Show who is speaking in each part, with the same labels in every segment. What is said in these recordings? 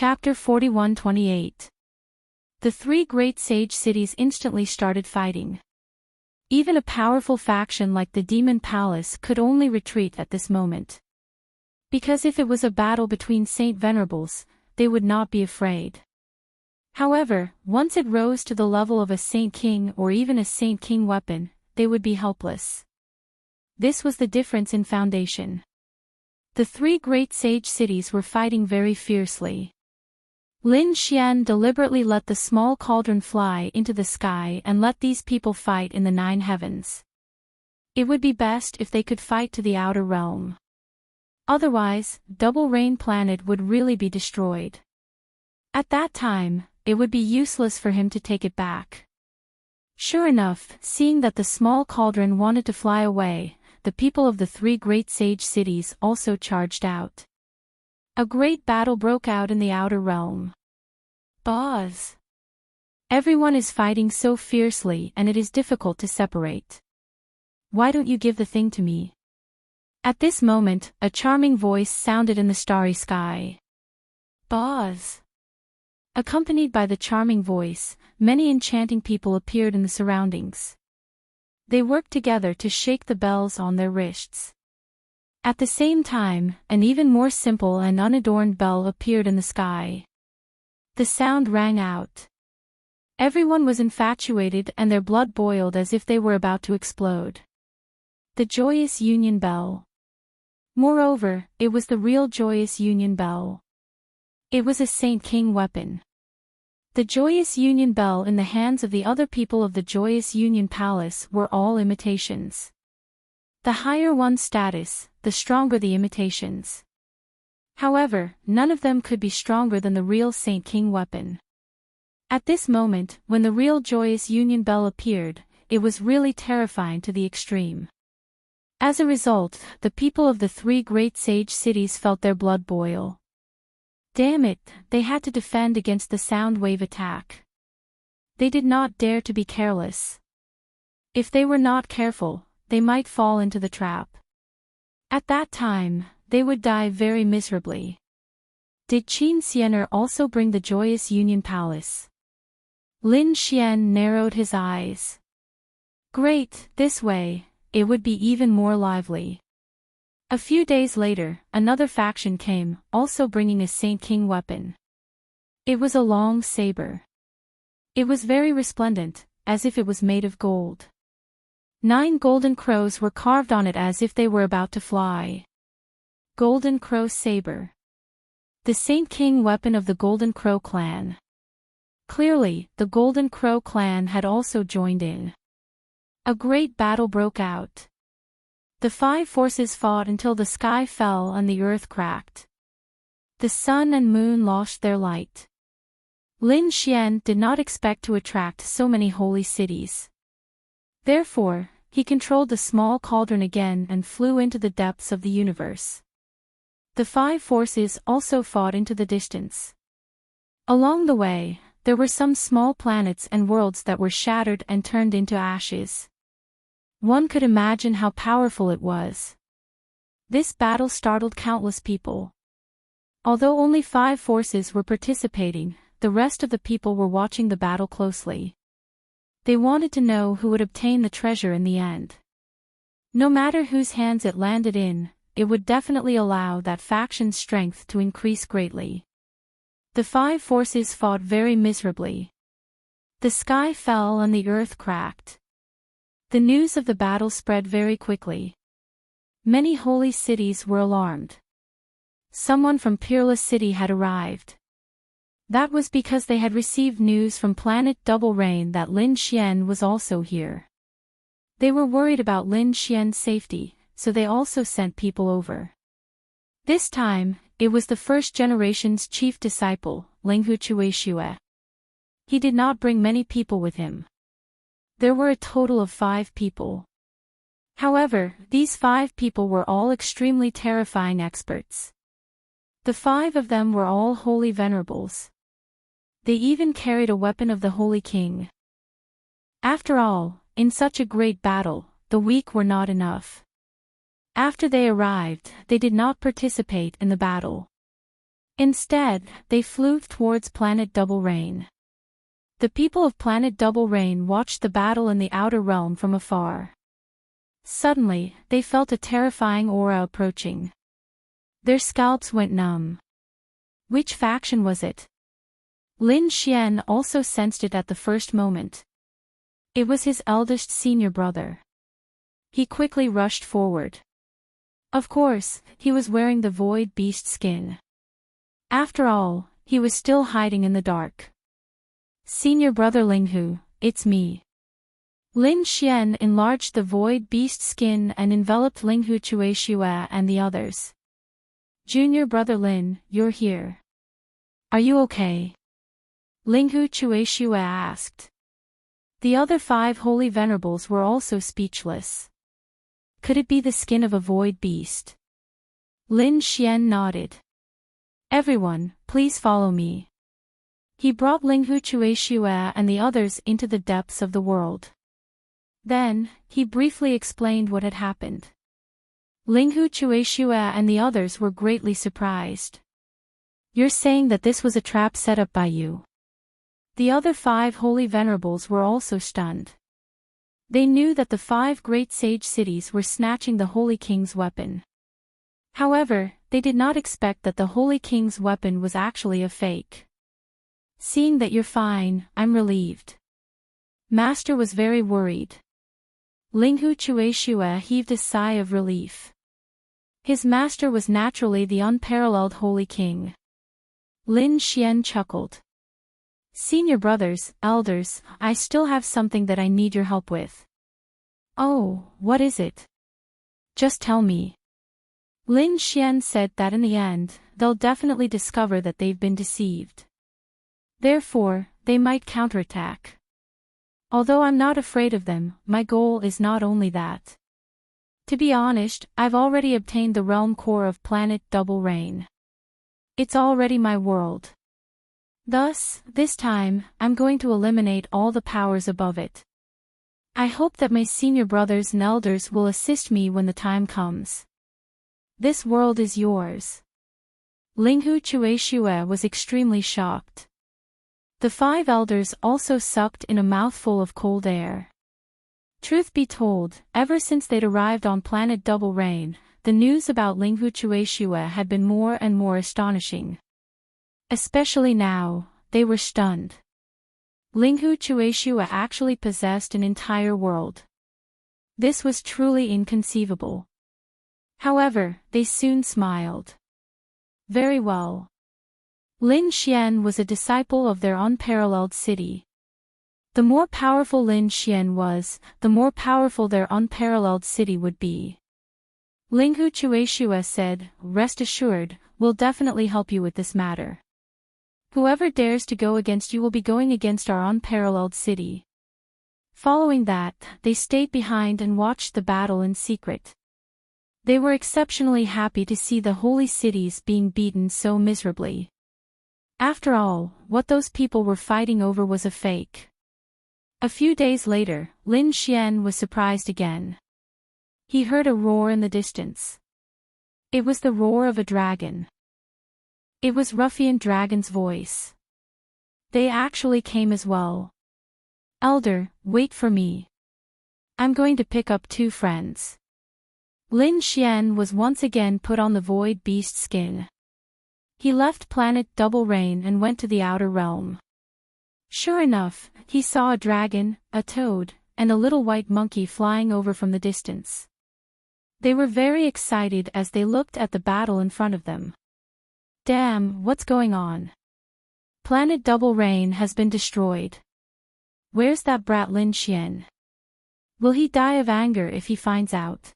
Speaker 1: Chapter 41-28. The three great sage cities instantly started fighting. Even a powerful faction like the Demon Palace could only retreat at this moment. Because if it was a battle between Saint Venerables, they would not be afraid. However, once it rose to the level of a Saint King or even a Saint King weapon, they would be helpless. This was the difference in foundation. The three great sage cities were fighting very fiercely. Lin Xian deliberately let the small cauldron fly into the sky and let these people fight in the 9 heavens. It would be best if they could fight to the outer realm. Otherwise, Double Rain Planet would really be destroyed. At that time, it would be useless for him to take it back. Sure enough, seeing that the small cauldron wanted to fly away, the people of the three great sage cities also charged out. A great battle broke out in the outer realm. Boss! Everyone is fighting so fiercely and it is difficult to separate. Why don't you give the thing to me? At this moment, a charming voice sounded in the starry sky. Boss! Accompanied by the charming voice, many enchanting people appeared in the surroundings. They worked together to shake the bells on their wrists. At the same time, an even more simple and unadorned bell appeared in the sky. The sound rang out. Everyone was infatuated and their blood boiled as if they were about to explode. The Joyous Union Bell. Moreover, it was the real Joyous Union Bell. It was a Saint King weapon. The Joyous Union Bell in the hands of the other people of the Joyous Union Palace were all imitations. The higher one's status, the stronger the imitations. However, none of them could be stronger than the real Saint King weapon. At this moment, when the real Joyous Union Bell appeared, it was really terrifying to the extreme. As a result, the people of the three great sage cities felt their blood boil. Damn it, they had to defend against the sound wave attack. They did not dare to be careless. If they were not careful, they might fall into the trap. At that time, they would die very miserably. Did Qin Xianer also bring the Joyous Union Palace? Lin Xian narrowed his eyes. Great, this way, it would be even more lively. A few days later, another faction came, also bringing a Saint King weapon. It was a long saber. It was very resplendent, as if it was made of gold. 9 golden crows were carved on it as if they were about to fly. Golden Crow Saber. The Saint King weapon of the Golden Crow clan. Clearly, the Golden Crow clan had also joined in. A great battle broke out. The 5 forces fought until the sky fell and the earth cracked. The sun and moon lost their light. Lin Xian did not expect to attract so many holy cities. Therefore, he controlled the small cauldron again and flew into the depths of the universe. The 5 forces also fought into the distance. Along the way, there were some small planets and worlds that were shattered and turned into ashes. One could imagine how powerful it was. This battle startled countless people. Although only 5 forces were participating, the rest of the people were watching the battle closely. They wanted to know who would obtain the treasure in the end. No matter whose hands it landed in, it would definitely allow that faction's strength to increase greatly. The 5 forces fought very miserably. The sky fell and the earth cracked. The news of the battle spread very quickly. Many holy cities were alarmed. Someone from Peerless City had arrived. That was because they had received news from planet Double Rain that Lin Xian was also here. They were worried about Lin Xian's safety, so they also sent people over. This time, it was the first generation's chief disciple, Linghu Chueshue. He did not bring many people with him. There were a total of 5 people. However, these 5 people were all extremely terrifying experts. The 5 of them were all holy venerables. They even carried a weapon of the Holy King. After all, in such a great battle, the weak were not enough. After they arrived, they did not participate in the battle. Instead, they flew towards planet Double Rain. The people of planet Double Rain watched the battle in the outer realm from afar. Suddenly, they felt a terrifying aura approaching. Their scalps went numb. Which faction was it? Lin Xian also sensed it at the first moment. It was his eldest senior brother. He quickly rushed forward. Of course, he was wearing the void beast skin. After all, he was still hiding in the dark. Senior brother Linghu, it's me. Lin Xian enlarged the void beast skin and enveloped Linghu Chueshua and the others. Junior brother Lin, you're here. Are you okay? Linghu Chueshua asked. The other 5 holy venerables were also speechless. Could it be the skin of a void beast? Lin Xian nodded. Everyone, please follow me. He brought Linghu Chueshua and the others into the depths of the world. Then, he briefly explained what had happened. Linghu Chueshua and the others were greatly surprised. You're saying that this was a trap set up by you? The other 5 holy venerables were also stunned. They knew that the 5 great sage cities were snatching the Holy King's weapon. However, they did not expect that the Holy King's weapon was actually a fake. Seeing that you're fine, I'm relieved. Master was very worried. Linghu Chueshua heaved a sigh of relief. His master was naturally the unparalleled Holy King. Lin Xian chuckled. Senior brothers, elders, I still have something that I need your help with. Oh, what is it? Just tell me. Lin Xian said that in the end, they'll definitely discover that they've been deceived. Therefore, they might counterattack. Although I'm not afraid of them, my goal is not only that. To be honest, I've already obtained the realm core of planet Double Rain. It's already my world. Thus, this time, I'm going to eliminate all the powers above it. I hope that my senior brothers and elders will assist me when the time comes. This world is yours. Linghu Chueshua was extremely shocked. The 5 elders also sucked in a mouthful of cold air. Truth be told, ever since they'd arrived on planet Double Rain, the news about Linghu Chueshua had been more and more astonishing. Especially now, they were stunned. Linghu Chueshua actually possessed an entire world. This was truly inconceivable. However, they soon smiled. Very well. Lin Xian was a disciple of their unparalleled city. The more powerful Lin Xian was, the more powerful their unparalleled city would be. Linghu Chueshua said, rest assured, we'll definitely help you with this matter. Whoever dares to go against you will be going against our unparalleled city. Following that, they stayed behind and watched the battle in secret. They were exceptionally happy to see the holy cities being beaten so miserably. After all, what those people were fighting over was a fake. A few days later, Lin Xian was surprised again. He heard a roar in the distance. It was the roar of a dragon. It was Ruffian Dragon's voice. They actually came as well. Elder, wait for me. I'm going to pick up 2 friends. Lin Xian was once again put on the void beast skin. He left planet Double Rain and went to the outer realm. Sure enough, he saw a dragon, a toad, and a little white monkey flying over from the distance. They were very excited as they looked at the battle in front of them. Damn, what's going on? Planet Double Rain has been destroyed. Where's that brat Lin Xian? Will he die of anger if he finds out?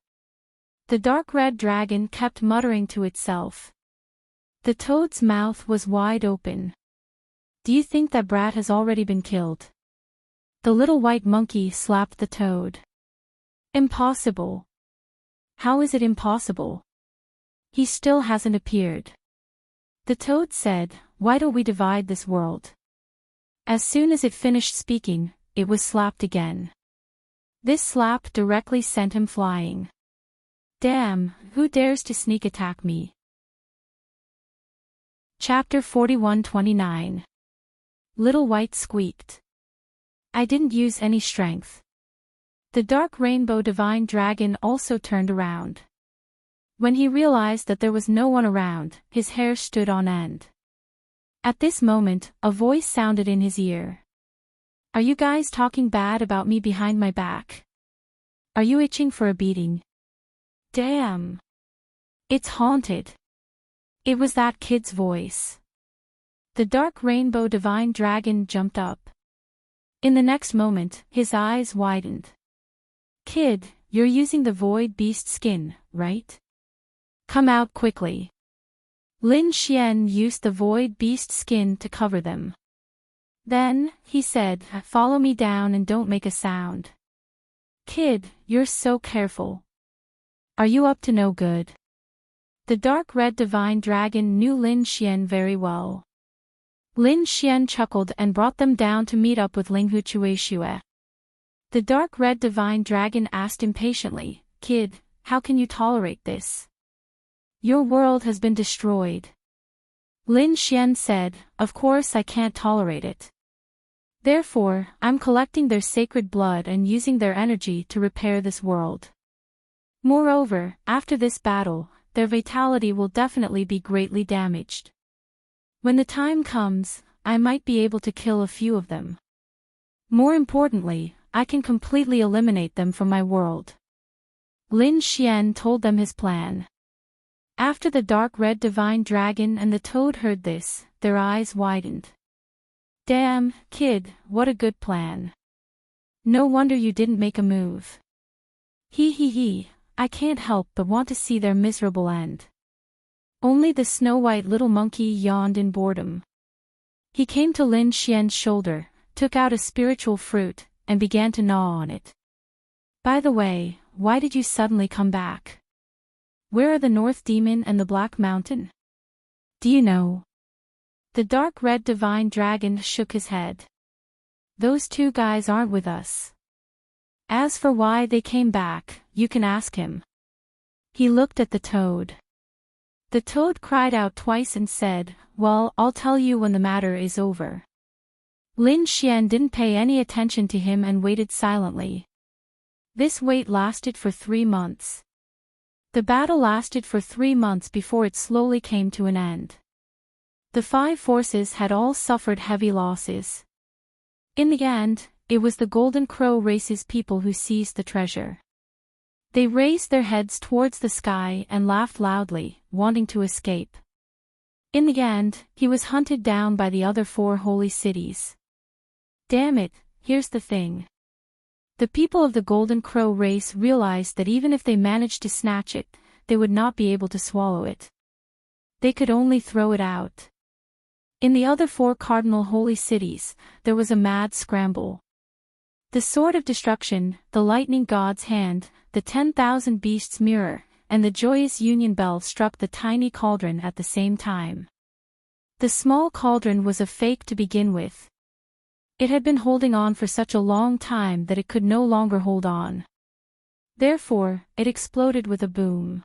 Speaker 1: The dark red dragon kept muttering to itself. The toad's mouth was wide open. Do you think that brat has already been killed? The little white monkey slapped the toad. Impossible. How is it impossible? He still hasn't appeared. The toad said, why don't we divide this world? As soon as it finished speaking, it was slapped again. This slap directly sent him flying. Damn, who dares to sneak attack me? Chapter 41-29. Little White squeaked. I didn't use any strength. The dark rainbow divine dragon also turned around. When he realized that there was no one around, his hair stood on end. At this moment, a voice sounded in his ear. Are you guys talking bad about me behind my back? Are you itching for a beating? Damn. It's haunted. It was that kid's voice. The dark rainbow divine dragon jumped up. In the next moment, his eyes widened. Kid, you're using the void beast skin, right? Come out quickly. Lin Xian used the void beast skin to cover them. Then, he said, follow me down and don't make a sound. Kid, you're so careful. Are you up to no good? The dark red divine dragon knew Lin Xian very well. Lin Xian chuckled and brought them down to meet up with Linghu Chuexue. The dark red divine dragon asked impatiently, Kid, how can you tolerate this? Your world has been destroyed. Lin Xian said, of course I can't tolerate it. Therefore, I'm collecting their sacred blood and using their energy to repair this world. Moreover, after this battle, their vitality will definitely be greatly damaged. When the time comes, I might be able to kill a few of them. More importantly, I can completely eliminate them from my world. Lin Xian told them his plan. After the dark red divine dragon and the toad heard this, their eyes widened. Damn, kid, what a good plan. No wonder you didn't make a move. He, I can't help but want to see their miserable end. Only the snow-white little monkey yawned in boredom. He came to Lin Xian's shoulder, took out a spiritual fruit, and began to gnaw on it. By the way, why did you suddenly come back? Where are the North Demon and the Black Mountain? Do you know? The dark red divine dragon shook his head. Those two guys aren't with us. As for why they came back, you can ask him. He looked at the toad. The toad cried out twice and said, well, I'll tell you when the matter is over. Lin Xian didn't pay any attention to him and waited silently. This wait lasted for 3 months. The battle lasted for 3 months before it slowly came to an end. The 5 forces had all suffered heavy losses. In the end, it was the Golden Crow race's people who seized the treasure. They raised their heads towards the sky and laughed loudly, wanting to escape. In the end, he was hunted down by the other 4 holy cities. Damn it, here's the thing. The people of the Golden Crow race realized that even if they managed to snatch it, they would not be able to swallow it. They could only throw it out. In the other 4 cardinal holy cities, there was a mad scramble. The Sword of Destruction, the Lightning God's Hand, the 10,000 Beasts Mirror, and the Joyous Union Bell struck the tiny cauldron at the same time. The small cauldron was a fake to begin with. It had been holding on for such a long time that it could no longer hold on. Therefore, it exploded with a boom.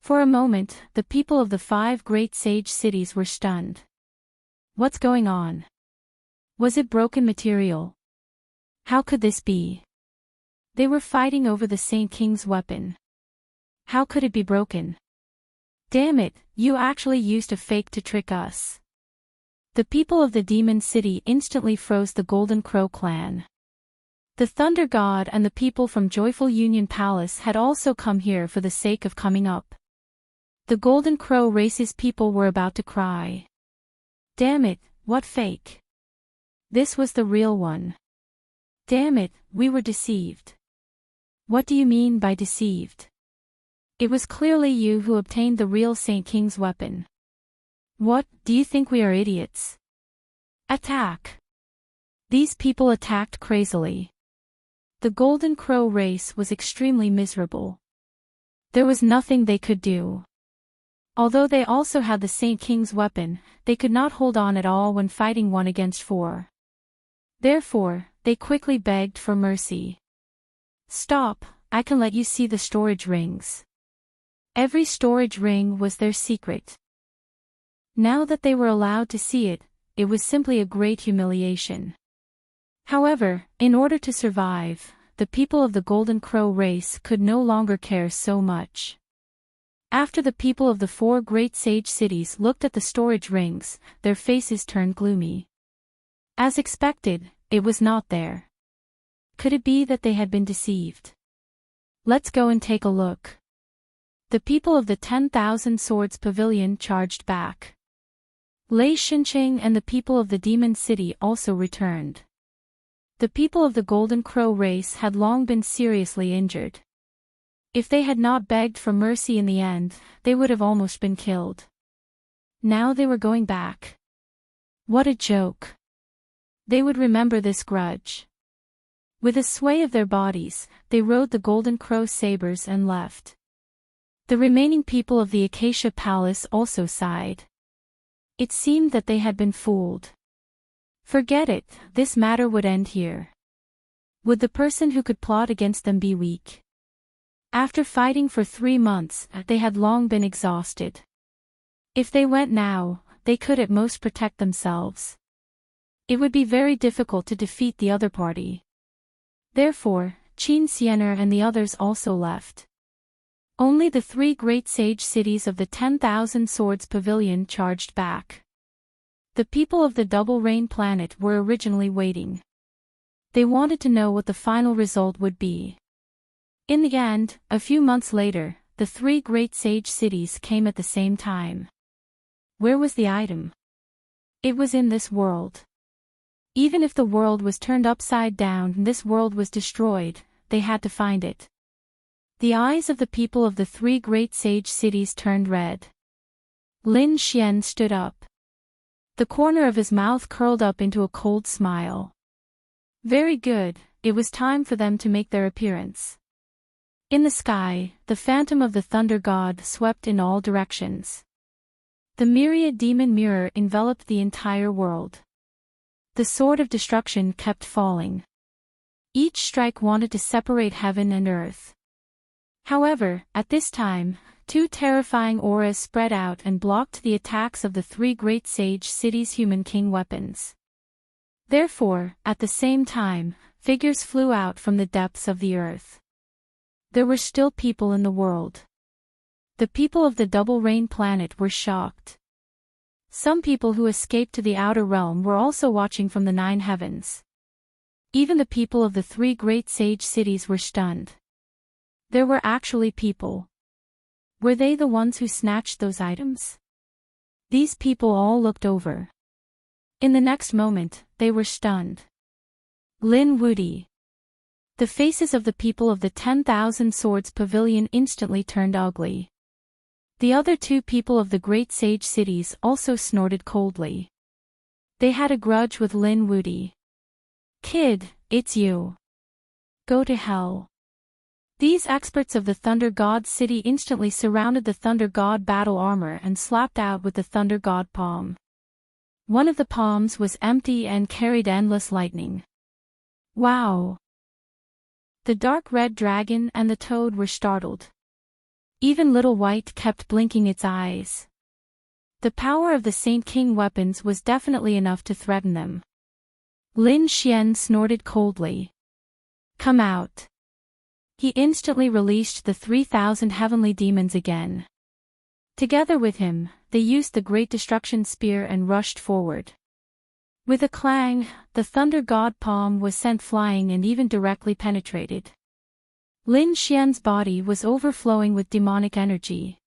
Speaker 1: For a moment, the people of the 5 great sage cities were stunned. What's going on? Was it broken material? How could this be? They were fighting over the Saint King's weapon. How could it be broken? Damn it, you actually used a fake to trick us. The people of the Demon City instantly froze the Golden Crow clan. The Thunder God and the people from Joyful Union Palace had also come here for the sake of coming up. The Golden Crow race's people were about to cry. Damn it, what fake? This was the real one. Damn it, we were deceived. What do you mean by deceived? It was clearly you who obtained the real Saint King's weapon. What, do you think we are idiots? Attack! These people attacked crazily. The Golden Crow race was extremely miserable. There was nothing they could do. Although they also had the Saint King's weapon, they could not hold on at all when fighting 1 against 4. Therefore, they quickly begged for mercy. Stop, I can let you see the storage rings. Every storage ring was their secret. Now that they were allowed to see it, it was simply a great humiliation. However, in order to survive, the people of the Golden Crow race could no longer care so much. After the people of the 4 great sage cities looked at the storage rings, their faces turned gloomy. As expected, it was not there. Could it be that they had been deceived? Let's go and take a look. The people of the 10,000 Swords Pavilion charged back. Lei Xinqing and the people of the Demon City also returned. The people of the Golden Crow race had long been seriously injured. If they had not begged for mercy in the end, they would have almost been killed. Now they were going back. What a joke. They would remember this grudge. With a sway of their bodies, they rode the Golden Crow sabers and left. The remaining people of the Acacia Palace also sighed. It seemed that they had been fooled. Forget it, this matter would end here. Would the person who could plot against them be weak? After fighting for 3 months, they had long been exhausted. If they went now, they could at most protect themselves. It would be very difficult to defeat the other party. Therefore, Qin Xiener and the others also left. Only the 3 great sage cities of the 10,000 Swords Pavilion charged back. The people of the Double Rain planet were originally waiting. They wanted to know what the final result would be. In the end, a few months later, the 3 great sage cities came at the same time. Where was the item? It was in this world. Even if the world was turned upside down and this world was destroyed, they had to find it. The eyes of the people of the 3 great sage cities turned red. Lin Xian stood up. The corner of his mouth curled up into a cold smile. Very good, it was time for them to make their appearance. In the sky, the phantom of the Thunder God swept in all directions. The myriad demon mirror enveloped the entire world. The sword of destruction kept falling. Each strike wanted to separate heaven and earth. However, at this time, 2 terrifying auras spread out and blocked the attacks of the 3 great sage cities' human king weapons. Therefore, at the same time, figures flew out from the depths of the earth. There were still people in the world. The people of the Double Rain planet were shocked. Some people who escaped to the outer realm were also watching from the 9 heavens. Even the people of the 3 great sage cities were stunned. There were actually people. Were they the ones who snatched those items? These people all looked over. In the next moment, they were stunned. Lin Wudi. The faces of the people of the 10,000 Swords Pavilion instantly turned ugly. The other 2 people of the great sage cities also snorted coldly. They had a grudge with Lin Wudi. Kid, it's you. Go to hell. These experts of the Thunder God City instantly surrounded the Thunder God battle armor and slapped out with the Thunder God palm. One of the palms was empty and carried endless lightning. Wow! The dark red dragon and the toad were startled. Even Little White kept blinking its eyes. The power of the Saint King weapons was definitely enough to threaten them. Lin Xian snorted coldly. Come out. He instantly released the 3,000 heavenly demons again. Together with him, they used the Great Destruction Spear and rushed forward. With a clang, the Thunder God palm was sent flying and even directly penetrated. Lin Xian's body was overflowing with demonic energy.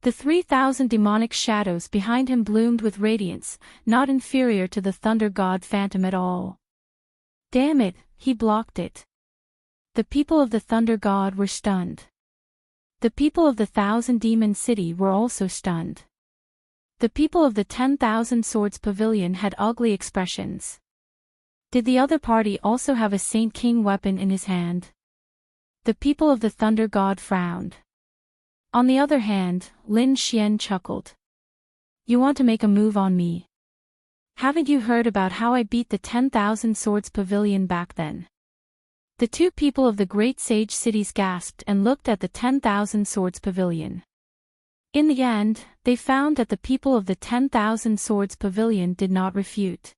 Speaker 1: The 3,000 demonic shadows behind him bloomed with radiance, not inferior to the Thunder God Phantom at all. Damn it, he blocked it. The people of the Thunder God were stunned. The people of the 1,000 Demon City were also stunned. The people of the 10,000 Swords Pavilion had ugly expressions. Did the other party also have a Saint King weapon in his hand? The people of the Thunder God frowned. On the other hand, Lin Xian chuckled. You want to make a move on me? Haven't you heard about how I beat the 10,000 Swords Pavilion back then? The 2 people of the great sage cities gasped and looked at the 10,000 Swords Pavilion. In the end, they found that the people of the 10,000 Swords Pavilion did not refute.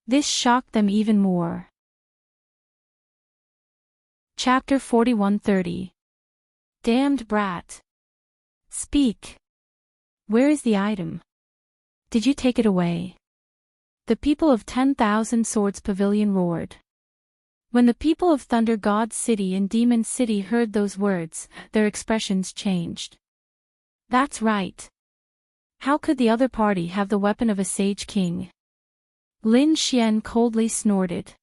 Speaker 1: This shocked them even more. Chapter 41:30. Damned brat. Speak. Where is the item? Did you take it away? The people of 10,000 Swords Pavilion roared. When the people of Thunder God City and Demon City heard those words, their expressions changed. That's right. How could the other party have the weapon of a sage king? Lin Xian coldly snorted.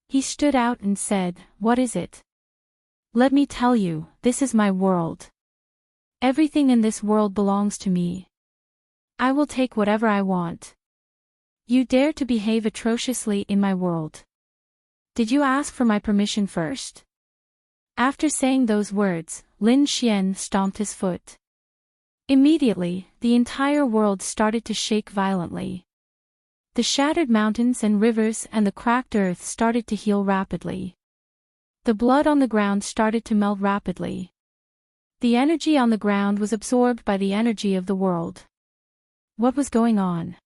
Speaker 1: He stood out and said, "What is it? Let me tell you, this is my world. Everything in this world belongs to me. I will take whatever I want. You dare to behave atrociously in my world. Did you ask for my permission first?" After saying those words, Lin Xian stomped his foot. Immediately, the entire world started to shake violently. The shattered mountains and rivers and the cracked earth started to heal rapidly. The blood on the ground started to melt rapidly. The energy on the ground was absorbed by the energy of the world. What was going on?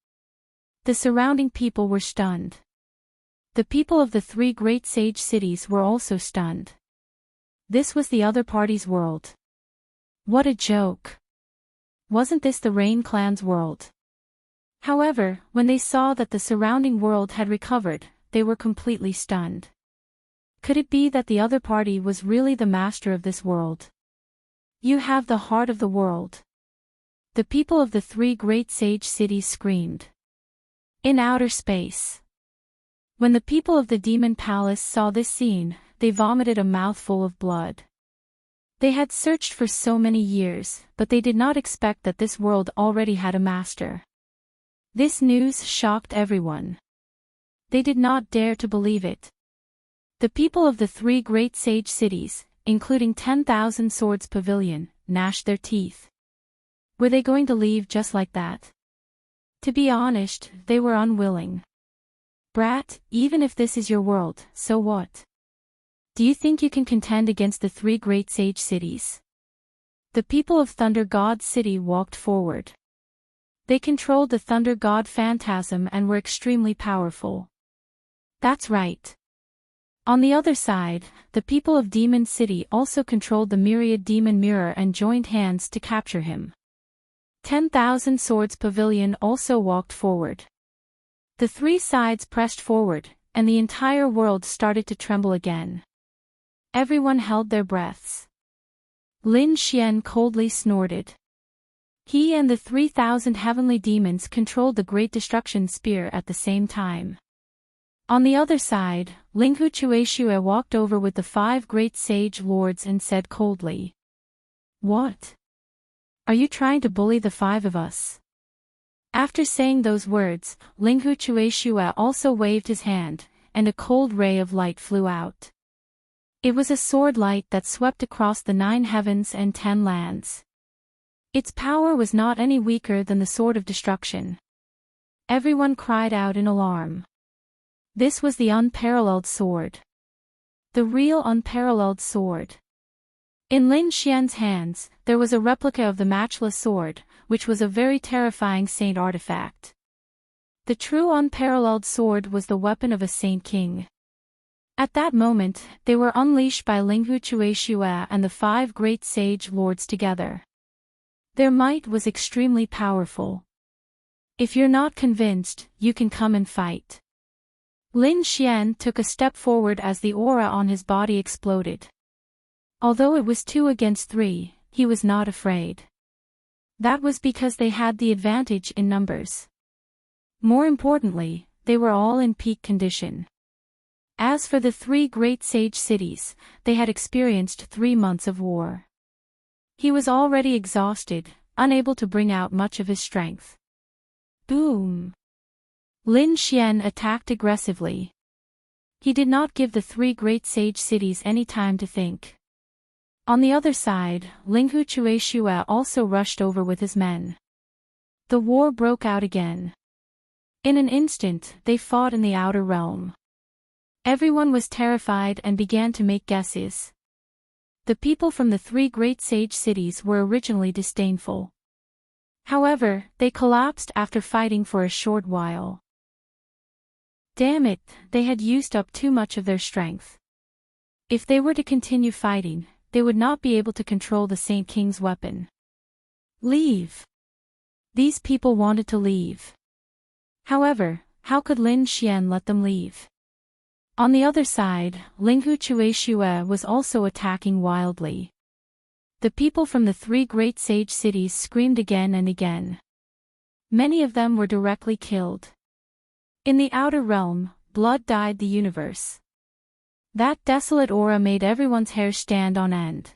Speaker 1: The surrounding people were stunned. The people of the three great sage cities were also stunned. This was the other party's world. What a joke! Wasn't this the Rain Clan's world? However, when they saw that the surrounding world had recovered, they were completely stunned. Could it be that the other party was really the master of this world? You have the heart of the world. The people of the three great sage cities screamed. In outer space. When the people of the Demon Palace saw this scene, they vomited a mouthful of blood. They had searched for so many years, but they did not expect that this world already had a master. This news shocked everyone. They did not dare to believe it. The people of the three great sage cities, including 10,000 Swords Pavilion, gnashed their teeth. Were they going to leave just like that? To be honest, they were unwilling. Brat, even if this is your world, so what? Do you think you can contend against the three great sage cities? The people of Thunder God City walked forward. They controlled the Thunder God Phantasm and were extremely powerful. That's right. On the other side, the people of Demon City also controlled the Myriad Demon Mirror and joined hands to capture him. 10,000 Swords Pavilion also walked forward. The three sides pressed forward, and the entire world started to tremble again. Everyone held their breaths. Lin Xian coldly snorted. He and the 3,000 heavenly demons controlled the Great Destruction Spear at the same time. On the other side, Linghu Chueshue walked over with the 5 great sage lords and said coldly. What? Are you trying to bully the 5 of us? After saying those words, Linghu Chueshue also waved his hand, and a cold ray of light flew out. It was a sword light that swept across the 9 heavens and 10 lands. Its power was not any weaker than the Sword of Destruction. Everyone cried out in alarm. This was the unparalleled sword. The real unparalleled sword. In Lin Xian's hands, there was a replica of the matchless sword, which was a very terrifying saint artifact. The true unparalleled sword was the weapon of a saint king. At that moment, they were unleashed by Linghu Chueshue and the 5 great sage lords together. Their might was extremely powerful. If you're not convinced, you can come and fight. Lin Xian took a step forward as the aura on his body exploded. Although it was 2 against 3, he was not afraid. That was because they had the advantage in numbers. More importantly, they were all in peak condition. As for the 3 great sage cities, they had experienced 3 months of war. He was already exhausted, unable to bring out much of his strength. Boom! Lin Xian attacked aggressively. He did not give the 3 great sage cities any time to think. On the other side, Linghu Chueshue also rushed over with his men. The war broke out again. In an instant, they fought in the outer realm. Everyone was terrified and began to make guesses. The people from the three great sage cities were originally disdainful. However, they collapsed after fighting for a short while. Damn it, they had used up too much of their strength. If they were to continue fighting, they would not be able to control the Saint King's weapon. Leave. These people wanted to leave. However, how could Lin Xian let them leave? On the other side, Linghu Chueshue was also attacking wildly. The people from the three great sage cities screamed again and again. Many of them were directly killed. In the outer realm, blood dyed the universe. That desolate aura made everyone's hair stand on end.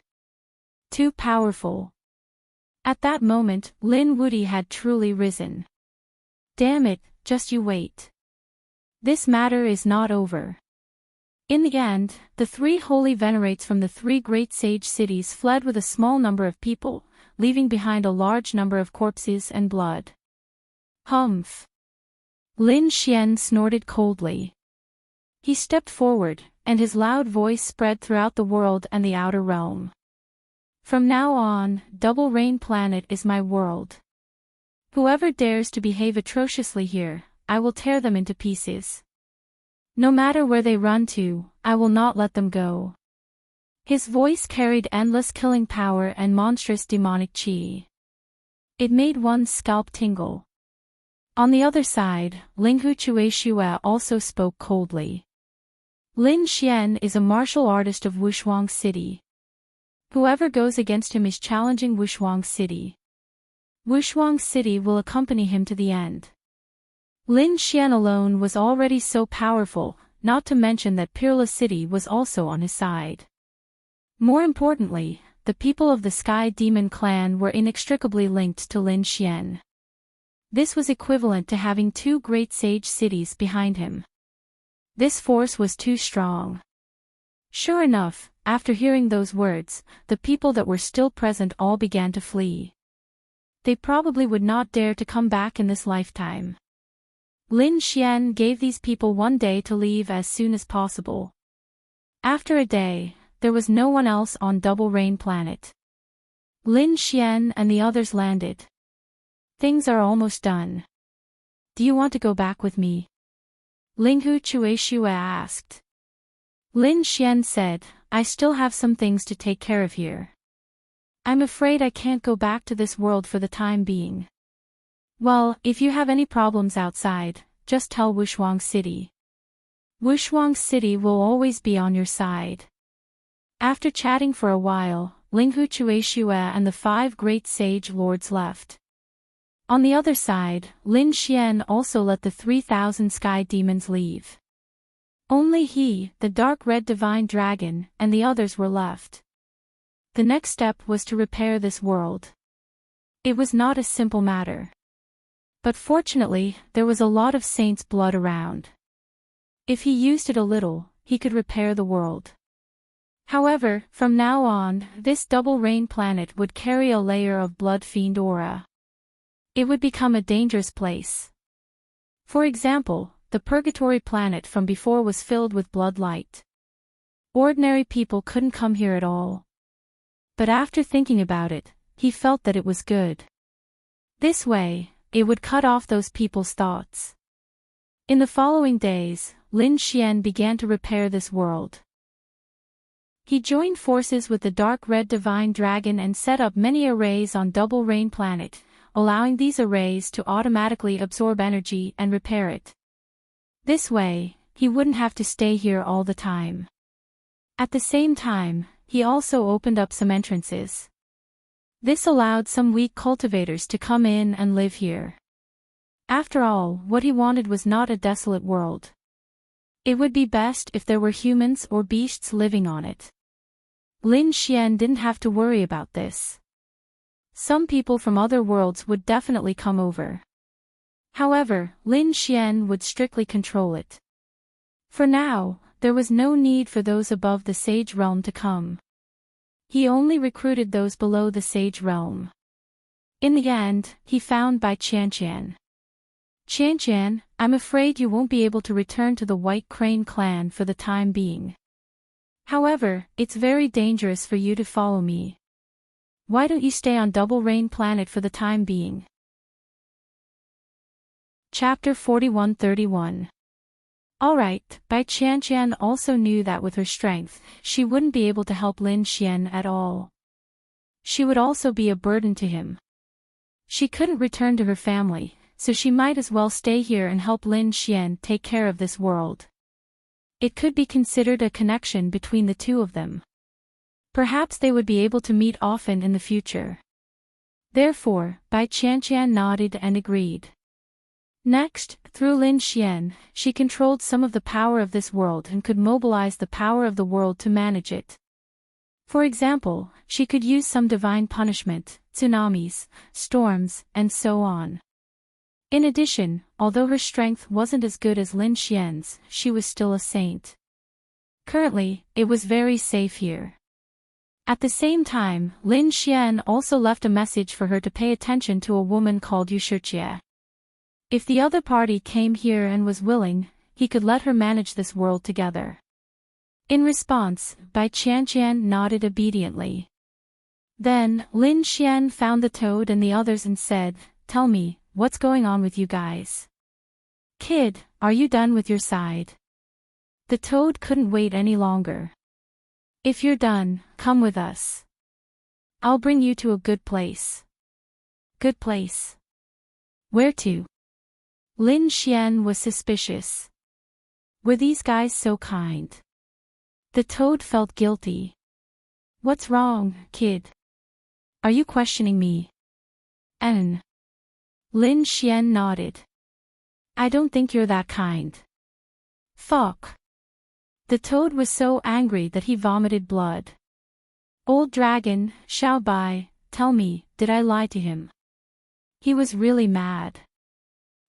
Speaker 1: Too powerful. At that moment, Lin Wuti had truly risen. Damn it, just you wait. This matter is not over. In the end, the three holy venerates from the three great sage cities fled with a small number of people, leaving behind a large number of corpses and blood. Humph. Lin Xian snorted coldly. He stepped forward, and his loud voice spread throughout the world and the outer realm. From now on, Double Rain Planet is my world. Whoever dares to behave atrociously here, I will tear them into pieces. No matter where they run to, I will not let them go. His voice carried endless killing power and monstrous demonic chi. It made one's scalp tingle. On the other side, Linghu Chueshue also spoke coldly. Lin Xian is a martial artist of Wushuang City. Whoever goes against him is challenging Wushuang City. Wushuang City will accompany him to the end. Lin Xian alone was already so powerful, not to mention that Peerless City was also on his side. More importantly, the people of the Sky Demon clan were inextricably linked to Lin Xian. This was equivalent to having two great sage cities behind him. This force was too strong. Sure enough, after hearing those words, the people that were still present all began to flee. They probably would not dare to come back in this lifetime. Lin Xian gave these people 1 day to leave as soon as possible. After a day, there was no one else on Double Rain Planet. Lin Xian and the others landed. Things are almost done. Do you want to go back with me? Linghu Chueshue asked. Lin Xian said, I still have some things to take care of here. I'm afraid I can't go back to this world for the time being. Well, if you have any problems outside, just tell Wushuang City. Wushuang City will always be on your side. After chatting for a while, Linghu Chueshue and the 5 great sage lords left. On the other side, Lin Xian also let the 3,000 sky demons leave. Only he, the dark red divine dragon, and the others were left. The next step was to repair this world. It was not a simple matter. But fortunately, there was a lot of saints' blood around. If he used it a little, he could repair the world. However, from now on, this Double Rain Planet would carry a layer of blood fiend aura. It would become a dangerous place. For example, the Purgatory Planet from before was filled with blood light. Ordinary people couldn't come here at all. But after thinking about it, he felt that it was good. This way, it would cut off those people's thoughts. In the following days, Lin Xian began to repair this world. He joined forces with the dark red divine dragon and set up many arrays on Double Rain Planet, allowing these arrays to automatically absorb energy and repair it. This way, he wouldn't have to stay here all the time. At the same time, he also opened up some entrances. This allowed some weak cultivators to come in and live here. After all, what he wanted was not a desolate world. It would be best if there were humans or beasts living on it. Lin Xian didn't have to worry about this. Some people from other worlds would definitely come over. However, Lin Xian would strictly control it. For now, there was no need for those above the Sage Realm to come. He only recruited those below the Sage Realm. In the end, he found Bai Qianqian. Qianqian, I'm afraid you won't be able to return to the White Crane clan for the time being. However, it's very dangerous for you to follow me. Why don't you stay on Double Rain Planet for the time being? Chapter 4131. Alright, Bai Qianqian also knew that with her strength, she wouldn't be able to help Lin Xian at all. She would also be a burden to him. She couldn't return to her family, so she might as well stay here and help Lin Xian take care of this world. It could be considered a connection between the two of them. Perhaps they would be able to meet often in the future. Therefore, Bai Qianqian nodded and agreed. Next, through Lin Xian, she controlled some of the power of this world and could mobilize the power of the world to manage it. For example, she could use some divine punishment, tsunamis, storms, and so on. In addition, although her strength wasn't as good as Lin Xian's, she was still a saint. Currently, it was very safe here. At the same time, Lin Xian also left a message for her to pay attention to a woman called Yu Shijie. If the other party came here and was willing, he could let her manage this world together. In response, Bai Qianqian nodded obediently. Then, Lin Xian found the toad and the others and said, "Tell me, what's going on with you guys? Kid, are you done with your side?" The toad couldn't wait any longer. "If you're done, come with us. I'll bring you to a good place." "Good place? Where to?" Lin Xian was suspicious. Were these guys so kind? The toad felt guilty. "What's wrong, kid? Are you questioning me?" Lin Xian nodded. "I don't think you're that kind." Fuck. The toad was so angry that he vomited blood. "Old dragon, Xiao Bai, tell me, did I lie to him?" He was really mad.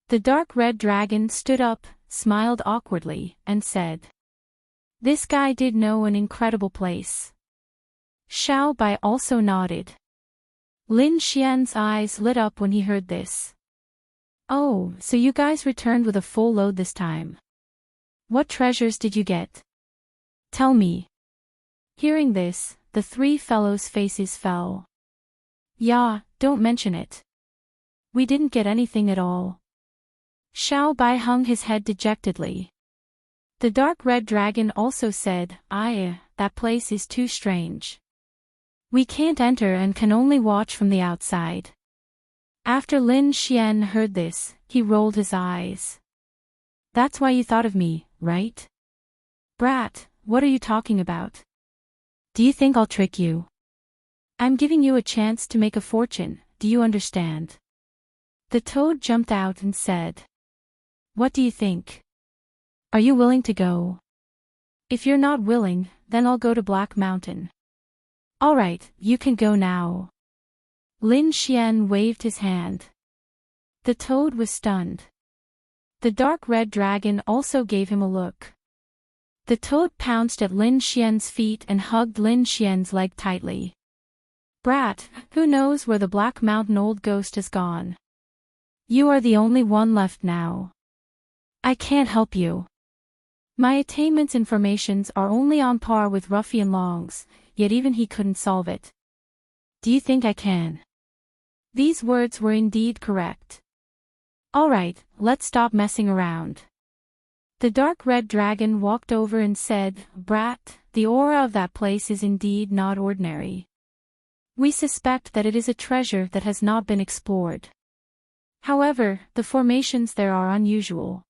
Speaker 1: The dark red dragon stood up, smiled awkwardly, and said, "This guy did know an incredible place." Xiao Bai also nodded. Lin Xian's eyes lit up when he heard this. "Oh, so you guys returned with a full load this time. What treasures did you get? Tell me." Hearing this, the three fellows' faces fell. "Yeah, don't mention it. We didn't get anything at all." Xiao Bai hung his head dejectedly. The dark red dragon also said, that place is too strange. We can't enter and can only watch from the outside." After Lin Xian heard this, he rolled his eyes. "That's why you thought of me, right? Brat, what are you talking about? Do you think I'll trick you? I'm giving you a chance to make a fortune, do you understand?" The toad jumped out and said, "What do you think? Are you willing to go? If you're not willing, then I'll go to Black Mountain." "Alright, you can go now." Lin Xian waved his hand. The toad was stunned. The dark red dragon also gave him a look. The toad pounced at Lin Xian's feet and hugged Lin Xian's leg tightly. "Brat, who knows where the Black Mountain old ghost has gone? You are the only one left now. I can't help you. My attainment's informations are only on par with Ruffian Long's, yet even he couldn't solve it. Do you think I can?" These words were indeed correct. "Alright, let's stop messing around." The dark red dragon walked over and said, "Brat, the aura of that place is indeed not ordinary. We suspect that it is a treasure that has not been explored. However, the formations there are unusual.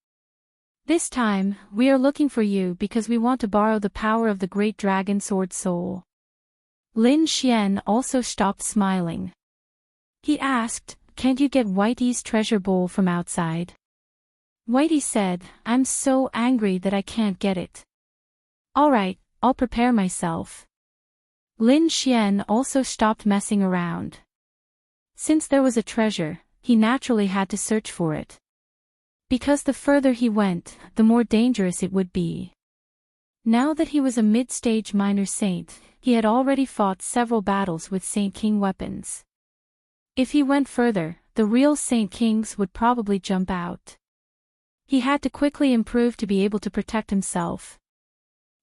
Speaker 1: This time, we are looking for you because we want to borrow the power of the great dragon sword soul." Lin Xian also stopped smiling. He asked, "Can't you get Whitey's treasure bowl from outside?" Whitey said, "I'm so angry that I can't get it." "Alright, I'll prepare myself." Lin Xian also stopped messing around. Since there was a treasure, he naturally had to search for it. Because the further he went, the more dangerous it would be. Now that he was a mid-stage minor saint, he had already fought several battles with Saint King weapons. If he went further, the real Saint Kings would probably jump out. He had to quickly improve to be able to protect himself.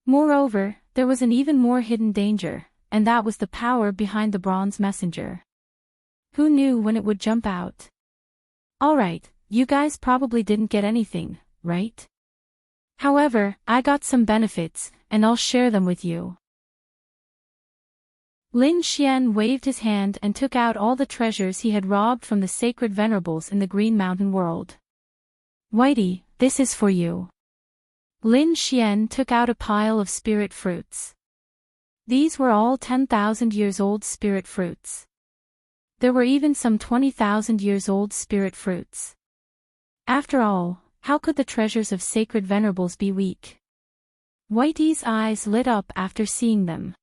Speaker 1: Moreover, there was an even more hidden danger, and that was the power behind the bronze messenger. Who knew when it would jump out? Alright, you guys probably didn't get anything, right? However, I got some benefits, and I'll share them with you. Lin Xian waved his hand and took out all the treasures he had robbed from the sacred venerables in the Green Mountain world. Whitey, this is for you. Lin Xian took out a pile of spirit fruits. These were all 10,000 years old spirit fruits. There were even some 20,000 years old spirit fruits. After all, how could the treasures of sacred venerables be weak? Whitey's eyes lit up after seeing them.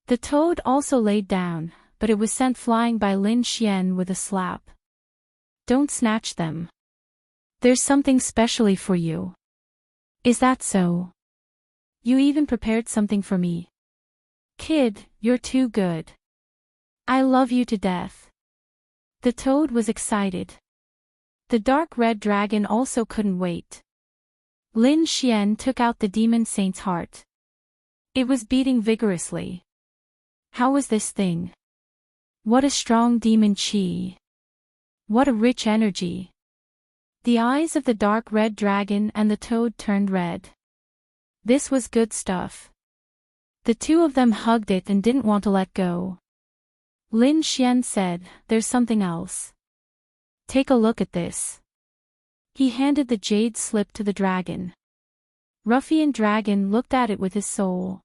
Speaker 1: The toad also laid down, but it was sent flying by Lin Xian with a slap. Don't snatch them. There's something specially for you. Is that so? You even prepared something for me. Kid, you're too good. I love you to death. The toad was excited. The dark red dragon also couldn't wait. Lin Xian took out the demon saint's heart. It was beating vigorously. How was this thing? What a strong demon chi. What a rich energy. The eyes of the dark red dragon and the toad turned red. This was good stuff. The two of them hugged it and didn't want to let go. Lin Xian said, "There's something else. Take a look at this." He handed the jade slip to the dragon. Ruffian dragon looked at it with his soul.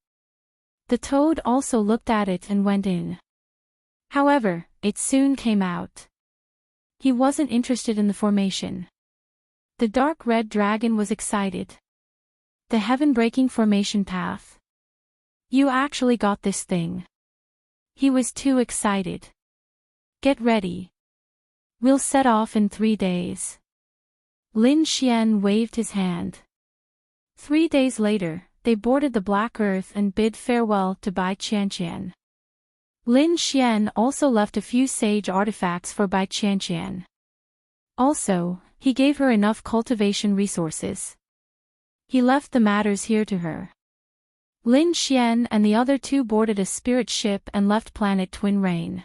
Speaker 1: The toad also looked at it and went in. However, it soon came out. He wasn't interested in the formation. The dark red dragon was excited. The heaven-breaking formation path. You actually got this thing. He was too excited. Get ready. We'll set off in 3 days. Lin Xian waved his hand. 3 days later, they boarded the Black Earth and bid farewell to Bai Qianqian. Lin Xian also left a few sage artifacts for Bai Qianqian. Also, he gave her enough cultivation resources. He left the matters here to her. Lin Xian and the other two boarded a spirit ship and left planet Twin Rain.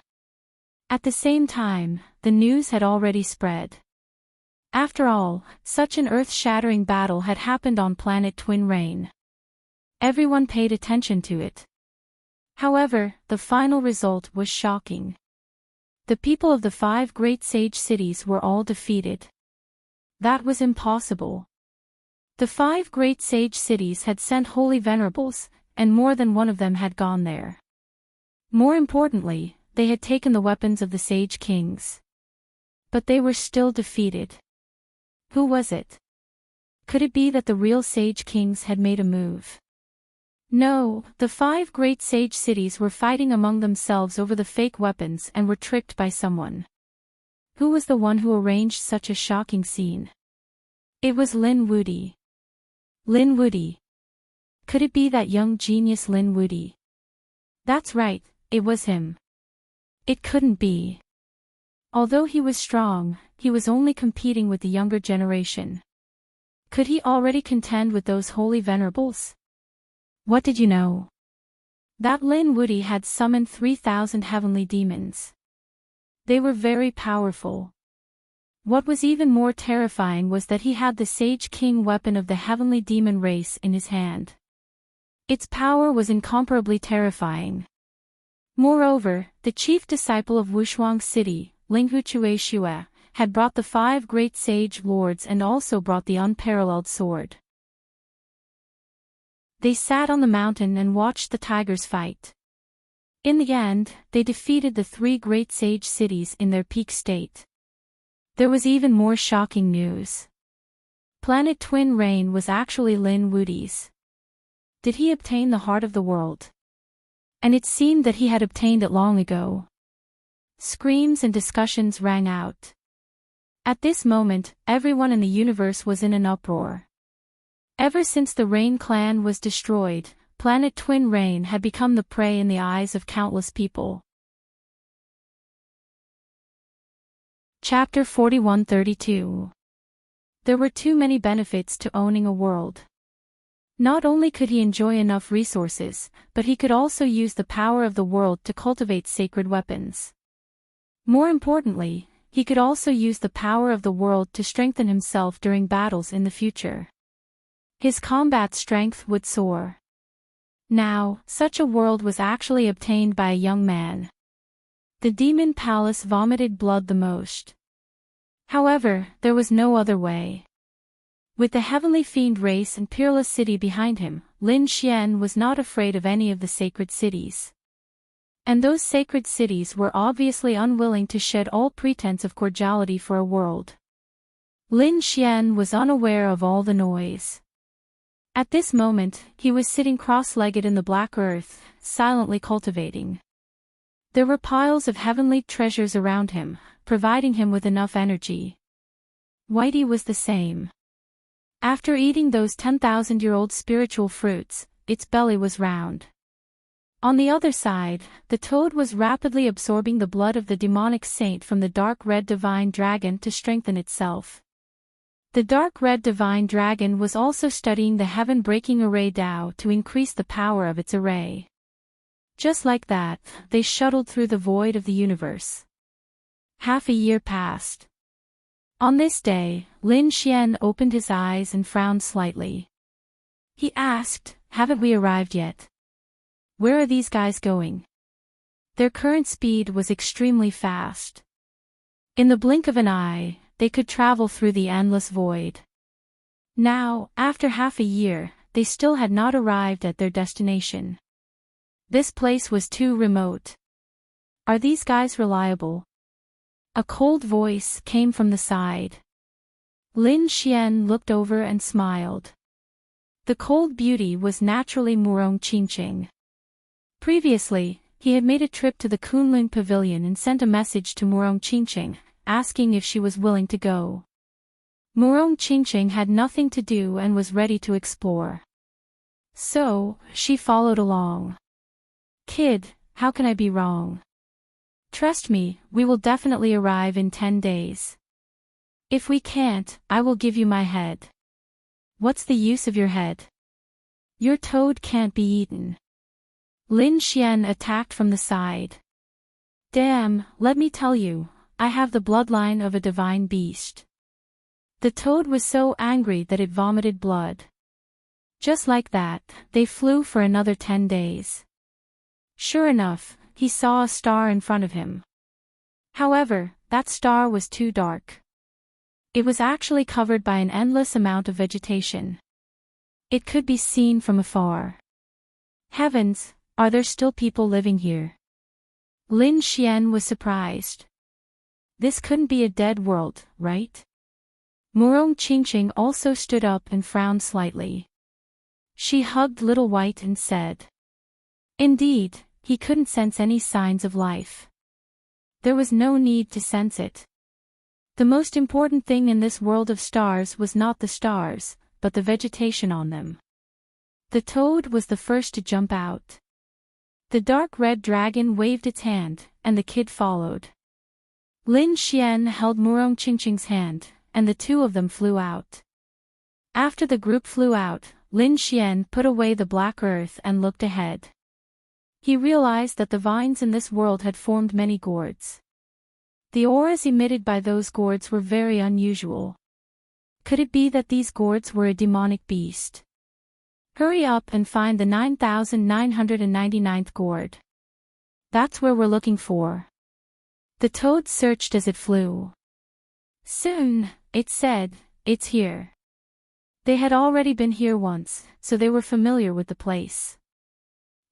Speaker 1: At the same time, the news had already spread. After all, such an earth-shattering battle had happened on planet Twin Rain. Everyone paid attention to it. However, the final result was shocking. The people of the 5 great sage cities were all defeated. That was impossible. The 5 great sage cities had sent holy venerables, and more than one of them had gone there. More importantly, they had taken the weapons of the sage kings. But they were still defeated. Who was it? Could it be that the real sage kings had made a move? No, the 5 great sage cities were fighting among themselves over the fake weapons and were tricked by someone. Who was the one who arranged such a shocking scene? It was Lin Wudi. Lin Wudi. Could it be that young genius Lin Wudi? That's right, it was him. It couldn't be. Although he was strong, he was only competing with the younger generation. Could he already contend with those holy venerables? What did you know? That Lin Wudi had summoned 3,000 heavenly demons. They were very powerful. What was even more terrifying was that he had the Sage King weapon of the heavenly demon race in his hand. Its power was incomparably terrifying. Moreover, the chief disciple of Wushuang City, Linghu Chueshue, had brought the 5 great sage lords and also brought the unparalleled sword. They sat on the mountain and watched the tigers fight. In the end, they defeated the 3 great sage cities in their peak state. There was even more shocking news. Planet Twin Rain was actually Lin Wudi's. Did he obtain the heart of the world? And it seemed that he had obtained it long ago. Screams and discussions rang out. At this moment, everyone in the universe was in an uproar. Ever since the Rain clan was destroyed, planet Twin Rain had become the prey in the eyes of countless people. Chapter 4132. There were too many benefits to owning a world. Not only could he enjoy enough resources, but he could also use the power of the world to cultivate sacred weapons. More importantly, he could also use the power of the world to strengthen himself during battles in the future. His combat strength would soar. Now, such a world was actually obtained by a young man. The demon palace vomited blood the most. However, there was no other way. With the heavenly fiend race and peerless city behind him, Lin Xian was not afraid of any of the sacred cities. And those sacred cities were obviously unwilling to shed all pretense of cordiality for a world. Lin Xian was unaware of all the noise. At this moment, he was sitting cross-legged in the black earth, silently cultivating. There were piles of heavenly treasures around him, providing him with enough energy. Whitey was the same. After eating those 10,000-year-old spiritual fruits, its belly was round. On the other side, the toad was rapidly absorbing the blood of the demonic saint from the dark red divine dragon to strengthen itself. The dark red divine dragon was also studying the heaven-breaking array Tao to increase the power of its array. Just like that, they shuttled through the void of the universe. Half a year passed. On this day, Lin Xian opened his eyes and frowned slightly. He asked, "Haven't we arrived yet? Where are these guys going?" Their current speed was extremely fast. In the blink of an eye, they could travel through the endless void. Now, after half a year, they still had not arrived at their destination. This place was too remote. "Are these guys reliable?" A cold voice came from the side. Lin Xian looked over and smiled. The cold beauty was naturally Murong Qingqing. Previously, he had made a trip to the Kunlun Pavilion and sent a message to Murong Qingqing, asking if she was willing to go. Murong Qingqing had nothing to do and was ready to explore. So, she followed along. "Kid, how can I be wrong? Trust me, we will definitely arrive in 10 days. If we can't, I will give you my head." "What's the use of your head? Your toad can't be eaten." Lin Xian attacked from the side. "Damn, let me tell you, I have the bloodline of a divine beast." The toad was so angry that it vomited blood. Just like that, they flew for another 10 days. Sure enough, he saw a star in front of him. However, that star was too dark. It was actually covered by an endless amount of vegetation. It could be seen from afar. Heavens, are there still people living here? Lin Xian was surprised. This couldn't be a dead world, right? Murong Qingqing also stood up and frowned slightly. She hugged Little White and said, "Indeed, he couldn't sense any signs of life. There was no need to sense it. The most important thing in this world of stars was not the stars, but the vegetation on them." The toad was the first to jump out. The dark red dragon waved its hand, and the kid followed. Lin Xian held Murong Qingqing's hand, and the two of them flew out. After the group flew out, Lin Xian put away the black earth and looked ahead. He realized that the vines in this world had formed many gourds. The auras emitted by those gourds were very unusual. Could it be that these gourds were a demonic beast? Hurry up and find the 9,999th gourd. That's where we're looking for. The toad searched as it flew. Soon, it said, "It's here." They had already been here once, so they were familiar with the place.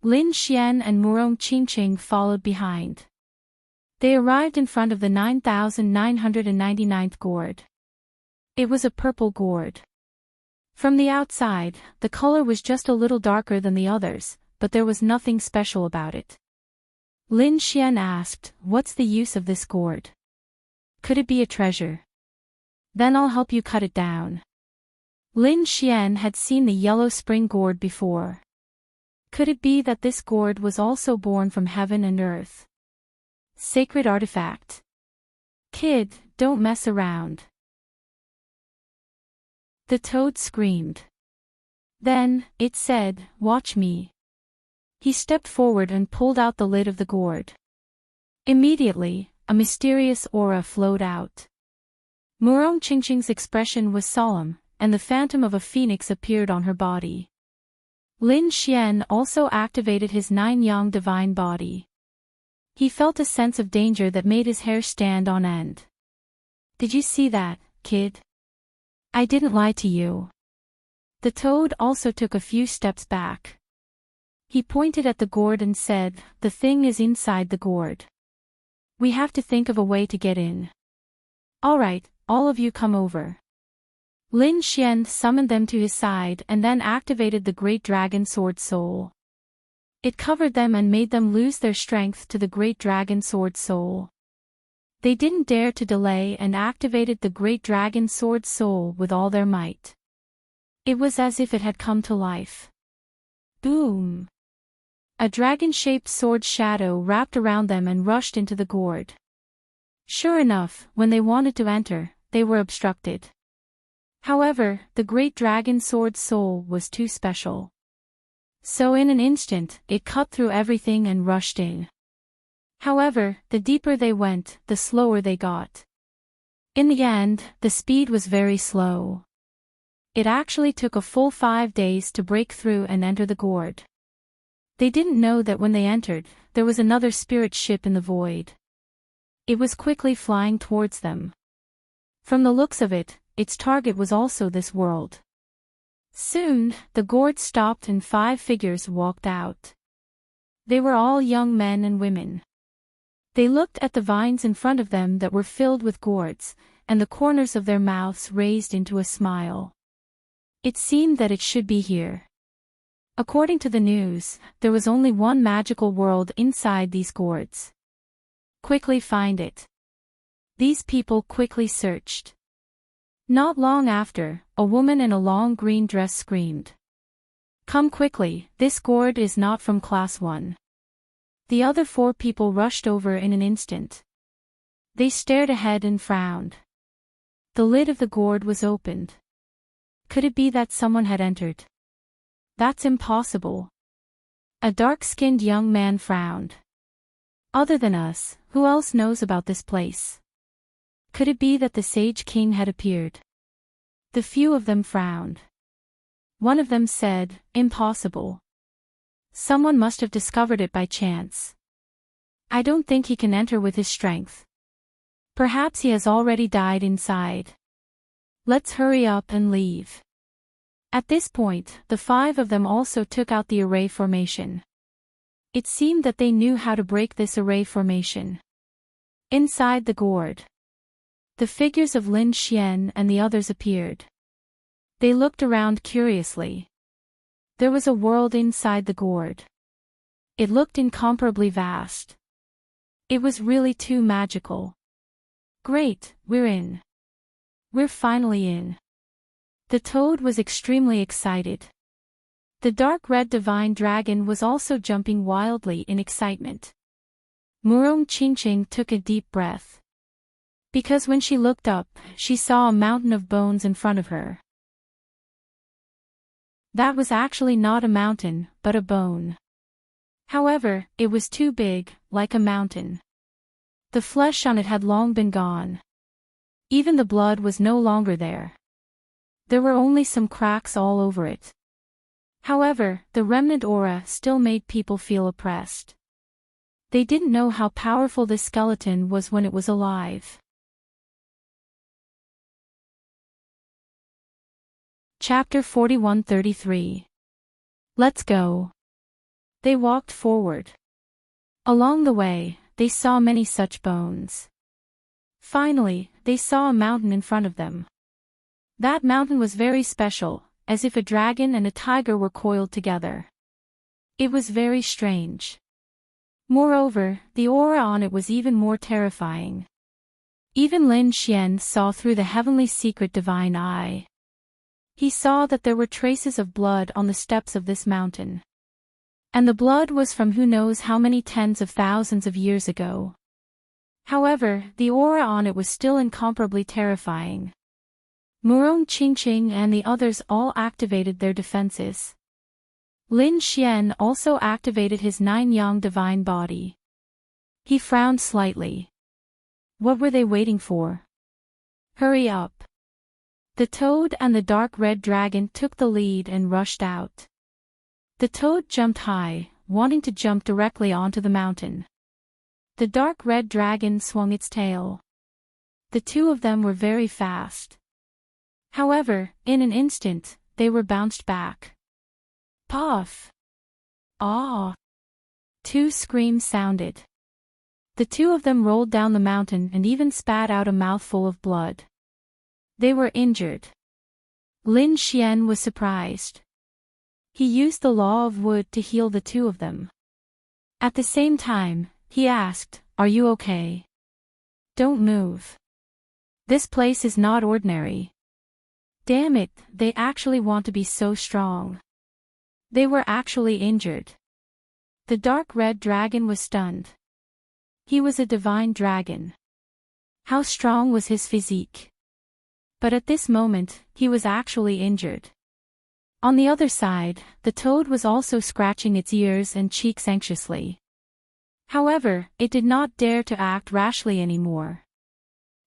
Speaker 1: Lin Xian and Murong Qingqing followed behind. They arrived in front of the 9,999th gourd. It was a purple gourd. From the outside, the color was just a little darker than the others, but there was nothing special about it. Lin Xian asked, "What's the use of this gourd? Could it be a treasure? Then I'll help you cut it down." Lin Xian had seen the yellow spring gourd before. Could it be that this gourd was also born from heaven and earth? Sacred artifact. "Kid, don't mess around." The toad screamed. Then, it said, "Watch me." He stepped forward and pulled out the lid of the gourd. Immediately, a mysterious aura flowed out. Murong Qingqing's expression was solemn, and the phantom of a phoenix appeared on her body. Lin Xian also activated his 9-yang divine body. He felt a sense of danger that made his hair stand on end. "Did you see that, kid? I didn't lie to you." The toad also took a few steps back. He pointed at the gourd and said, "The thing is inside the gourd. We have to think of a way to get in. All right, all of you come over." Lin Xian summoned them to his side and then activated the Great Dragon Sword Soul. It covered them and made them lose their strength to the Great Dragon Sword Soul. They didn't dare to delay and activated the Great Dragon Sword Soul with all their might. It was as if it had come to life. Boom! A dragon-shaped sword shadow wrapped around them and rushed into the gourd. Sure enough, when they wanted to enter, they were obstructed. However, the Great Dragon Sword Soul was too special. So in an instant, it cut through everything and rushed in. However, the deeper they went, the slower they got. In the end, the speed was very slow. It actually took a full 5 days to break through and enter the gourd. They didn't know that when they entered, there was another spirit ship in the void. It was quickly flying towards them. From the looks of it, its target was also this world. Soon, the gourd stopped and 5 figures walked out. They were all young men and women. They looked at the vines in front of them that were filled with gourds, and the corners of their mouths raised into a smile. It seemed that it should be here. According to the news, there was only one magical world inside these gourds. Quickly find it. These people quickly searched. Not long after, a woman in a long green dress screamed, "Come quickly, this gourd is not from Class 1. The other 4 people rushed over in an instant. They stared ahead and frowned. The lid of the gourd was opened. Could it be that someone had entered? That's impossible. A dark-skinned young man frowned. Other than us, who else knows about this place? Could it be that the Sage King had appeared? The few of them frowned. One of them said, "Impossible. Someone must have discovered it by chance. I don't think he can enter with his strength. Perhaps he has already died inside. Let's hurry up and leave." At this point, the 5 of them also took out the array formation. It seemed that they knew how to break this array formation. Inside the gourd, the figures of Lin Xian and the others appeared. They looked around curiously. There was a world inside the gourd. It looked incomparably vast. It was really too magical. "Great, we're in. We're finally in." The toad was extremely excited. The dark red divine dragon was also jumping wildly in excitement. Murong Qingqing took a deep breath. Because when she looked up, she saw a mountain of bones in front of her. That was actually not a mountain, but a bone. However, it was too big, like a mountain. The flesh on it had long been gone. Even the blood was no longer there. There were only some cracks all over it. However, the remnant aura still made people feel oppressed. They didn't know how powerful this skeleton was when it was alive. Chapter 41-33. Let's go. They walked forward. Along the way, they saw many such bones. Finally, they saw a mountain in front of them. That mountain was very special, as if a dragon and a tiger were coiled together. It was very strange. Moreover, the aura on it was even more terrifying. Even Lin Xian saw through the heavenly secret divine eye. He saw that there were traces of blood on the steps of this mountain. And the blood was from who knows how many tens of thousands of years ago. However, the aura on it was still incomparably terrifying. Murong Qingqing and the others all activated their defenses. Lin Xian also activated his 9-yang divine body. He frowned slightly. What were they waiting for? Hurry up. The toad and the dark red dragon took the lead and rushed out. The toad jumped high, wanting to jump directly onto the mountain. The dark red dragon swung its tail. The two of them were very fast. However, in an instant, they were bounced back. Puff! Ah! Two screams sounded. The two of them rolled down the mountain and even spat out a mouthful of blood. They were injured. Lin Xian was surprised. He used the law of wood to heal the two of them. At the same time, he asked, "Are you okay? Don't move. This place is not ordinary." Damn it, they actually want to be so strong. They were actually injured. The dark red dragon was stunned. He was a divine dragon. How strong was his physique? But at this moment, he was actually injured. On the other side, the toad was also scratching its ears and cheeks anxiously. However, it did not dare to act rashly anymore.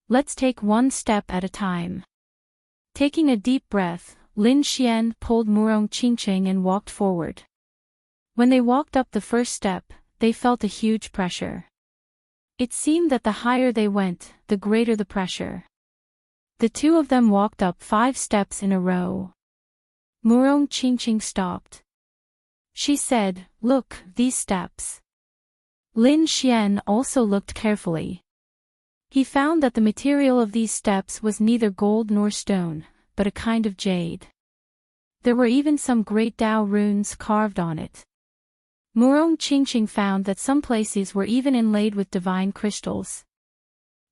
Speaker 1: Let's take one step at a time. Taking a deep breath, Lin Xian pulled Murong Qingqing and walked forward. When they walked up the first step, they felt a huge pressure. It seemed that the higher they went, the greater the pressure. The two of them walked up 5 steps in a row. Murong Qingqing stopped. She said, "Look, these steps." Lin Xian also looked carefully. He found that the material of these steps was neither gold nor stone, but a kind of jade. There were even some great Tao runes carved on it. Murong Qingqing found that some places were even inlaid with divine crystals.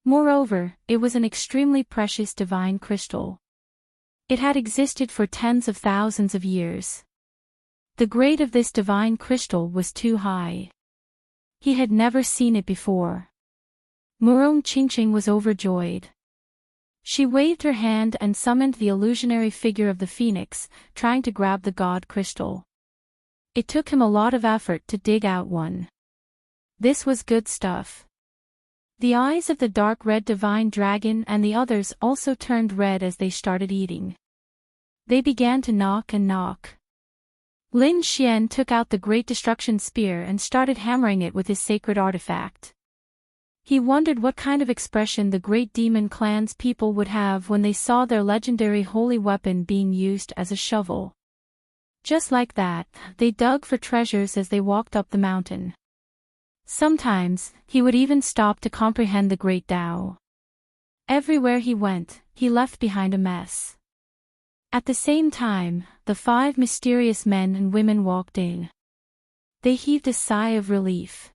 Speaker 1: Moreover, it was an extremely precious divine crystal. It had existed for tens of thousands of years. The grade of this divine crystal was too high. He had never seen it before. Murong Qingqing was overjoyed. She waved her hand and summoned the illusionary figure of the phoenix, trying to grab the god crystal. It took him a lot of effort to dig out one. This was good stuff. The eyes of the dark red divine dragon and the others also turned red as they started eating. They began to knock and knock. Lin Xian took out the Great Destruction Spear and started hammering it with his sacred artifact. He wondered what kind of expression the Great Demon Clan's people would have when they saw their legendary holy weapon being used as a shovel. Just like that, they dug for treasures as they walked up the mountain. Sometimes, he would even stop to comprehend the Great Tao. Everywhere he went, he left behind a mess. At the same time, the 5 mysterious men and women walked in. They heaved a sigh of relief.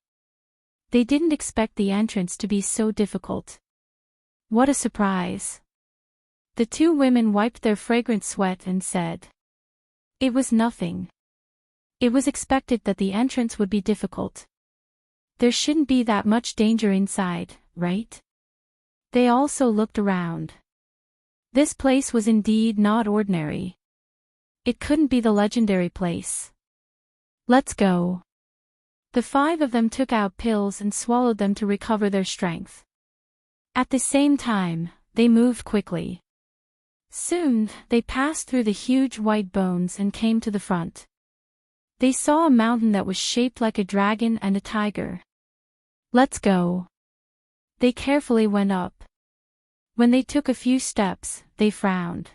Speaker 1: They didn't expect the entrance to be so difficult. What a surprise. The 2 women wiped their fragrant sweat and said, "It was nothing. It was expected that the entrance would be difficult. There shouldn't be that much danger inside, right?" They also looked around. This place was indeed not ordinary. It couldn't be the legendary place. "Let's go." The 5 of them took out pills and swallowed them to recover their strength. At the same time, they moved quickly. Soon, they passed through the huge white bones and came to the front. They saw a mountain that was shaped like a dragon and a tiger. "Let's go." They carefully went up. When they took a few steps, they frowned.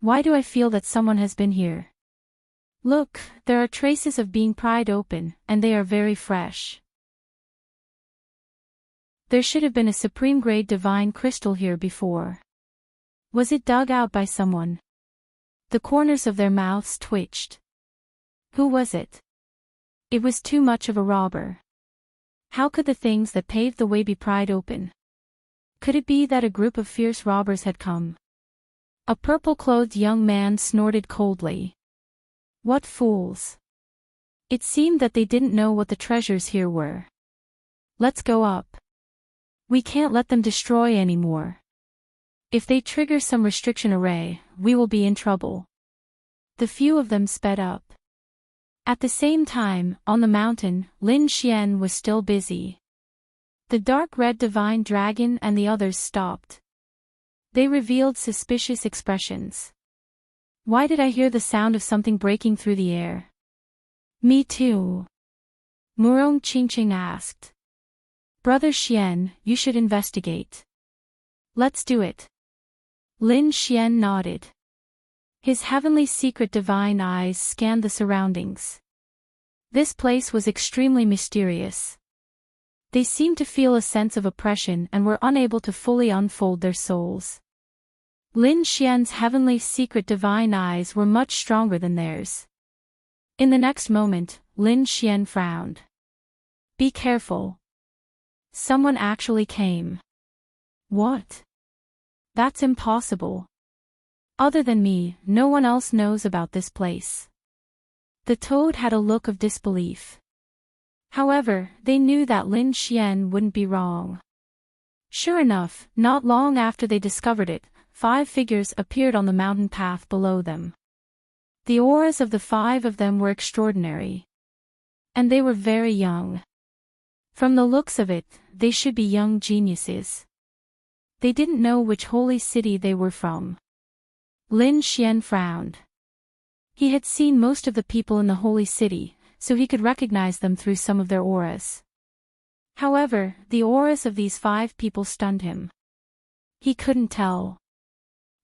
Speaker 1: "Why do I feel that someone has been here? Look, there are traces of being pried open, and they are very fresh. There should have been a supreme-grade divine crystal here before. Was it dug out by someone?" The corners of their mouths twitched. Who was it? It was too much of a robber. How could the things that paved the way be pried open? Could it be that a group of fierce robbers had come? A purple-clothed young man snorted coldly. What fools! It seemed that they didn't know what the treasures here were. "Let's go up. We can't let them destroy anymore." If they trigger some restriction array, we will be in trouble. The few of them sped up. At the same time, on the mountain, Lin Xian was still busy. The dark red divine dragon and the others stopped. They revealed suspicious expressions. Why did I hear the sound of something breaking through the air? Me too. Murong Qingqing asked. Brother Xian, you should investigate. Let's do it. Lin Xian nodded. His heavenly secret divine eyes scanned the surroundings. This place was extremely mysterious. They seemed to feel a sense of oppression and were unable to fully unfold their souls. Lin Xian's heavenly secret divine eyes were much stronger than theirs. In the next moment, Lin Xian frowned. Be careful. Someone actually came. What? That's impossible. Other than me, no one else knows about this place. The toad had a look of disbelief. However, they knew that Lin Xian wouldn't be wrong. Sure enough, not long after they discovered it, 5 figures appeared on the mountain path below them. The auras of the 5 of them were extraordinary. And they were very young. From the looks of it, they should be young geniuses. They didn't know which holy city they were from. Lin Xian frowned. He had seen most of the people in the holy city, so he could recognize them through some of their auras. However, the auras of these 5 people stunned him. He couldn't tell.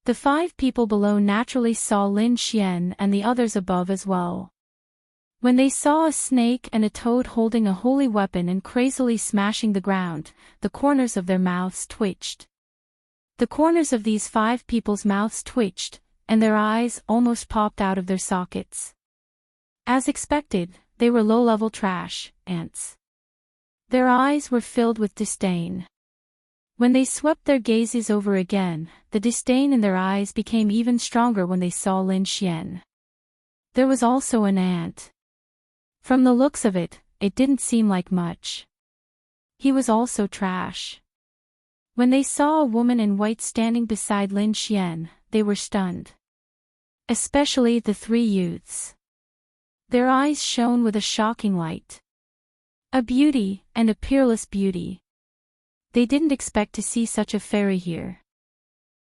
Speaker 1: The 5 people below naturally saw Lin Xian and the others above as well. When they saw a snake and a toad holding a holy weapon and crazily smashing the ground, the corners of their mouths twitched. The corners of these 5 people's mouths twitched, and their eyes almost popped out of their sockets. As expected, they were low-level trash ants. Their eyes were filled with disdain. When they swept their gazes over again, the disdain in their eyes became even stronger when they saw Lin Xian. There was also an ant. From the looks of it, it didn't seem like much. He was also trash. When they saw a woman in white standing beside Lin Xian, they were stunned. Especially the 3 youths. Their eyes shone with a shocking light. A beauty, and a peerless beauty. They didn't expect to see such a fairy here.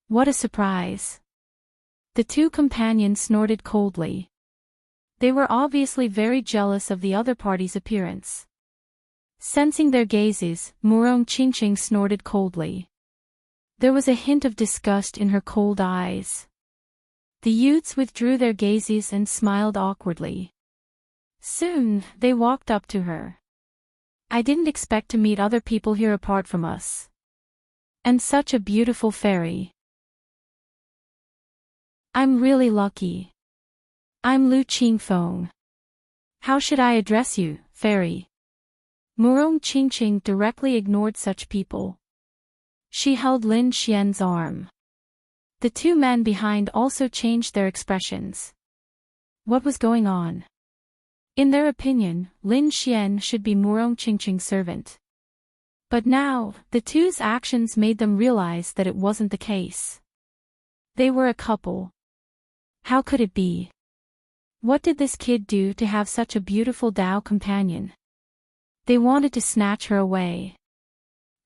Speaker 1: What a surprise. The 2 companions snorted coldly. They were obviously very jealous of the other party's appearance. Sensing their gazes, Murong Qingqing snorted coldly. There was a hint of disgust in her cold eyes. The youths withdrew their gazes and smiled awkwardly. Soon, they walked up to her. I didn't expect to meet other people here apart from us. And such a beautiful fairy. I'm really lucky. I'm Lu Qingfeng. How should I address you, fairy? Murong Qingqing directly ignored such people. She held Lin Xian's arm. The 2 men behind also changed their expressions. What was going on? In their opinion, Lin Xian should be Murong Qingqing's servant. But now, the 2's actions made them realize that it wasn't the case. They were a couple. How could it be? What did this kid do to have such a beautiful Dao companion? They wanted to snatch her away.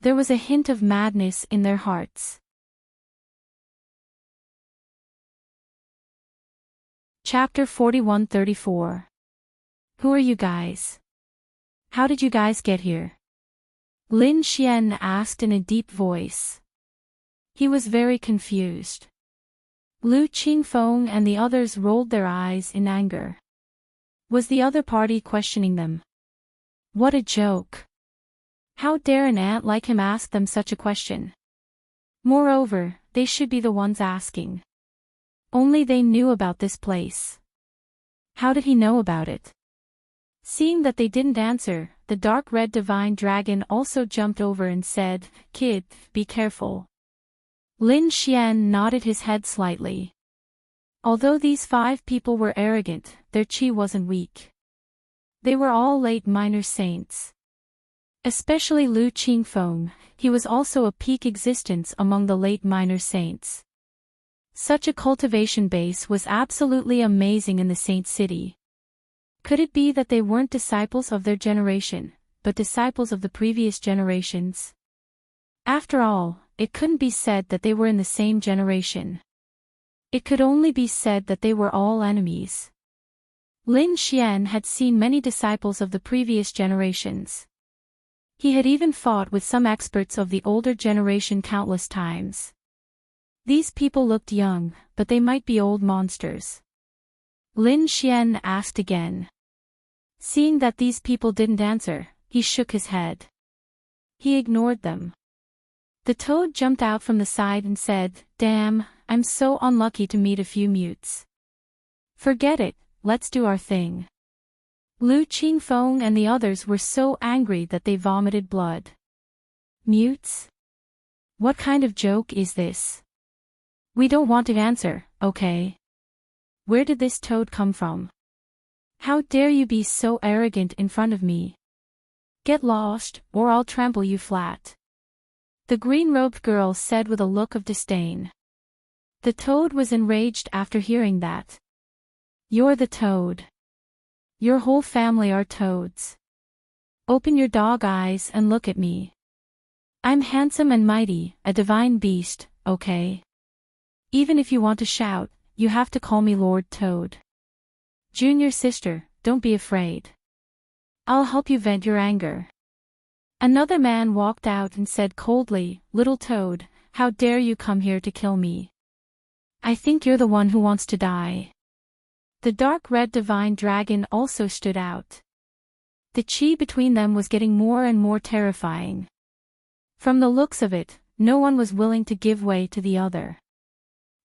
Speaker 1: There was a hint of madness in their hearts. Chapter 41-34. Who are you guys? How did you guys get here? Lin Xian asked in a deep voice. He was very confused. Lu Qingfeng and the others rolled their eyes in anger. Was the other party questioning them? What a joke. How dare an ant like him ask them such a question? Moreover, they should be the ones asking. Only they knew about this place. How did he know about it? Seeing that they didn't answer, the dark red divine dragon also jumped over and said, Kid, be careful. Lin Xian nodded his head slightly. Although these 5 people were arrogant, their qi wasn't weak. They were all late minor saints. Especially Lu Qingfeng, he was also a peak existence among the late minor saints. Such a cultivation base was absolutely amazing in the saint city. Could it be that they weren't disciples of their generation, but disciples of the previous generations? After all, it couldn't be said that they were in the same generation. It could only be said that they were all enemies. Lin Xian had seen many disciples of the previous generations. He had even fought with some experts of the older generation countless times. These people looked young, but they might be old monsters. Lin Xian asked again. Seeing that these people didn't answer, he shook his head. He ignored them. The toad jumped out from the side and said, "Damn, I'm so unlucky to meet a few mutes. Forget it, let's do our thing." Lu Qingfeng and the others were so angry that they vomited blood. Mutes? What kind of joke is this? We don't want to answer, okay? Where did this toad come from? How dare you be so arrogant in front of me? Get lost, or I'll trample you flat. The green-robed girl said with a look of disdain. The toad was enraged after hearing that. You're the toad. Your whole family are toads. Open your dog eyes and look at me. I'm handsome and mighty, a divine beast, okay? Even if you want to shout, you have to call me Lord Toad. Junior sister, don't be afraid. I'll help you vent your anger. Another man walked out and said coldly, "Little Toad, how dare you come here to kill me? I think you're the one who wants to die." The dark red divine dragon also stood out. The chi between them was getting more and more terrifying. From the looks of it, no one was willing to give way to the other.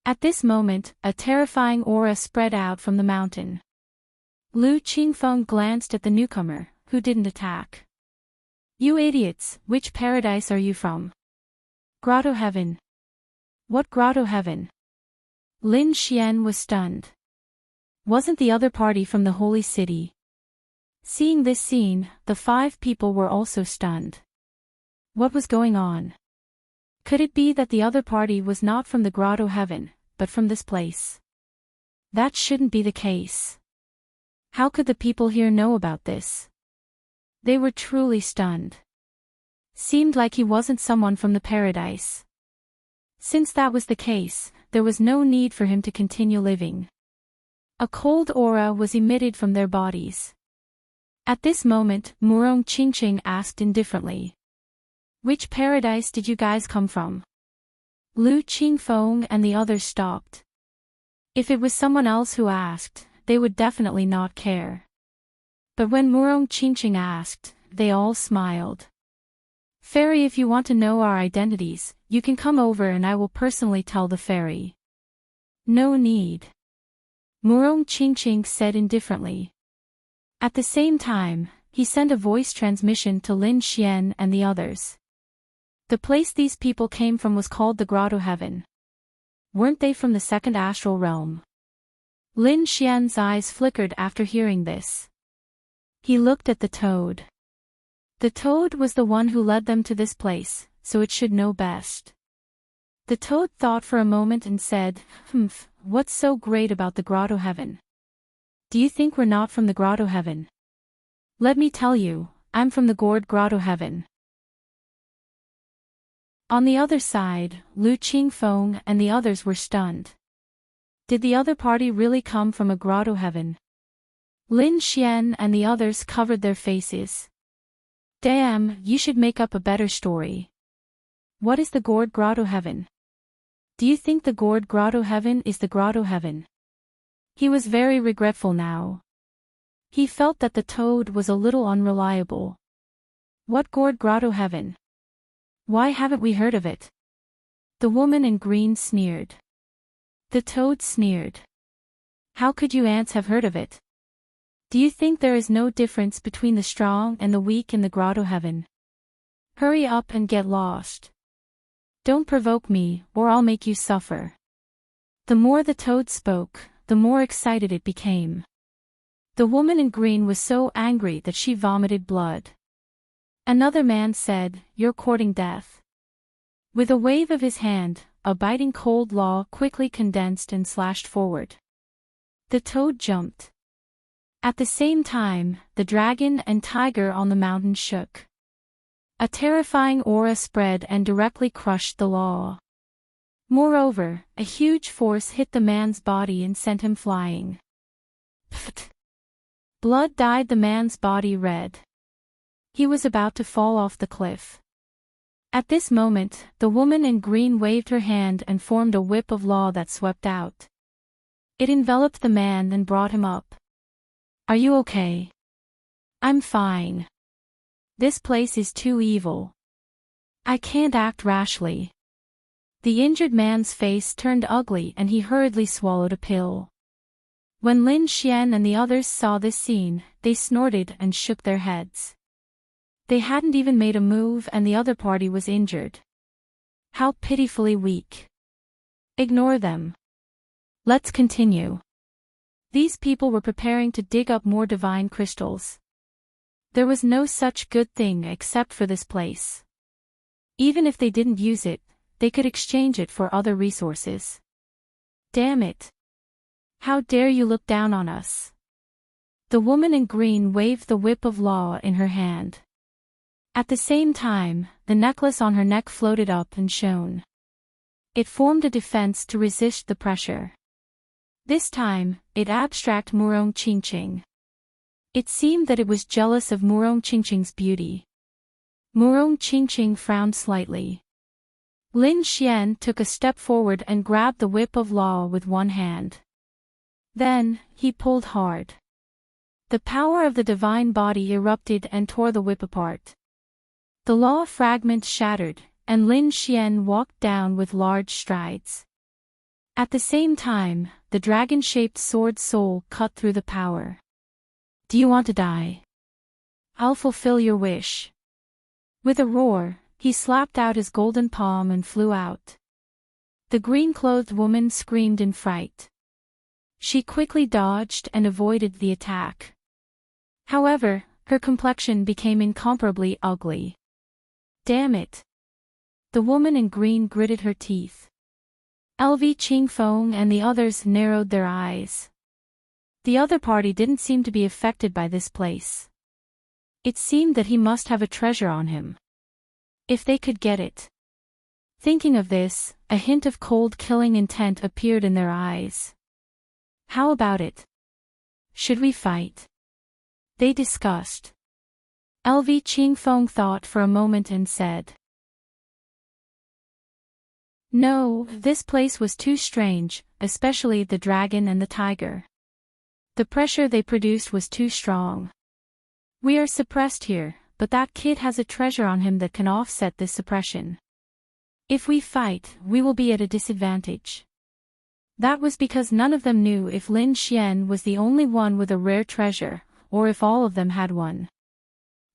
Speaker 1: At this moment, a terrifying aura spread out from the mountain. Lu Qingfeng glanced at the newcomer, who didn't attack. "You idiots, which paradise are you from?" "Grotto Heaven." "What Grotto Heaven?" Lin Xian was stunned. Wasn't the other party from the holy city? Seeing this scene, the 5 people were also stunned. What was going on? Could it be that the other party was not from the Grotto Heaven, but from this place? That shouldn't be the case. How could the people here know about this? They were truly stunned. Seemed like he wasn't someone from the paradise. Since that was the case, there was no need for him to continue living. A cold aura was emitted from their bodies. At this moment, Murong Qingqing asked indifferently. "Which paradise did you guys come from?" Lu Qingfeng and the others stopped. If it was someone else who asked, they would definitely not care. But when Murong Qingqing asked, they all smiled. "Fairy, if you want to know our identities, you can come over and I will personally tell the fairy." "No need," Murong Qingqing said indifferently. At the same time, he sent a voice transmission to Lin Xian and the others. The place these people came from was called the Grotto Heaven. Weren't they from the second astral realm? Lin Xian's eyes flickered after hearing this. He looked at the toad. The toad was the one who led them to this place, so it should know best. The toad thought for a moment and said, "What's so great about the Grotto Heaven? Do you think we're not from the Grotto Heaven? Let me tell you, I'm from the Gourd Grotto Heaven." On the other side, Lu Qingfeng and the others were stunned. Did the other party really come from a Grotto Heaven? Lin Xian and the others covered their faces. "Damn, you should make up a better story. What is the Gourd Grotto Heaven? Do you think the Gourd Grotto Heaven is the Grotto Heaven?" He was very regretful now. He felt that the toad was a little unreliable. "What Gourd Grotto Heaven? Why haven't we heard of it?" The woman in green sneered. The toad sneered. "How could you ants have heard of it? Do you think there is no difference between the strong and the weak in the Grotto Heaven? Hurry up and get lost. Don't provoke me, or I'll make you suffer." The more the toad spoke, the more excited it became. The woman in green was so angry that she vomited blood. Another man said, "You're courting death." With a wave of his hand, a biting cold law quickly condensed and slashed forward. The toad jumped. At the same time, the dragon and tiger on the mountain shook. A terrifying aura spread and directly crushed the law. Moreover, a huge force hit the man's body and sent him flying. Pfft! Blood dyed the man's body red. He was about to fall off the cliff. At this moment, the woman in green waved her hand and formed a whip of law that swept out. It enveloped the man and brought him up. "Are you okay?" "I'm fine. This place is too evil. I can't act rashly." The injured man's face turned ugly and he hurriedly swallowed a pill. When Lin Xian and the others saw this scene, they snorted and shook their heads. They hadn't even made a move and the other party was injured. How pitifully weak. Ignore them. Let's continue. These people were preparing to dig up more divine crystals. There was no such good thing except for this place. Even if they didn't use it, they could exchange it for other resources. Damn it. How dare you look down on us? The woman in green waved the whip of law in her hand. At the same time, the necklace on her neck floated up and shone. It formed a defense to resist the pressure. This time, it abstract Murong Qingqing. It seemed that it was jealous of Murong Qingqing's beauty. Murong Qingqing frowned slightly. Lin Xian took a step forward and grabbed the whip of law with one hand. Then, he pulled hard. The power of the divine body erupted and tore the whip apart. The law fragment shattered, and Lin Xian walked down with large strides. At the same time, the dragon-shaped sword soul cut through the power. "Do you want to die? I'll fulfill your wish." With a roar, he slapped out his golden palm and flew out. The green-clothed woman screamed in fright. She quickly dodged and avoided the attack. However, her complexion became incomparably ugly. Damn it! The woman in green gritted her teeth. LV Qingfeng and the others narrowed their eyes. The other party didn't seem to be affected by this place. It seemed that he must have a treasure on him. If they could get it. Thinking of this, a hint of cold killing intent appeared in their eyes. How about it? Should we fight? They discussed. LV Qingfeng thought for a moment and said. No, this place was too strange, especially the dragon and the tiger. The pressure they produced was too strong. We are suppressed here, but that kid has a treasure on him that can offset this suppression. If we fight, we will be at a disadvantage. That was because none of them knew if Lin Xian was the only one with a rare treasure, or if all of them had one.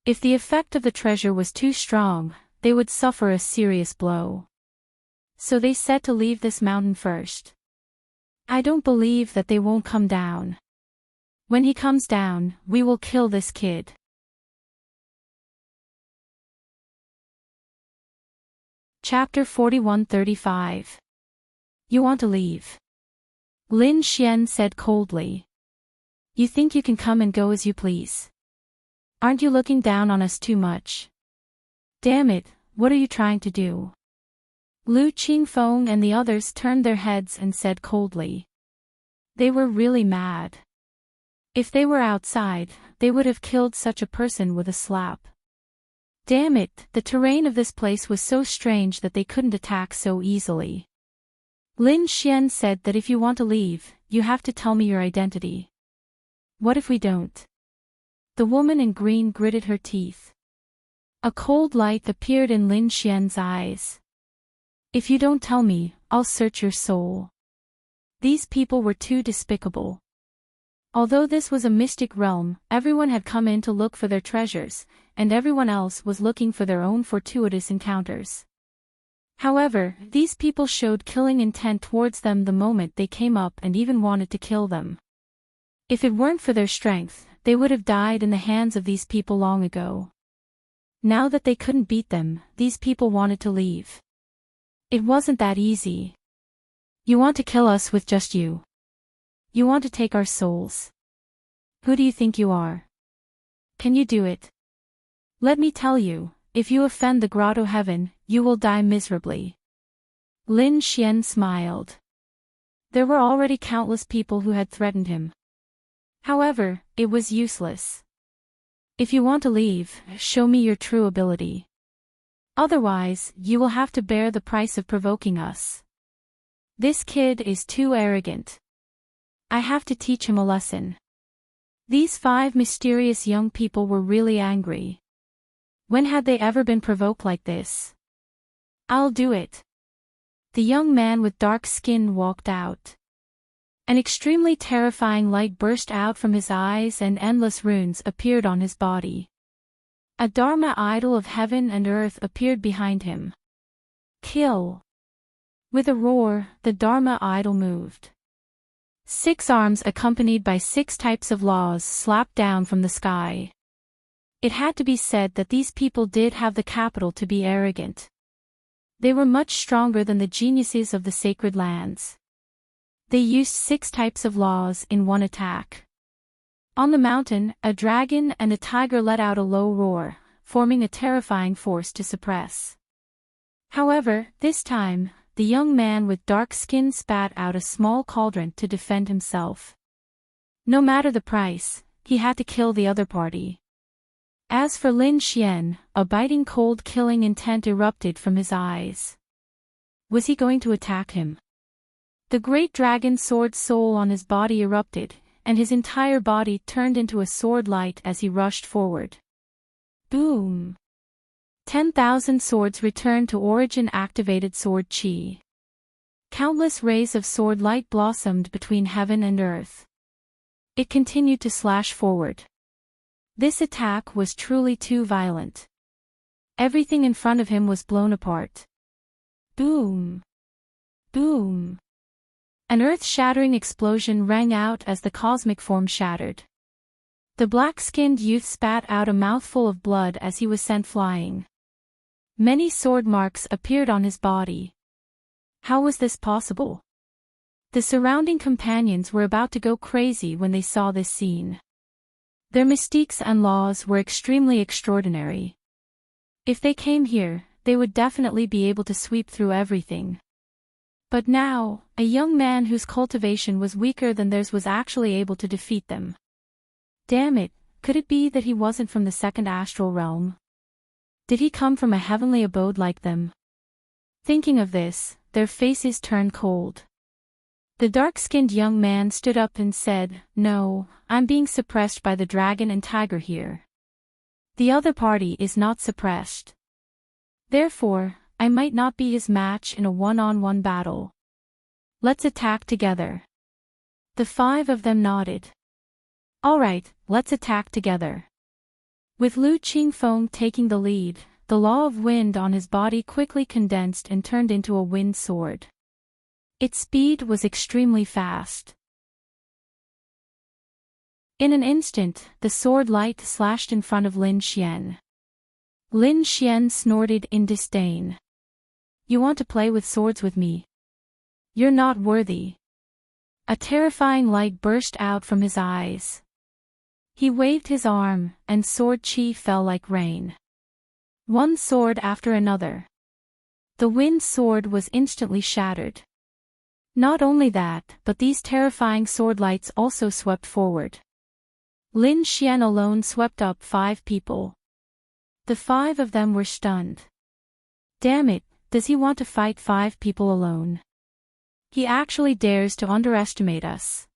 Speaker 1: If the effect of the treasure was too strong, they would suffer a serious blow. So they said to leave this mountain first. I don't believe that they won't come down. When he comes down, we will kill this kid. Chapter 41-35. You want to leave? Lin Xian said coldly. You think you can come and go as you please? Aren't you looking down on us too much? Damn it, what are you trying to do? Lu Qingfeng and the others turned their heads and said coldly. They were really mad. If they were outside, they would have killed such a person with a slap. Damn it, the terrain of this place was so strange that they couldn't attack so easily. Lin Xian said that if you want to leave, you have to tell me your identity. What if we don't? The woman in green gritted her teeth. A cold light appeared in Lin Xian's eyes. If you don't tell me, I'll search your soul. These people were too despicable. Although this was a mystic realm, everyone had come in to look for their treasures, and everyone else was looking for their own fortuitous encounters. However, these people showed killing intent towards them the moment they came up and even wanted to kill them. If it weren't for their strength, they would have died in the hands of these people long ago. Now that they couldn't beat them, these people wanted to leave. It wasn't that easy. You want to kill us with just you. You want to take our souls. Who do you think you are? Can you do it? Let me tell you, if you offend the grotto heaven, you will die miserably. Lin Xian smiled. There were already countless people who had threatened him. However, it was useless. If you want to leave, show me your true ability. Otherwise, you will have to bear the price of provoking us. This kid is too arrogant. I have to teach him a lesson. These 5 mysterious young people were really angry. When had they ever been provoked like this? I'll do it. The young man with dark skin walked out. An extremely terrifying light burst out from his eyes and endless runes appeared on his body. A Dharma idol of heaven and earth appeared behind him. Kill! With a roar, the Dharma idol moved. 6 arms accompanied by 6 types of laws slapped down from the sky. It had to be said that these people did have the capital to be arrogant. They were much stronger than the geniuses of the sacred lands. They used 6 types of laws in one attack. On the mountain, a dragon and a tiger let out a low roar, forming a terrifying force to suppress. However, this time, the young man with dark skin spat out a small cauldron to defend himself. No matter the price, he had to kill the other party. As for Lin Xian, a biting cold killing intent erupted from his eyes. Was he going to attack him? The great dragon sword soul on his body erupted, and his entire body turned into a sword light as he rushed forward. Boom! 10,000 swords returned to origin-activated sword chi. Countless rays of sword light blossomed between heaven and earth. It continued to slash forward. This attack was truly too violent. Everything in front of him was blown apart. Boom! Boom! An earth-shattering explosion rang out as the cosmic form shattered. The black-skinned youth spat out a mouthful of blood as he was sent flying. Many sword marks appeared on his body. How was this possible? The surrounding companions were about to go crazy when they saw this scene. Their mystiques and laws were extremely extraordinary. If they came here, they would definitely be able to sweep through everything. But now, a young man whose cultivation was weaker than theirs was actually able to defeat them. Damn it, could it be that he wasn't from the second astral realm? Did he come from a heavenly abode like them? Thinking of this, their faces turned cold. The dark-skinned young man stood up and said, "No, I'm being suppressed by the dragon and tiger here. The other party is not suppressed. Therefore, I might not be his match in a one-on-one battle. Let's attack together." The 5 of them nodded. Alright, let's attack together. With Lu Qingfeng taking the lead, the law of wind on his body quickly condensed and turned into a wind sword. Its speed was extremely fast. In an instant, the sword light slashed in front of Lin Xian. Lin Xian snorted in disdain. "You want to play with swords with me? You're not worthy." A terrifying light burst out from his eyes. He waved his arm, and sword chi fell like rain. One sword after another. The wind sword was instantly shattered. Not only that, but these terrifying sword lights also swept forward. Lin Xian alone swept up 5 people. The 5 of them were stunned. Damn it, does he want to fight 5 people alone? He actually dares to underestimate us.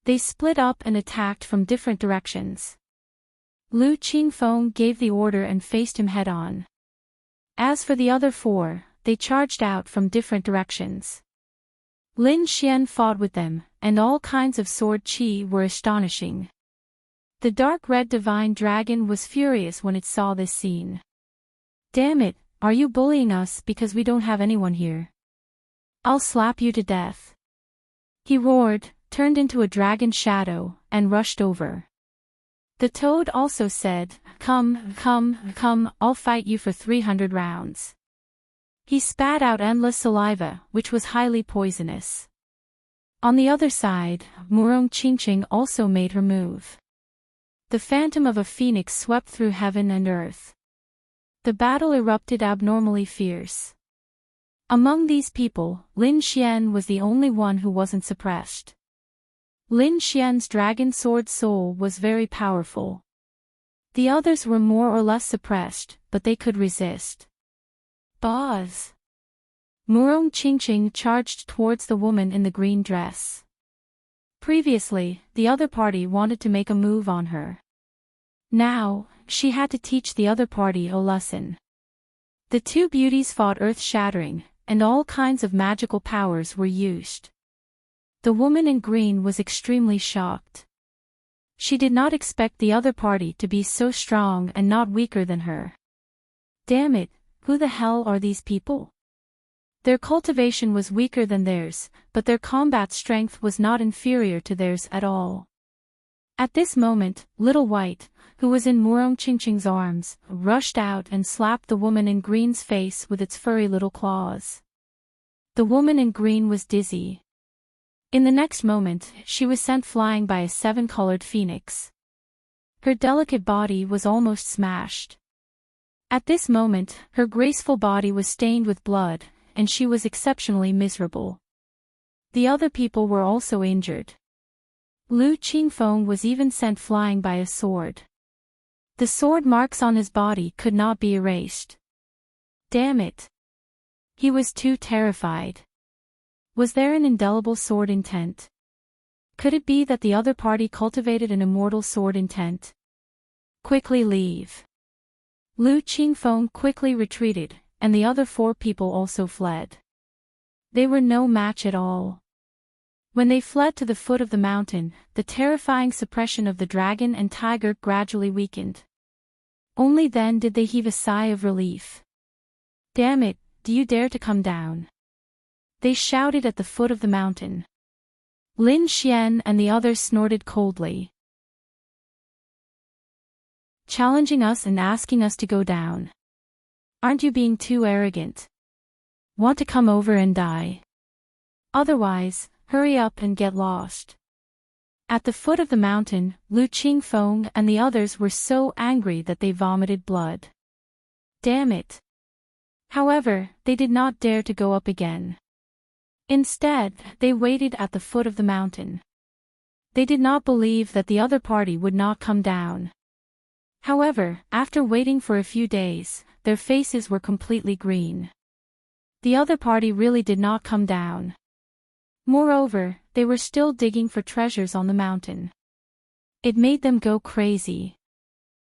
Speaker 1: They split up and attacked from different directions. Lu Qingfeng gave the order and faced him head-on. As for the other 4, they charged out from different directions. Lin Xian fought with them, and all kinds of sword chi were astonishing. The dark red divine dragon was furious when it saw this scene. "Damn it, are you bullying us because we don't have anyone here? I'll slap you to death." He roared, turned into a dragon shadow, and rushed over. The toad also said, "Come, come, come, I'll fight you for 300 rounds." He spat out endless saliva, which was highly poisonous. On the other side, Enchanting also made her move. The phantom of a phoenix swept through heaven and earth. The battle erupted abnormally fierce. Among these people, Lin Xian was the only one who wasn't suppressed. Lin Xian's dragon sword soul was very powerful. The others were more or less suppressed, but they could resist. Boz! Enchanting charged towards the woman in the green dress. Previously, the other party wanted to make a move on her. Now, she had to teach the other party a lesson. The two beauties fought earth-shattering, and all kinds of magical powers were used. The woman in green was extremely shocked. She did not expect the other party to be so strong and not weaker than her. Damn it, who the hell are these people? Their cultivation was weaker than theirs, but their combat strength was not inferior to theirs at all. At this moment, Little White, who was in Enchanting's arms, rushed out and slapped the woman in green's face with its furry little claws. The woman in green was dizzy. In the next moment, she was sent flying by a seven-colored phoenix. Her delicate body was almost smashed. At this moment, her graceful body was stained with blood, and she was exceptionally miserable. The other people were also injured. Lu Qingfeng was even sent flying by a sword. The sword marks on his body could not be erased. Damn it! He was too terrified. Was there an indelible sword intent? Could it be that the other party cultivated an immortal sword intent? Quickly leave. Lu Qingfeng quickly retreated, and the other four people also fled. They were no match at all. When they fled to the foot of the mountain, the terrifying suppression of the dragon and tiger gradually weakened. Only then did they heave a sigh of relief. Damn it, do you dare to come down? They shouted at the foot of the mountain. Lin Xian and the others snorted coldly. Challenging us and asking us to go down. Aren't you being too arrogant? Want to come over and die? Otherwise, hurry up and get lost. At the foot of the mountain, Lu Qingfeng and the others were so angry that they vomited blood. Damn it! However, they did not dare to go up again. Instead, they waited at the foot of the mountain. They did not believe that the other party would not come down. However, after waiting for a few days, their faces were completely green. The other party really did not come down. Moreover, they were still digging for treasures on the mountain. It made them go crazy.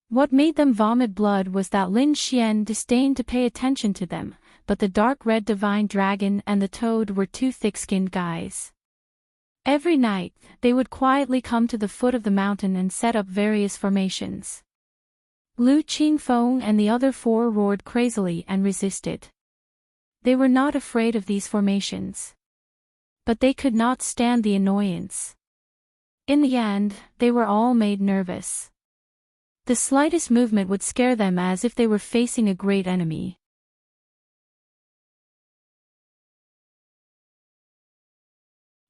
Speaker 1: What made them vomit blood was that Lin Xian disdained to pay attention to them, but the dark red divine dragon and the toad were two thick-skinned guys. Every night, they would quietly come to the foot of the mountain and set up various formations. Lu Qingfeng and the other four roared crazily and resisted. They were not afraid of these formations. But they could not stand the annoyance. In the end, they were all made nervous. The slightest movement would scare them as if they were facing a great enemy.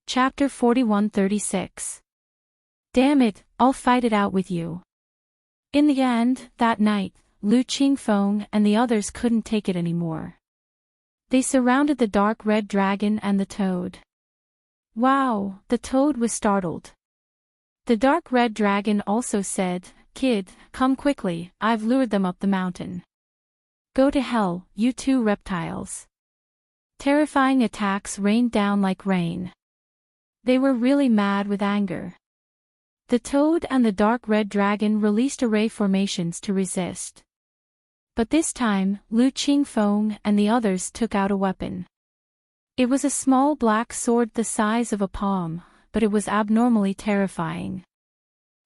Speaker 1: Chapter 41-36. Damn it, I'll fight it out with you. In the end, that night, Lu Qingfeng and the others couldn't take it anymore. They surrounded the dark red dragon and the toad. Wow, the toad was startled. The dark red dragon also said, "Kid, come quickly, I've lured them up the mountain. Go to hell, you two reptiles." Terrifying attacks rained down like rain. They were really mad with anger. The toad and the dark red dragon released array formations to resist. But this time, Lu Qingfeng and the others took out a weapon. It was a small black sword the size of a palm, but it was abnormally terrifying.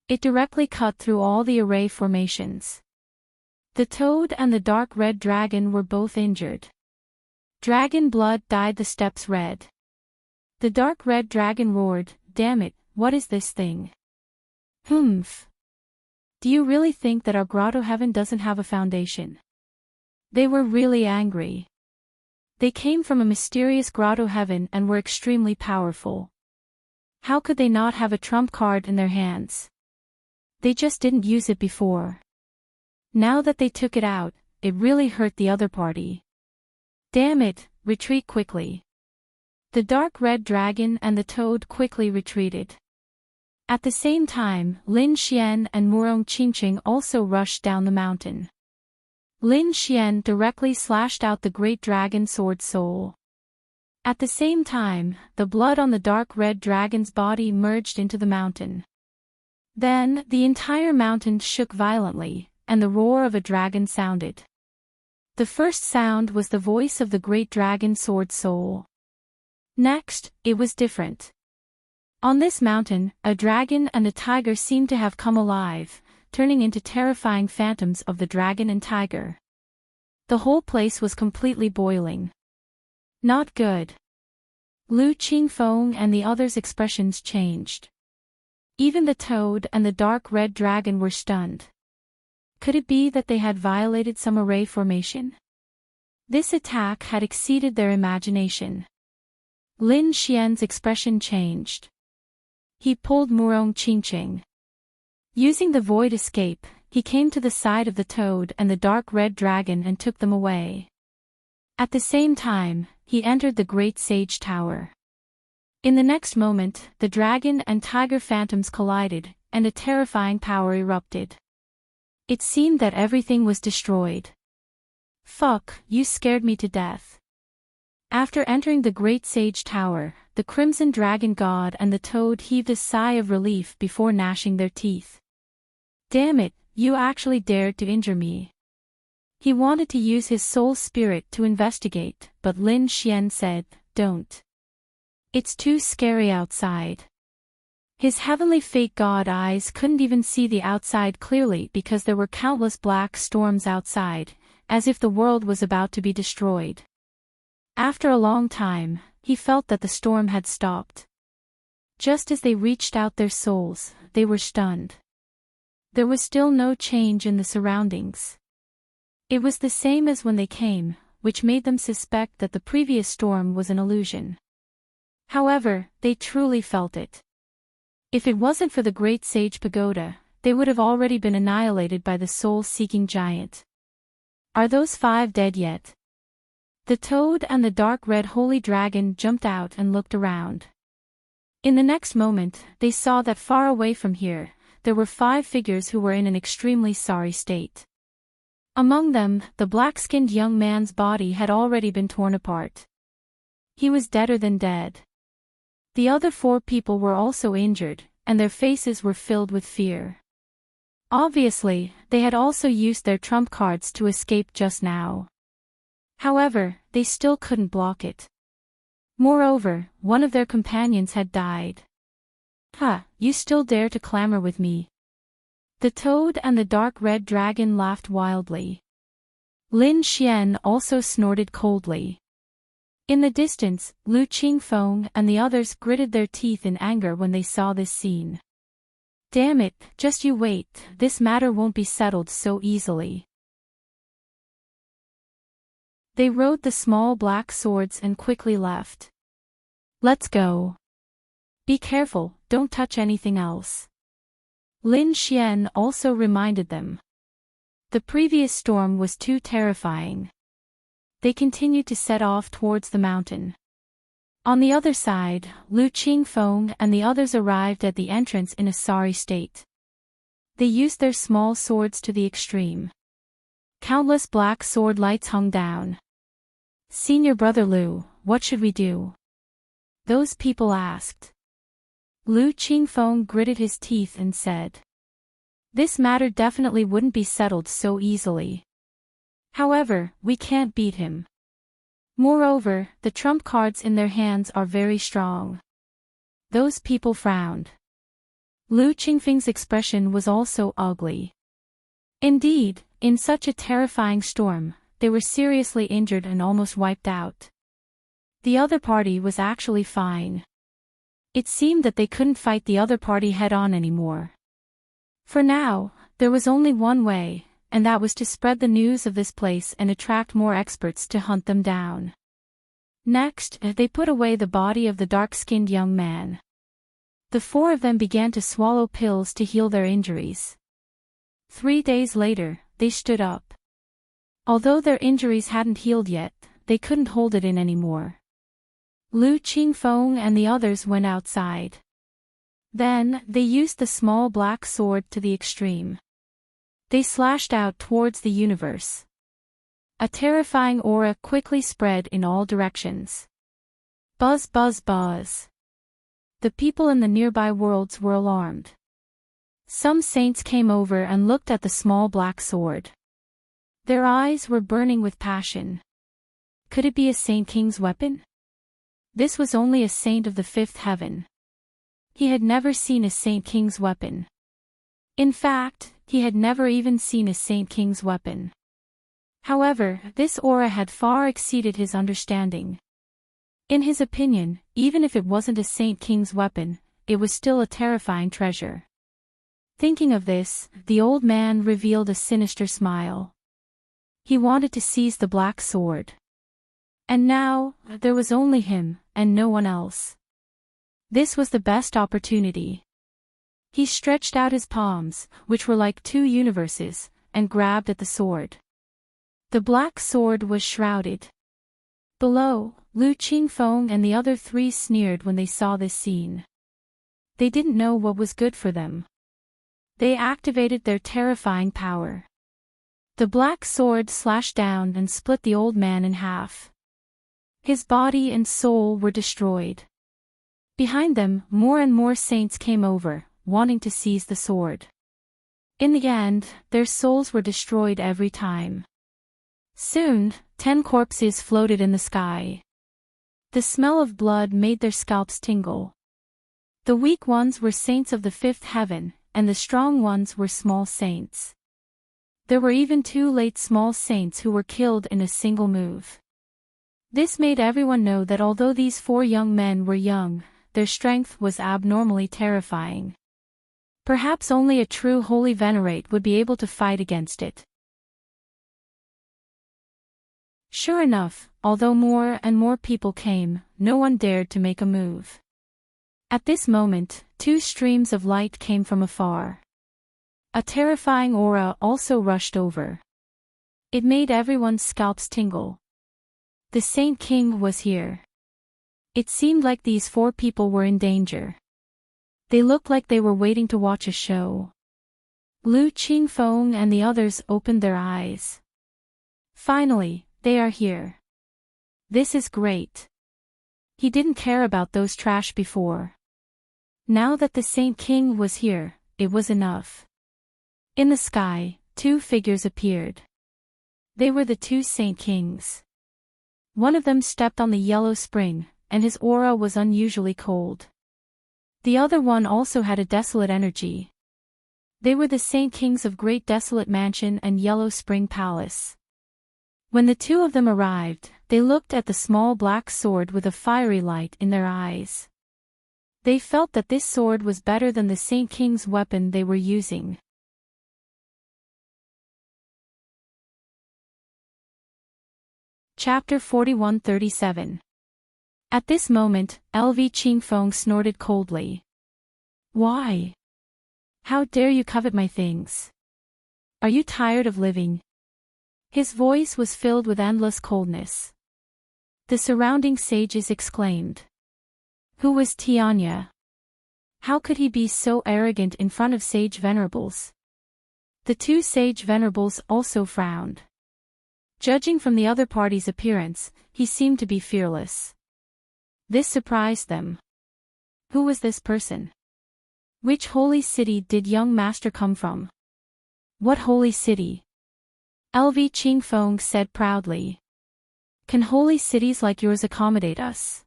Speaker 1: It directly cut through all the array formations. The toad and the dark red dragon were both injured. Dragon blood dyed the steps red. The dark red dragon roared, "Damn it, what is this thing? Humph! Do you really think that our grotto heaven doesn't have a foundation? They were really angry. They came from a mysterious grotto heaven and were extremely powerful. How could they not have a trump card in their hands? They just didn't use it before. Now that they took it out, it really hurt the other party. Damn it, retreat quickly. The dark red dragon and the toad quickly retreated. At the same time, Lin Xian and Murong Qingqing also rushed down the mountain. Lin Xian directly slashed out the great dragon sword's soul. At the same time, the blood on the dark red dragon's body merged into the mountain. Then, the entire mountain shook violently, and the roar of a dragon sounded. The first sound was the voice of the great dragon sword's soul. Next, it was different. On this mountain, a dragon and a tiger seemed to have come alive, turning into terrifying phantoms of the dragon and tiger. The whole place was completely boiling. Not good. Lu Qingfeng and the others' expressions changed. Even the toad and the dark red dragon were stunned. Could it be that they had violated some array formation? This attack had exceeded their imagination. Lin Xian's expression changed. He pulled Murong Qingqing. Using the void escape, he came to the side of the toad and the dark red dragon and took them away. At the same time, he entered the great sage tower. In the next moment, the dragon and tiger phantoms collided, and a terrifying power erupted. It seemed that everything was destroyed. Fuck, you scared me to death. After entering the great sage tower, the crimson dragon god and the toad heaved a sigh of relief before gnashing their teeth. Damn it, you actually dared to injure me. He wanted to use his soul spirit to investigate, but Lin Xian said, don't. It's too scary outside. His heavenly fate god eyes couldn't even see the outside clearly because there were countless black storms outside, as if the world was about to be destroyed. After a long time, he felt that the storm had stopped. Just as they reached out their souls, they were stunned. There was still no change in the surroundings. It was the same as when they came, which made them suspect that the previous storm was an illusion. However, they truly felt it. If it wasn't for the Great Sage Pagoda, they would have already been annihilated by the soul-seeking giant. Are those 5 dead yet? The toad and the dark red holy dragon jumped out and looked around. In the next moment, they saw that far away from here, there were 5 figures who were in an extremely sorry state. Among them, the black-skinned young man's body had already been torn apart. He was deader than dead. The other 4 people were also injured, and their faces were filled with fear. Obviously, they had also used their trump cards to escape just now. However, they still couldn't block it. Moreover, one of their companions had died. You still dare to clamor with me? The toad and the dark red dragon laughed wildly. Lin Xian also snorted coldly. In the distance, Lu Qingfeng and the others gritted their teeth in anger when they saw this scene. Damn it, just you wait, this matter won't be settled so easily. They rode the small black swords and quickly left. Let's go. Be careful, don't touch anything else. Lin Xian also reminded them. The previous storm was too terrifying. They continued to set off towards the mountain. On the other side, Lu Qingfeng and the others arrived at the entrance in a sorry state. They used their small swords to the extreme. Countless black sword lights hung down. Senior Brother Lu, what should we do? Those people asked. Lu Qingfeng gritted his teeth and said. This matter definitely wouldn't be settled so easily. However, we can't beat him. Moreover, the trump cards in their hands are very strong. Those people frowned. Lu Qingfeng's expression was also ugly. Indeed, in such a terrifying storm, they were seriously injured and almost wiped out. The other party was actually fine. It seemed that they couldn't fight the other party head-on anymore. For now, There was only one way, and that was to spread the news of this place and attract more experts to hunt them down. Next, they put away the body of the dark-skinned young man. The four of them began to swallow pills to heal their injuries. 3 days later, they stood up. Although their injuries hadn't healed yet, they couldn't hold it in anymore. Lu Qingfeng and the others went outside. Then, they used the small black sword to the extreme. They slashed out towards the universe. A terrifying aura quickly spread in all directions. Buzz, buzz, buzz. The people in the nearby worlds were alarmed. Some saints came over and looked at the small black sword. Their eyes were burning with passion. Could it be a Saint King's weapon? This was only a saint of the fifth heaven. He had never seen a Saint King's weapon. In fact, he had never even seen a Saint King's weapon. However, this aura had far exceeded his understanding. In his opinion, even if it wasn't a Saint King's weapon, it was still a terrifying treasure. Thinking of this, the old man revealed a sinister smile. He wanted to seize the black sword. And now, there was only him, and no one else. This was the best opportunity. He stretched out his palms, which were like 2 universes, and grabbed at the sword. The black sword was shrouded. Below, Lu Qingfeng and the other 3 sneered when they saw this scene. They didn't know what was good for them. They activated their terrifying power. The black sword slashed down and split the old man in half. His body and soul were destroyed. Behind them, more and more saints came over, wanting to seize the sword. In the end, their souls were destroyed every time. Soon, 10 corpses floated in the sky. The smell of blood made their scalps tingle. The weak ones were saints of the fifth heaven, and the strong ones were small saints. There were even 2 late small saints who were killed in a single move. This made everyone know that although these 4 young men were young, their strength was abnormally terrifying. Perhaps only a true holy venerate would be able to fight against it. Sure enough, although more and more people came, no one dared to make a move. At this moment, 2 streams of light came from afar. A terrifying aura also rushed over. It made everyone's scalps tingle. The Saint King was here. It seemed like these 4 people were in danger. They looked like they were waiting to watch a show. Lu Qingfeng and the others opened their eyes. Finally, they are here. This is great. He didn't care about those trash before. Now that the Saint King was here, it was enough. In the sky, 2 figures appeared. They were the 2 Saint Kings. One of them stepped on the yellow spring, and his aura was unusually cold. The other one also had a desolate energy. They were the Saint Kings of Great Desolate Mansion and Yellow Spring Palace. When the 2 of them arrived, they looked at the small black sword with a fiery light in their eyes. They felt that this sword was better than the Saint King's weapon they were using. Chapter 41-37. At this moment, LV Qingfeng snorted coldly. Why? How dare you covet my things? Are you tired of living? His voice was filled with endless coldness. The surrounding sages exclaimed. Who was Tianya? How could he be so arrogant in front of sage venerables? The 2 sage venerables also frowned. Judging from the other party's appearance, he seemed to be fearless. This surprised them. Who was this person? Which holy city did young master come from? What holy city? LV Qingfeng said proudly. Can holy cities like yours accommodate us?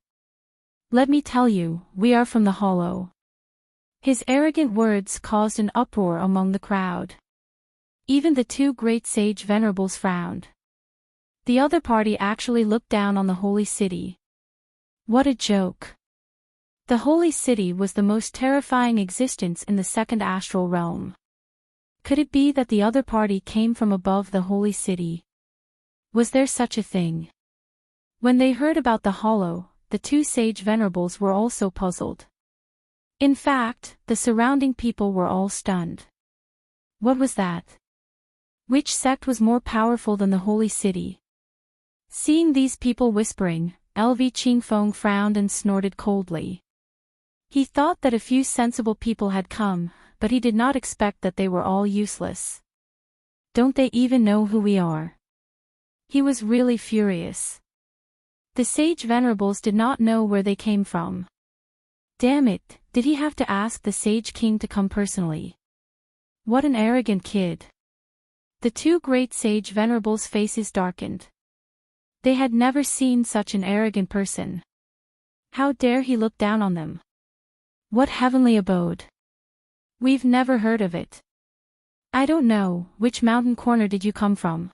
Speaker 1: Let me tell you, we are from the Hollow. His arrogant words caused an uproar among the crowd. Even the 2 great sage venerables frowned. The other party actually looked down on the holy city. What a joke. The holy city was the most terrifying existence in the second astral realm. Could it be that the other party came from above the holy city? Was there such a thing? When they heard about the hollow, the two sage venerables were also puzzled. In fact, the surrounding people were all stunned. What was that? Which sect was more powerful than the holy city? Seeing these people whispering, LV Qingfeng frowned and snorted coldly. He thought that a few sensible people had come, but he did not expect that they were all useless. Don't they even know who we are? He was really furious. The sage venerables did not know where they came from. Damn it, did he have to ask the sage king to come personally? What an arrogant kid. The two great sage venerables' faces darkened. They had never seen such an arrogant person. How dare he look down on them? What heavenly abode? We've never heard of it. I don't know, which mountain corner did you come from?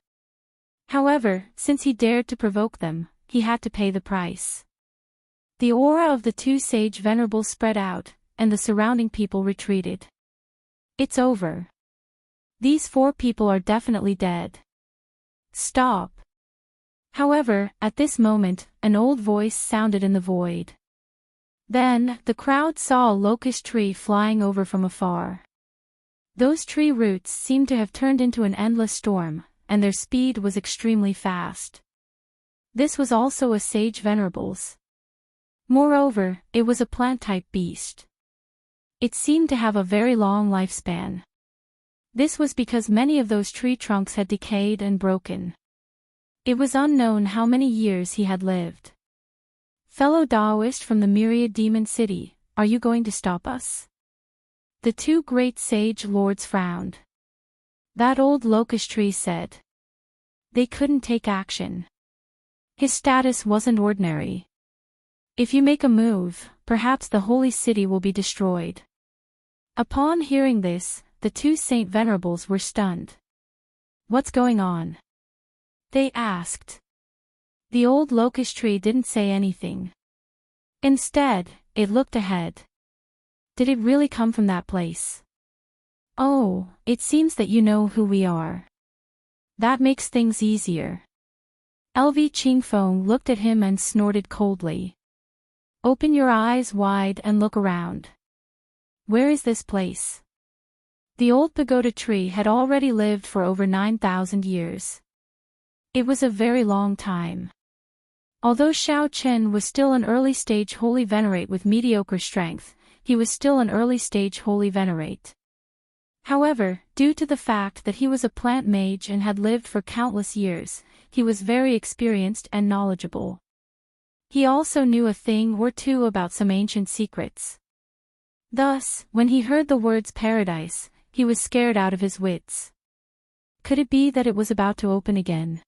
Speaker 1: However, since he dared to provoke them, he had to pay the price. The aura of the two sage venerables spread out, and the surrounding people retreated. It's over. These four people are definitely dead. Stop. However, at this moment, an old voice sounded in the void. Then, the crowd saw a locust tree flying over from afar. Those tree roots seemed to have turned into an endless storm, and their speed was extremely fast. This was also a sage venerables. Moreover, it was a plant-type beast. It seemed to have a very long lifespan. This was because many of those tree trunks had decayed and broken. It was unknown how many years he had lived. Fellow Taoist from the myriad demon city, are you going to stop us? The two great sage lords frowned. That old locust tree said. They couldn't take action. His status wasn't ordinary. If you make a move, perhaps the holy city will be destroyed. Upon hearing this, the two saint venerables were stunned. What's going on? They asked. The old locust tree didn't say anything. Instead, it looked ahead. Did it really come from that place? Oh, it seems that you know who we are. That makes things easier. LV Qingfeng looked at him and snorted coldly. Open your eyes wide and look around. Where is this place? The old pagoda tree had already lived for over 9,000 years. It was a very long time. Although Xiao Chen was still an early-stage holy venerate with mediocre strength, he was still an early-stage holy venerate. However, due to the fact that he was a plant mage and had lived for countless years, he was very experienced and knowledgeable. He also knew a thing or two about some ancient secrets. Thus, when he heard the words paradise, he was scared out of his wits. Could it be that it was about to open again?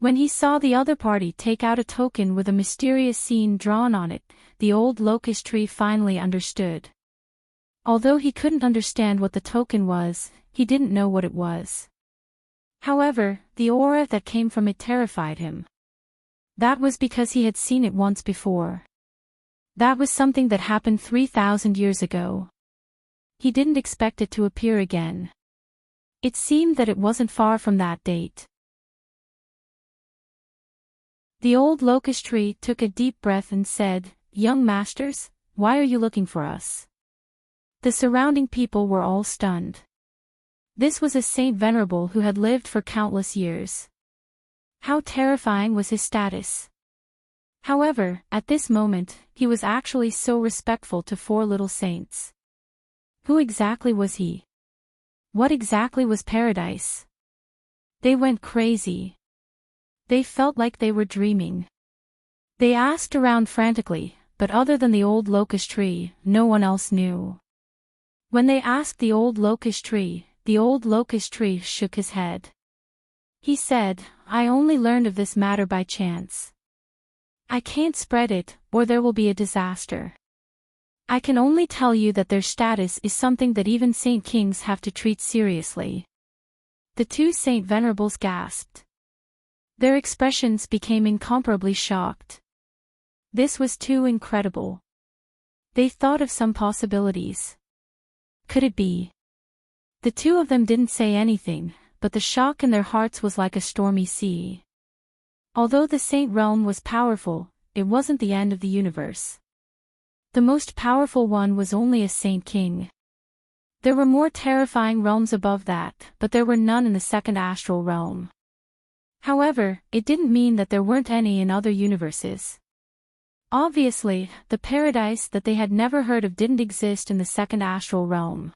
Speaker 1: When he saw the other party take out a token with a mysterious scene drawn on it, the old locust tree finally understood. Although he couldn't understand what the token was, he didn't know what it was. However, the aura that came from it terrified him. That was because he had seen it once before. That was something that happened 3,000 years ago. He didn't expect it to appear again. It seemed that it wasn't far from that date. The old locust tree took a deep breath and said, "Young masters, why are you looking for us?" The surrounding people were all stunned. This was a saint venerable who had lived for countless years. How terrifying was his status. However, at this moment, he was actually so respectful to four little saints. Who exactly was he? What exactly was paradise? They went crazy. They felt like they were dreaming. They asked around frantically, but other than the old locust tree, no one else knew. When they asked the old locust tree shook his head. He said, "I only learned of this matter by chance. I can't spread it, or there will be a disaster. I can only tell you that their status is something that even saint kings have to treat seriously." The two saint venerables gasped. Their expressions became incomparably shocked. This was too incredible. They thought of some possibilities. Could it be? The two of them didn't say anything, but the shock in their hearts was like a stormy sea. Although the Saint Realm was powerful, it wasn't the end of the universe. The most powerful one was only a Saint King. There were more terrifying realms above that, but there were none in the second astral realm. However, it didn't mean that there weren't any in other universes. Obviously, the paradise that they had never heard of didn't exist in the second astral realm.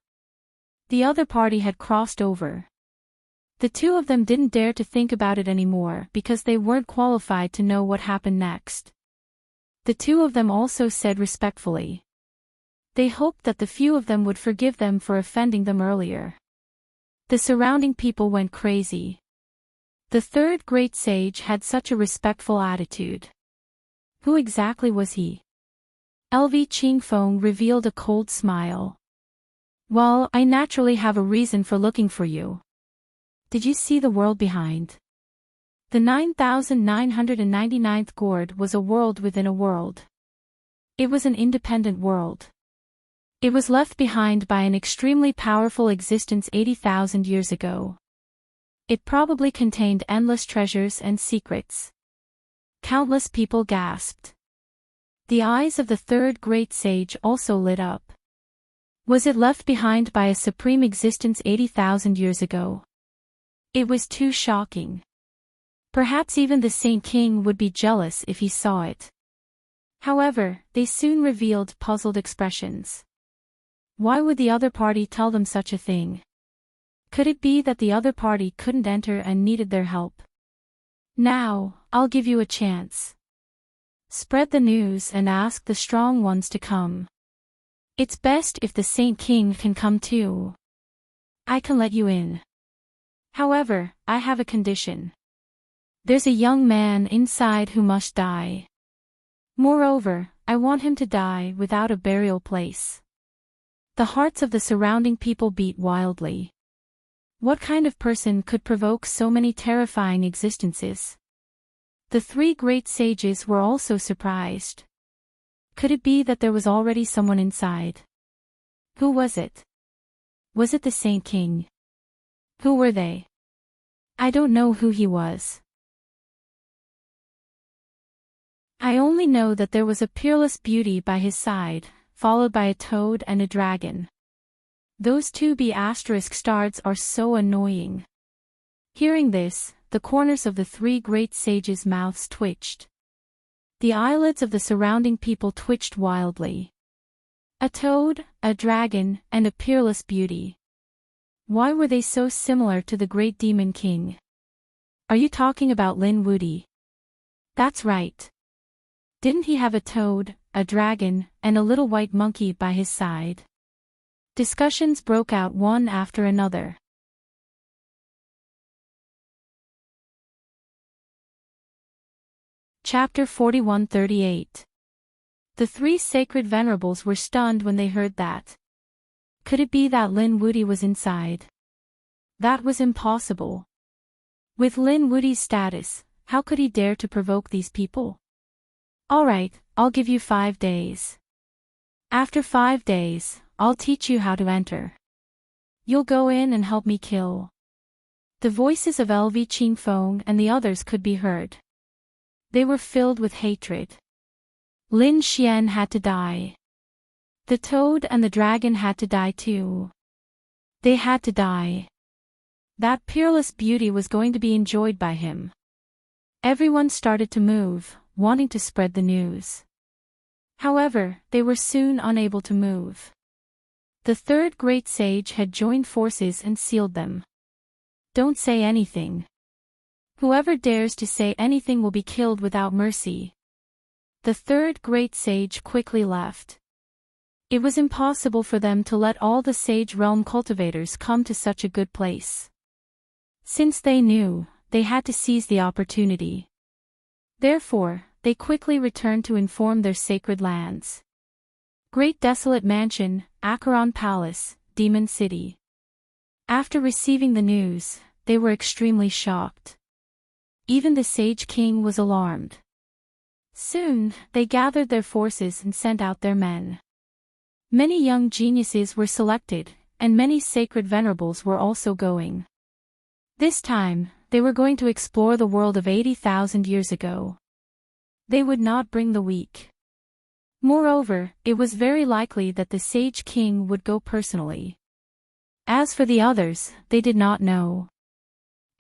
Speaker 1: The other party had crossed over. The two of them didn't dare to think about it anymore because they weren't qualified to know what happened next. The two of them also said respectfully. They hoped that the few of them would forgive them for offending them earlier. The surrounding people went crazy. The third great sage had such a respectful attitude. Who exactly was he? LV Qingfeng revealed a cold smile. Well, I naturally have a reason for looking for you. Did you see the world behind? The 9999th gourd was a world within a world. It was an independent world. It was left behind by an extremely powerful existence 80,000 years ago. It probably contained endless treasures and secrets. Countless people gasped. The eyes of the third great sage also lit up. Was it left behind by a supreme existence 80,000 years ago? It was too shocking. Perhaps even the Saint King would be jealous if he saw it. However, they soon revealed puzzled expressions. Why would the other party tell them such a thing? Could it be that the other party couldn't enter and needed their help? Now, I'll give you a chance. Spread the news and ask the strong ones to come. It's best if the Saint King can come too. I can let you in. However, I have a condition. There's a young man inside who must die. Moreover, I want him to die without a burial place. The hearts of the surrounding people beat wildly. What kind of person could provoke so many terrifying existences? The three great sages were also surprised. Could it be that there was already someone inside? Who was it? Was it the Saint King? Who were they? I don't know who he was. I only know that there was a peerless beauty by his side, followed by a toad and a dragon. Those two B** stars are so annoying. Hearing this, the corners of the three great sages' mouths twitched. The eyelids of the surrounding people twitched wildly. A toad, a dragon, and a peerless beauty. Why were they so similar to the great demon king? Are you talking about Lin Wudi? That's right. Didn't he have a toad, a dragon, and a little white monkey by his side? Discussions broke out one after another. Chapter 4138. The three sacred venerables were stunned when they heard that. Could it be that Lin Wudi was inside? That was impossible. With Lin Wudi's status, how could he dare to provoke these people? Alright, I'll give you 5 days. After 5 days, I'll teach you how to enter. You'll go in and help me kill. The voices of LV Qingfeng and the others could be heard. They were filled with hatred. Lin Xian had to die. The toad and the dragon had to die too. They had to die. That peerless beauty was going to be enjoyed by him. Everyone started to move, wanting to spread the news. However, they were soon unable to move. The third great sage had joined forces and sealed them. Don't say anything. Whoever dares to say anything will be killed without mercy. The third great sage quickly left. It was impossible for them to let all the sage realm cultivators come to such a good place. Since they knew, they had to seize the opportunity. Therefore, they quickly returned to inform their sacred lands. Great Desolate Mansion, Acheron Palace, Demon City. After receiving the news, they were extremely shocked. Even the Sage King was alarmed. Soon, they gathered their forces and sent out their men. Many young geniuses were selected, and many sacred venerables were also going. This time, they were going to explore the world of 80,000 years ago. They would not bring the weak. Moreover, it was very likely that the Sage King would go personally. As for the others, they did not know.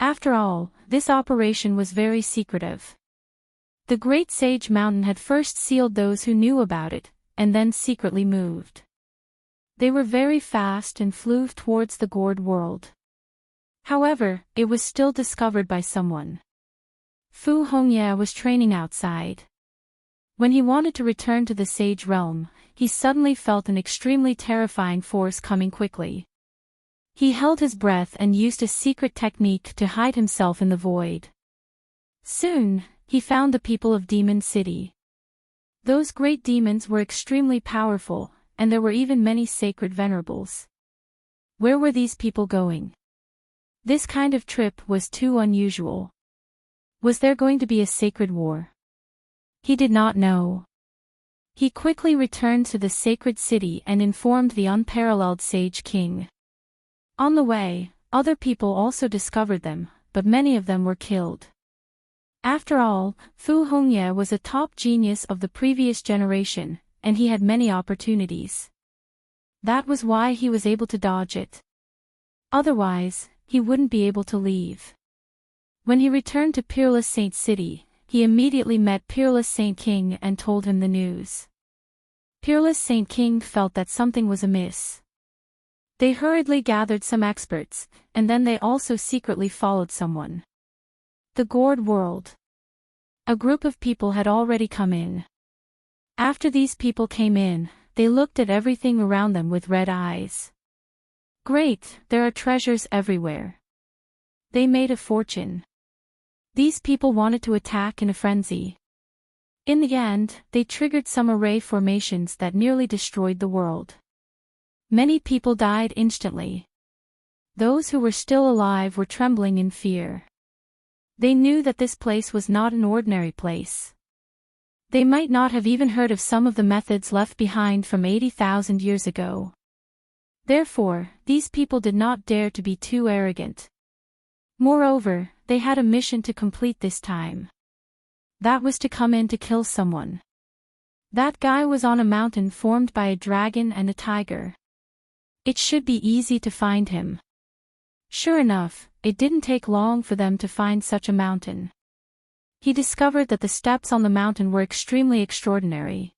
Speaker 1: After all, this operation was very secretive. The Great Sage Mountain had first sealed those who knew about it, and then secretly moved. They were very fast and flew towards the gourd world. However, it was still discovered by someone. Fu Hongye was training outside. When he wanted to return to the Sage Realm, he suddenly felt an extremely terrifying force coming quickly. He held his breath and used a secret technique to hide himself in the void. Soon, he found the people of Demon City. Those great demons were extremely powerful, and there were even many sacred venerables. Where were these people going? This kind of trip was too unusual. Was there going to be a sacred war? He did not know. He quickly returned to the sacred city and informed the unparalleled Sage King. On the way, other people also discovered them, but many of them were killed. After all, Fu Hongye was a top genius of the previous generation, and he had many opportunities. That was why he was able to dodge it. Otherwise, he wouldn't be able to leave. When he returned to Peerless Saint City, he immediately met Peerless Saint King and told him the news. Peerless Saint King felt that something was amiss. They hurriedly gathered some experts, and then they also secretly followed someone. The gourd world. A group of people had already come in. After these people came in, they looked at everything around them with red eyes. Great, there are treasures everywhere. They made a fortune. These people wanted to attack in a frenzy. In the end, they triggered some array formations that nearly destroyed the world. Many people died instantly. Those who were still alive were trembling in fear. They knew that this place was not an ordinary place. They might not have even heard of some of the methods left behind from 80,000 years ago. Therefore, these people did not dare to be too arrogant. Moreover, they had a mission to complete this time. That was to come in to kill someone. That guy was on a mountain formed by a dragon and a tiger. It should be easy to find him. Sure enough, it didn't take long for them to find such a mountain. He discovered that the steps on the mountain were extremely extraordinary.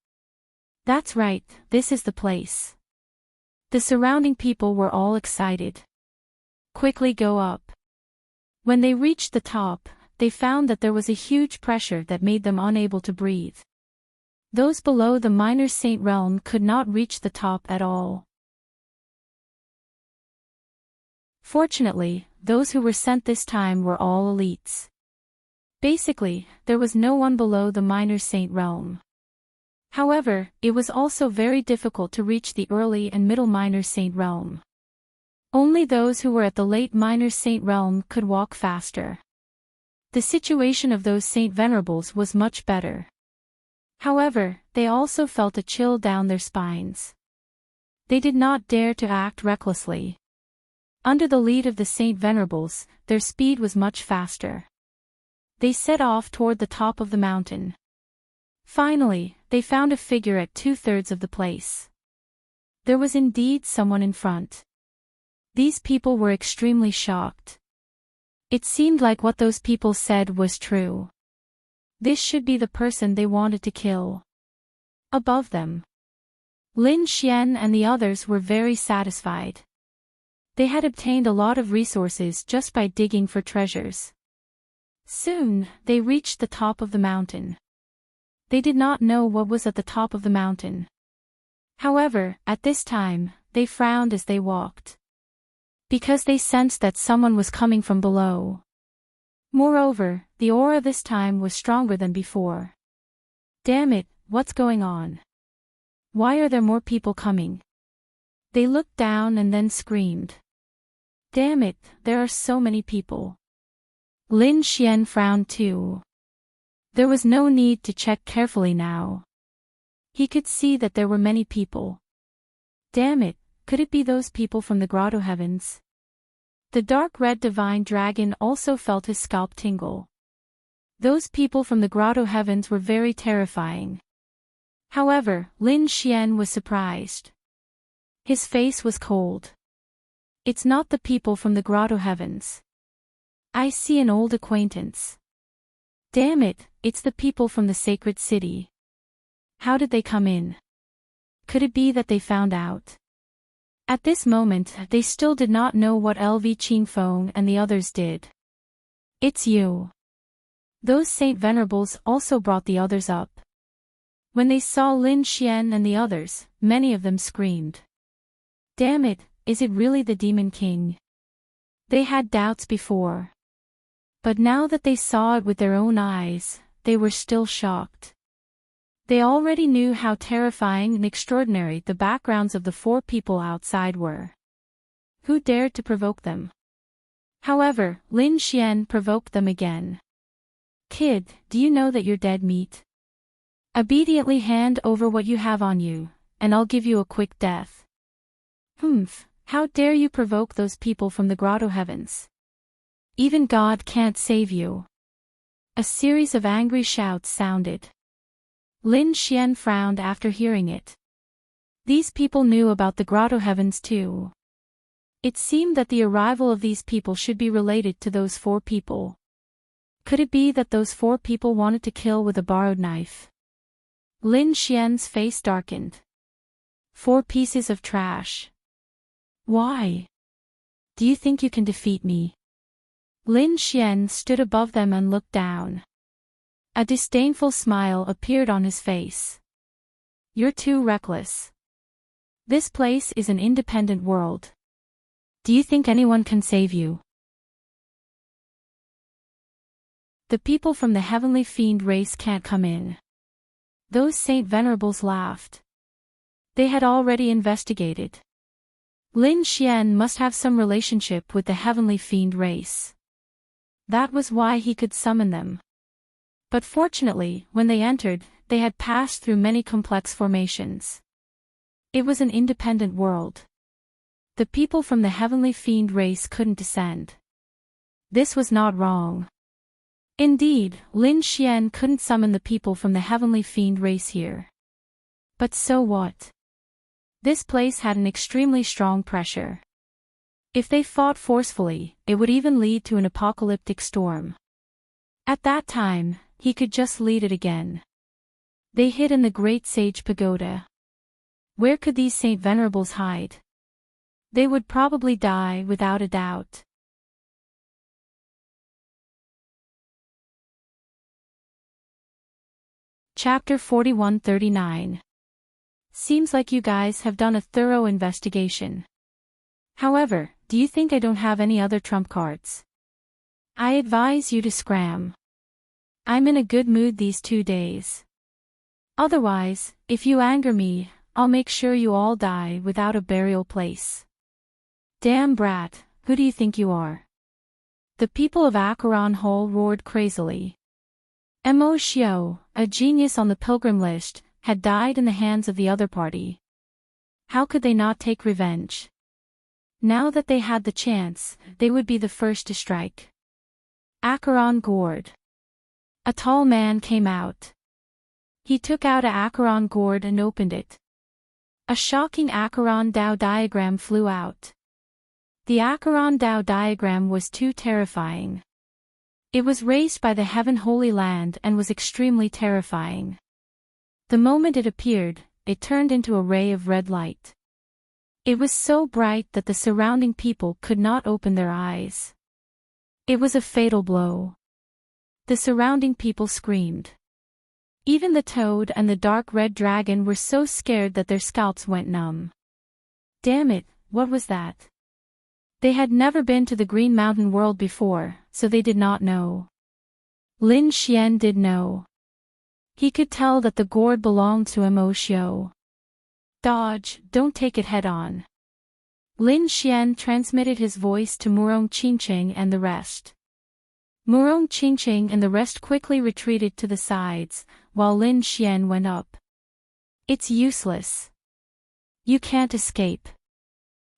Speaker 1: That's right, this is the place. The surrounding people were all excited. Quickly go up. When they reached the top, they found that there was a huge pressure that made them unable to breathe. Those below the Minor Saint realm could not reach the top at all. Fortunately, those who were sent this time were all elites. Basically, there was no one below the Minor Saint realm. However, it was also very difficult to reach the early and middle Minor Saint realm. Only those who were at the late Minor Saint realm could walk faster. The situation of those Saint Venerables was much better. However, they also felt a chill down their spines. They did not dare to act recklessly. Under the lead of the Saint Venerables, their speed was much faster. They set off toward the top of the mountain. Finally, they found a figure at 2/3 of the place. There was indeed someone in front. These people were extremely shocked. It seemed like what those people said was true. This should be the person they wanted to kill. Above them, Lin Xian and the others were very satisfied. They had obtained a lot of resources just by digging for treasures. Soon, they reached the top of the mountain. They did not know what was at the top of the mountain. However, at this time, they frowned as they walked. Because they sensed that someone was coming from below. Moreover, the aura this time was stronger than before. Damn it, what's going on? Why are there more people coming? They looked down and then screamed. Damn it, there are so many people. Lin Xian frowned too. There was no need to check carefully now. He could see that there were many people. Damn it, Could it be those people from the grotto heavens? The dark red divine dragon also felt his scalp tingle. Those people from the grotto heavens were very terrifying. However, Lin Xian was surprised. His face was cold. It's not the people from the grotto heavens. I see an old acquaintance. Damn it, it's the people from the sacred city. How did they come in? Could it be that they found out? At this moment, they still did not know what LV Qingfeng and the others did. It's you. Those Saint Venerables also brought the others up. When they saw Lin Xian and the others, many of them screamed. Damn it, is it really the Demon King? They had doubts before. But now that they saw it with their own eyes, they were still shocked. They already knew how terrifying and extraordinary the backgrounds of the 4 people outside were. Who dared to provoke them? However, Lin Xian provoked them again. Kid, do you know that you're dead meat? Obediently hand over what you have on you, and I'll give you a quick death. Humph, how dare you provoke those people from the grotto heavens? Even God can't save you. A series of angry shouts sounded. Lin Xian frowned after hearing it. These people knew about the grotto heavens too. It seemed that the arrival of these people should be related to those 4 people. Could it be that those 4 people wanted to kill with a borrowed knife? Lin Xian's face darkened. 4 pieces of trash. Why? Do you think you can defeat me? Lin Xian stood above them and looked down. A disdainful smile appeared on his face. You're too reckless. This place is an independent world. Do you think anyone can save you? The people from the heavenly fiend race can't come in. Those Saint Venerables laughed. They had already investigated. Lin Xian must have some relationship with the heavenly fiend race. That was why he could summon them. But fortunately, when they entered, they had passed through many complex formations. It was an independent world. The people from the heavenly fiend race couldn't descend. This was not wrong. Indeed, Lin Xian couldn't summon the people from the heavenly fiend race here. But so what? This place had an extremely strong pressure. If they fought forcefully, it would even lead to an apocalyptic storm. At that time, he could just lead it again. They hid in the Great Sage Pagoda. Where could these Saint Venerables hide? They would probably die without a doubt. Chapter 4139. Seems like you guys have done a thorough investigation. However, do you think I don't have any other trump cards? I advise you to scram. I'm in a good mood these 2 days. Otherwise, if you anger me, I'll make sure you all die without a burial place. Damn brat, who do you think you are? The people of Acheron Hall roared crazily. Mo Xiao, a genius on the pilgrim list, had died in the hands of the other party. How could they not take revenge? Now that they had the chance, they would be the first to strike. Acheron gourd. A tall man came out. He took out a Acheron gourd and opened it. A shocking Acheron Dao diagram flew out. The Acheron Dao diagram was too terrifying. It was raised by the Heaven Holy Land and was extremely terrifying. The moment it appeared, it turned into a ray of red light. It was so bright that the surrounding people could not open their eyes. It was a fatal blow. The surrounding people screamed. Even the toad and the dark red dragon were so scared that their scalps went numb. Damn it, what was that? They had never been to the Green Mountain world before, so they did not know. Lin Xian did know. He could tell that the gourd belonged to Mo Xiao. Dodge, don't take it head-on. Lin Xian transmitted his voice to Murong Qingqing and the rest. Murong Qingqing and the rest quickly retreated to the sides, while Lin Xian went up. It's useless. You can't escape.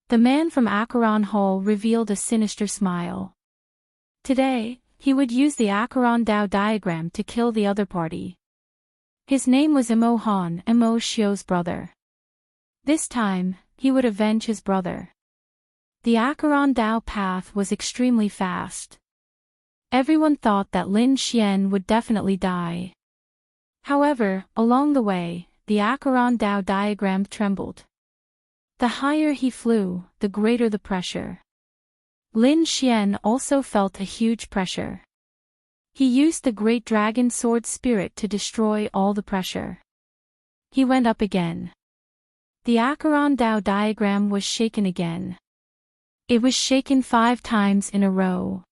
Speaker 1: The man from Acheron Hall revealed a sinister smile. Today, he would use the Acheron Dao diagram to kill the other party. His name was Imo Han, Imo Shio's brother. This time, he would avenge his brother. The Acheron Dao path was extremely fast. Everyone thought that Lin Xian would definitely die. However, along the way, the Acheron Dao diagram trembled. The higher he flew, the greater the pressure. Lin Xian also felt a huge pressure. He used the Great Dragon Sword Spirit to destroy all the pressure. He went up again. The Acheron Dao diagram was shaken again. It was shaken 5 times in a row.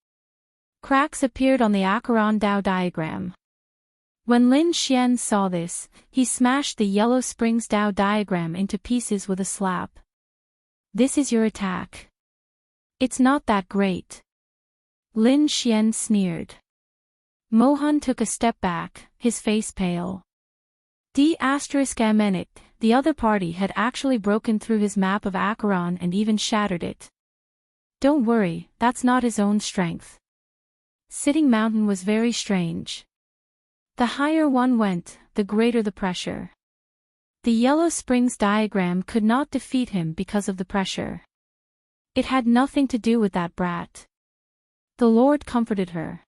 Speaker 1: Cracks appeared on the Acheron Dao diagram. When Lin Xian saw this, he smashed the Yellow Springs Dao diagram into pieces with a slap. This is your attack. It's not that great. Lin Xian sneered. Mohan took a step back, his face pale. D****, the other party had actually broken through his map of Acheron and even shattered it. Don't worry, that's not his own strength. Sitting Mountain was very strange. The higher one went, the greater the pressure. The Yellow Springs diagram could not defeat him because of the pressure. It had nothing to do with that brat. The Lord comforted her.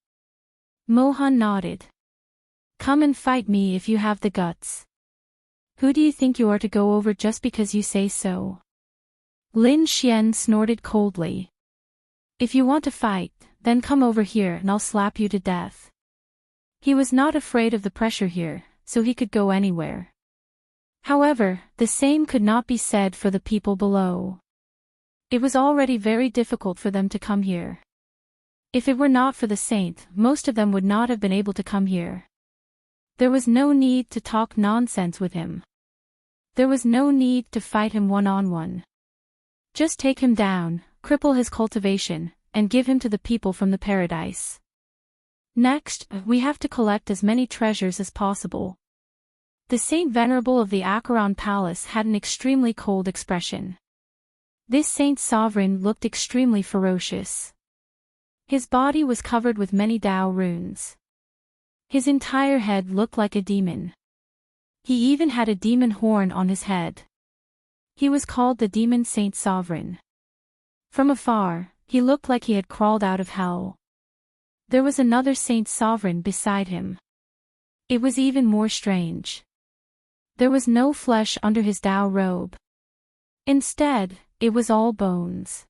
Speaker 1: Mohan nodded. Come and fight me if you have the guts. Who do you think you are to go over just because you say so? Lin Xian snorted coldly. If you want to fight, then come over here and I'll slap you to death. He was not afraid of the pressure here, so he could go anywhere. However, the same could not be said for the people below. It was already very difficult for them to come here. If it were not for the saint, most of them would not have been able to come here. There was no need to talk nonsense with him. There was no need to fight him one-on-one. Just take him down, cripple his cultivation, and give him to the people from the paradise. Next, we have to collect as many treasures as possible. The Saint Venerable of the Acheron Palace had an extremely cold expression. This Saint Sovereign looked extremely ferocious. His body was covered with many Dao runes. His entire head looked like a demon. He even had a demon horn on his head. He was called the Demon Saint Sovereign. From afar, he looked like he had crawled out of hell. There was another Saint Sovereign beside him. It was even more strange. There was no flesh under his Dao robe. Instead, it was all bones.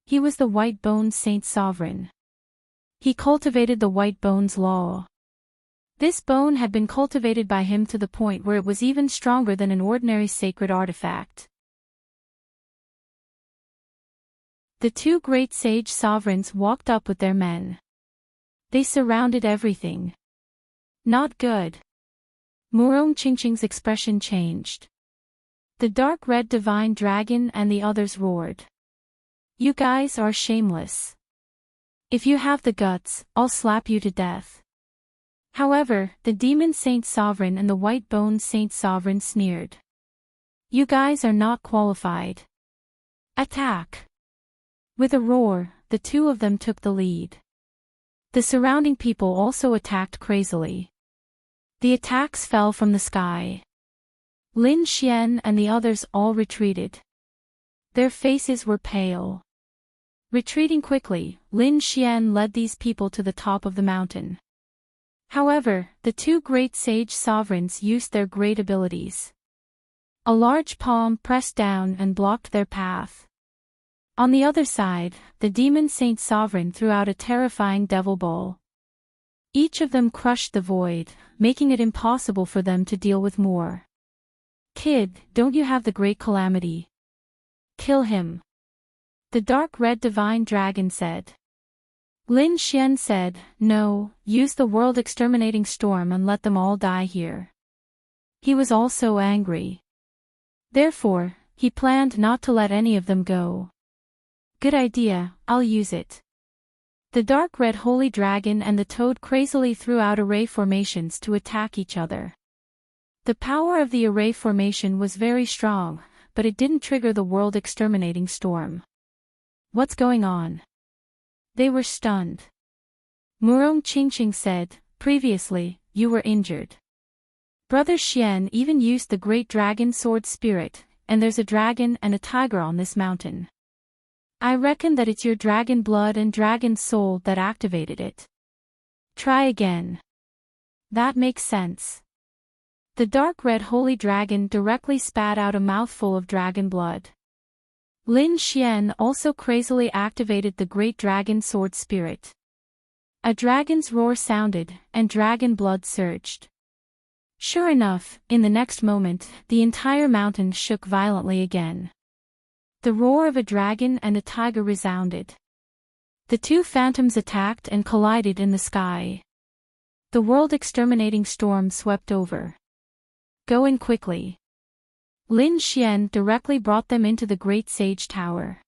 Speaker 1: He was the White Bones Saint Sovereign. He cultivated the White Bones Law. This bone had been cultivated by him to the point where it was even stronger than an ordinary sacred artifact. The 2 great sage sovereigns walked up with their men. They surrounded everything. Not good. Murong Qingqing's expression changed. The dark red divine dragon and the others roared. You guys are shameless. If you have the guts, I'll slap you to death. However, the Demon Saint Sovereign and the White Bones Saint Sovereign sneered. You guys are not qualified. Attack! With a roar, the 2 of them took the lead. The surrounding people also attacked crazily. The attacks fell from the sky. Lin Xian and the others all retreated. Their faces were pale. Retreating quickly, Lin Xian led these people to the top of the mountain. However, the 2 great sage sovereigns used their great abilities. A large palm pressed down and blocked their path. On the other side, the Demon Saint Sovereign threw out a terrifying devil ball. Each of them crushed the void, making it impossible for them to deal with more. Kid, don't you have the great calamity? Kill him. The dark red divine dragon said. Lin Xian said, no, use the world exterminating storm and let them all die here. He was also angry. Therefore, he planned not to let any of them go. Good idea, I'll use it. The dark red holy dragon and the toad crazily threw out array formations to attack each other. The power of the array formation was very strong, but it didn't trigger the world-exterminating storm. What's going on? They were stunned. Murong Qingqing said, previously, you were injured. Brother Xian even used the great dragon sword spirit, and there's a dragon and a tiger on this mountain. I reckon that it's your dragon blood and dragon soul that activated it. Try again. That makes sense. The dark red holy dragon directly spat out a mouthful of dragon blood. Lin Xian also crazily activated the great dragon sword spirit. A dragon's roar sounded, and dragon blood surged. Sure enough, in the next moment, the entire mountain shook violently again. The roar of a dragon and a tiger resounded. The two phantoms attacked and collided in the sky. The world-exterminating storm swept over. Go in quickly. Lin Xian directly brought them into the Great Sage Tower.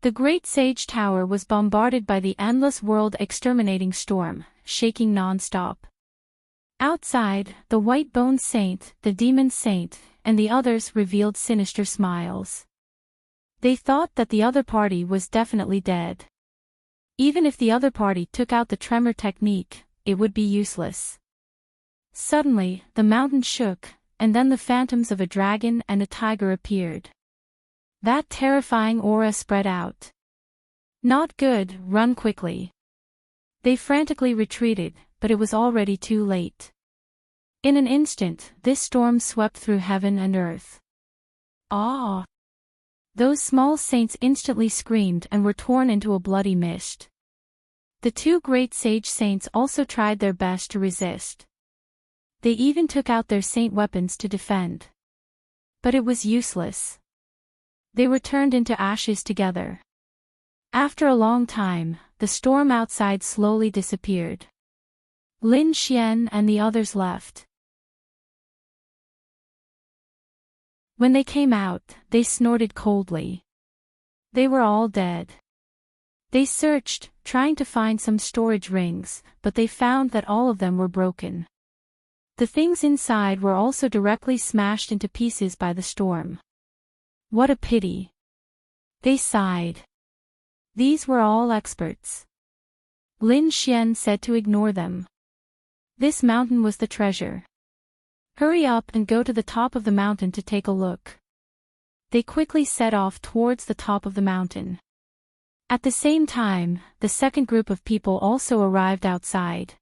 Speaker 1: The Great Sage Tower was bombarded by the endless world-exterminating storm, shaking non-stop. Outside, the White-Boned Saint, the Demon Saint, and the others revealed sinister smiles. They thought that the other party was definitely dead. Even if the other party took out the tremor technique, it would be useless. Suddenly, the mountain shook, and then the phantoms of a dragon and a tiger appeared. That terrifying aura spread out. Not good, run quickly. They frantically retreated, but it was already too late. In an instant, this storm swept through heaven and earth. Ah! Those small saints instantly screamed and were torn into a bloody mist. The two great sage saints also tried their best to resist. They even took out their saint weapons to defend. But it was useless. They were turned into ashes together. After a long time, the storm outside slowly disappeared. Lin Xian and the others left. When they came out, they snorted coldly. They were all dead. They searched, trying to find some storage rings, but they found that all of them were broken. The things inside were also directly smashed into pieces by the storm. What a pity. They sighed. These were all experts. Lin Xian said to ignore them. This mountain was the treasure. Hurry up and go to the top of the mountain to take a look. They quickly set off towards the top of the mountain. At the same time, the second group of people also arrived outside.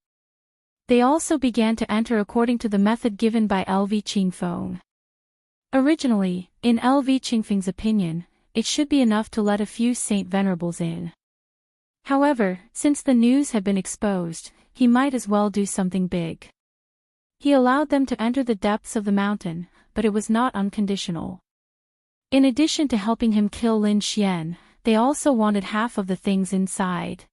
Speaker 1: They also began to enter according to the method given by LV Qingfeng. Originally, in LV Qingfeng's opinion, it should be enough to let a few saint venerables in. However, since the news had been exposed, he might as well do something big. He allowed them to enter the depths of the mountain, but it was not unconditional. In addition to helping him kill Lin Xian, they also wanted half of the things inside.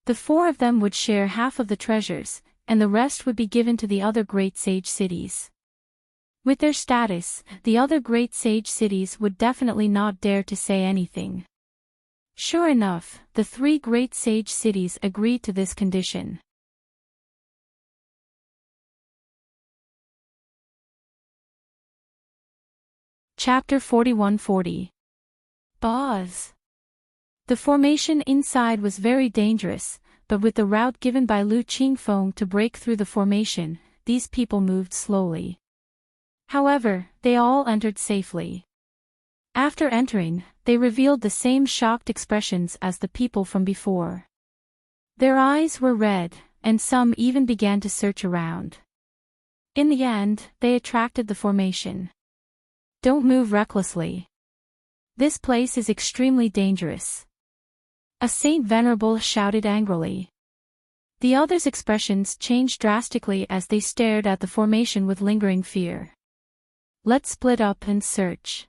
Speaker 1: The four of them would share half of the treasures, and the rest would be given to the other great sage cities. With their status, the other great sage cities would definitely not dare to say anything. Sure enough, the three great sage cities agreed to this condition. Chapter 4140. Boss. The formation inside was very dangerous, but with the route given by Lu Qingfeng to break through the formation, these people moved slowly. However, they all entered safely. After entering, they revealed the same shocked expressions as the people from before. Their eyes were red, and some even began to search around. In the end, they attracted the formation. Don't move recklessly. This place is extremely dangerous. A saint venerable shouted angrily. The others' expressions changed drastically as they stared at the formation with lingering fear. Let's split up and search.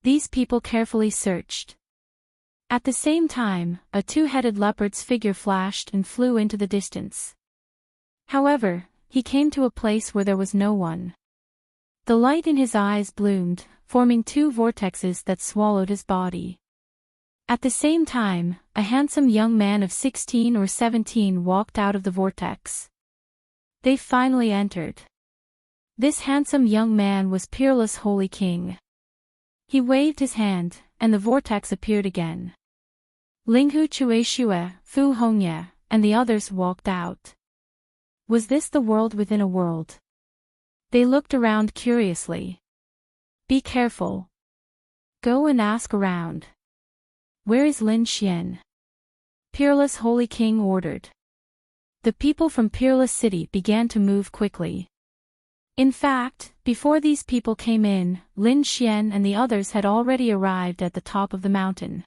Speaker 1: These people carefully searched. At the same time, a two-headed leopard's figure flashed and flew into the distance. However, he came to a place where there was no one. The light in his eyes bloomed, forming two vortexes that swallowed his body. At the same time, a handsome young man of 16 or 17 walked out of the vortex. They finally entered. This handsome young man was Peerless Holy King. He waved his hand, and the vortex appeared again. Linghu Chueshue, Fu Hongye, and the others walked out. Was this the world within a world? They looked around curiously. Be careful. Go and ask around. Where is Lin Xian? Peerless Holy King ordered. The people from Peerless City began to move quickly. In fact, before these people came in, Lin Xian and the others had already arrived at the top of the mountain.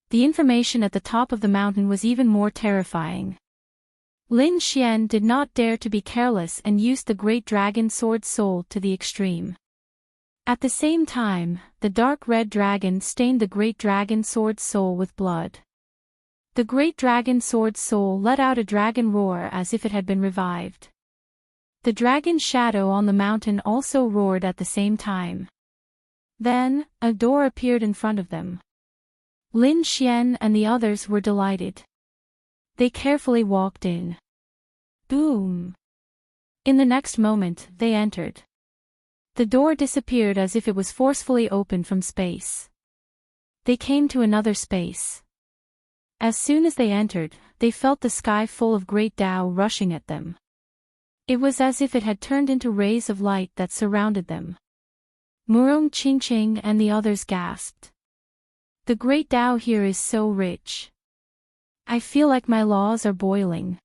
Speaker 1: The information at the top of the mountain was even more terrifying. Lin Xian did not dare to be careless and used the Great Dragon Sword Soul to the extreme. At the same time, the dark red dragon stained the Great Dragon Sword Soul with blood. The Great Dragon Sword Soul let out a dragon roar as if it had been revived. The dragon shadow on the mountain also roared at the same time. Then, a door appeared in front of them. Lin Xian and the others were delighted. They carefully walked in. Boom! In the next moment, they entered. The door disappeared as if it was forcefully opened from space. They came to another space. As soon as they entered, they felt the sky full of great Tao rushing at them. It was as if it had turned into rays of light that surrounded them. Murong Qingqing and the others gasped. The great Tao here is so rich. I feel like my laws are boiling.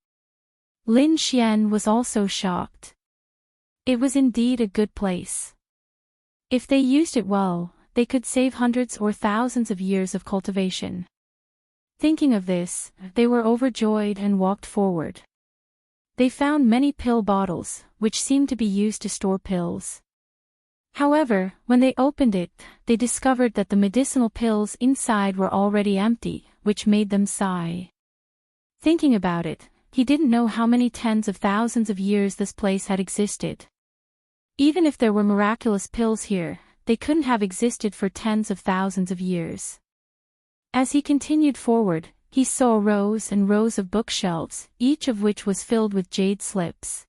Speaker 1: Lin Xian was also shocked. It was indeed a good place. If they used it well, they could save hundreds or thousands of years of cultivation. Thinking of this, they were overjoyed and walked forward. They found many pill bottles, which seemed to be used to store pills. However, when they opened it, they discovered that the medicinal pills inside were already empty, which made them sigh. Thinking about it, he didn't know how many tens of thousands of years this place had existed. Even if there were miraculous pills here, they couldn't have existed for tens of thousands of years. As he continued forward, he saw rows and rows of bookshelves, each of which was filled with jade slips.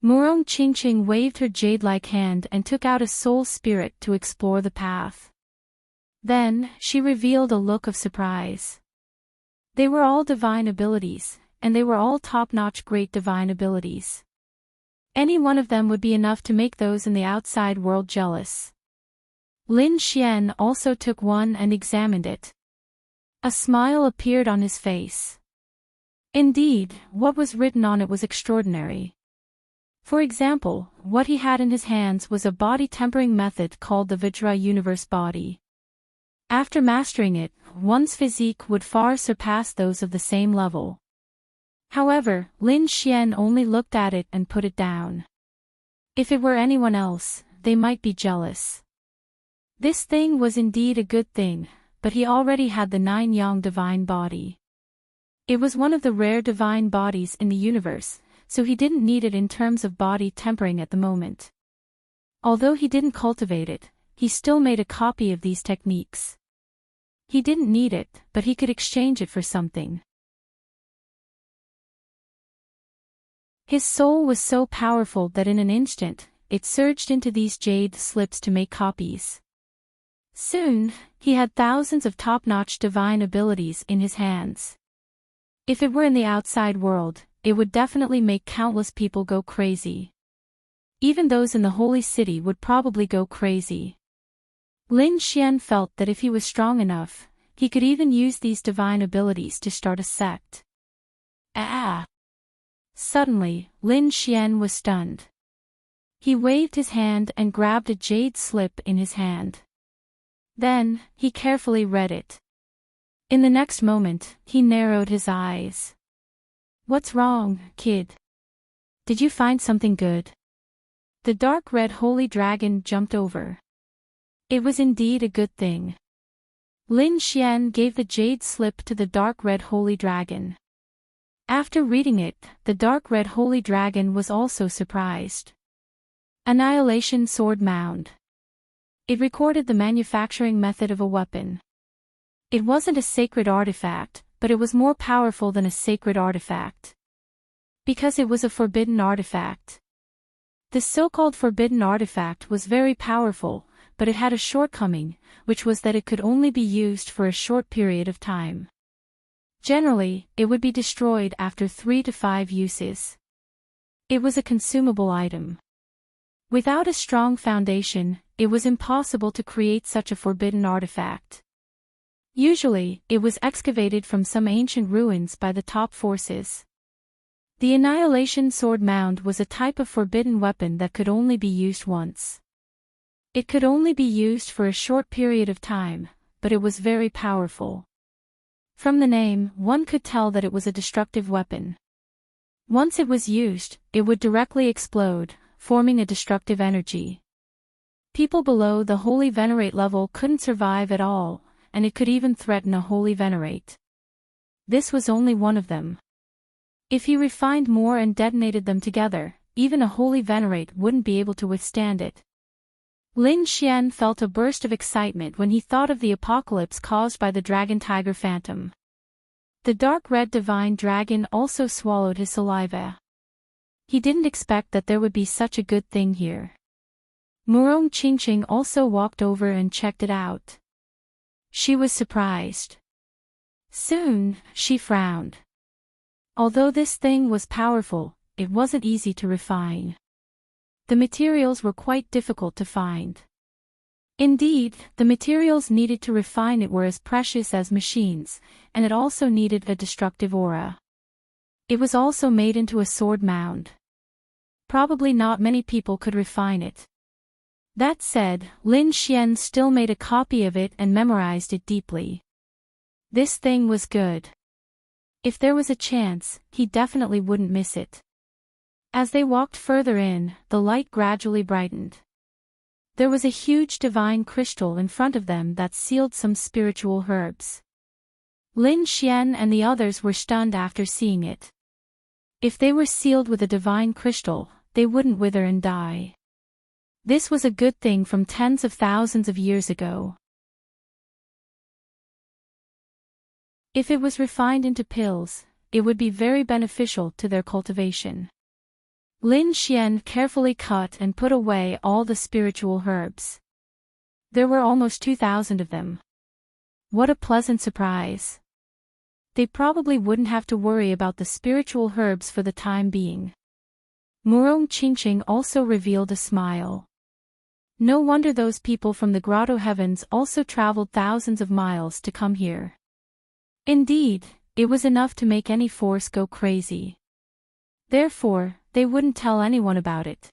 Speaker 1: Murong Qingqing waved her jade-like hand and took out a soul spirit to explore the path. Then, she revealed a look of surprise. They were all divine abilities, and they were all top-notch great divine abilities. Any one of them would be enough to make those in the outside world jealous. Lin Xian also took one and examined it. A smile appeared on his face. Indeed, what was written on it was extraordinary. For example, what he had in his hands was a body-tempering method called the Vajra Universe Body. After mastering it, one's physique would far surpass those of the same level. However, Lin Xian only looked at it and put it down. If it were anyone else, they might be jealous. This thing was indeed a good thing, but he already had the 9-yang divine body. It was one of the rare divine bodies in the universe, so he didn't need it in terms of body tempering at the moment. Although he didn't cultivate it, he still made a copy of these techniques. He didn't need it, but he could exchange it for something. His soul was so powerful that in an instant, it surged into these jade slips to make copies. Soon, he had thousands of top-notch divine abilities in his hands. If it were in the outside world, it would definitely make countless people go crazy. Even those in the holy city would probably go crazy. Lin Xian felt that if he was strong enough, he could even use these divine abilities to start a sect. Suddenly, Lin Xian was stunned. He waved his hand and grabbed a jade slip in his hand. Then, he carefully read it. In the next moment, he narrowed his eyes. What's wrong, kid? Did you find something good? The dark red holy dragon jumped over. It was indeed a good thing. Lin Xian gave the jade slip to the dark red holy dragon. After reading it, the dark red holy dragon was also surprised. Annihilation Sword Mound. It recorded the manufacturing method of a weapon. It wasn't a sacred artifact, but it was more powerful than a sacred artifact. Because it was a forbidden artifact. The so-called forbidden artifact was very powerful, but it had a shortcoming, which was that it could only be used for a short period of time. Generally, it would be destroyed after 3 to 5 uses. It was a consumable item. Without a strong foundation, it was impossible to create such a forbidden artifact. Usually, it was excavated from some ancient ruins by the top forces. The Annihilation Sword Mound was a type of forbidden weapon that could only be used once. It could only be used for a short period of time, but it was very powerful. From the name, one could tell that it was a destructive weapon. Once it was used, it would directly explode, forming a destructive energy. People below the Holy Venerate level couldn't survive at all, and it could even threaten a Holy Venerate. This was only one of them. If he refined more and detonated them together, even a Holy Venerate wouldn't be able to withstand it. Lin Xian felt a burst of excitement when he thought of the apocalypse caused by the Dragon Tiger Phantom. The dark red divine dragon also swallowed his saliva. He didn't expect that there would be such a good thing here. Murong Qingqing also walked over and checked it out. She was surprised. Soon, she frowned. Although this thing was powerful, it wasn't easy to refine. The materials were quite difficult to find. Indeed, the materials needed to refine it were as precious as machines, and it also needed a destructive aura. It was also made into a sword mound. Probably not many people could refine it. That said, Lin Xian still made a copy of it and memorized it deeply. This thing was good. If there was a chance, he definitely wouldn't miss it. As they walked further in, the light gradually brightened. There was a huge divine crystal in front of them that sealed some spiritual herbs. Lin Xian and the others were stunned after seeing it. If they were sealed with a divine crystal, they wouldn't wither and die. This was a good thing from tens of thousands of years ago. If it was refined into pills, it would be very beneficial to their cultivation. Lin Xian carefully cut and put away all the spiritual herbs. There were almost 2,000 of them. What a pleasant surprise. They probably wouldn't have to worry about the spiritual herbs for the time being. Murong Qingqing also revealed a smile. No wonder those people from the Grotto Heavens also traveled thousands of miles to come here. Indeed, it was enough to make any force go crazy. Therefore, they wouldn't tell anyone about it.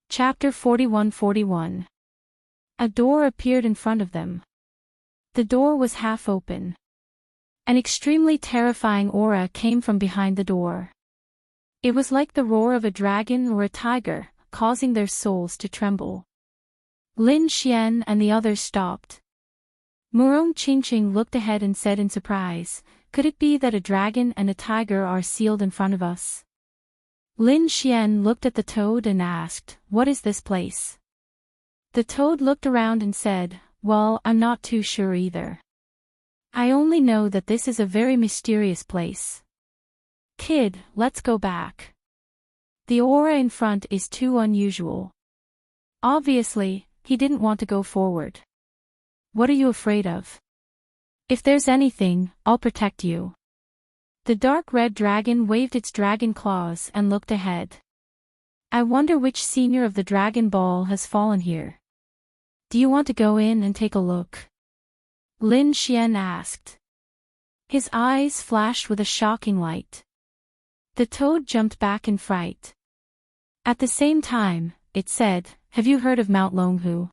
Speaker 1: Chapter 41-41. A door appeared in front of them. The door was half open. An extremely terrifying aura came from behind the door. It was like the roar of a dragon or a tiger, causing their souls to tremble. Lin Xian and the others stopped. Murong Qingqing looked ahead and said in surprise, "Could it be that a dragon and a tiger are sealed in front of us?" Lin Xian looked at the toad and asked, "What is this place?" The toad looked around and said, "Well, I'm not too sure either. I only know that this is a very mysterious place. Kid, let's go back. The aura in front is too unusual." Obviously, he didn't want to go forward. "What are you afraid of?" "If there's anything, I'll protect you." The dark red dragon waved its dragon claws and looked ahead. "I wonder which senior of the Dragon Ball has fallen here. Do you want to go in and take a look?" Lin Xian asked. His eyes flashed with a shocking light. The toad jumped back in fright. At the same time, it said, "Have you heard of Mount Longhu?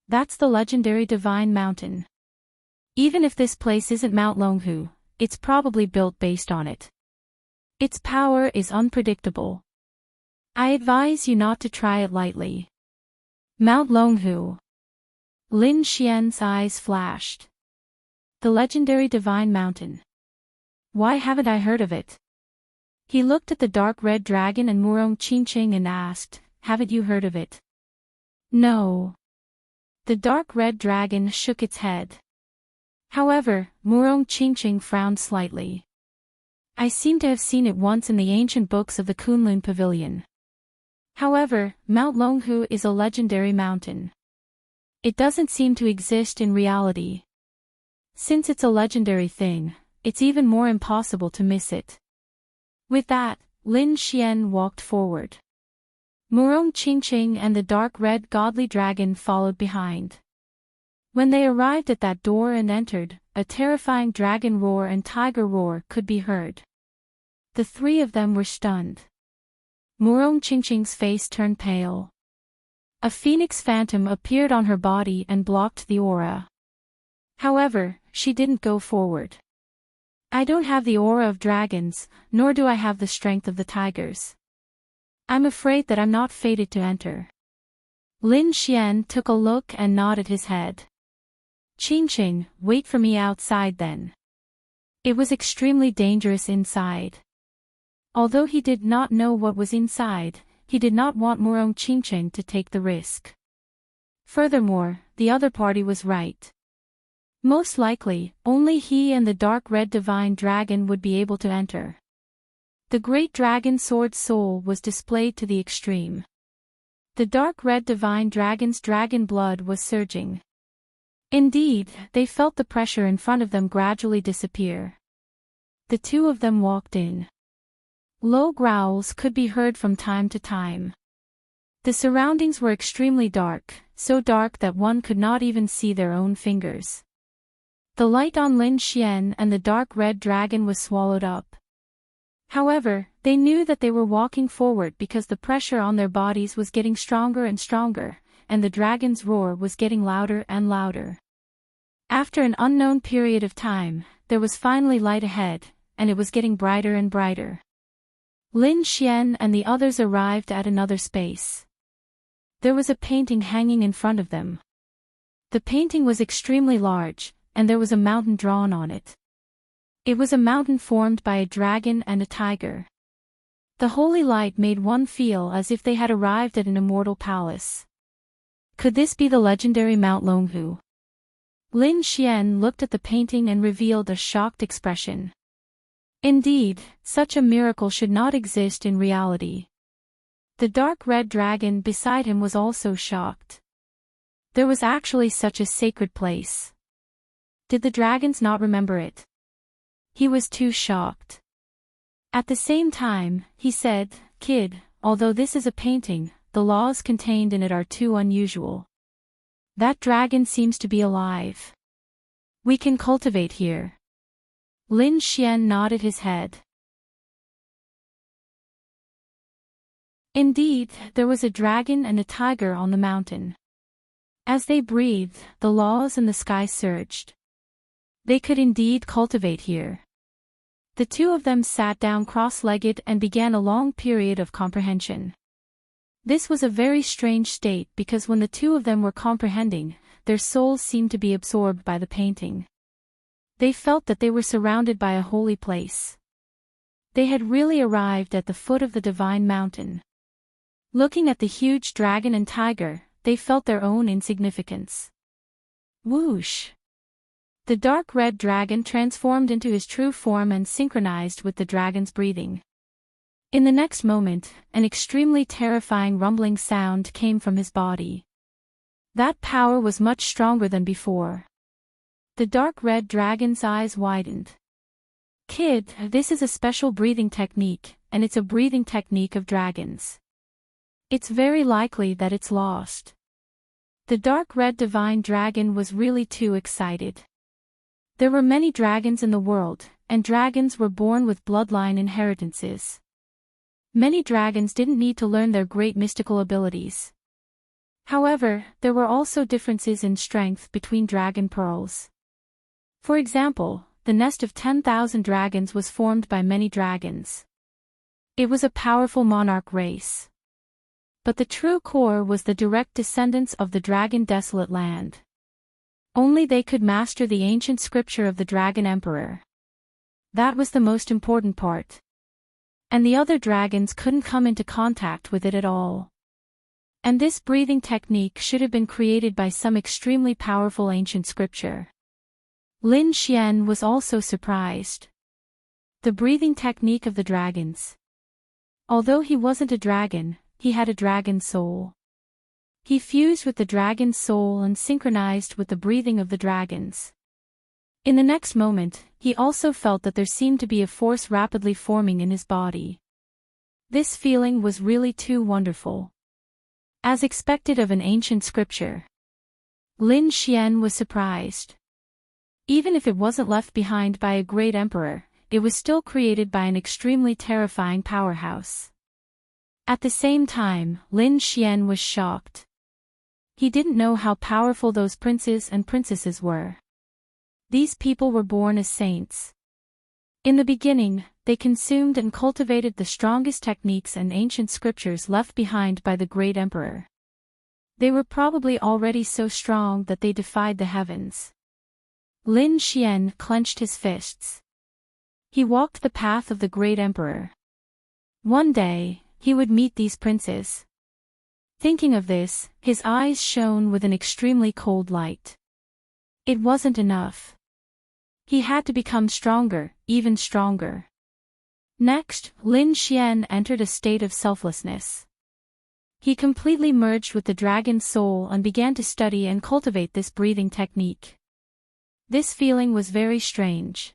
Speaker 1: That's the legendary divine mountain. Even if this place isn't Mount Longhu, it's probably built based on it. Its power is unpredictable. I advise you not to try it lightly." Mount Longhu. Lin Xian's eyes flashed. The legendary divine mountain. Why haven't I heard of it? He looked at the dark red dragon and Murong Qingqing and asked, "Haven't you heard of it?" "No." The dark red dragon shook its head. However, Murong Qingqing frowned slightly. I seem to have seen it once in the ancient books of the Kunlun Pavilion. However, Mount Longhu is a legendary mountain. It doesn't seem to exist in reality. Since it's a legendary thing, it's even more impossible to miss it. With that, Lin Xian walked forward. Murong Qingqing and the dark red godly dragon followed behind. When they arrived at that door and entered, a terrifying dragon roar and tiger roar could be heard. The three of them were stunned. Murong Qingqing's face turned pale. A phoenix phantom appeared on her body and blocked the aura. However, she didn't go forward. I don't have the aura of dragons, nor do I have the strength of the tigers. I'm afraid that I'm not fated to enter. Lin Xian took a look and nodded his head. Qingqing, wait for me outside then. It was extremely dangerous inside. Although he did not know what was inside, he did not want Murong Qingqing to take the risk. Furthermore, the other party was right. Most likely, only he and the dark red divine dragon would be able to enter. The great dragon sword soul was displayed to the extreme. The dark red divine dragon's dragon blood was surging. Indeed, they felt the pressure in front of them gradually disappear. The two of them walked in. Low growls could be heard from time to time. The surroundings were extremely dark, so dark that one could not even see their own fingers. The light on Lin Xian and the dark red dragon was swallowed up. However, they knew that they were walking forward because the pressure on their bodies was getting stronger and stronger, and the dragon's roar was getting louder and louder. After an unknown period of time, there was finally light ahead, and it was getting brighter and brighter. Lin Xian and the others arrived at another space. There was a painting hanging in front of them. The painting was extremely large, and there was a mountain drawn on it. It was a mountain formed by a dragon and a tiger. The holy light made one feel as if they had arrived at an immortal palace. Could this be the legendary Mount Longhu? Lin Xian looked at the painting and revealed a shocked expression. Indeed, such a miracle should not exist in reality. The dark red dragon beside him was also shocked. There was actually such a sacred place. Did the dragons not remember it? He was too shocked. At the same time, he said, "Kid, although this is a painting, the laws contained in it are too unusual. That dragon seems to be alive. We can cultivate here." Lin Xian nodded his head. Indeed, there was a dragon and a tiger on the mountain. As they breathed, the laws in the sky surged. They could indeed cultivate here. The two of them sat down cross-legged and began a long period of comprehension. This was a very strange state because when the two of them were comprehending, their souls seemed to be absorbed by the painting. They felt that they were surrounded by a holy place. They had really arrived at the foot of the divine mountain. Looking at the huge dragon and tiger, they felt their own insignificance. Whoosh! The dark red dragon transformed into his true form and synchronized with the dragon's breathing. In the next moment, an extremely terrifying rumbling sound came from his body. That power was much stronger than before. The dark red dragon's eyes widened. "Kid, this is a special breathing technique, and it's a breathing technique of dragons. It's very likely that it's lost." The dark red divine dragon was really too excited. There were many dragons in the world, and dragons were born with bloodline inheritances. Many dragons didn't need to learn their great mystical abilities. However, there were also differences in strength between dragon pearls. For example, the nest of 10,000 dragons was formed by many dragons. It was a powerful monarch race. But the true core was the direct descendants of the dragon desolate land. Only they could master the ancient scripture of the dragon emperor. That was the most important part. And the other dragons couldn't come into contact with it at all. And this breathing technique should have been created by some extremely powerful ancient scripture. Lin Xian was also surprised. The breathing technique of the dragons. Although he wasn't a dragon, he had a dragon soul. He fused with the dragon's soul and synchronized with the breathing of the dragons. In the next moment, he also felt that there seemed to be a force rapidly forming in his body. This feeling was really too wonderful. As expected of an ancient scripture, Lin Xian was surprised. Even if it wasn't left behind by a great emperor, it was still created by an extremely terrifying powerhouse. At the same time, Lin Xian was shocked. He didn't know how powerful those princes and princesses were. These people were born as saints. In the beginning, they consumed and cultivated the strongest techniques and ancient scriptures left behind by the great emperor. They were probably already so strong that they defied the heavens. Lin Xian clenched his fists. He walked the path of the great emperor. One day, he would meet these princes. Thinking of this, his eyes shone with an extremely cold light. It wasn't enough. He had to become stronger, even stronger. Next, Lin Xian entered a state of selflessness. He completely merged with the dragon's soul and began to study and cultivate this breathing technique. This feeling was very strange.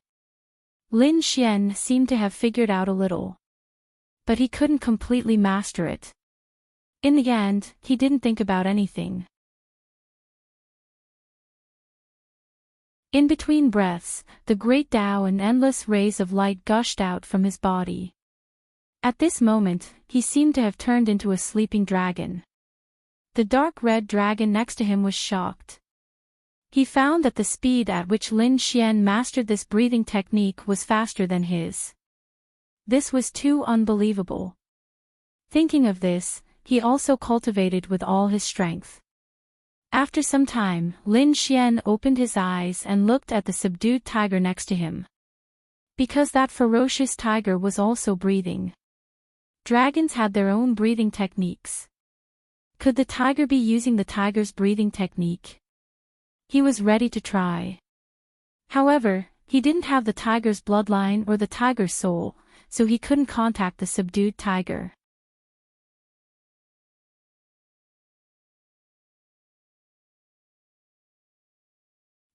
Speaker 1: Lin Xian seemed to have figured out a little. But he couldn't completely master it. In the end, he didn't think about anything. In between breaths, the great Tao and endless rays of light gushed out from his body. At this moment, he seemed to have turned into a sleeping dragon. The dark red dragon next to him was shocked. He found that the speed at which Lin Xian mastered this breathing technique was faster than his. This was too unbelievable. Thinking of this, he also cultivated with all his strength. After some time, Lin Xian opened his eyes and looked at the subdued tiger next to him. Because that ferocious tiger was also breathing. Dragons had their own breathing techniques. Could the tiger be using the tiger's breathing technique? He was ready to try. However, he didn't have the tiger's bloodline or the tiger's soul, so he couldn't contact the subdued tiger.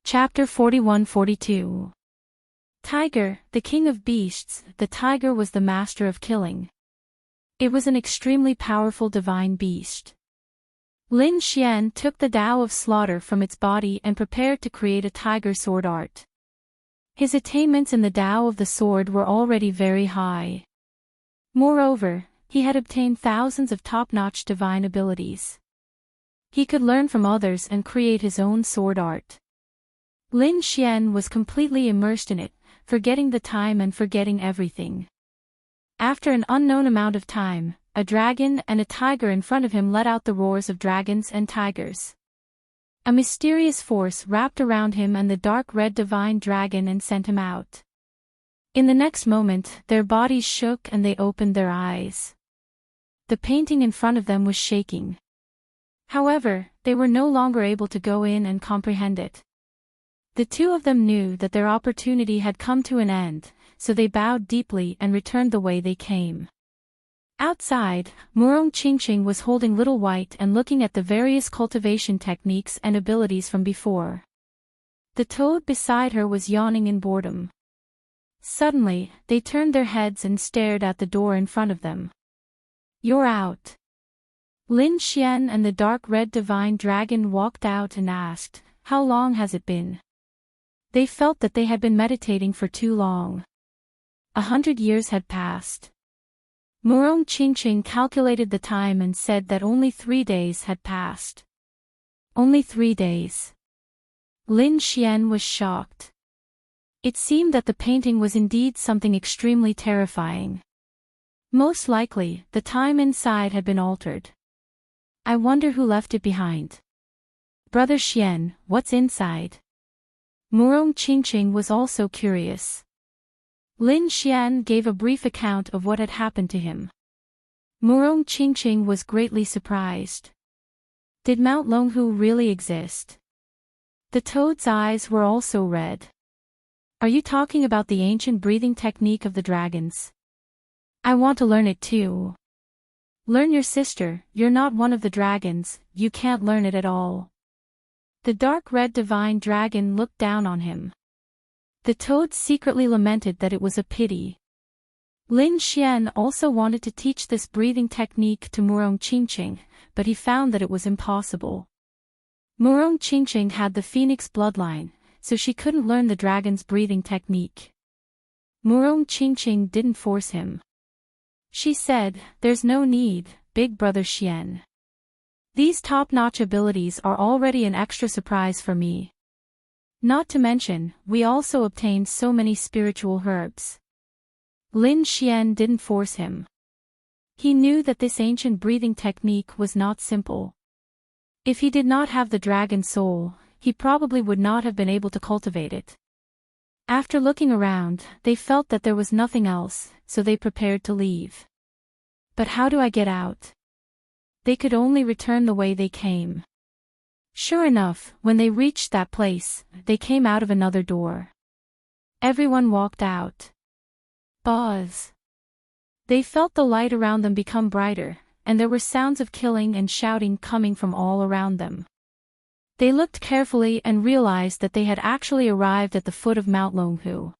Speaker 1: Chapter 41-42. Tiger, the king of beasts. The tiger was the master of killing. It was an extremely powerful divine beast. Lin Xian took the Tao of slaughter from its body and prepared to create a tiger sword art. His attainments in the Tao of the sword were already very high. Moreover, he had obtained thousands of top-notch divine abilities. He could learn from others and create his own sword art. Lin Xian was completely immersed in it, forgetting the time and forgetting everything. After an unknown amount of time, a dragon and a tiger in front of him let out the roars of dragons and tigers. A mysterious force wrapped around him and the dark red divine dragon and sent him out. In the next moment, their bodies shook and they opened their eyes. The painting in front of them was shaking. However, they were no longer able to go in and comprehend it. The two of them knew that their opportunity had come to an end, so they bowed deeply and returned the way they came. Outside, Murong Qingqing was holding Little White and looking at the various cultivation techniques and abilities from before. The toad beside her was yawning in boredom. Suddenly, they turned their heads and stared at the door in front of them. "You're out." Lin Xian and the dark red divine dragon walked out and asked, "How long has it been?" They felt that they had been meditating for too long. 100 years had passed. Murong Qingqing calculated the time and said that only 3 days had passed. Only 3 days. Lin Xian was shocked. It seemed that the painting was indeed something extremely terrifying. Most likely, the time inside had been altered. I wonder who left it behind. Brother Xian, what's inside? Murong Qingqing was also curious. Lin Xian gave a brief account of what had happened to him. Murong Qingqing was greatly surprised. Did Mount Longhu really exist? The toad's eyes were also red. Are you talking about the ancient breathing technique of the dragons? I want to learn it too. Learn your sister, you're not one of the dragons, you can't learn it at all. The dark red divine dragon looked down on him. The toad secretly lamented that it was a pity. Lin Xian also wanted to teach this breathing technique to Murong Qingqing, but he found that it was impossible. Murong Qingqing had the phoenix bloodline, so she couldn't learn the dragon's breathing technique. Murong Qingqing didn't force him. She said, "There's no need, big brother Xian. These top-notch abilities are already an extra surprise for me. Not to mention, we also obtained so many spiritual herbs." Lin Xian didn't force him. He knew that this ancient breathing technique was not simple. If he did not have the dragon soul, he probably would not have been able to cultivate it. After looking around, they felt that there was nothing else, so they prepared to leave. But how do I get out? They could only return the way they came. Sure enough, when they reached that place, they came out of another door. Everyone walked out. Buzz. They felt the light around them become brighter, and there were sounds of killing and shouting coming from all around them. They looked carefully and realized that they had actually arrived at the foot of Mount Longhu.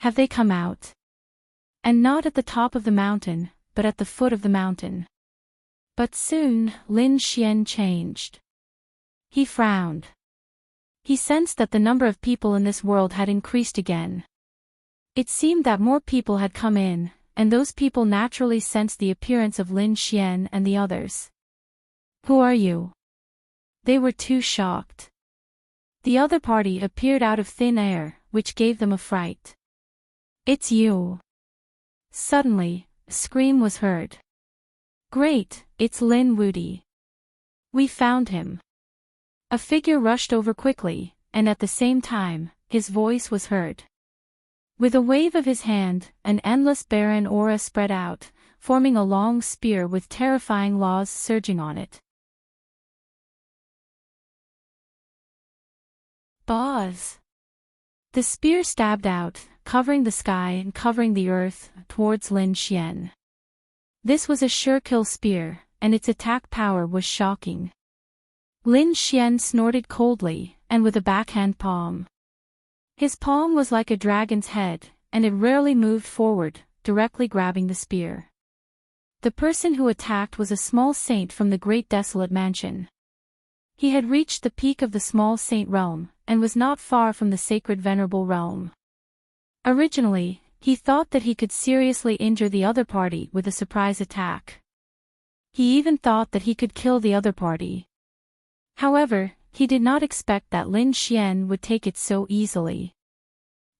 Speaker 1: Have they come out? And not at the top of the mountain, but at the foot of the mountain. But soon, Lin Xian changed. He frowned. He sensed that the number of people in this world had increased again. It seemed that more people had come in, and those people naturally sensed the appearance of Lin Xian and the others. Who are you? They were too shocked. The other party appeared out of thin air, which gave them a fright. It's you. Suddenly, a scream was heard. Great, it's Lin Wudi. We found him. A figure rushed over quickly, and at the same time, his voice was heard. With a wave of his hand, an endless barren aura spread out, forming a long spear with terrifying laws surging on it. Buzz! The spear stabbed out, covering the sky and covering the earth, towards Lin Xian. This was a sure-kill spear, and its attack power was shocking. Lin Xian snorted coldly, and with a backhand palm. His palm was like a dragon's head, and it rarely moved forward, directly grabbing the spear. The person who attacked was a small saint from the Great Desolate Mansion. He had reached the peak of the small saint realm, and was not far from the sacred venerable realm. Originally, he thought that he could seriously injure the other party with a surprise attack. He even thought that he could kill the other party. However, he did not expect that Lin Xian would take it so easily.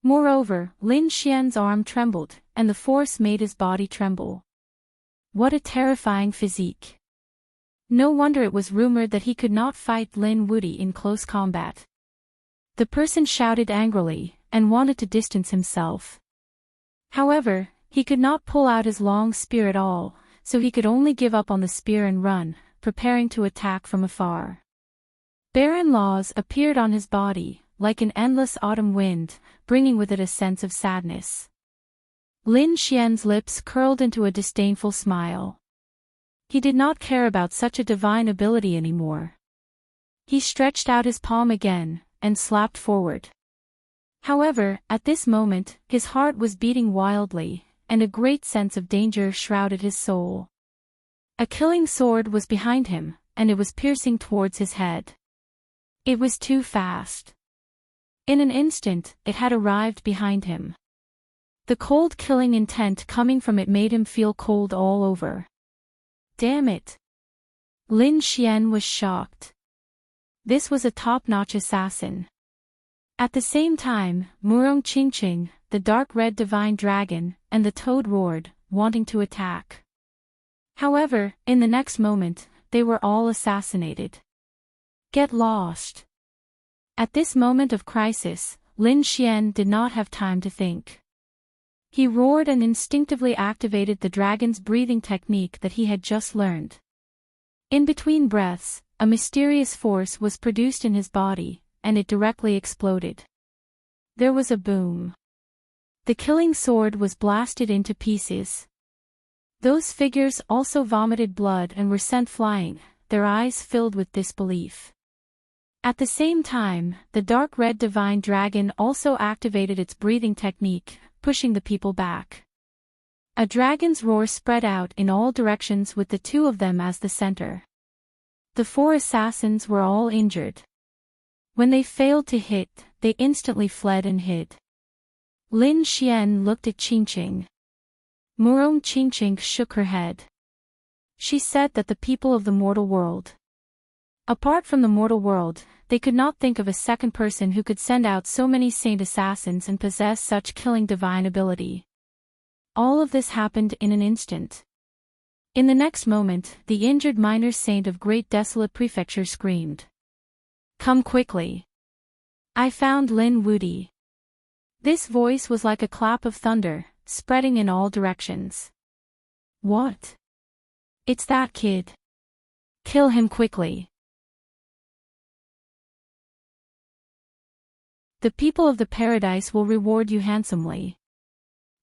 Speaker 1: Moreover, Lin Xian's arm trembled, and the force made his body tremble. What a terrifying physique. No wonder it was rumored that he could not fight Lin Wudi in close combat. The person shouted angrily, and wanted to distance himself. However, he could not pull out his long spear at all, so he could only give up on the spear and run, preparing to attack from afar. Barren laws appeared on his body, like an endless autumn wind, bringing with it a sense of sadness. Lin Xian's lips curled into a disdainful smile. He did not care about such a divine ability anymore. He stretched out his palm again, and slapped forward. However, at this moment, his heart was beating wildly, and a great sense of danger shrouded his soul. A killing sword was behind him, and it was piercing towards his head. It was too fast. In an instant, it had arrived behind him. The cold killing intent coming from it made him feel cold all over. Damn it! Lin Xian was shocked. This was a top-notch assassin. At the same time, Murong Qingqing, the dark red divine dragon, and the toad roared, wanting to attack. However, in the next moment, they were all assassinated. Get lost! At this moment of crisis, Lin Xian did not have time to think. He roared and instinctively activated the dragon's breathing technique that he had just learned. In between breaths, a mysterious force was produced in his body, and it directly exploded. There was a boom. The killing sword was blasted into pieces. Those figures also vomited blood and were sent flying, their eyes filled with disbelief. At the same time, the dark red divine dragon also activated its breathing technique, pushing the people back. A dragon's roar spread out in all directions with the two of them as the center. The 4 assassins were all injured. When they failed to hit, they instantly fled and hid. Lin Xian looked at Qingqing. Murong Qingqing shook her head. She said that the people of the mortal world. Apart from the mortal world, they could not think of a second person who could send out so many saint assassins and possess such killing divine ability. All of this happened in an instant. In the next moment, the injured minor saint of Great Desolate Prefecture screamed. "Come quickly! I found Lin Wudi." This voice was like a clap of thunder, spreading in all directions. "What? It's that kid. Kill him quickly." The people of the paradise will reward you handsomely.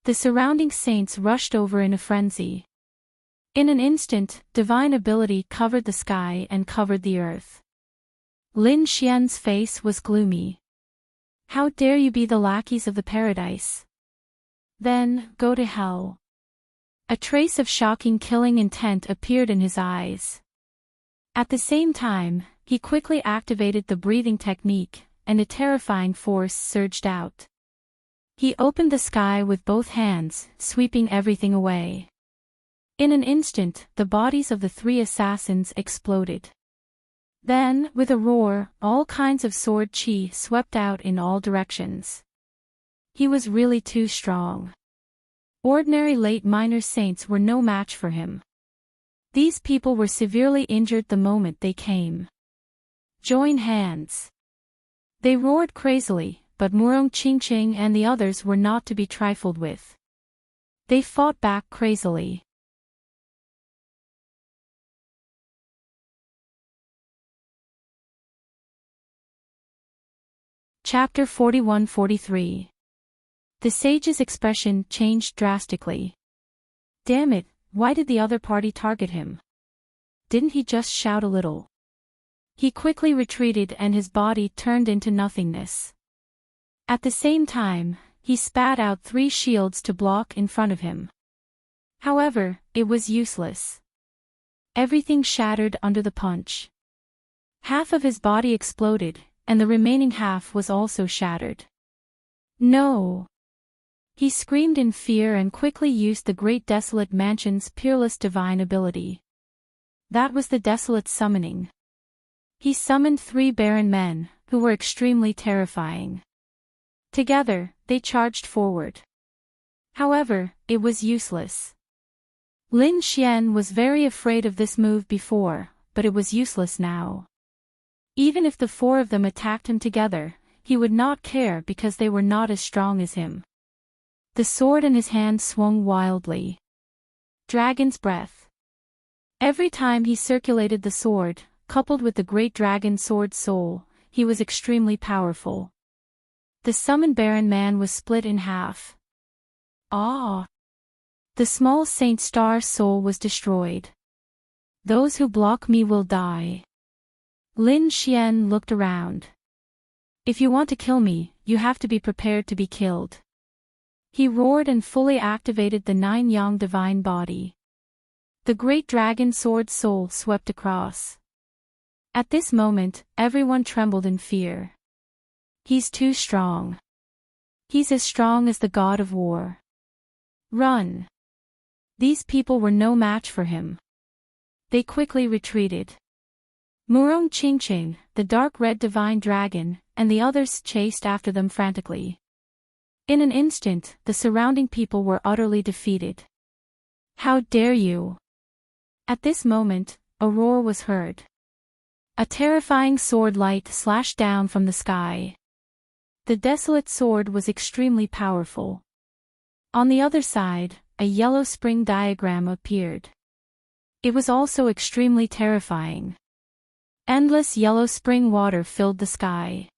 Speaker 1: The surrounding saints rushed over in a frenzy. In an instant, divine ability covered the sky and covered the earth. Lin Xian's face was gloomy. "How dare you be the lackeys of the paradise? Then, go to hell." A trace of shocking killing intent appeared in his eyes. At the same time, he quickly activated the breathing technique, and a terrifying force surged out. He opened the sky with both hands, sweeping everything away. In an instant, the bodies of the 3 assassins exploded. Then, with a roar, all kinds of sword chi swept out in all directions. He was really too strong. Ordinary late minor saints were no match for him. These people were severely injured the moment they came. "Join hands!" They roared crazily, but Murong Qingqing and the others were not to be trifled with. They fought back crazily. Chapter 41-43. The sage's expression changed drastically. Damn it, why did the other party target him? Didn't he just shout a little? He quickly retreated and his body turned into nothingness. At the same time, he spat out 3 shields to block in front of him. However, it was useless. Everything shattered under the punch. Half of his body exploded, and the remaining half was also shattered. "No!" He screamed in fear and quickly used the Great Desolate Mansion's peerless divine ability. That was the Desolate Summoning. He summoned 3 barren men, who were extremely terrifying. Together, they charged forward. However, it was useless. Lin Xian was very afraid of this move before, but it was useless now. Even if the 4 of them attacked him together, he would not care because they were not as strong as him. The sword in his hand swung wildly. Dragon's breath. Every time he circulated the sword, coupled with the great dragon sword soul, he was extremely powerful. The summoned Baron Man was split in half. Ah! The small Saint Star soul was destroyed. "Those who block me will die." Lin Xian looked around. "If you want to kill me, you have to be prepared to be killed." He roared and fully activated the 9 Yang divine body. The great dragon sword soul swept across. At this moment, everyone trembled in fear. "He's too strong. He's as strong as the god of war. Run!" These people were no match for him. They quickly retreated. Murong Qingqing, the dark red divine dragon, and the others chased after them frantically. In an instant, the surrounding people were utterly defeated. "How dare you!" At this moment, a roar was heard. A terrifying sword light slashed down from the sky. The desolate sword was extremely powerful. On the other side, a yellow spring diagram appeared. It was also extremely terrifying. Endless yellow spring water filled the sky.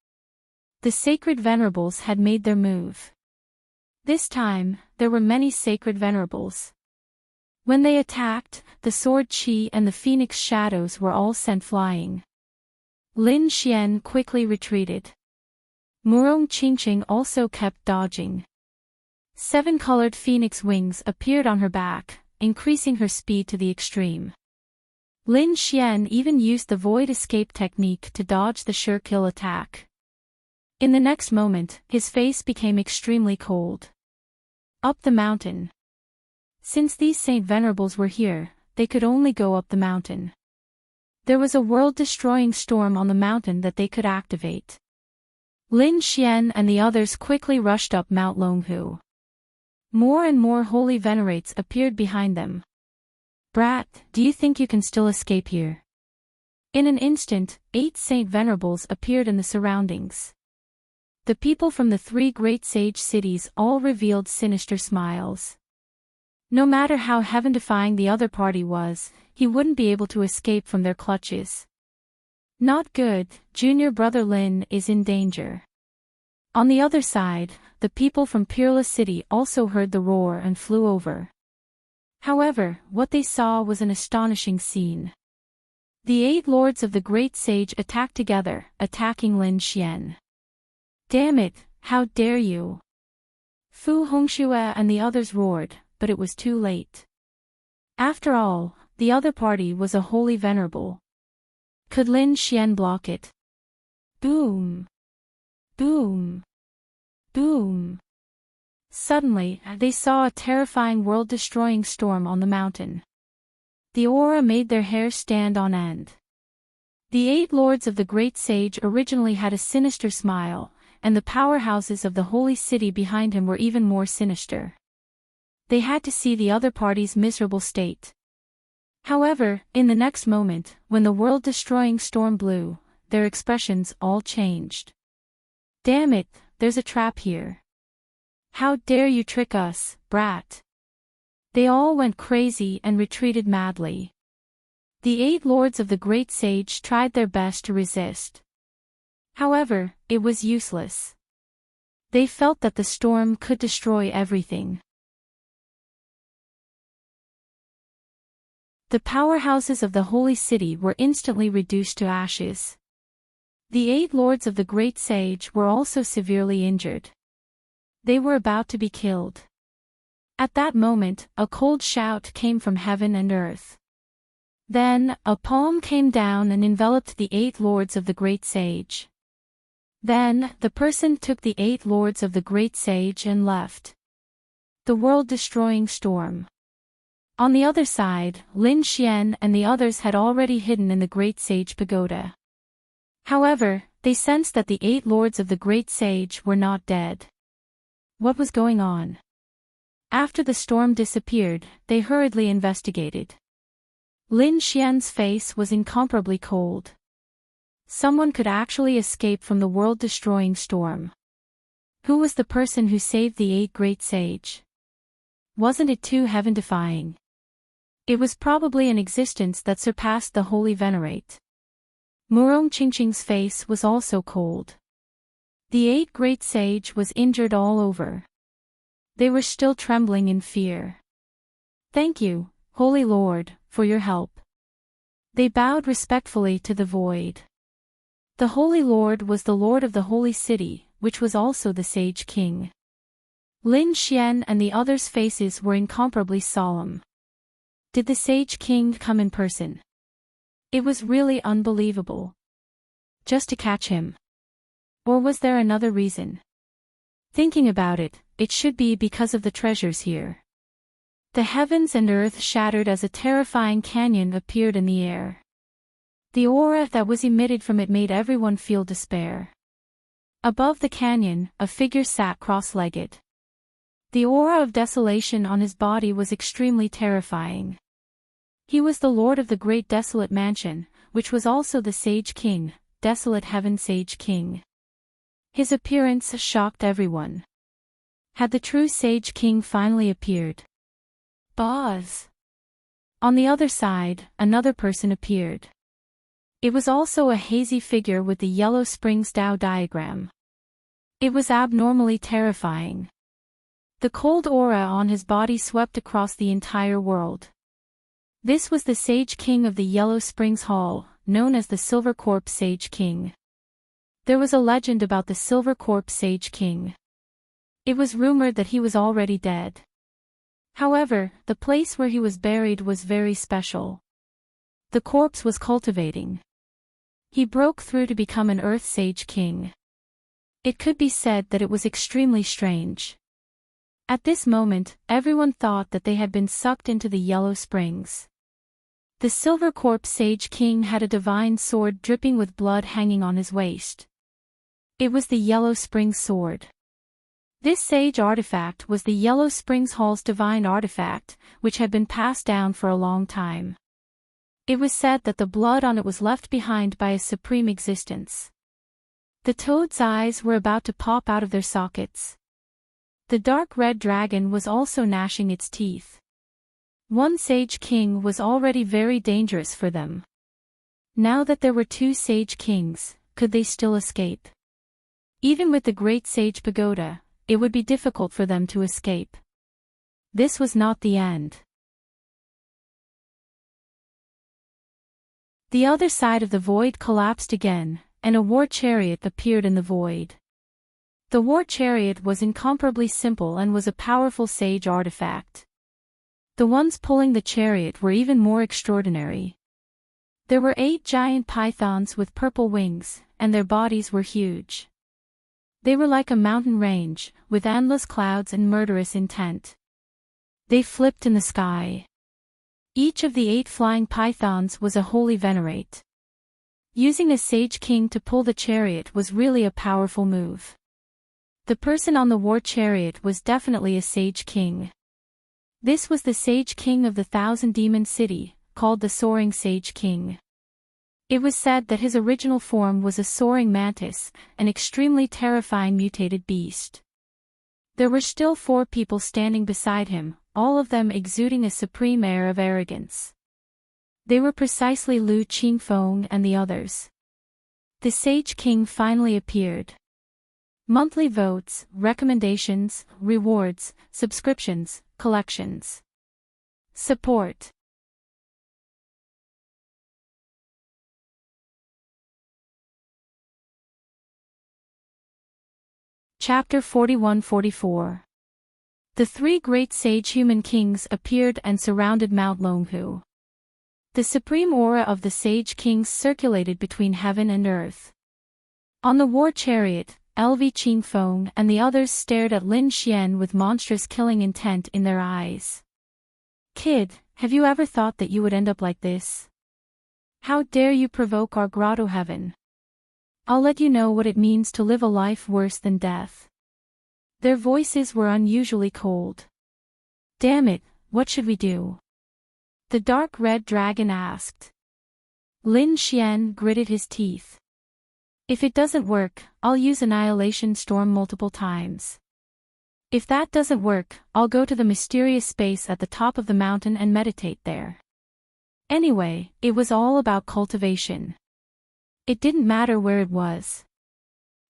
Speaker 1: The sacred venerables had made their move. This time, there were many sacred venerables. When they attacked, the sword chi and the phoenix shadows were all sent flying. Lin Xian quickly retreated. Murong Qingqing also kept dodging. 7-colored phoenix wings appeared on her back, increasing her speed to the extreme. Lin Xian even used the void escape technique to dodge the sure kill attack. In the next moment, his face became extremely cold. Up the mountain. Since these Saint Venerables were here, they could only go up the mountain. There was a world-destroying storm on the mountain that they could activate. Lin Xian and the others quickly rushed up Mount Longhu. More and more holy venerates appeared behind them. Brat, do you think you can still escape here? In an instant, 8 Saint Venerables appeared in the surroundings. The people from the 3 great sage cities all revealed sinister smiles. No matter how heaven-defying the other party was, he wouldn't be able to escape from their clutches. Not good, junior brother Lin is in danger. On the other side, the people from Peerless City also heard the roar and flew over. However, what they saw was an astonishing scene. The 8 lords of the great sage attacked together, attacking Lin Xian. Damn it, how dare you! Fu Hongxue and the others roared, but it was too late. After all, the other party was a holy venerable. Could Lin Xian block it? Boom! Boom! Boom! Suddenly, they saw a terrifying world-destroying storm on the mountain. The aura made their hair stand on end. The 8 lords of the great sage originally had a sinister smile, and the powerhouses of the holy city behind him were even more sinister. They had to see the other party's miserable state. However, in the next moment, when the world-destroying storm blew, their expressions all changed. Damn it, there's a trap here. How dare you trick us, brat? They all went crazy and retreated madly. The 8 lords of the great sage tried their best to resist. However, it was useless. They felt that the storm could destroy everything. The powerhouses of the holy city were instantly reduced to ashes. The 8 lords of the great sage were also severely injured. They were about to be killed. At that moment, a cold shout came from heaven and earth. Then, a palm came down and enveloped the 8 lords of the great sage. Then, the person took the 8 lords of the great sage and left. The world-destroying storm. On the other side, Lin Xian and the others had already hidden in the great sage pagoda. However, they sensed that the 8 lords of the great sage were not dead. What was going on? After the storm disappeared, they hurriedly investigated. Lin Xian's face was incomparably cold. Someone could actually escape from the world-destroying storm. Who was the person who saved the 8 great sage? Wasn't it too heaven-defying? It was probably an existence that surpassed the holy venerate. Murong Qingqing's face was also cold. The 8 great sage was injured all over. They were still trembling in fear. Thank you, Holy Lord, for your help. They bowed respectfully to the void. The Holy Lord was the Lord of the Holy City, which was also the Sage King. Lin Xian and the others' faces were incomparably solemn. Did the Sage King come in person? It was really unbelievable. Just to catch him. Or was there another reason? Thinking about it, it should be because of the treasures here. The heavens and earth shattered as a terrifying canyon appeared in the air. The aura that was emitted from it made everyone feel despair. Above the canyon, a figure sat cross-legged. The aura of desolation on his body was extremely terrifying. He was the lord of the great desolate mansion, which was also the Sage King, Desolate Heaven Sage King. His appearance shocked everyone. Had the true Sage King finally appeared? Boz. On the other side, another person appeared. It was also a hazy figure with the Yellow Springs Tao diagram. It was abnormally terrifying. The cold aura on his body swept across the entire world. This was the Sage King of the Yellow Springs Hall, known as the Silver Corpse Sage King. There was a legend about the Silver Corpse Sage King. It was rumored that he was already dead. However, the place where he was buried was very special. The corpse was cultivating. He broke through to become an Earth Sage King. It could be said that it was extremely strange. At this moment, everyone thought that they had been sucked into the Yellow Springs. The Silver Corpse Sage King had a divine sword dripping with blood hanging on his waist. It was the Yellow Springs sword. This sage artifact was the Yellow Springs Hall's divine artifact, which had been passed down for a long time. It was said that the blood on it was left behind by a supreme existence. The toad's eyes were about to pop out of their sockets. The dark red dragon was also gnashing its teeth. One Sage King was already very dangerous for them. Now that there were two Sage Kings, could they still escape? Even with the Great Sage Pagoda, it would be difficult for them to escape. This was not the end. The other side of the void collapsed again, and a war chariot appeared in the void. The war chariot was incomparably simple and was a powerful sage artifact. The ones pulling the chariot were even more extraordinary. There were 8 giant pythons with purple wings, and their bodies were huge. They were like a mountain range, with endless clouds and murderous intent. They flipped in the sky. Each of the 8 flying pythons was a holy venerate. Using a Sage King to pull the chariot was really a powerful move. The person on the war chariot was definitely a Sage King. This was the Sage King of the Thousand Demon City, called the Soaring Sage King. It was said that his original form was a soaring mantis, an extremely terrifying mutated beast. There were still 4 people standing beside him, all of them exuding a supreme air of arrogance. They were precisely Lu Qingfeng and the others. The Sage King finally appeared. Monthly votes, recommendations, rewards, subscriptions, collections. Support. Chapter 41-44. The 3 great sage human kings appeared and surrounded Mount Longhu. The supreme aura of the Sage Kings circulated between heaven and earth. On the war chariot, LV Qingfeng and the others stared at Lin Xian with monstrous killing intent in their eyes. Kid, have you ever thought that you would end up like this? How dare you provoke our grotto heaven? I'll let you know what it means to live a life worse than death. Their voices were unusually cold. Damn it, what should we do? The dark red dragon asked. Lin Xian gritted his teeth. If it doesn't work, I'll use Annihilation Storm multiple times. If that doesn't work, I'll go to the mysterious space at the top of the mountain and meditate there. Anyway, it was all about cultivation. It didn't matter where it was.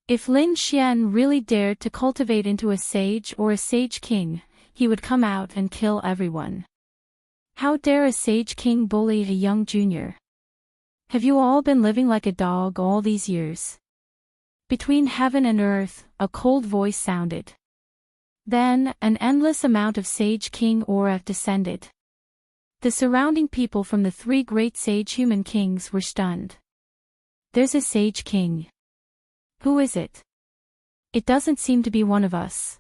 Speaker 1: If Lin Xian really dared to cultivate into a sage or a Sage King, he would come out and kill everyone. How dare a Sage King bully a young junior? Have you all been living like a dog all these years? Between heaven and earth, a cold voice sounded. Then, an endless amount of Sage King aura descended. The surrounding people from the 3 great sage human kings were stunned. There's a Sage King. Who is it? It doesn't seem to be one of us.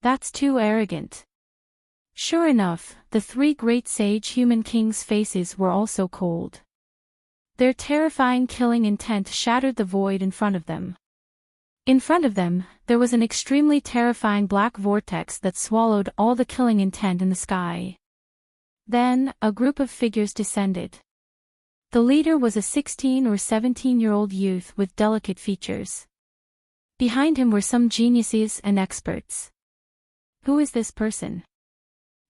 Speaker 1: That's too arrogant. Sure enough, the 3 great sage human kings' faces were also cold. Their terrifying killing intent shattered the void in front of them. In front of them, there was an extremely terrifying black vortex that swallowed all the killing intent in the sky. Then, a group of figures descended. The leader was a 16 or 17-year-old youth with delicate features. Behind him were some geniuses and experts. Who is this person?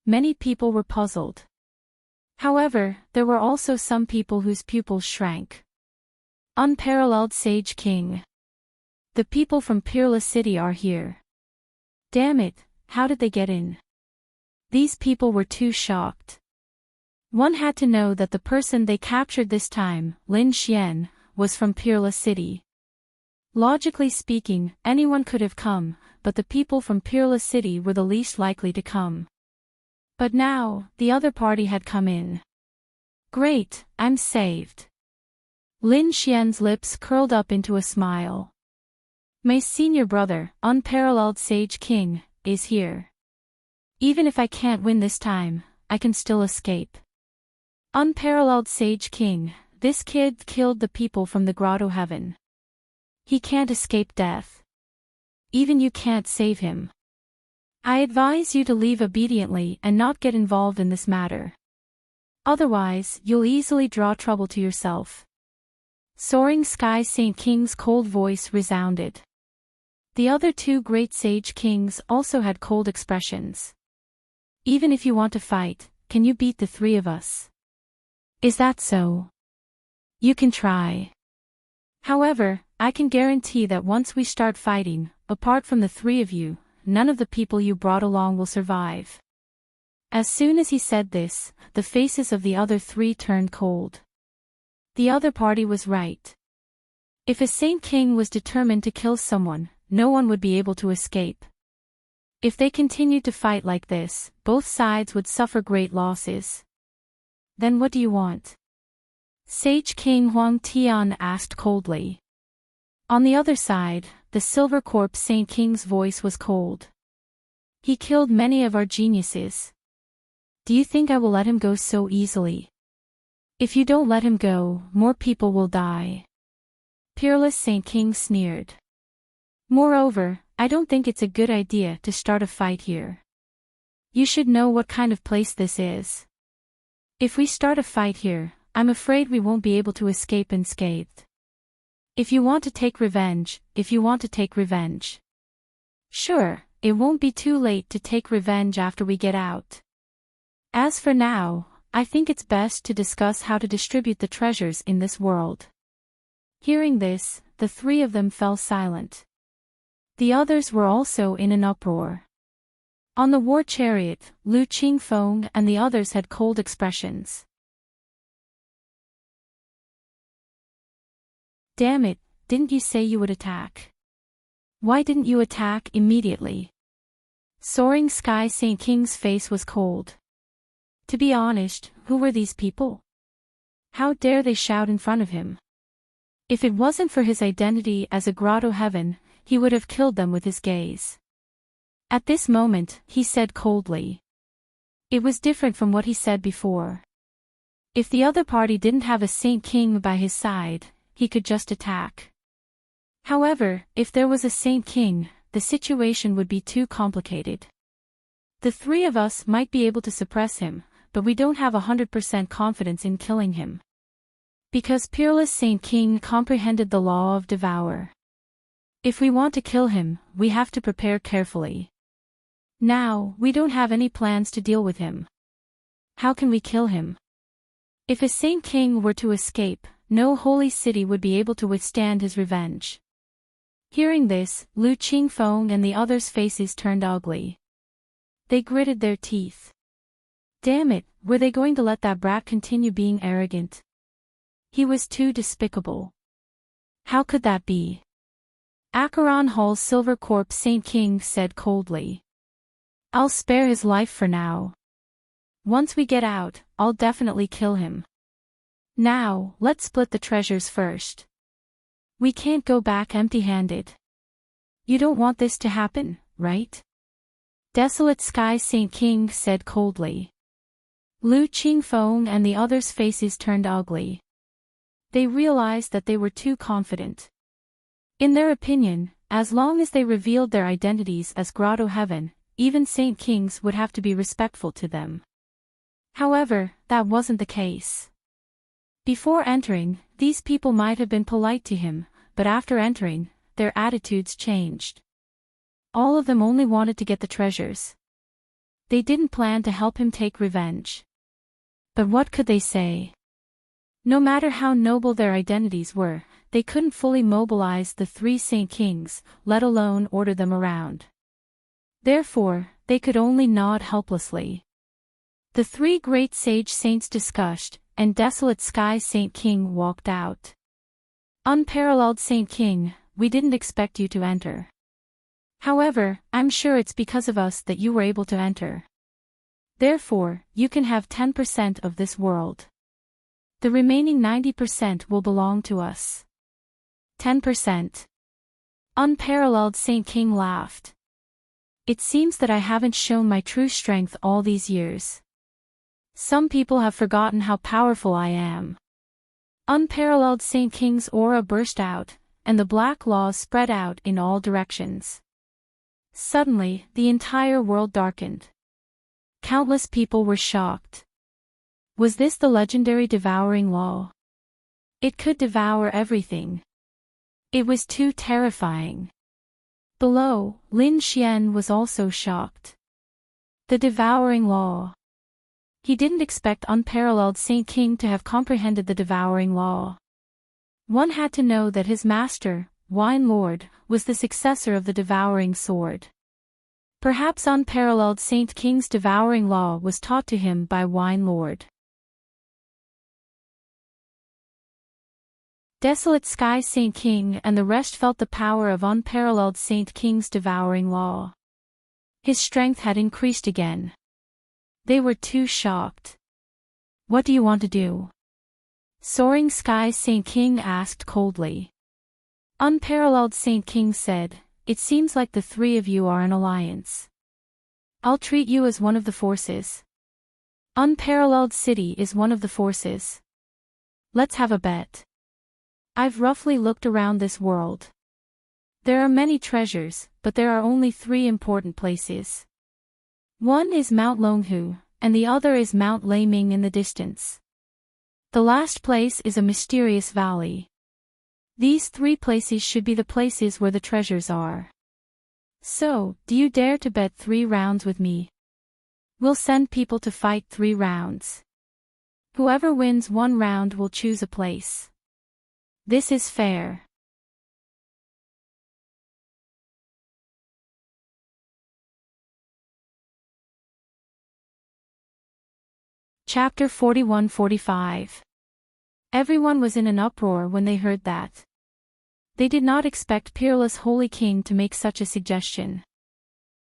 Speaker 1: Many people were puzzled. However, there were also some people whose pupils shrank. Unparalleled Sage King. The people from Peerless City are here. Damn it, how did they get in? These people were too shocked. One had to know that the person they captured this time, Lin Xian, was from Peerless City. Logically speaking, anyone could have come, but the people from Peerless City were the least likely to come. But now, the other party had come in. Great, I'm saved. Lin Xian's lips curled up into a smile. My senior brother, unparalleled Sage King, is here. Even if I can't win this time, I can still escape. Unparalleled Sage King, this kid killed the people from the Grotto Heaven. He can't escape death. Even you can't save him. I advise you to leave obediently and not get involved in this matter. Otherwise, you'll easily draw trouble to yourself. Soaring Sky Saint King's cold voice resounded. The other two great Sage Kings also had cold expressions. Even if you want to fight, can you beat the three of us? Is that so? You can try. However, I can guarantee that once we start fighting, apart from the three of you, none of the people you brought along will survive. As soon as he said this, the faces of the other three turned cold. The other party was right. If a Saint King was determined to kill someone, no one would be able to escape. If they continued to fight like this, both sides would suffer great losses. Then what do you want? Sage King Huang Tian asked coldly. On the other side, the Silver Corpse Saint King's voice was cold. He killed many of our geniuses. Do you think I will let him go so easily? If you don't let him go, more people will die. Peerless Saint King sneered. Moreover, I don't think it's a good idea to start a fight here. You should know what kind of place this is. If we start a fight here, I'm afraid we won't be able to escape unscathed. If you want to take revenge. Sure, it won't be too late to take revenge after we get out. As for now, I think it's best to discuss how to distribute the treasures in this world. Hearing this, the three of them fell silent. The others were also in an uproar. On the war chariot, Lu Qingfeng and the others had cold expressions. Damn it, didn't you say you would attack? Why didn't you attack immediately? Soaring Sky Saint King's face was cold. To be honest, who were these people? How dare they shout in front of him? If it wasn't for his identity as a Grotto Heaven, he would have killed them with his gaze. At this moment, he said coldly. It was different from what he said before. If the other party didn't have a Saint King by his side, he could just attack. However, if there was a Saint King, the situation would be too complicated. The three of us might be able to suppress him, but we don't have 100% confidence in killing him. Because Peerless Saint King comprehended the law of devour. If we want to kill him, we have to prepare carefully. Now, we don't have any plans to deal with him. How can we kill him? If a Saint King were to escape, no holy city would be able to withstand his revenge. Hearing this, Lu Qingfeng and the others' faces turned ugly. They gritted their teeth. Damn it, were they going to let that brat continue being arrogant? He was too despicable. How could that be? Acheron Hall's Silver Corpse Saint King said coldly. I'll spare his life for now. Once we get out, I'll definitely kill him. Now, let's split the treasures first. We can't go back empty-handed. You don't want this to happen, right? Desolate Sky Saint King said coldly. Lu Qingfeng and the others' faces turned ugly. They realized that they were too confident. In their opinion, as long as they revealed their identities as Grotto Heaven, even Saint Kings would have to be respectful to them. However, that wasn't the case. Before entering, these people might have been polite to him, but after entering, their attitudes changed. All of them only wanted to get the treasures. They didn't plan to help him take revenge. But what could they say? No matter how noble their identities were, they couldn't fully mobilize the three Saint Kings, let alone order them around. Therefore, they could only nod helplessly. The three great sage saints discussed, and Desolate Sky Saint King walked out. Unparalleled Saint King, we didn't expect you to enter. However, I'm sure it's because of us that you were able to enter. Therefore, you can have 10% of this world. The remaining 90% will belong to us. 10%. Unparalleled Saint King laughed. It seems that I haven't shown my true strength all these years. Some people have forgotten how powerful I am. Unparalleled Saint King's aura burst out, and the black laws spread out in all directions. Suddenly, the entire world darkened. Countless people were shocked. Was this the legendary devouring law? It could devour everything. It was too terrifying. Below, Lin Xian was also shocked. The devouring law. He didn't expect Unparalleled Saint King to have comprehended the devouring law. One had to know that his master, Wine Lord, was the successor of the devouring sword. Perhaps Unparalleled Saint King's devouring law was taught to him by Wine Lord. Desolate Sky Saint King and the rest felt the power of Unparalleled Saint King's devouring law. His strength had increased again. They were too shocked. What do you want to do? Soaring Sky Saint King asked coldly. Unparalleled Saint King said, it seems like the three of you are an alliance. I'll treat you as one of the forces. Unparalleled City is one of the forces. Let's have a bet. I've roughly looked around this world. There are many treasures, but there are only three important places. One is Mount Longhu, and the other is Mount Laming in the distance. The last place is a mysterious valley. These three places should be the places where the treasures are. So, do you dare to bet 3 rounds with me? We'll send people to fight 3 rounds. Whoever wins 1 round will choose a place. This is fair. Chapter 41-45. Everyone was in an uproar when they heard that. They did not expect Peerless Holy King to make such a suggestion.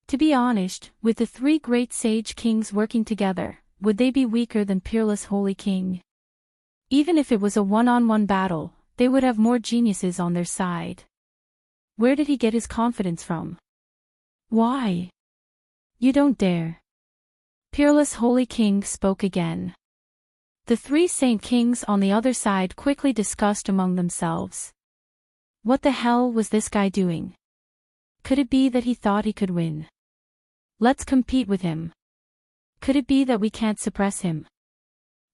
Speaker 1: To be honest, with the 3 great sage kings working together, would they be weaker than Peerless Holy King? Even if it was a one-on-one battle, they would have more geniuses on their side. Where did he get his confidence from? Why? You don't dare. Peerless Holy King spoke again. The 3 Saint Kings on the other side quickly discussed among themselves. What the hell was this guy doing? Could it be that he thought he could win? Let's compete with him. Could it be that we can't suppress him?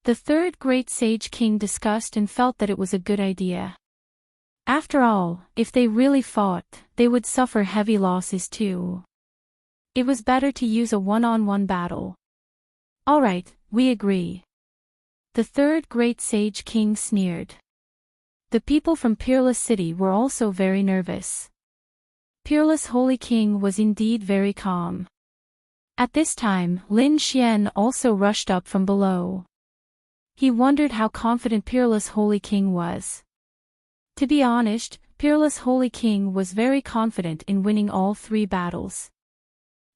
Speaker 1: The 3rd Great Sage King discussed and felt that it was a good idea. After all, if they really fought, they would suffer heavy losses too. It was better to use a one-on-one battle. Alright, we agree. The 3rd Great Sage King sneered. The people from Peerless City were also very nervous. Peerless Holy King was indeed very calm. At this time, Lin Xian also rushed up from below. He wondered how confident Peerless Holy King was. To be honest, Peerless Holy King was very confident in winning all 3 battles.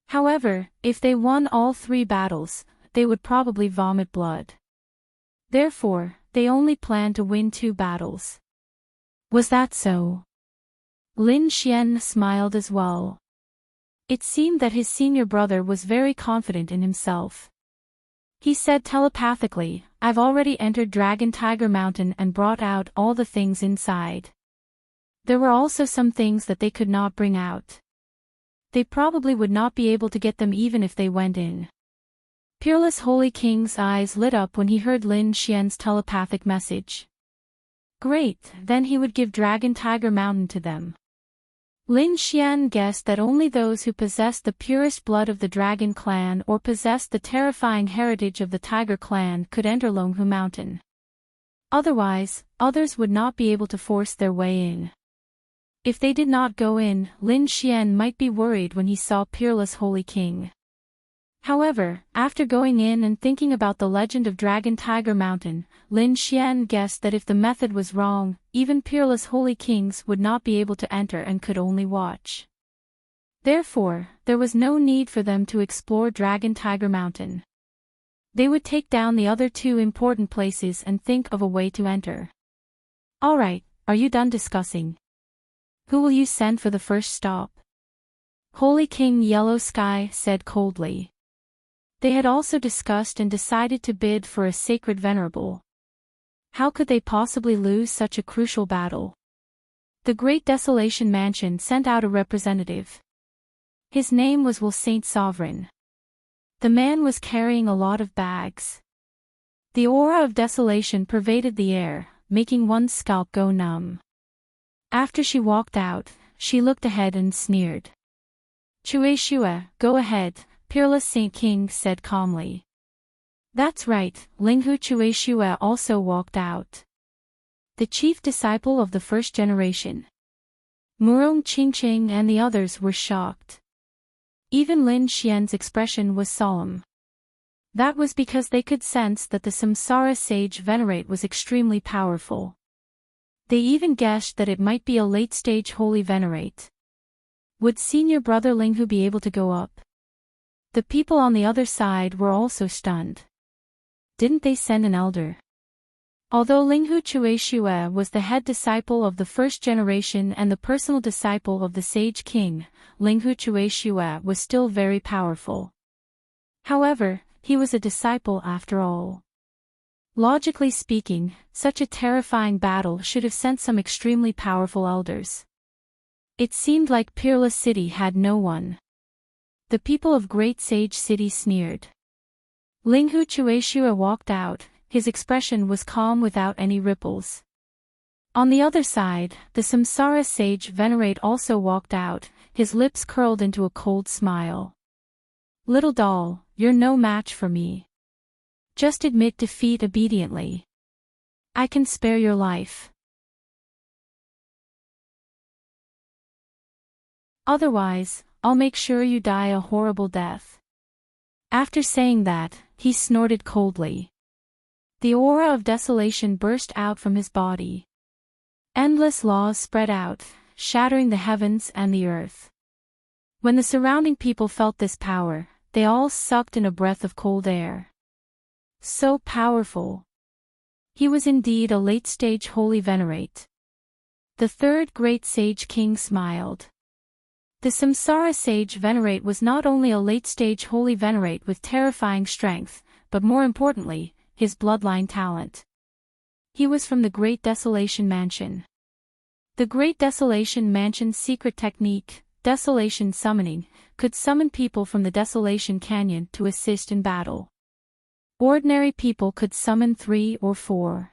Speaker 1: However, if they won all 3 battles, they would probably vomit blood. Therefore, they only planned to win 2 battles. Was that so? Lin Xian smiled as well. It seemed that his senior brother was very confident in himself. He said telepathically, I've already entered Dragon Tiger Mountain and brought out all the things inside. There were also some things that they could not bring out. They probably would not be able to get them even if they went in. Peerless Holy King's eyes lit up when he heard Lin Xian's telepathic message. Great, then he would give Dragon Tiger Mountain to them. Lin Xian guessed that only those who possessed the purest blood of the Dragon Clan or possessed the terrifying heritage of the Tiger Clan could enter Longhu Mountain. Otherwise, others would not be able to force their way in. If they did not go in, Lin Xian might be worried when he saw Peerless Holy King. However, after going in and thinking about the legend of Dragon Tiger Mountain, Lin Xian guessed that if the method was wrong, even Peerless Holy Kings would not be able to enter and could only watch. Therefore, there was no need for them to explore Dragon Tiger Mountain. They would take down the other two important places and think of a way to enter. Alright, are you done discussing? Who will you send for the first stop? Holy King Yellow Sky said coldly. They had also discussed and decided to bid for a sacred venerable. How could they possibly lose such a crucial battle? The Great Desolation Mansion sent out a representative. His name was Will Saint Sovereign. The man was carrying a lot of bags. The aura of desolation pervaded the air, making one's scalp go numb. After she walked out, she looked ahead and sneered. Chui Shue, go ahead, Peerless Saint King said calmly. That's right, Linghu Chui Shue also walked out. The chief disciple of the first generation. Murong Qingqing and the others were shocked. Even Lin Xian's expression was solemn. That was because they could sense that the Samsara Sage Venerate was extremely powerful. They even guessed that it might be a late-stage Holy Venerate. Would senior brother Linghu be able to go up? The people on the other side were also stunned. Didn't they send an elder? Although Linghu Chui Shue was the head disciple of the first generation and the personal disciple of the Sage King, Linghu Chui Shue was still very powerful. However, he was a disciple after all. Logically speaking, such a terrifying battle should have sent some extremely powerful elders. It seemed like Peerless City had no one. The people of Great Sage City sneered. Linghu Chui Shue walked out, his expression was calm without any ripples. On the other side, the Samsara Sage Venerate also walked out, his lips curled into a cold smile. Little doll, you're no match for me. Just admit defeat obediently. I can spare your life. Otherwise, I'll make sure you die a horrible death. After saying that, he snorted coldly. The aura of desolation burst out from his body. Endless laws spread out, shattering the heavens and the earth. When the surrounding people felt this power, they all sucked in a breath of cold air. So powerful. He was indeed a late-stage Holy Venerate. The third great Sage King smiled. The Samsara Sage Venerate was not only a late-stage Holy Venerate with terrifying strength, but more importantly, his bloodline talent. He was from the Great Desolation Mansion. The Great Desolation Mansion's secret technique, Desolation Summoning, could summon people from the Desolation Canyon to assist in battle. Ordinary people could summon 3 or 4.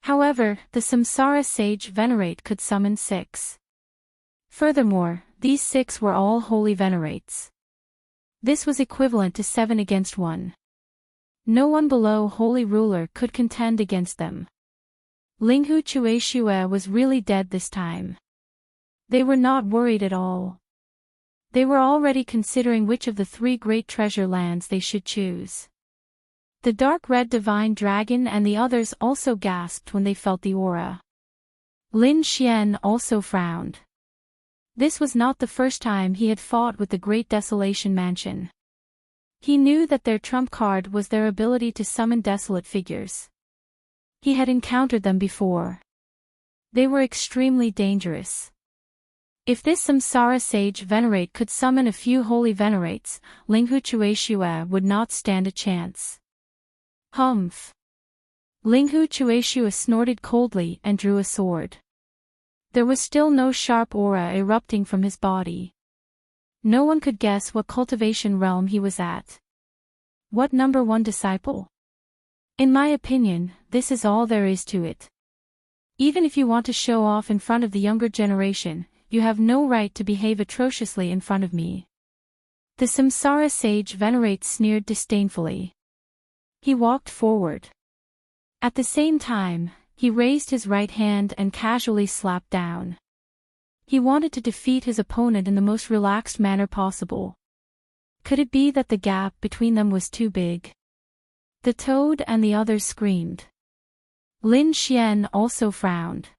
Speaker 1: However, the Samsara Sage Venerate could summon 6. Furthermore, these 6 were all Holy Venerates. This was equivalent to 7 against 1. No one below Holy Ruler could contend against them. Linghu Chui Shue was really dead this time. They were not worried at all. They were already considering which of the 3 great treasure lands they should choose. The dark red divine dragon and the others also gasped when they felt the aura. Lin Xian also frowned. This was not the first time he had fought with the Great Desolation Mansion. He knew that their trump card was their ability to summon desolate figures. He had encountered them before. They were extremely dangerous. If this Samsara Sage Venerate could summon a few Holy Venerates, Linghu Chui Shue would not stand a chance. Humph! Linghu Chui Shue snorted coldly and drew a sword. There was still no sharp aura erupting from his body. No one could guess what cultivation realm he was at. What number 1 disciple? In my opinion, this is all there is to it. Even if you want to show off in front of the younger generation, you have no right to behave atrociously in front of me. The Samsara Sage Venerate sneered disdainfully. He walked forward. At the same time, he raised his right hand and casually slapped down. He wanted to defeat his opponent in the most relaxed manner possible. Could it be that the gap between them was too big? The toad and the others screamed. Lin Xian also frowned.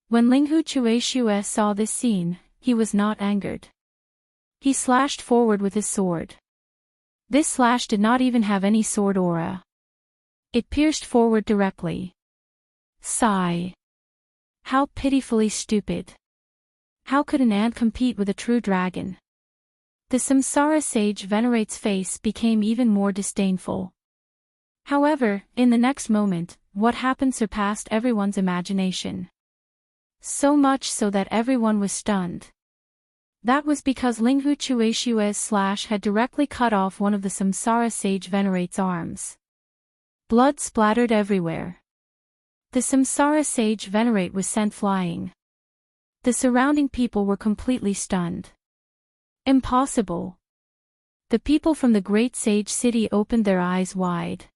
Speaker 1: When Linghu Chueshue saw this scene, he was not angered. He slashed forward with his sword. This slash did not even have any sword aura. It pierced forward directly. Sigh. How pitifully stupid. How could an ant compete with a true dragon? The Samsara sage Venerate's face became even more disdainful. However, in the next moment, what happened surpassed everyone's imagination. So much so that everyone was stunned. That was because Linghu Chueshue's slash had directly cut off one of the Samsara sage Venerate's arms. Blood splattered everywhere. The Samsara sage Venerate was sent flying. The surrounding people were completely stunned. Impossible. The people from the great sage city opened their eyes wide.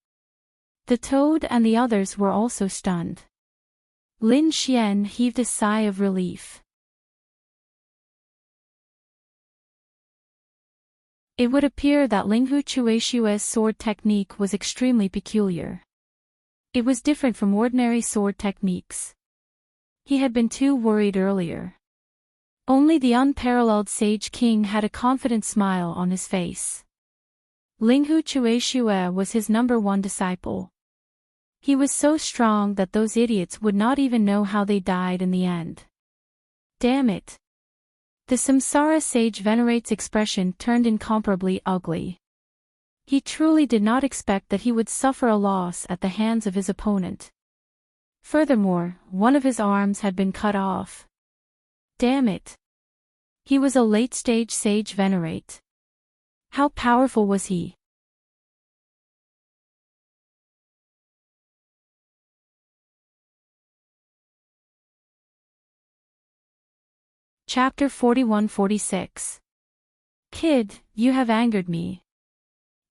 Speaker 1: The toad and the others were also stunned. Lin Xian heaved a sigh of relief. It would appear that Linghu Chueshue's sword technique was extremely peculiar. It was different from ordinary sword techniques. He had been too worried earlier. Only the unparalleled Sage King had a confident smile on his face. Linghu Chueshue was his #1 disciple. He was so strong that those idiots would not even know how they died in the end. Damn it. The Samsara sage Venerate's expression turned incomparably ugly. He truly did not expect that he would suffer a loss at the hands of his opponent. Furthermore, one of his arms had been cut off. Damn it. He was a late-stage sage Venerate. How powerful was he? Chapter 41-46. Kid, you have angered me.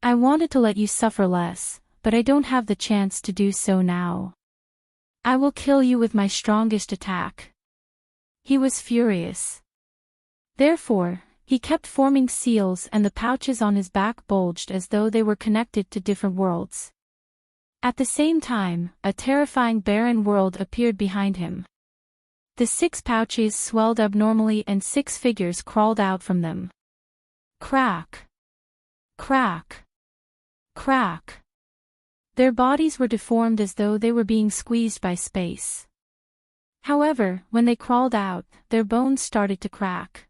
Speaker 1: I wanted to let you suffer less, but I don't have the chance to do so now. I will kill you with my strongest attack. He was furious. Therefore, he kept forming seals and the pouches on his back bulged as though they were connected to different worlds. At the same time, a terrifying barren world appeared behind him. The 6 pouches swelled abnormally and 6 figures crawled out from them. Crack. Crack. Crack. Their bodies were deformed as though they were being squeezed by space. However, when they crawled out, their bones started to crack.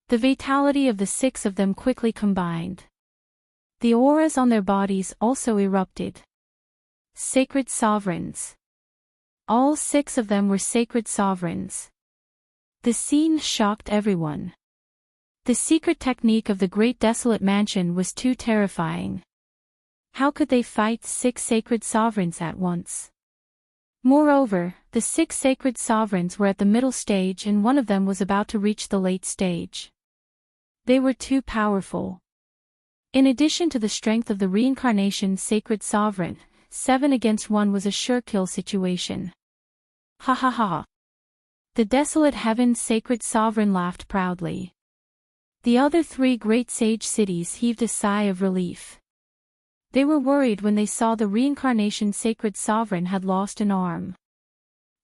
Speaker 1: The vitality of the 6 of them quickly combined. The auras on their bodies also erupted. Sacred sovereigns. All 6 of them were sacred sovereigns. The scene shocked everyone. The secret technique of the Great Desolate Mansion was too terrifying. How could they fight 6 sacred sovereigns at once? Moreover, the 6 sacred sovereigns were at the middle stage and one of them was about to reach the late stage. They were too powerful. In addition to the strength of the reincarnation sacred sovereign, 7 against 1 was a sure kill situation. Ha ha ha. The desolate heaven sacred sovereign laughed proudly. The other 3 great sage cities heaved a sigh of relief. They were worried when they saw the reincarnation sacred sovereign had lost an arm.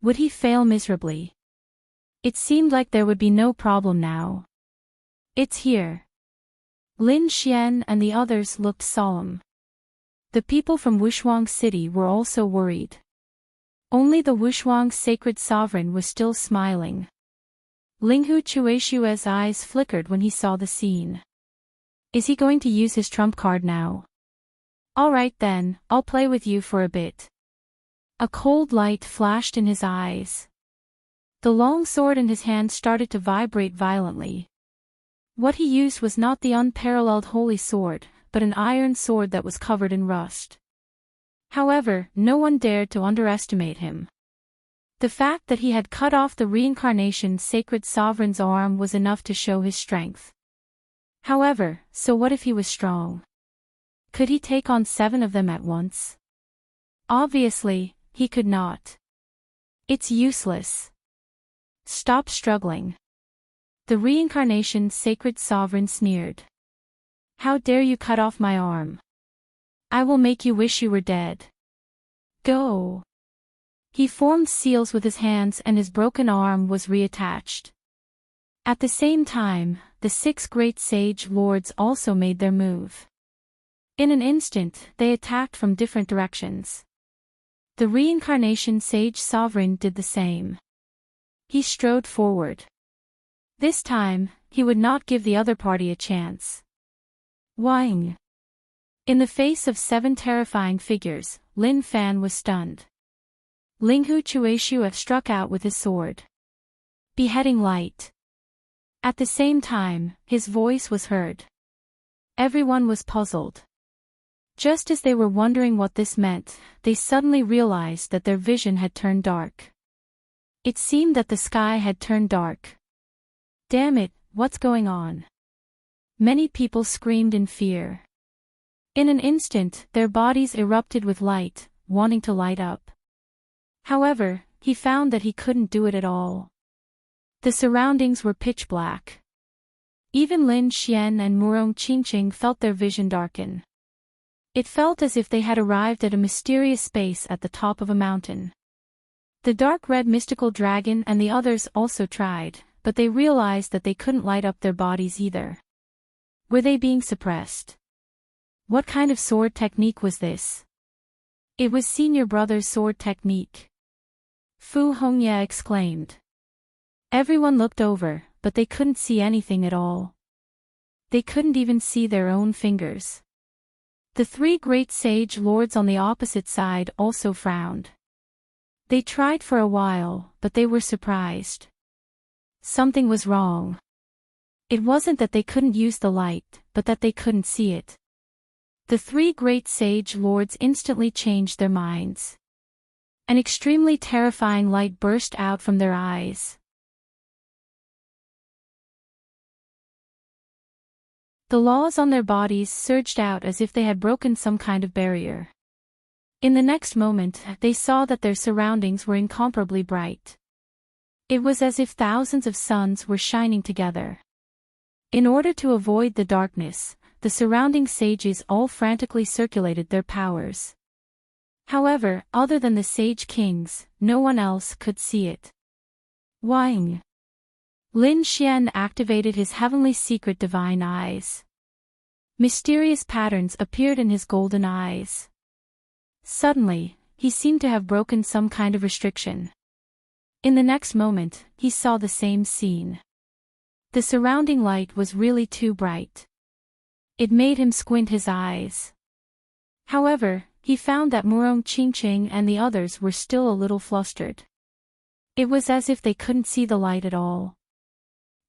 Speaker 1: Would he fail miserably? It seemed like there would be no problem now. It's here. Lin Xian and the others looked solemn. The people from Wushuang City were also worried. Only the Wushuang sacred sovereign was still smiling. Linghu Chueshue's eyes flickered when he saw the scene. Is he going to use his trump card now? Alright then, I'll play with you for a bit. A cold light flashed in his eyes. The long sword in his hand started to vibrate violently. What he used was not the unparalleled holy sword, but an iron sword that was covered in rust. However, no one dared to underestimate him. The fact that he had cut off the reincarnation sacred sovereign's arm was enough to show his strength. However, so what if he was strong? Could he take on 7 of them at once? Obviously, he could not. It's useless. Stop struggling. The reincarnation's sacred sovereign sneered. How dare you cut off my arm? I will make you wish you were dead. Go. He formed seals with his hands and his broken arm was reattached. At the same time, the 6 great sage lords also made their move. In an instant, they attacked from different directions. The reincarnation sage sovereign did the same. He strode forward. This time, he would not give the other party a chance. Wang. In the face of 7 terrifying figures, Lin Fan was stunned. Linghu Chueshua struck out with his sword. Beheading light. At the same time, his voice was heard. Everyone was puzzled. Just as they were wondering what this meant, they suddenly realized that their vision had turned dark. It seemed that the sky had turned dark. Damn it, what's going on? Many people screamed in fear. In an instant, their bodies erupted with light, wanting to light up. However, he found that he couldn't do it at all. The surroundings were pitch black. Even Lin Xian and Murong Qingqing felt their vision darken. It felt as if they had arrived at a mysterious space at the top of a mountain. The dark red mystical dragon and the others also tried, but they realized that they couldn't light up their bodies either. Were they being suppressed? What kind of sword technique was this? It was senior brother's sword technique. Fu Hongye exclaimed. Everyone looked over, but they couldn't see anything at all. They couldn't even see their own fingers. The 3 great sage lords on the opposite side also frowned. They tried for a while, but they were surprised. Something was wrong. It wasn't that they couldn't use the light, but that they couldn't see it. The 3 great sage lords instantly changed their minds. An extremely terrifying light burst out from their eyes. The laws on their bodies surged out as if they had broken some kind of barrier. In the next moment, they saw that their surroundings were incomparably bright. It was as if thousands of suns were shining together. In order to avoid the darkness, the surrounding sages all frantically circulated their powers. However, other than the sage kings, no one else could see it. Wang. Lin Xian activated his heavenly secret divine eyes. Mysterious patterns appeared in his golden eyes. Suddenly, he seemed to have broken some kind of restriction. In the next moment, he saw the same scene. The surrounding light was really too bright. It made him squint his eyes. However, he found that Murong Qingqing and the others were still a little flustered. It was as if they couldn't see the light at all.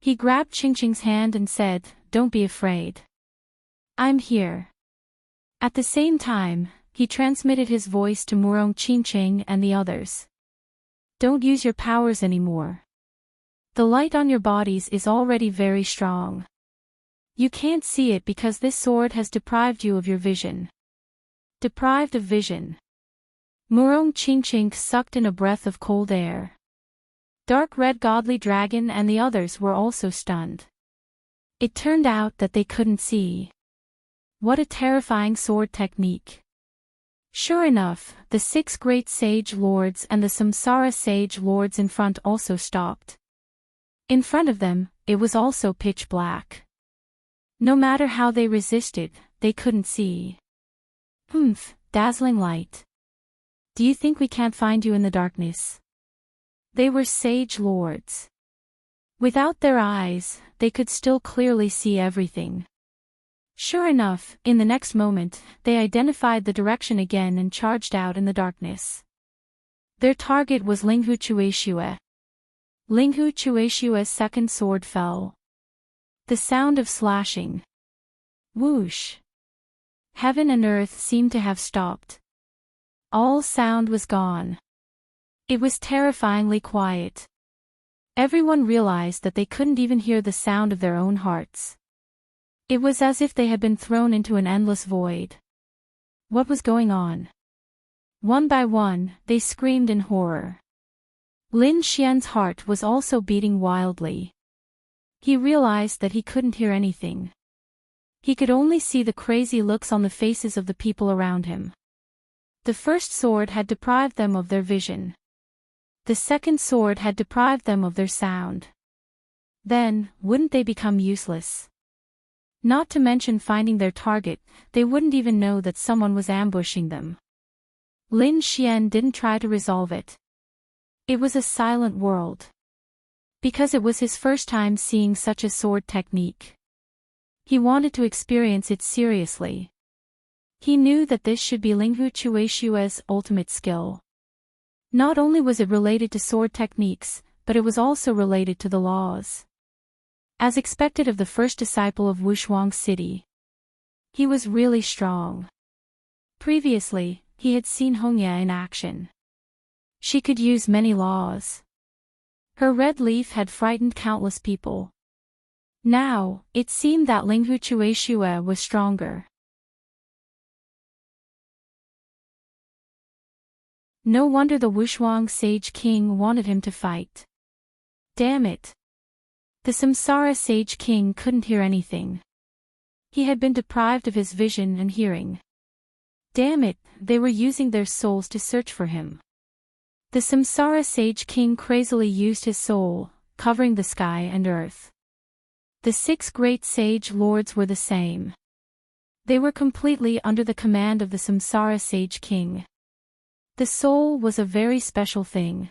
Speaker 1: He grabbed Qingqing's hand and said, "Don't be afraid. I'm here." At the same time, he transmitted his voice to Murong Qingqing and the others. "Don't use your powers anymore. The light on your bodies is already very strong. You can't see it because this sword has deprived you of your vision." Deprived of vision. Murong Qingqing sucked in a breath of cold air. Dark Red Godly Dragon and the others were also stunned. It turned out that they couldn't see. What a terrifying sword technique. Sure enough, the 6 great sage lords and the Samsara sage lords in front also stopped. In front of them, it was also pitch black. No matter how they resisted, they couldn't see. Dazzling light. Do you think we can't find you in the darkness? They were sage lords. Without their eyes, they could still clearly see everything. Sure enough, in the next moment, they identified the direction again and charged out in the darkness. Their target was Linghu Chueshua. Linghu Chueshua's second sword fell. The sound of slashing. Whoosh. Heaven and earth seemed to have stopped. All sound was gone. It was terrifyingly quiet. Everyone realized that they couldn't even hear the sound of their own hearts. It was as if they had been thrown into an endless void. What was going on? One by one, they screamed in horror. Lin Xian's heart was also beating wildly. He realized that he couldn't hear anything. He could only see the crazy looks on the faces of the people around him. The first sword had deprived them of their vision. The second sword had deprived them of their sound. Then, wouldn't they become useless? Not to mention finding their target, they wouldn't even know that someone was ambushing them. Lin Xian didn't try to resolve it. It was a silent world. Because it was his first time seeing such a sword technique. He wanted to experience it seriously. He knew that this should be Linghu Chuexue's ultimate skill. Not only was it related to sword techniques, but it was also related to the laws. As expected of the first disciple of Wushuang City. He was really strong. Previously, he had seen Hongya in action. She could use many laws. Her red leaf had frightened countless people. Now, it seemed that Linghu Chuexue was stronger. No wonder the Wushuang Sage King wanted him to fight. Damn it. The Samsara Sage King couldn't hear anything. He had been deprived of his vision and hearing. Damn it, they were using their souls to search for him. The Samsara Sage King crazily used his soul, covering the sky and earth. The 6 great sage lords were the same. They were completely under the command of the Samsara Sage King. The soul was a very special thing.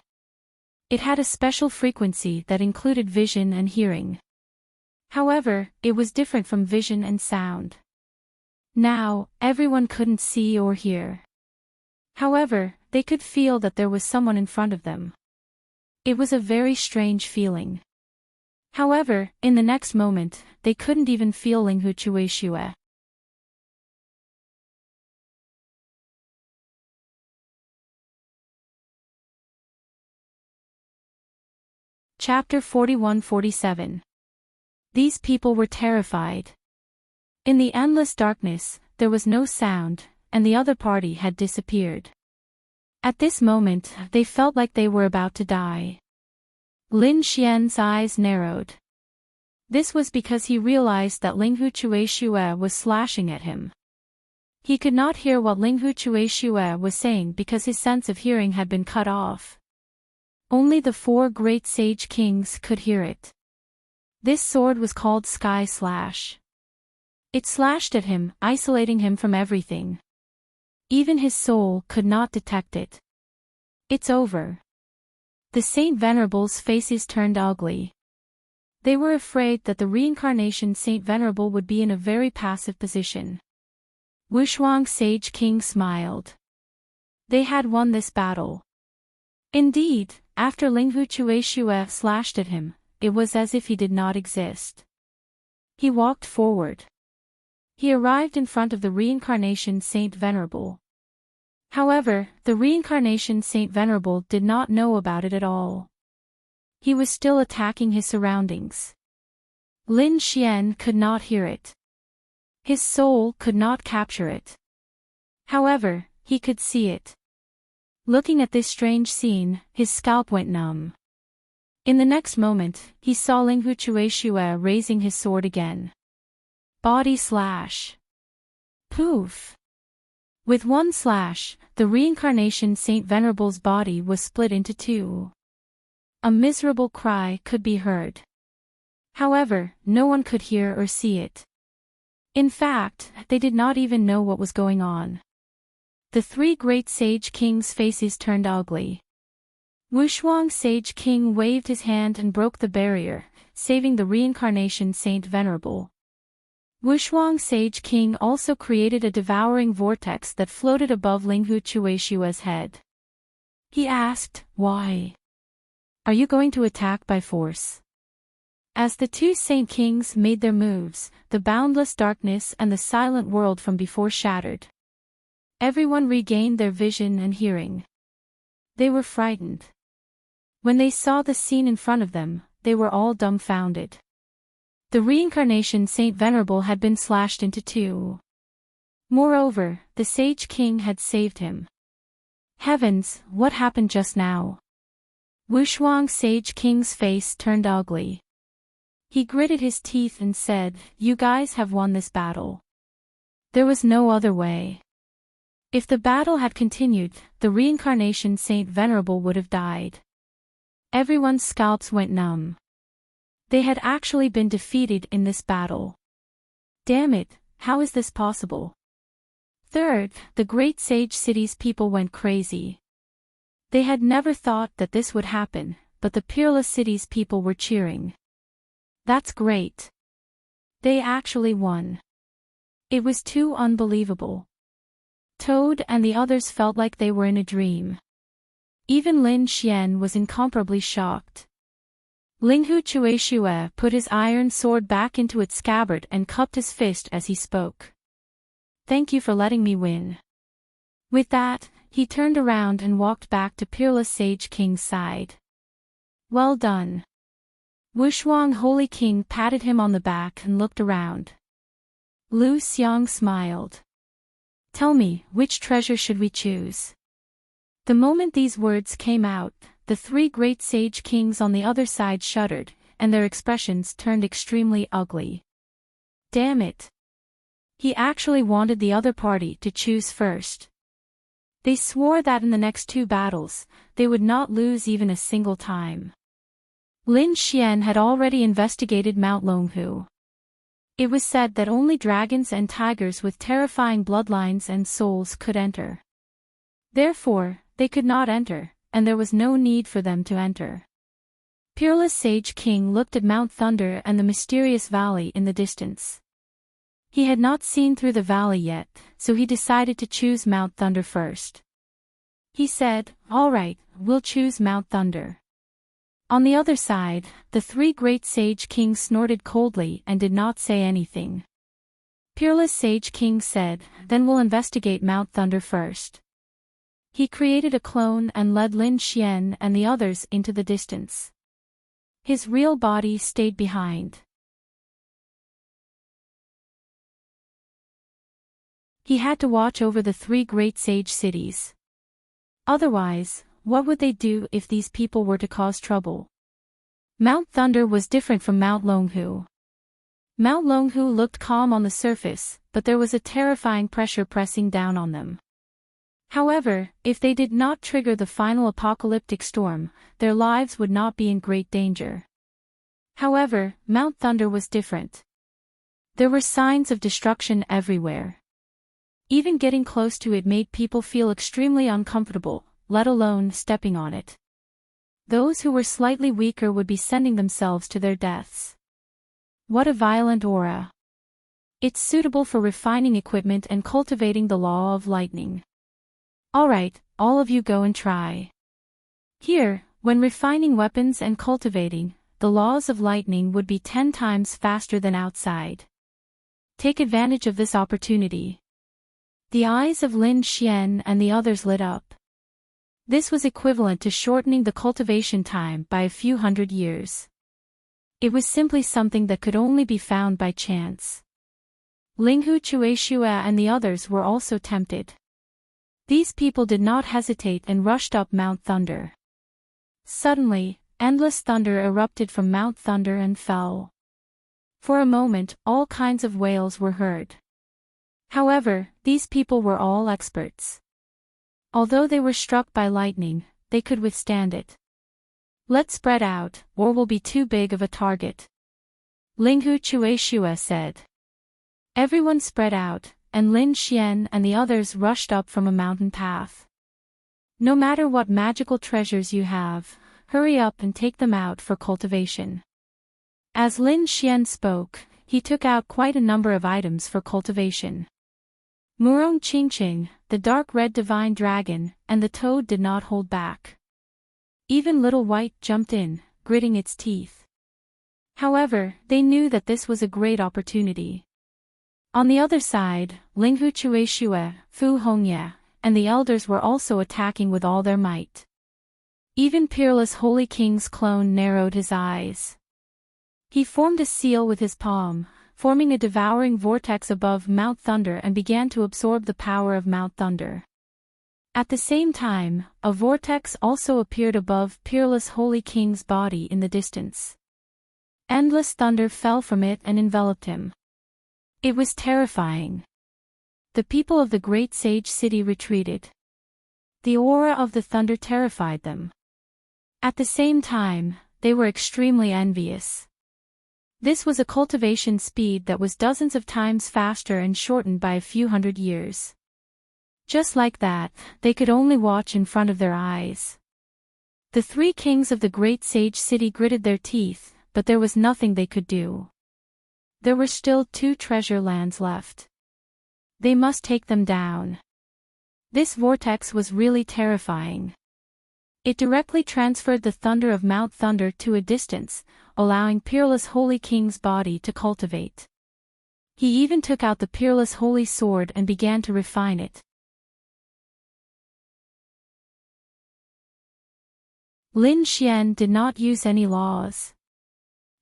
Speaker 1: It had a special frequency that included vision and hearing. However, it was different from vision and sound. Now, everyone couldn't see or hear. However, they could feel that there was someone in front of them. It was a very strange feeling. However, in the next moment, they couldn't even feel Linghu Chuexue. Chapter 41-47. These people were terrified. In the endless darkness, there was no sound, and the other party had disappeared. At this moment, they felt like they were about to die. Lin Xian's eyes narrowed. This was because he realized that Linghu Chuexue was slashing at him. He could not hear what Linghu Chuexue was saying because his sense of hearing had been cut off. Only the 4 great sage kings could hear it. This sword was called Sky Slash. It slashed at him, isolating him from everything. Even his soul could not detect it. It's over. The Saint Venerable's faces turned ugly. They were afraid that the reincarnation Saint Venerable would be in a very passive position. Wushuang Sage King smiled. They had won this battle. Indeed, after Linghu Chuexue slashed at him, it was as if he did not exist. He walked forward. He arrived in front of the reincarnation Saint Venerable. However, the reincarnation Saint Venerable did not know about it at all. He was still attacking his surroundings. Lin Xian could not hear it. His soul could not capture it. However, he could see it. Looking at this strange scene, his scalp went numb. In the next moment, he saw Linghu Chuexue raising his sword again. Body slash. Poof. With one slash, the reincarnation Saint Venerable's body was split into 2. A miserable cry could be heard. However, no one could hear or see it. In fact, they did not even know what was going on. The 3 great sage kings' faces turned ugly. Wushuang Sage King waved his hand and broke the barrier, saving the reincarnation Saint Venerable. Wushuang Sage King also created a devouring vortex that floated above Linghu Chuexue's head. He asked, "Why? Are you going to attack by force?" As the 2 Saint Kings made their moves, the boundless darkness and the silent world from before shattered. Everyone regained their vision and hearing. They were frightened. When they saw the scene in front of them, they were all dumbfounded. The reincarnation Saint Venerable had been slashed into 2. Moreover, the Sage King had saved him. Heavens, what happened just now? Wushuang Sage King's face turned ugly. He gritted his teeth and said, "You guys have won this battle. There was no other way." If the battle had continued, the reincarnation Saint Venerable would have died. Everyone's scalps went numb. They had actually been defeated in this battle. Damn it, how is this possible? Third, the great sage city's people went crazy. They had never thought that this would happen, but the peerless city's people were cheering. That's great. They actually won. It was too unbelievable. Toad and the others felt like they were in a dream. Even Lin Xian was incomparably shocked. Linghu Chueshue put his iron sword back into its scabbard and cupped his fist as he spoke. "Thank you for letting me win." With that, he turned around and walked back to Peerless Sage King's side. "Well done." Wushuang Holy King patted him on the back and looked around. Lu Xiang smiled. "Tell me, which treasure should we choose?" The moment these words came out, the three great sage kings on the other side shuddered, and their expressions turned extremely ugly. Damn it. He actually wanted the other party to choose first. They swore that in the next two battles, they would not lose even a single time. Lin Xian had already investigated Mount Longhu. It was said that only dragons and tigers with terrifying bloodlines and souls could enter. Therefore, they could not enter, and there was no need for them to enter. Peerless Sage King looked at Mount Thunder and the mysterious valley in the distance. He had not seen through the valley yet, so he decided to choose Mount Thunder first. He said, "All right, we'll choose Mount Thunder." On the other side, the three great sage kings snorted coldly and did not say anything. Peerless Sage King said, "Then we'll investigate Mount Thunder first." He created a clone and led Lin Xian and the others into the distance. His real body stayed behind. He had to watch over the three great sage cities. Otherwise, what would they do if these people were to cause trouble? Mount Thunder was different from Mount Longhu. Mount Longhu looked calm on the surface, but there was a terrifying pressure pressing down on them. However, if they did not trigger the final apocalyptic storm, their lives would not be in great danger. However, Mount Thunder was different. There were signs of destruction everywhere. Even getting close to it made people feel extremely uncomfortable, let alone stepping on it. Those who were slightly weaker would be sending themselves to their deaths. What a violent aura. It's suitable for refining equipment and cultivating the law of lightning. Alright, all of you go and try. Here, when refining weapons and cultivating, the laws of lightning would be 10 times faster than outside. Take advantage of this opportunity. The eyes of Lin Xian and the others lit up. This was equivalent to shortening the cultivation time by a few hundred years. It was simply something that could only be found by chance. Linghu Chueshue and the others were also tempted. These people did not hesitate and rushed up Mount Thunder. Suddenly, endless thunder erupted from Mount Thunder and fell. For a moment, all kinds of wails were heard. However, these people were all experts. Although they were struck by lightning, they could withstand it. Let's spread out, or we'll be too big of a target. Linghu Chueshue said. Everyone spread out, and Lin Xian and the others rushed up from a mountain path. No matter what magical treasures you have, hurry up and take them out for cultivation. As Lin Xian spoke, he took out quite a number of items for cultivation. Murong Qingqing, the dark red divine dragon, and the toad did not hold back. Even Little White jumped in, gritting its teeth. However, they knew that this was a great opportunity. On the other side, Linghu Chueshue, Fu Hongye, and the elders were also attacking with all their might. Even Peerless Holy King's clone narrowed his eyes. He formed a seal with his palm, forming a devouring vortex above Mount Thunder and began to absorb the power of Mount Thunder. At the same time, a vortex also appeared above Peerless Holy King's body in the distance. Endless thunder fell from it and enveloped him. It was terrifying. The people of the great sage city retreated. The aura of the thunder terrified them. At the same time, they were extremely envious. This was a cultivation speed that was dozens of times faster and shortened by a few hundred years. Just like that, they could only watch in front of their eyes. The three kings of the great sage city gritted their teeth, but there was nothing they could do. There were still 2 treasure lands left. They must take them down. This vortex was really terrifying. It directly transferred the thunder of Mount Thunder to a distance, allowing Peerless Holy King's body to cultivate. He even took out the Peerless Holy Sword and began to refine it. Lin Xian did not use any laws.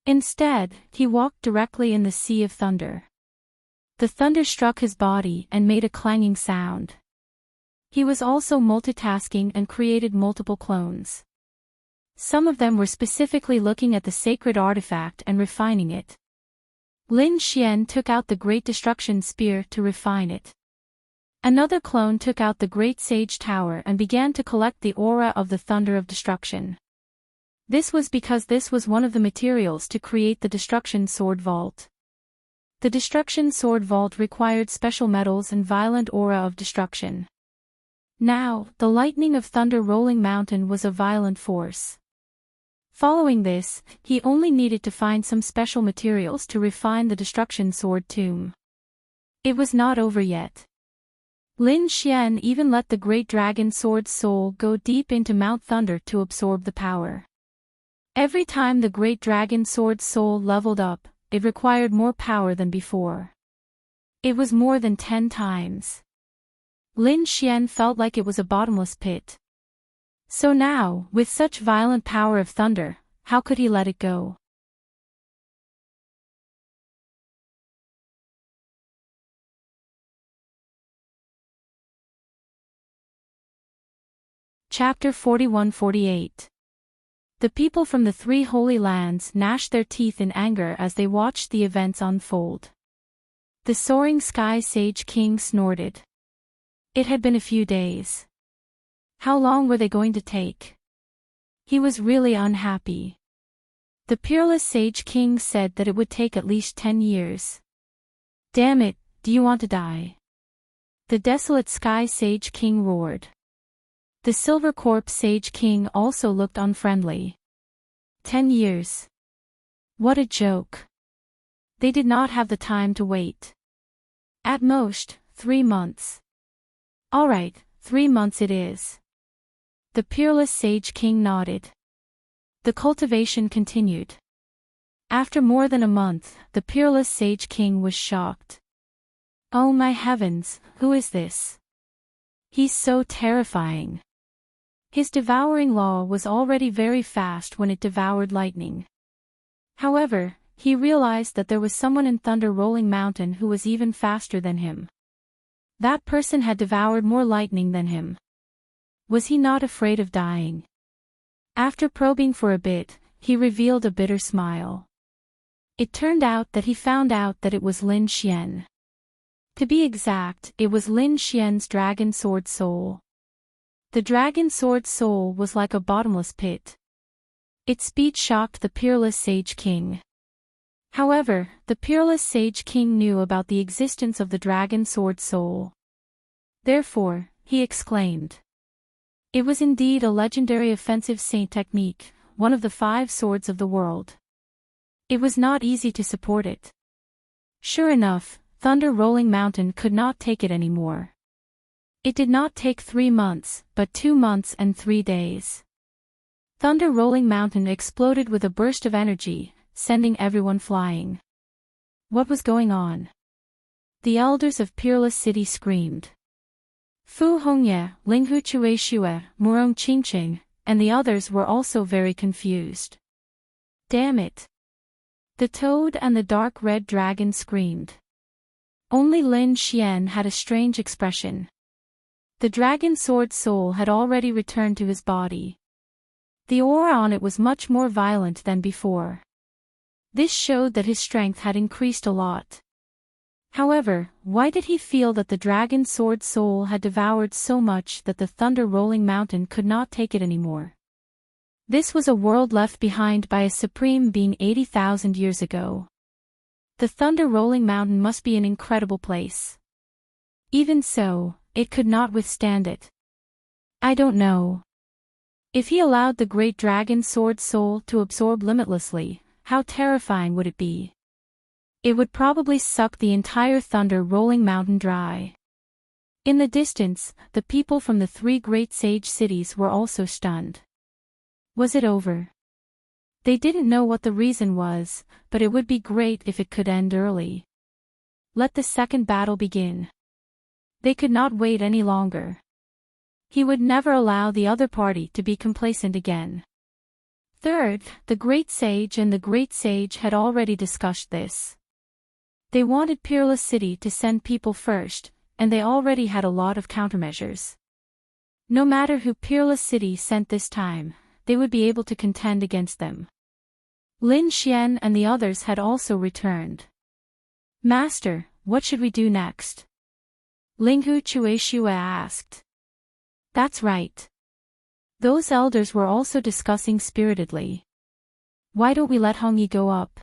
Speaker 1: Instead, he walked directly in the sea of thunder. The thunder struck his body and made a clanging sound. He was also multitasking and created multiple clones. Some of them were specifically looking at the sacred artifact and refining it. Lin Xian took out the Great Destruction Spear to refine it. Another clone took out the Great Sage Tower and began to collect the aura of the Thunder of Destruction. This was because this was one of the materials to create the Destruction Sword Vault. The Destruction Sword Vault required special metals and violent aura of destruction. Now, the lightning of Thunder Rolling Mountain was a violent force. Following this, he only needed to find some special materials to refine the Destruction Sword Tomb. It was not over yet. Lin Xian even let the Great Dragon Sword's soul go deep into Mount Thunder to absorb the power. Every time the Great Dragon Sword's soul leveled up, it required more power than before. It was more than 10 times. Lin Xian felt like it was a bottomless pit. So now, with such violent power of thunder, how could he let it go? Chapter 41-48. The people from the 3 holy lands gnashed their teeth in anger as they watched the events unfold. The soaring sky sage king snorted. It had been a few days. How long were they going to take? He was really unhappy. The peerless sage king said that it would take at least 10 years. Damn it, do you want to die? The desolate sky sage king roared. The Silver Corpse Sage King also looked unfriendly. 10 years. What a joke. They did not have the time to wait. At most, 3 months. Alright, 3 months it is. The Peerless Sage King nodded. The cultivation continued. After more than a month, the Peerless Sage King was shocked. Oh my heavens, who is this? He's so terrifying. His devouring law was already very fast when it devoured lightning. However, he realized that there was someone in Thunder Rolling Mountain who was even faster than him. That person had devoured more lightning than him. Was he not afraid of dying? After probing for a bit, he revealed a bitter smile. It turned out that he found out that it was Lin Xian. To be exact, it was Lin Xian's Dragon Sword Soul. The Dragon Sword Soul was like a bottomless pit. Its speed shocked the Peerless Sage King. However, the Peerless Sage King knew about the existence of the Dragon Sword Soul. Therefore, he exclaimed. It was indeed a legendary offensive saint technique, one of the 5 swords of the world. It was not easy to support it. Sure enough, Thunder Rolling Mountain could not take it anymore. It did not take 3 months, but 2 months and 3 days. Thunder Rolling Mountain exploded with a burst of energy, sending everyone flying. What was going on? The elders of Peerless City screamed. Fu Hongye, Linghu Chueshue, Murong Qingqing, and the others were also very confused. Damn it! The toad and the dark red dragon screamed. Only Lin Xian had a strange expression. The dragon sword soul had already returned to his body. The aura on it was much more violent than before. This showed that his strength had increased a lot. However, why did he feel that the dragon sword soul had devoured so much that the thunder-rolling mountain could not take it anymore? This was a world left behind by a supreme being 80,000 years ago. The thunder-rolling mountain must be an incredible place. Even so, it could not withstand it. I don't know. If he allowed the great dragon sword soul to absorb limitlessly, how terrifying would it be? It would probably suck the entire thunder-rolling mountain dry. In the distance, the people from the three great sage cities were also stunned. Was it over? They didn't know what the reason was, but it would be great if it could end early. Let the second battle begin. They could not wait any longer. He would never allow the other party to be complacent again. Third, the great sage and the great sage had already discussed this. They wanted Peerless City to send people first, and they already had a lot of countermeasures. No matter who Peerless City sent this time, they would be able to contend against them. Lin Xian and the others had also returned. Master, what should we do next? Linghu Chueshua asked. That's right. Those elders were also discussing spiritedly. Why don't we let Hongyi go up?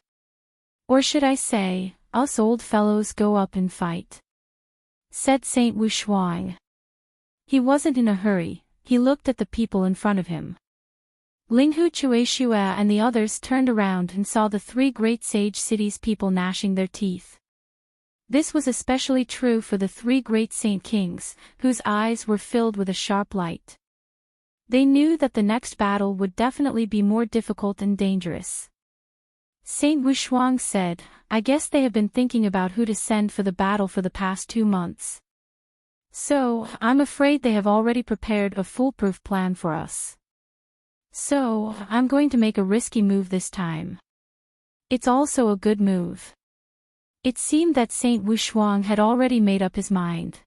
Speaker 1: Or should I say, us old fellows go up and fight? Said Saint Wu Shuang. He wasn't in a hurry, he looked at the people in front of him. Linghu Chueshua and the others turned around and saw the three great sage cities' people gnashing their teeth. This was especially true for the three great saint kings, whose eyes were filled with a sharp light. They knew that the next battle would definitely be more difficult and dangerous. Saint Wushuang said, I guess they have been thinking about who to send for the battle for the past 2 months. So, I'm afraid they have already prepared a foolproof plan for us. So, I'm going to make a risky move this time. It's also a good move. It seemed that Saint Wushuang had already made up his mind.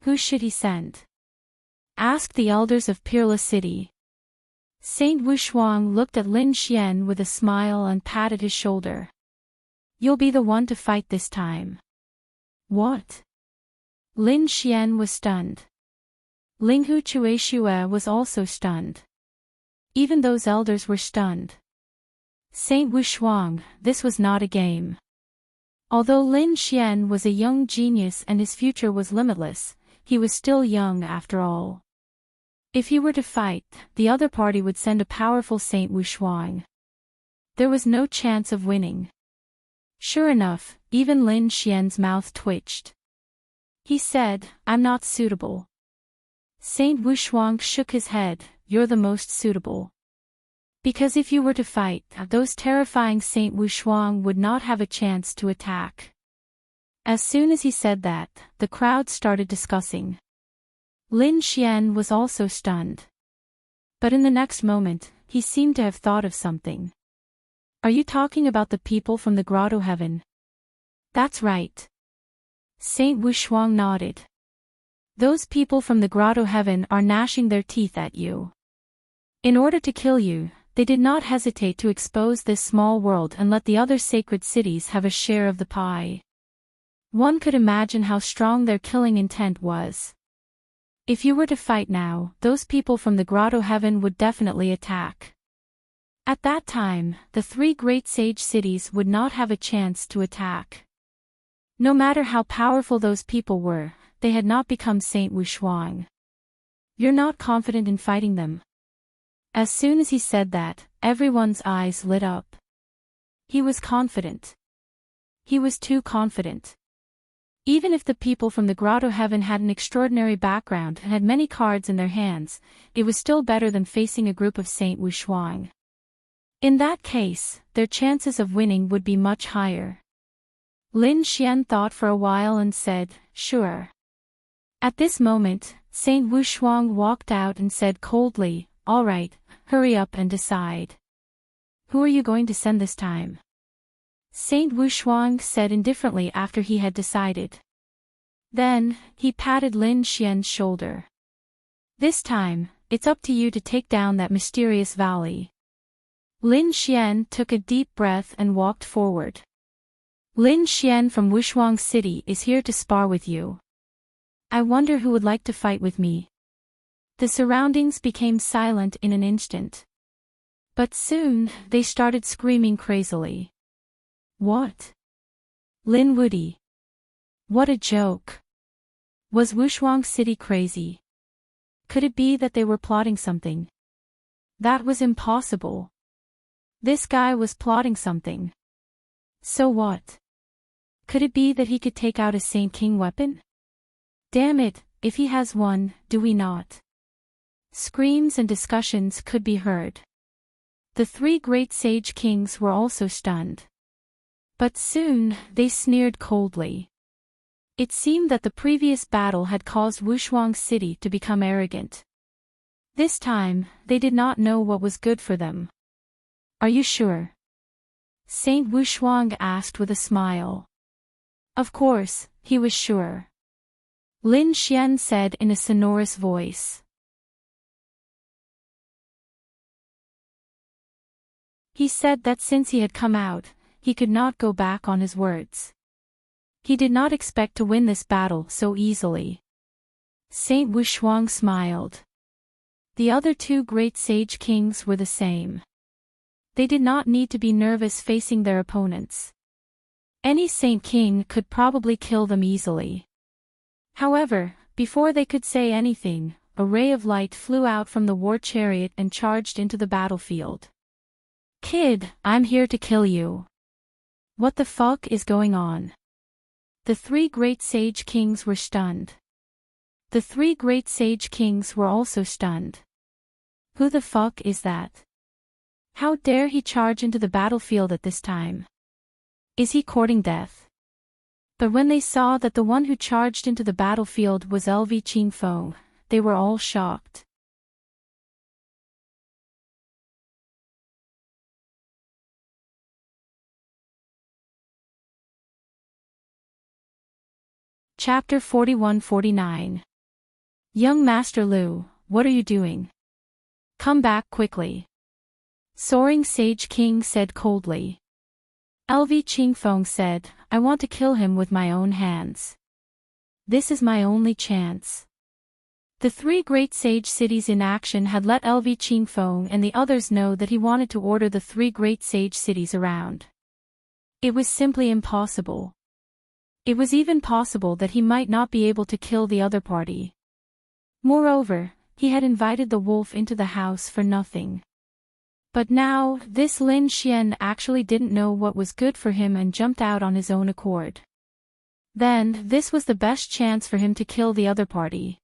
Speaker 1: Who should he send? Asked the elders of Peerless City. Saint Wushuang looked at Lin Xian with a smile and patted his shoulder. You'll be the one to fight this time. What? Lin Xian was stunned. Linghu Chueshua was also stunned. Even those elders were stunned. Saint Wushuang, this was not a game. Although Lin Xian was a young genius and his future was limitless, he was still young after all. If he were to fight, the other party would send a powerful Saint Wushuang. There was no chance of winning. Sure enough, even Lin Xian's mouth twitched. He said, I'm not suitable. Saint Wushuang shook his head, you're the most suitable. Because if you were to fight, those terrifying Saint Wushuang would not have a chance to attack. As soon as he said that, the crowd started discussing. Lin Xian was also stunned. But in the next moment, he seemed to have thought of something. Are you talking about the people from the Grotto Heaven? That's right. Saint Wushuang nodded. Those people from the Grotto Heaven are gnashing their teeth at you. In order to kill you, they did not hesitate to expose this small world and let the other sacred cities have a share of the pie. One could imagine how strong their killing intent was. If you were to fight now, those people from the Grotto Heaven would definitely attack. At that time, the three great sage cities would not have a chance to attack. No matter how powerful those people were, they had not become Saint Wushuang. You're not confident in fighting them. As soon as he said that, everyone's eyes lit up. He was confident. He was too confident. Even if the people from the Grotto Heaven had an extraordinary background and had many cards in their hands, it was still better than facing a group of Saint Wushuang. In that case, their chances of winning would be much higher. Lin Xian thought for a while and said, sure. At this moment, Saint Wushuang walked out and said coldly, all right, hurry up and decide. Who are you going to send this time? Saint Wushuang said indifferently after he had decided. Then, he patted Lin Xian's shoulder. This time, it's up to you to take down that mysterious valley. Lin Xian took a deep breath and walked forward. Lin Xian from Wushuang City is here to spar with you. I wonder who would like to fight with me. The surroundings became silent in an instant. But soon, they started screaming crazily. What? Lin Wudi. What a joke. Was Wushuang City crazy? Could it be that they were plotting something? That was impossible. This guy was plotting something. So what? Could it be that he could take out a Saint King weapon? Damn it, if he has one, do we not? Screams and discussions could be heard. The three great sage kings were also stunned. But soon, they sneered coldly. It seemed that the previous battle had caused Wushuang City to become arrogant. This time, they did not know what was good for them. Are you sure? Saint Wushuang asked with a smile. Of course, he was sure. Lin Xian said in a sonorous voice. He said that since he had come out, he could not go back on his words. He did not expect to win this battle so easily. Saint Wushuang smiled. The other two great sage kings were the same. They did not need to be nervous facing their opponents. Any saint king could probably kill them easily. However, before they could say anything, a ray of light flew out from the war chariot and charged into the battlefield. Kid, I'm here to kill you. What the fuck is going on? The three great sage kings were stunned. The three great sage kings were also stunned. Who the fuck is that? How dare he charge into the battlefield at this time? Is he courting death? But when they saw that the one who charged into the battlefield was LV Qingfeng, they were all shocked. Chapter 41-49. Young Master Lu, what are you doing? Come back quickly. Soaring Sage King said coldly. LV Qingfeng said, I want to kill him with my own hands. This is my only chance. The three great sage cities in action had let LV Qingfeng and the others know that he wanted to order the three great sage cities around. It was simply impossible. It was even possible that he might not be able to kill the other party. Moreover, he had invited the wolf into the house for nothing. But now, this Lin Xian actually didn't know what was good for him and jumped out on his own accord. Then, this was the best chance for him to kill the other party.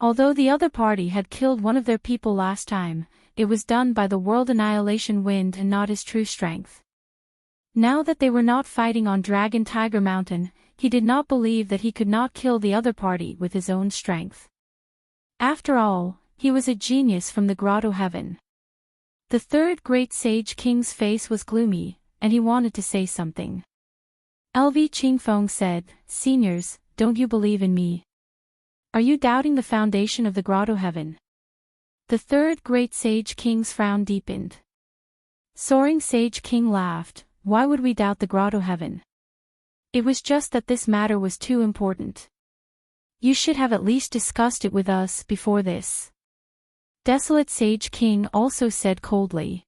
Speaker 1: Although the other party had killed one of their people last time, it was done by the world annihilation wind and not his true strength. Now that they were not fighting on Dragon Tiger Mountain, he did not believe that he could not kill the other party with his own strength. After all, he was a genius from the Grotto Heaven. The third great sage king's face was gloomy, and he wanted to say something. LV Qingfeng said, Seniors, don't you believe in me? Are you doubting the foundation of the Grotto Heaven? The third great sage king's frown deepened. Soaring Sage King laughed. Why would we doubt the Grotto Heaven? It was just that this matter was too important. You should have at least discussed it with us before this. Desolate Sage King also said coldly.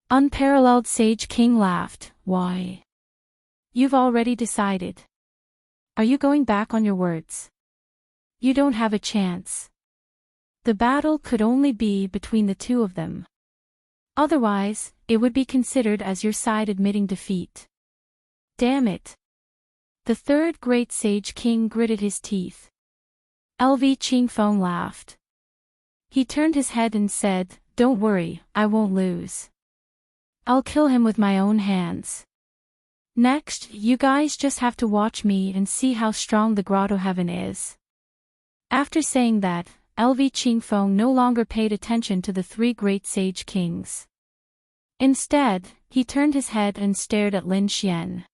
Speaker 1: Unparalleled Sage King laughed. Why? You've already decided. Are you going back on your words? You don't have a chance. The battle could only be between the two of them. Otherwise, it would be considered as your side admitting defeat. Damn it. The third great sage king gritted his teeth. LV Qingfeng laughed. He turned his head and said, Don't worry, I won't lose. I'll kill him with my own hands. Next, you guys just have to watch me and see how strong the Grotto Heaven is. After saying that, LV Qingfeng no longer paid attention to the three great sage kings. Instead, he turned his head and stared at Lin Xian.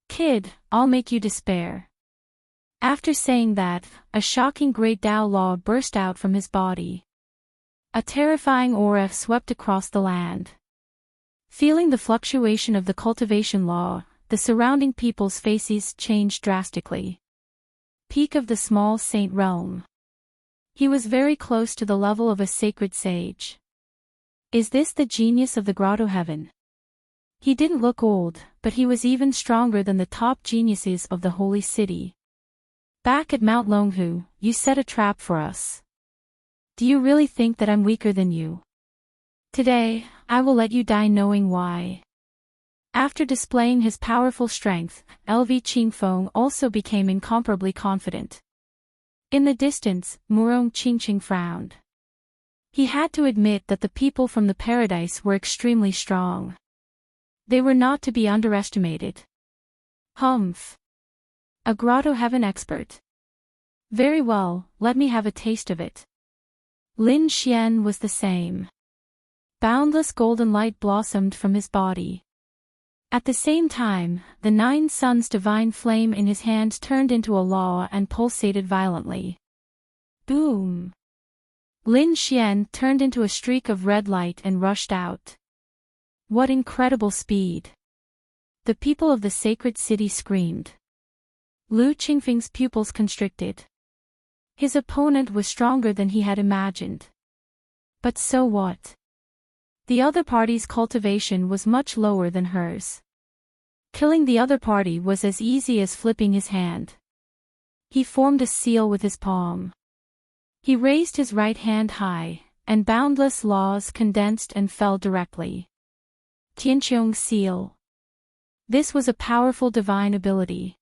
Speaker 1: "Kid, I'll make you despair." After saying that, a shocking great Tao Law burst out from his body. A terrifying aura swept across the land. Feeling the fluctuation of the cultivation law, the surrounding people's faces changed drastically. Peak of the small saint realm. He was very close to the level of a sacred sage. Is this the genius of the Grotto Heaven? He didn't look old, but he was even stronger than the top geniuses of the holy city. "Back at Mount Longhu, you set a trap for us. Do you really think that I'm weaker than you? Today, I will let you die knowing why." After displaying his powerful strength, LV Qingfeng also became incomparably confident. In the distance, Murong Qingqing frowned. He had to admit that the people from the paradise were extremely strong. They were not to be underestimated. Humph. A Grotto Heaven expert. Very well, let me have a taste of it. Lin Xian was the same. Boundless golden light blossomed from his body. At the same time, the 9 suns' divine flame in his hand turned into a law and pulsated violently. Boom! Lin Xian turned into a streak of red light and rushed out. What incredible speed! The people of the sacred city screamed. Lu Qingfeng's pupils constricted. His opponent was stronger than he had imagined. But so what? The other party's cultivation was much lower than hers. Killing the other party was as easy as flipping his hand. He formed a seal with his palm. He raised his right hand high, and boundless laws condensed and fell directly. Tianqiong seal. This was a powerful divine ability.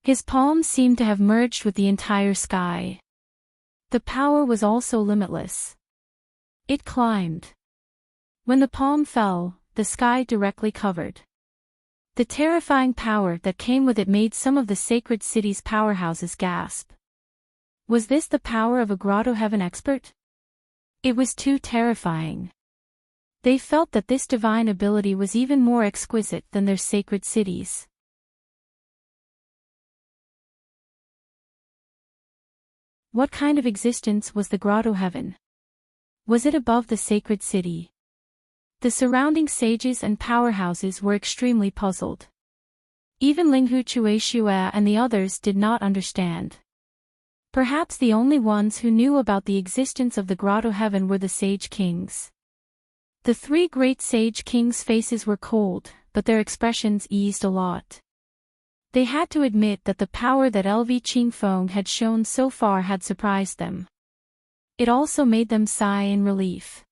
Speaker 1: His palm seemed to have merged with the entire sky. The power was also limitless. It climbed. When the palm fell, the sky directly covered. The terrifying power that came with it made some of the sacred city's powerhouses gasp. Was this the power of a Grotto Heaven expert? It was too terrifying. They felt that this divine ability was even more exquisite than their sacred cities. What kind of existence was the Grotto Heaven? Was it above the sacred city? The surrounding sages and powerhouses were extremely puzzled. Even Linghu Chueshue and the others did not understand. Perhaps the only ones who knew about the existence of the Grotto Heaven were the sage kings. The 3 great sage kings' faces were cold, but their expressions eased a lot. They had to admit that the power that LV Qingfeng had shown so far had surprised them. It also made them sigh in relief.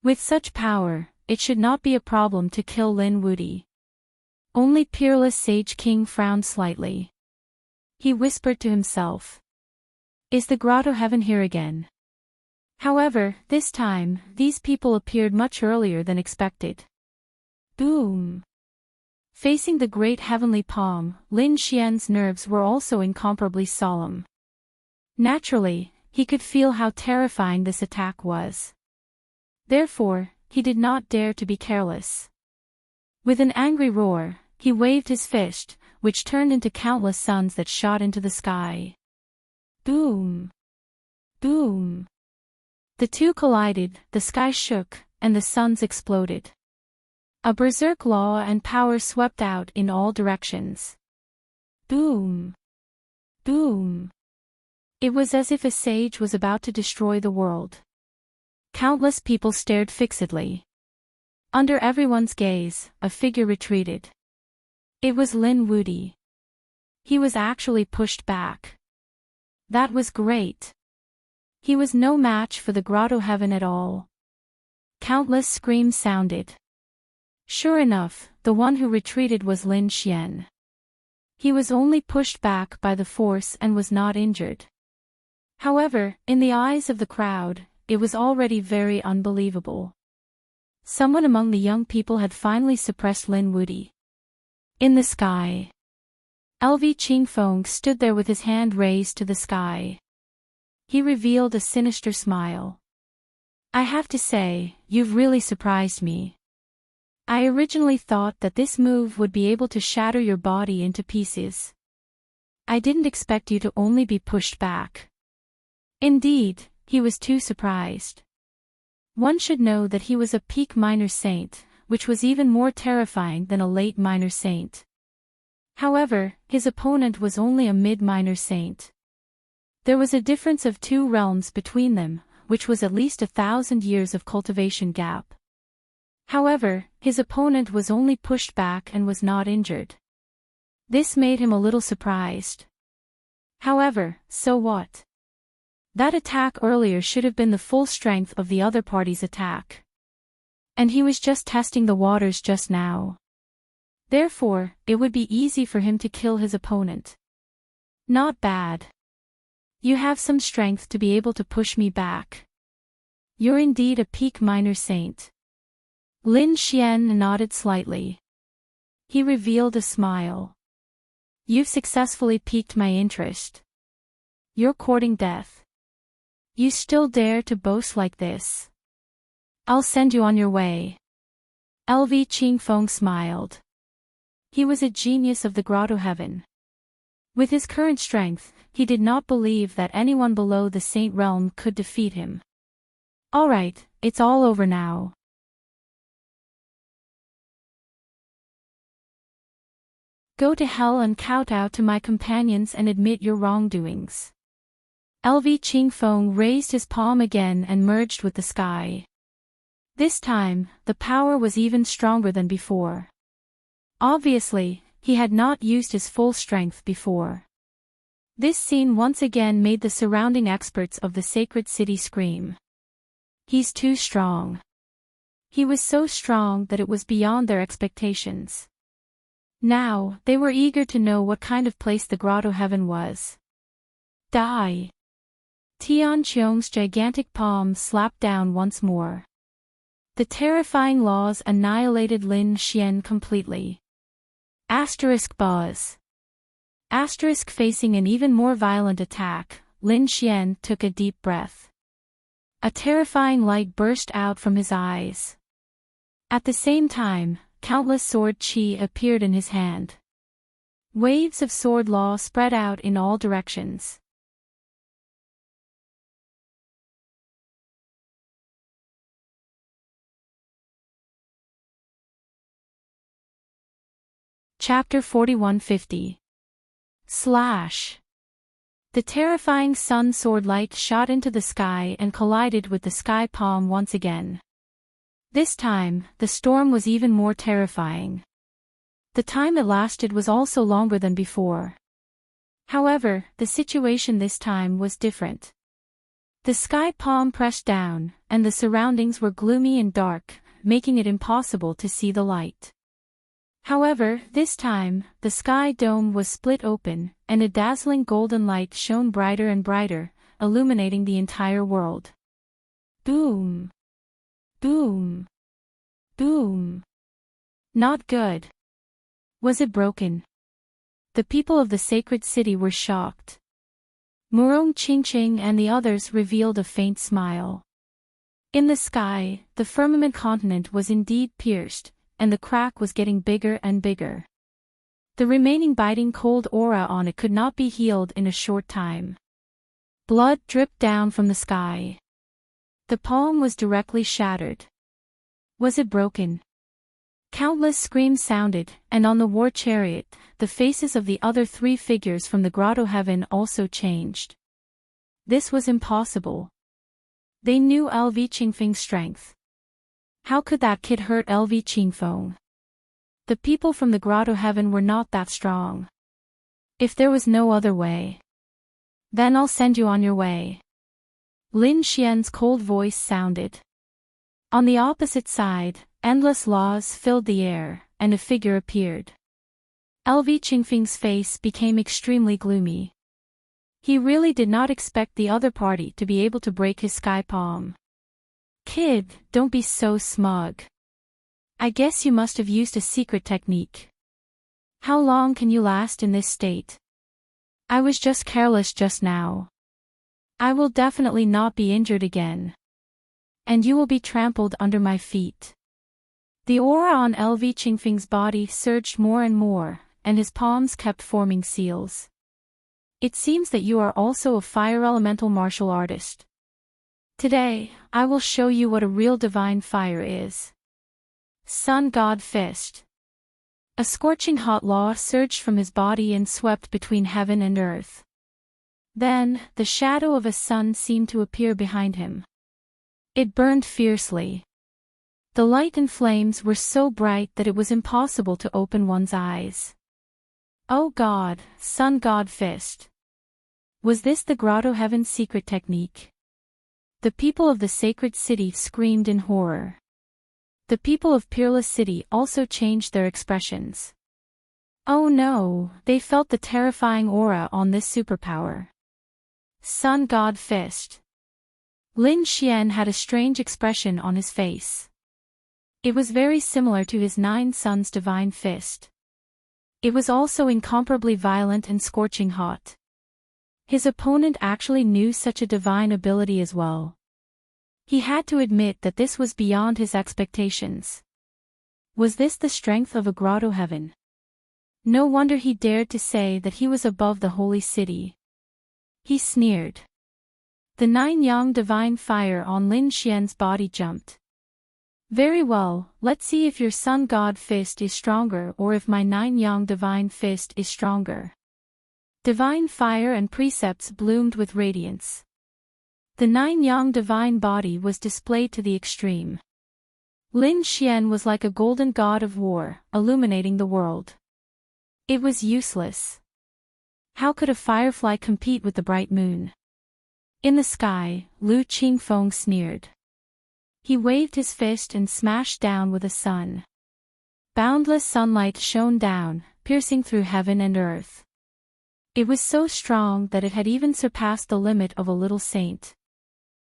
Speaker 1: With such power, it should not be a problem to kill Lin Wudi. Only Peerless Sage King frowned slightly. He whispered to himself. Is the Grotto Heaven here again? However, this time, these people appeared much earlier than expected. Boom! Facing the great heavenly palm, Lin Xian's nerves were also incomparably solemn. Naturally, he could feel how terrifying this attack was. Therefore, he did not dare to be careless. With an angry roar, he waved his fist, which turned into countless suns that shot into the sky. Boom! Boom! The two collided, the sky shook, and the suns exploded. A berserk law and power swept out in all directions. Boom! Boom! It was as if a sage was about to destroy the world. Countless people stared fixedly. Under everyone's gaze, a figure retreated. It was Lin Wudi. He was actually pushed back. That was great. He was no match for the Grotto Heaven at all. Countless screams sounded. Sure enough, the one who retreated was Lin Xian. He was only pushed back by the force and was not injured. However, in the eyes of the crowd, it was already very unbelievable. Someone among the young people had finally suppressed Lin Wudi. In the sky. LV Qingfeng stood there with his hand raised to the sky. He revealed a sinister smile. I have to say, you've really surprised me. I originally thought that this move would be able to shatter your body into pieces. I didn't expect you to only be pushed back. Indeed, he was too surprised. One should know that he was a peak minor saint, which was even more terrifying than a late minor saint. However, his opponent was only a mid-minor saint. There was a difference of 2 realms between them, which was at least 1,000 years of cultivation gap. However, his opponent was only pushed back and was not injured. This made him a little surprised. However, so what? That attack earlier should have been the full strength of the other party's attack. And he was just testing the waters just now. Therefore, it would be easy for him to kill his opponent. Not bad. You have some strength to be able to push me back. You're indeed a peak minor saint. Lin Xian nodded slightly. He revealed a smile. You've successfully piqued my interest. You're courting death. You still dare to boast like this? I'll send you on your way. LV Qingfeng smiled. He was a genius of the Grotto Heaven. With his current strength, he did not believe that anyone below the Saint Realm could defeat him. Alright, it's all over now. Go to hell and kowtow to my companions and admit your wrongdoings. LV Qingfeng raised his palm again and merged with the sky. This time, the power was even stronger than before. Obviously, he had not used his full strength before. This scene once again made the surrounding experts of the sacred city scream. He's too strong. He was so strong that it was beyond their expectations. Now, they were eager to know what kind of place the Grotto Heaven was. Die! Tian Qiong's gigantic palm slapped down once more. The terrifying laws annihilated Lin Xian completely. Asterisk buzz. Asterisk facing an even more violent attack, Lin Xian took a deep breath. A terrifying light burst out from his eyes. At the same time, countless sword qi appeared in his hand. Waves of sword law spread out in all directions. Chapter 4150. Slash. The terrifying sun sword light shot into the sky and collided with the sky palm once again. This time, the storm was even more terrifying. The time it lasted was also longer than before. However, the situation this time was different. The sky palm pressed down, and the surroundings were gloomy and dark, making it impossible to see the light. However, this time, the sky dome was split open, and a dazzling golden light shone brighter and brighter, illuminating the entire world. Boom! Boom! Boom! Not good. Was it broken? The people of the sacred city were shocked. Murong Qingqing and the others revealed a faint smile. In the sky, the firmament continent was indeed pierced, and the crack was getting bigger and bigger. The remaining biting cold aura on it could not be healed in a short time. Blood dripped down from the sky. The palm was directly shattered. Was it broken? Countless screams sounded, and on the war chariot, the faces of the other 3 figures from the Grotto Heaven also changed. This was impossible. They knew LV Qingfeng's strength. How could that kid hurt LV Qingfeng? The people from the Grotto Heaven were not that strong. If there was no other way, then I'll send you on your way. Lin Xian's cold voice sounded. On the opposite side, endless laws filled the air, and a figure appeared. LV Qingfeng's face became extremely gloomy. He really did not expect the other party to be able to break his sky palm. Kid, don't be so smug. I guess you must have used a secret technique. How long can you last in this state? I was just careless just now. I will definitely not be injured again. And you will be trampled under my feet. The aura on LV Qingfeng's body surged more and more, and his palms kept forming seals. It seems that you are also a fire elemental martial artist. Today, I will show you what a real divine fire is. Sun God Fist. A scorching hot law surged from his body and swept between heaven and earth. Then, the shadow of a sun seemed to appear behind him. It burned fiercely. The light and flames were so bright that it was impossible to open one's eyes. Oh God, Sun God Fist. Was this the Grotto Heaven's secret technique? The people of the sacred city screamed in horror. The people of Peerless City also changed their expressions. Oh no, they felt the terrifying aura on this superpower. Sun God Fist. Lin Xian had a strange expression on his face. It was very similar to his 9 sons' divine fist. It was also incomparably violent and scorching hot. His opponent actually knew such a divine ability as well. He had to admit that this was beyond his expectations. Was this the strength of a Grotto Heaven? No wonder he dared to say that he was above the holy city. He sneered. The 9 yang divine fire on Lin Xian's body jumped. Very well, let's see if your Sun God Fist is stronger or if my 9 yang divine fist is stronger. Divine fire and precepts bloomed with radiance. The 9 yang divine body was displayed to the extreme. Lin Xian was like a golden god of war, illuminating the world. It was useless. How could a firefly compete with the bright moon? In the sky, Lu Qingfeng sneered. He waved his fist and smashed down with a sun. Boundless sunlight shone down, piercing through heaven and earth. It was so strong that it had even surpassed the limit of a little saint.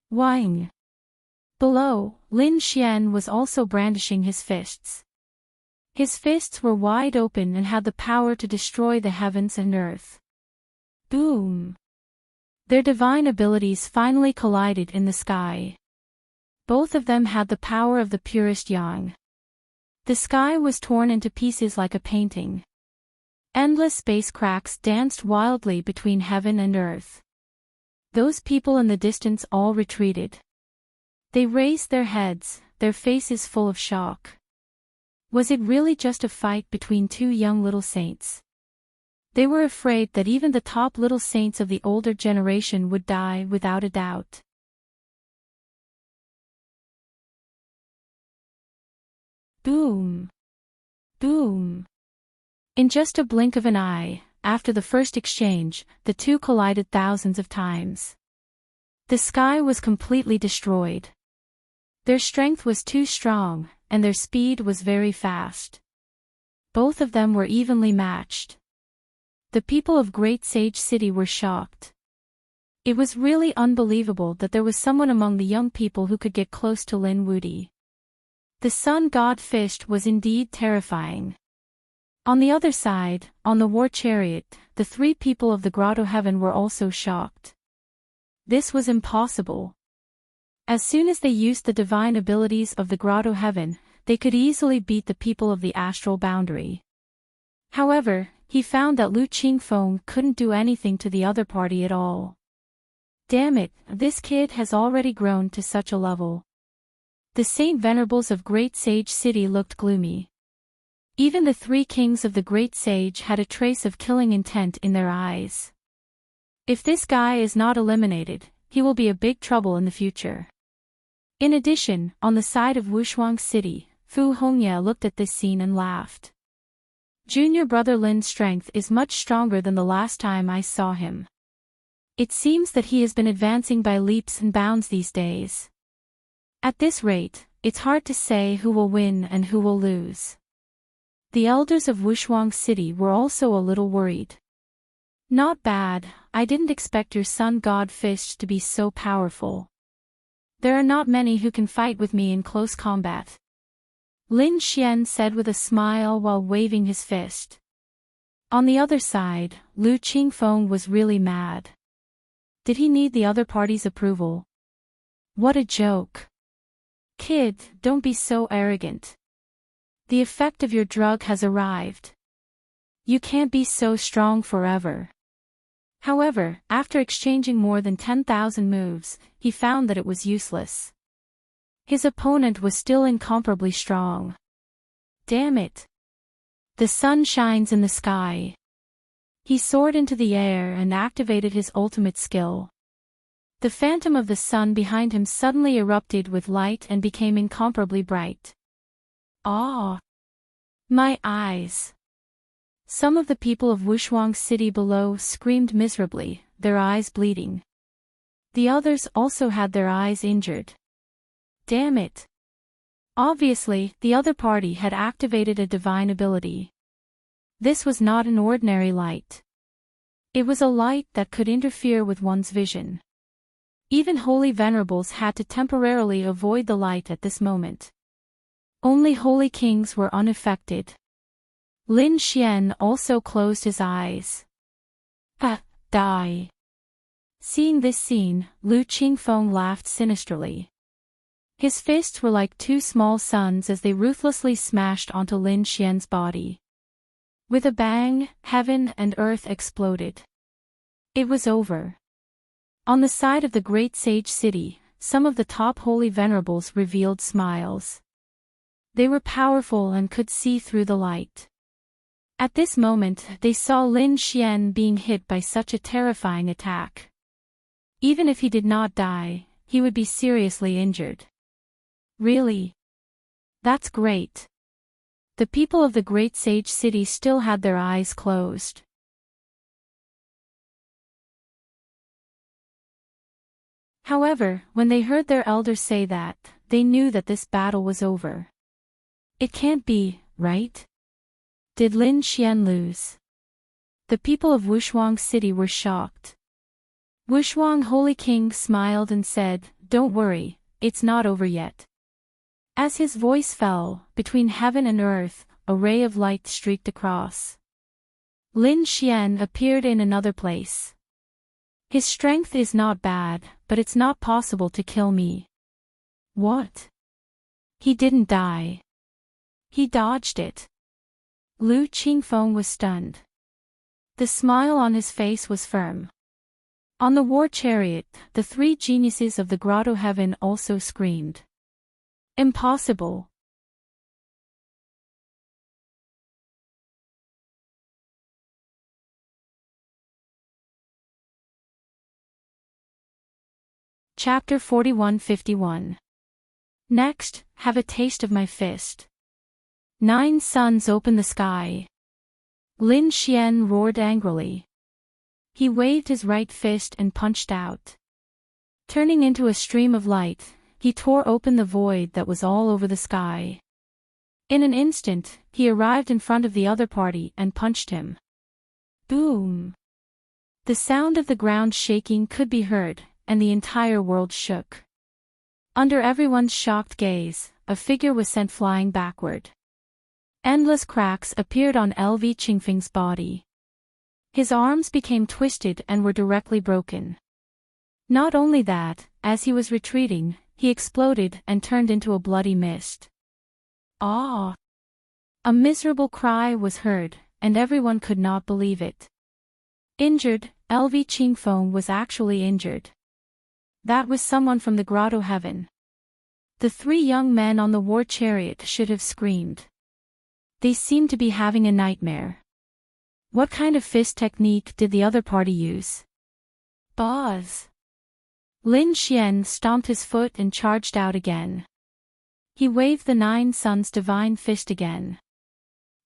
Speaker 1: Wang. Below, Lin Xian was also brandishing his fists. His fists were wide open and had the power to destroy the heavens and earth. Boom! Their divine abilities finally collided in the sky. Both of them had the power of the purest yang. The sky was torn into pieces like a painting. Endless space cracks danced wildly between heaven and earth. Those people in the distance all retreated. They raised their heads, their faces full of shock. Was it really just a fight between 2 young little saints? They were afraid that even the top little saints of the older generation would die without a doubt. Boom! Boom! In just a blink of an eye, after the first exchange, the two collided thousands of times. The sky was completely destroyed. Their strength was too strong, and their speed was very fast. Both of them were evenly matched. The people of Great Sage City were shocked. It was really unbelievable that there was someone among the young people who could get close to Lin Wudi. The Sun God Fist was indeed terrifying. On the other side, on the war chariot, the 3 people of the Grotto Heaven were also shocked. This was impossible. As soon as they used the divine abilities of the Grotto Heaven, they could easily beat the people of the astral boundary. However, he found that Lu Qingfeng couldn't do anything to the other party at all. Damn it, this kid has already grown to such a level. The Saint Venerables of Great Sage City looked gloomy. Even the 3 kings of the Great Sage had a trace of killing intent in their eyes. If this guy is not eliminated, he will be a big trouble in the future. In addition, on the side of Wushuang City, Fu Hongye looked at this scene and laughed. Junior brother Lin's strength is much stronger than the last time I saw him. It seems that he has been advancing by leaps and bounds these days. At this rate, it's hard to say who will win and who will lose. The elders of Wushuang City were also a little worried. Not bad, I didn't expect your Sun God Fist to be so powerful. There are not many who can fight with me in close combat. Lin Xian said with a smile while waving his fist. On the other side, Lu Qingfeng was really mad. Did he need the other party's approval? What a joke. Kid, don't be so arrogant. The effect of your drug has arrived. You can't be so strong forever. However, after exchanging more than 10,000 moves, he found that it was useless. His opponent was still incomparably strong. Damn it. The sun shines in the sky. He soared into the air and activated his ultimate skill. The phantom of the sun behind him suddenly erupted with light and became incomparably bright. Ah! My eyes! Some of the people of Wushuang City below screamed miserably, their eyes bleeding. The others also had their eyes injured. Damn it! Obviously, the other party had activated a divine ability. This was not an ordinary light. It was a light that could interfere with one's vision. Even holy venerables had to temporarily avoid the light at this moment. Only holy kings were unaffected. Lin Xian also closed his eyes. Die. Seeing this scene, Lu Qingfeng laughed sinisterly. His fists were like two small suns as they ruthlessly smashed onto Lin Xian's body. With a bang, heaven and earth exploded. It was over. On the side of the great sage city, some of the top holy venerables revealed smiles. They were powerful and could see through the light. At this moment, they saw Lin Xian being hit by such a terrifying attack. Even if he did not die, he would be seriously injured. Really? That's great. The people of the great sage city still had their eyes closed. However, when they heard their elders say that, they knew that this battle was over. It can't be, right? Did Lin Xian lose? The people of Wushuang City were shocked. Wushuang Holy King smiled and said, "Don't worry, it's not over yet." As his voice fell, between heaven and earth, a ray of light streaked across. Lin Xian appeared in another place. His strength is not bad, but it's not possible to kill me. What? He didn't die. He dodged it. Lu Qingfeng was stunned. The smile on his face was firm. On the war chariot, the three geniuses of the Grotto Heaven also screamed. Impossible. Chapter 41-51. Next, have a taste of my fist. 9 suns open the sky. Lin Xian roared angrily. He waved his right fist and punched out. Turning into a stream of light, he tore open the void that was all over the sky. In an instant, he arrived in front of the other party and punched him. Boom! The sound of the ground shaking could be heard, and the entire world shook. Under everyone's shocked gaze, a figure was sent flying backward. Endless cracks appeared on LV Qingfeng's body. His arms became twisted and were directly broken. Not only that, as he was retreating, he exploded and turned into a bloody mist. Ah! A miserable cry was heard, and everyone could not believe it. Injured, LV Qingfeng was actually injured. That was someone from the Grotto Heaven. The 3 young men on the war chariot should have screamed. They seemed to be having a nightmare. What kind of fist technique did the other party use? Buzz! Lin Xian stomped his foot and charged out again. He waved the 9 suns' divine fist again.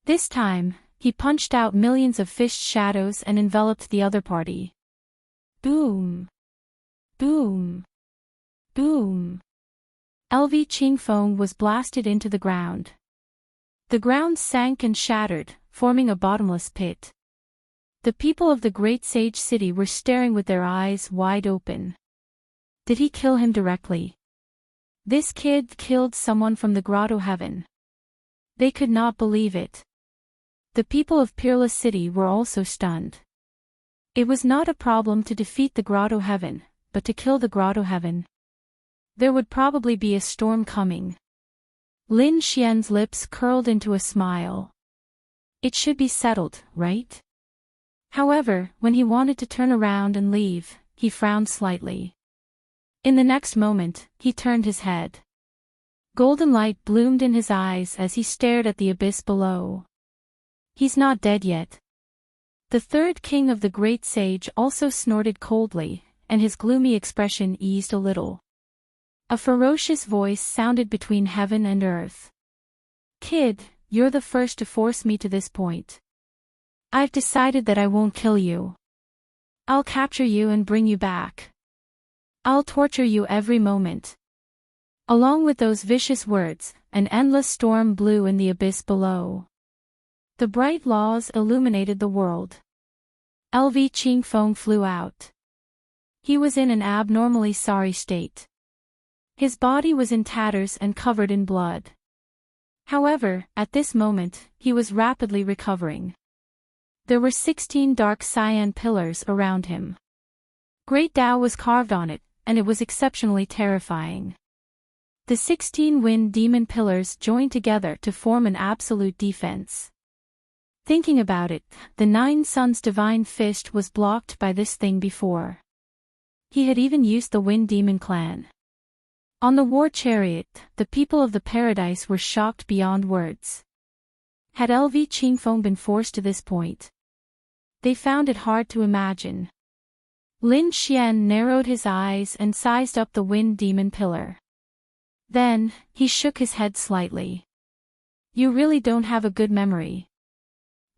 Speaker 1: This time, he punched out millions of fist shadows and enveloped the other party. Boom! Boom! Boom! LV Qingfeng was blasted into the ground. The ground sank and shattered, forming a bottomless pit. The people of the great sage city were staring with their eyes wide open. Did he kill him directly? This kid killed someone from the Grotto Heaven. They could not believe it. The people of Peerless City were also stunned. It was not a problem to defeat the Grotto Heaven, but to kill the Grotto Heaven. There would probably be a storm coming. Lin Xian's lips curled into a smile. It should be settled, right? However, when he wanted to turn around and leave, he frowned slightly. In the next moment, he turned his head. Golden light bloomed in his eyes as he stared at the abyss below. He's not dead yet. The third king of the great sage also snorted coldly, and his gloomy expression eased a little. A ferocious voice sounded between heaven and earth. Kid, you're the first to force me to this point. I've decided that I won't kill you. I'll capture you and bring you back. I'll torture you every moment. Along with those vicious words, an endless storm blew in the abyss below. The bright laws illuminated the world. LV Qingfeng flew out. He was in an abnormally sorry state. His body was in tatters and covered in blood. However, at this moment, he was rapidly recovering. There were 16 dark cyan pillars around him. Great Tao was carved on it, and it was exceptionally terrifying. The 16 wind demon pillars joined together to form an absolute defense. Thinking about it, the Nine Suns' divine fist was blocked by this thing before. He had even used the wind demon clan. On the war chariot, the people of the paradise were shocked beyond words. Had LV Qingfeng been forced to this point? They found it hard to imagine. Lin Xian narrowed his eyes and sized up the wind demon pillar. Then, he shook his head slightly. You really don't have a good memory.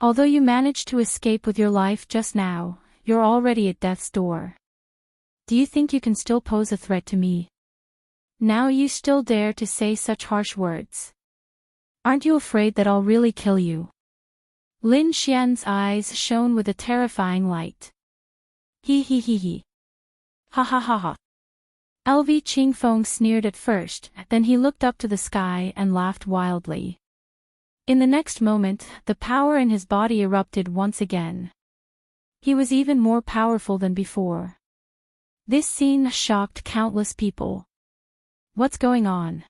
Speaker 1: Although you managed to escape with your life just now, you're already at death's door. Do you think you can still pose a threat to me? Now you still dare to say such harsh words. Aren't you afraid that I'll really kill you? Lin Xian's eyes shone with a terrifying light. He. Ha ha ha ha. LV Qingfeng sneered at first, then he looked up to the sky and laughed wildly. In the next moment, the power in his body erupted once again. He was even more powerful than before. This scene shocked countless people. What's going on?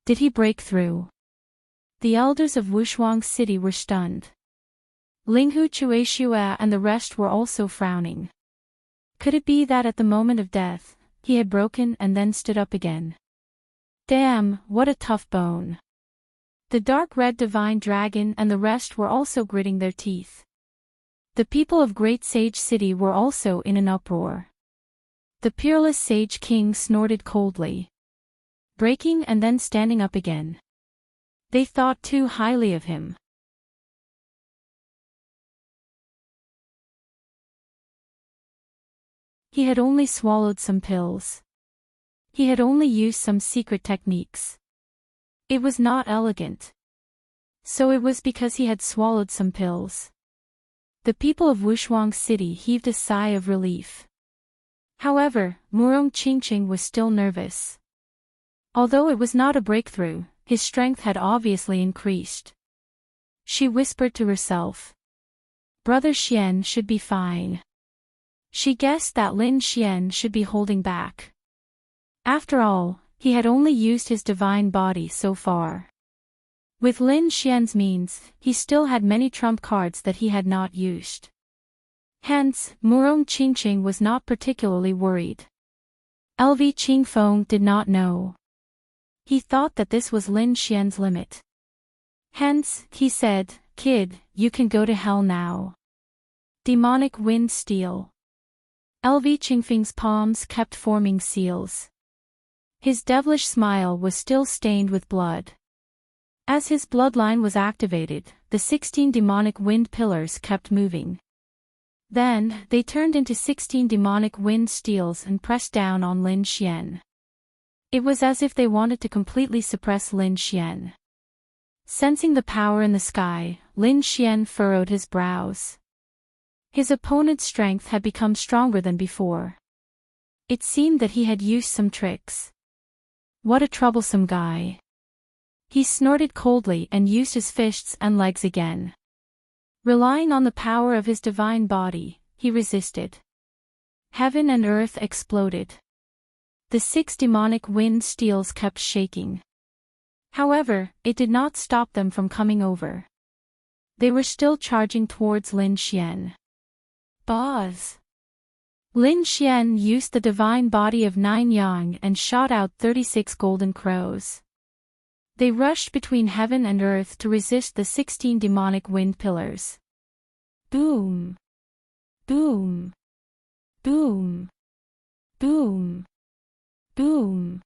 Speaker 1: Did he break through? The elders of Wushuang City were stunned. Linghu Chueshua and the rest were also frowning. Could it be that at the moment of death, he had broken and then stood up again? Damn, what a tough bone. The dark red divine dragon and the rest were also gritting their teeth. The people of Great Sage City were also in an uproar. The peerless Sage King snorted coldly. Breaking and then standing up again. They thought too highly of him. He had only swallowed some pills. He had only used some secret techniques. It was not elegant. So it was because he had swallowed some pills. The people of Wushuang City heaved a sigh of relief. However, Murong Qingqing was still nervous. Although it was not a breakthrough, his strength had obviously increased. She whispered to herself. Brother Xian should be fine. She guessed that Lin Xian should be holding back. After all, he had only used his divine body so far. With Lin Xian's means, he still had many trump cards that he had not used. Hence, Murong Qingqing was not particularly worried. LV Qingfeng did not know. He thought that this was Lin Xian's limit. Hence, he said, Kid, you can go to hell now. Demonic wind steel. LV Qingfeng's palms kept forming seals. His devilish smile was still stained with blood. As his bloodline was activated, the 16 demonic wind pillars kept moving. Then, they turned into 16 demonic wind steels and pressed down on Lin Xian. It was as if they wanted to completely suppress Lin Xian. Sensing the power in the sky, Lin Xian furrowed his brows. His opponent's strength had become stronger than before. It seemed that he had used some tricks. What a troublesome guy. He snorted coldly and used his fists and legs again. Relying on the power of his divine body, he resisted. Heaven and earth exploded. The 6 demonic wind steels kept shaking. However, it did not stop them from coming over. They were still charging towards Lin Xian. Boz! Lin Xian used the divine body of 9 yang and shot out 36 golden crows. They rushed between heaven and earth to resist the 16 demonic wind pillars. Boom! Boom! Boom! Boom! Boom!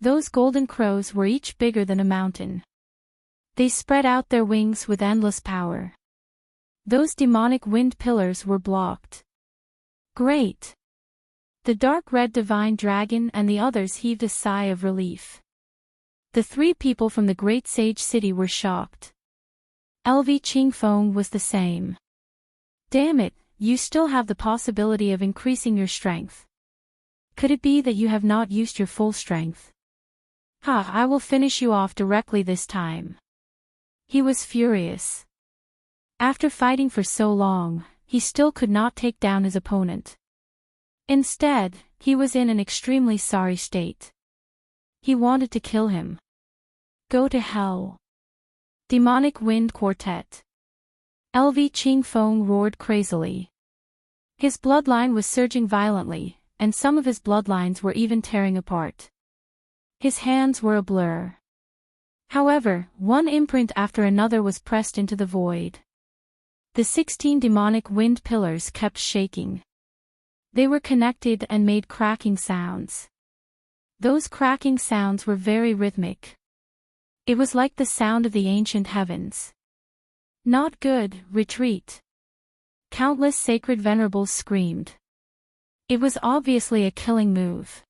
Speaker 1: Those golden crows were each bigger than a mountain. They spread out their wings with endless power. Those demonic wind pillars were blocked. Great! The dark red divine dragon and the others heaved a sigh of relief. The 3 people from the great sage city were shocked. LV Qingfeng was the same. Damn it, you still have the possibility of increasing your strength. Could it be that you have not used your full strength? Ha, I will finish you off directly this time. He was furious. After fighting for so long, he still could not take down his opponent. Instead, he was in an extremely sorry state. He wanted to kill him. Go to hell. Demonic Wind Quartet. LV Qingfeng roared crazily. His bloodline was surging violently, and some of his bloodlines were even tearing apart. His hands were a blur. However, one imprint after another was pressed into the void. The 16 demonic wind pillars kept shaking. They were connected and made cracking sounds. Those cracking sounds were very rhythmic. It was like the sound of the ancient heavens. Not good, retreat. Countless sacred venerables screamed. It was obviously a killing move.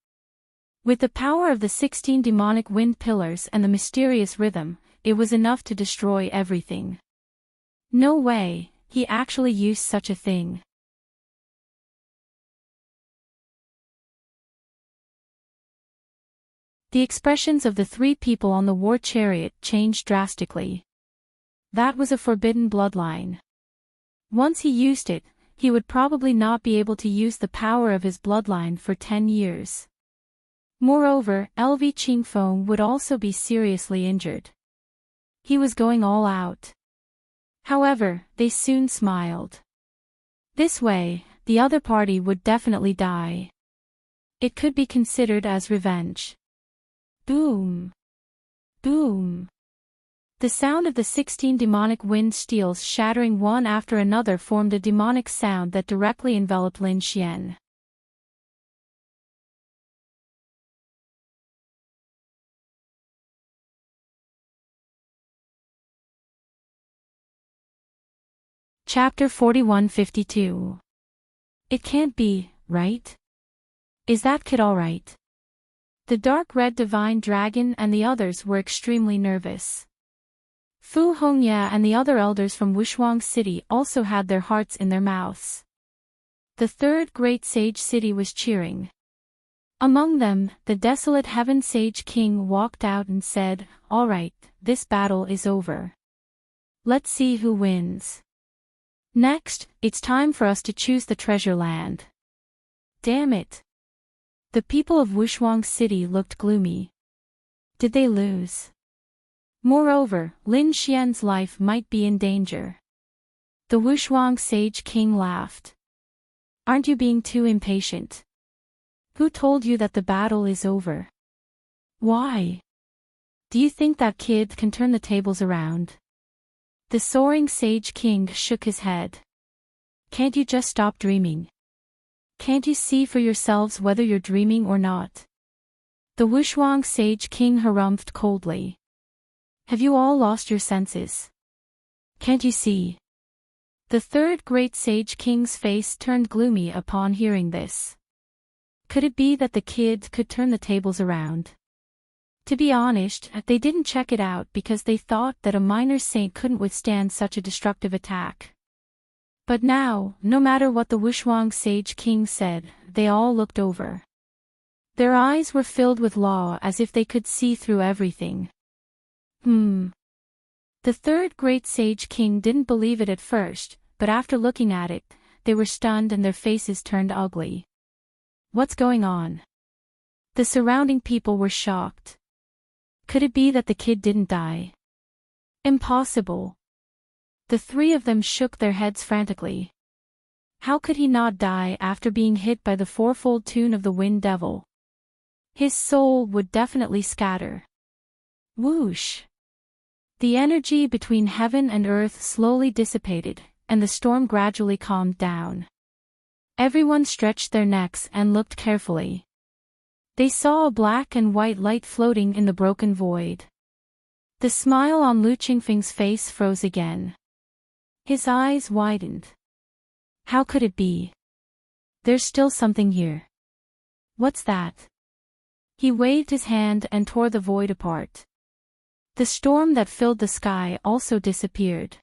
Speaker 1: With the power of the 16 demonic wind pillars and the mysterious rhythm, it was enough to destroy everything. No way, he actually used such a thing. The expressions of the 3 people on the war chariot changed drastically. That was a forbidden bloodline. Once he used it, he would probably not be able to use the power of his bloodline for 10 years. Moreover, LV Qingfeng would also be seriously injured. He was going all out. However, they soon smiled. This way, the other party would definitely die. It could be considered as revenge. Boom! Boom! The sound of the 16 demonic wind steels shattering one after another formed a demonic sound that directly enveloped Lin Xian. Chapter 4152. It can't be, right? Is that kid alright? The dark red divine dragon and the others were extremely nervous. Fu Hongya and the other elders from Wushuang City also had their hearts in their mouths. The 3rd great sage city was cheering. Among them, the desolate heaven sage king walked out and said, "All right, this battle is over. Let's see who wins. Next, it's time for us to choose the treasure land." Damn it. The people of Wushuang City looked gloomy. Did they lose? Moreover, Lin Xian's life might be in danger. The Wushuang Sage King laughed. Aren't you being too impatient? Who told you that the battle is over? Why? Do you think that kid can turn the tables around? The soaring Sage King shook his head. Can't you just stop dreaming? Can't you see for yourselves whether you're dreaming or not? The Wushuang Sage King harumphed coldly. Have you all lost your senses? Can't you see? The 3rd great sage king's face turned gloomy upon hearing this. Could it be that the kid could turn the tables around? To be honest, they didn't check it out because they thought that a minor saint couldn't withstand such a destructive attack. But now, no matter what the Wushuang Sage King said, they all looked over. Their eyes were filled with awe as if they could see through everything. The 3rd great sage king didn't believe it at first, but after looking at it, they were stunned and their faces turned ugly. What's going on? The surrounding people were shocked. Could it be that the kid didn't die? Impossible. The three of them shook their heads frantically. How could he not die after being hit by the fourfold tune of the Wind Devil? His soul would definitely scatter. Whoosh! The energy between heaven and earth slowly dissipated, and the storm gradually calmed down. Everyone stretched their necks and looked carefully. They saw a black and white light floating in the broken void. The smile on Lu Qingfeng's face froze again. His eyes widened. How could it be? There's still something here. What's that? He waved his hand and tore the void apart. The storm that filled the sky also disappeared.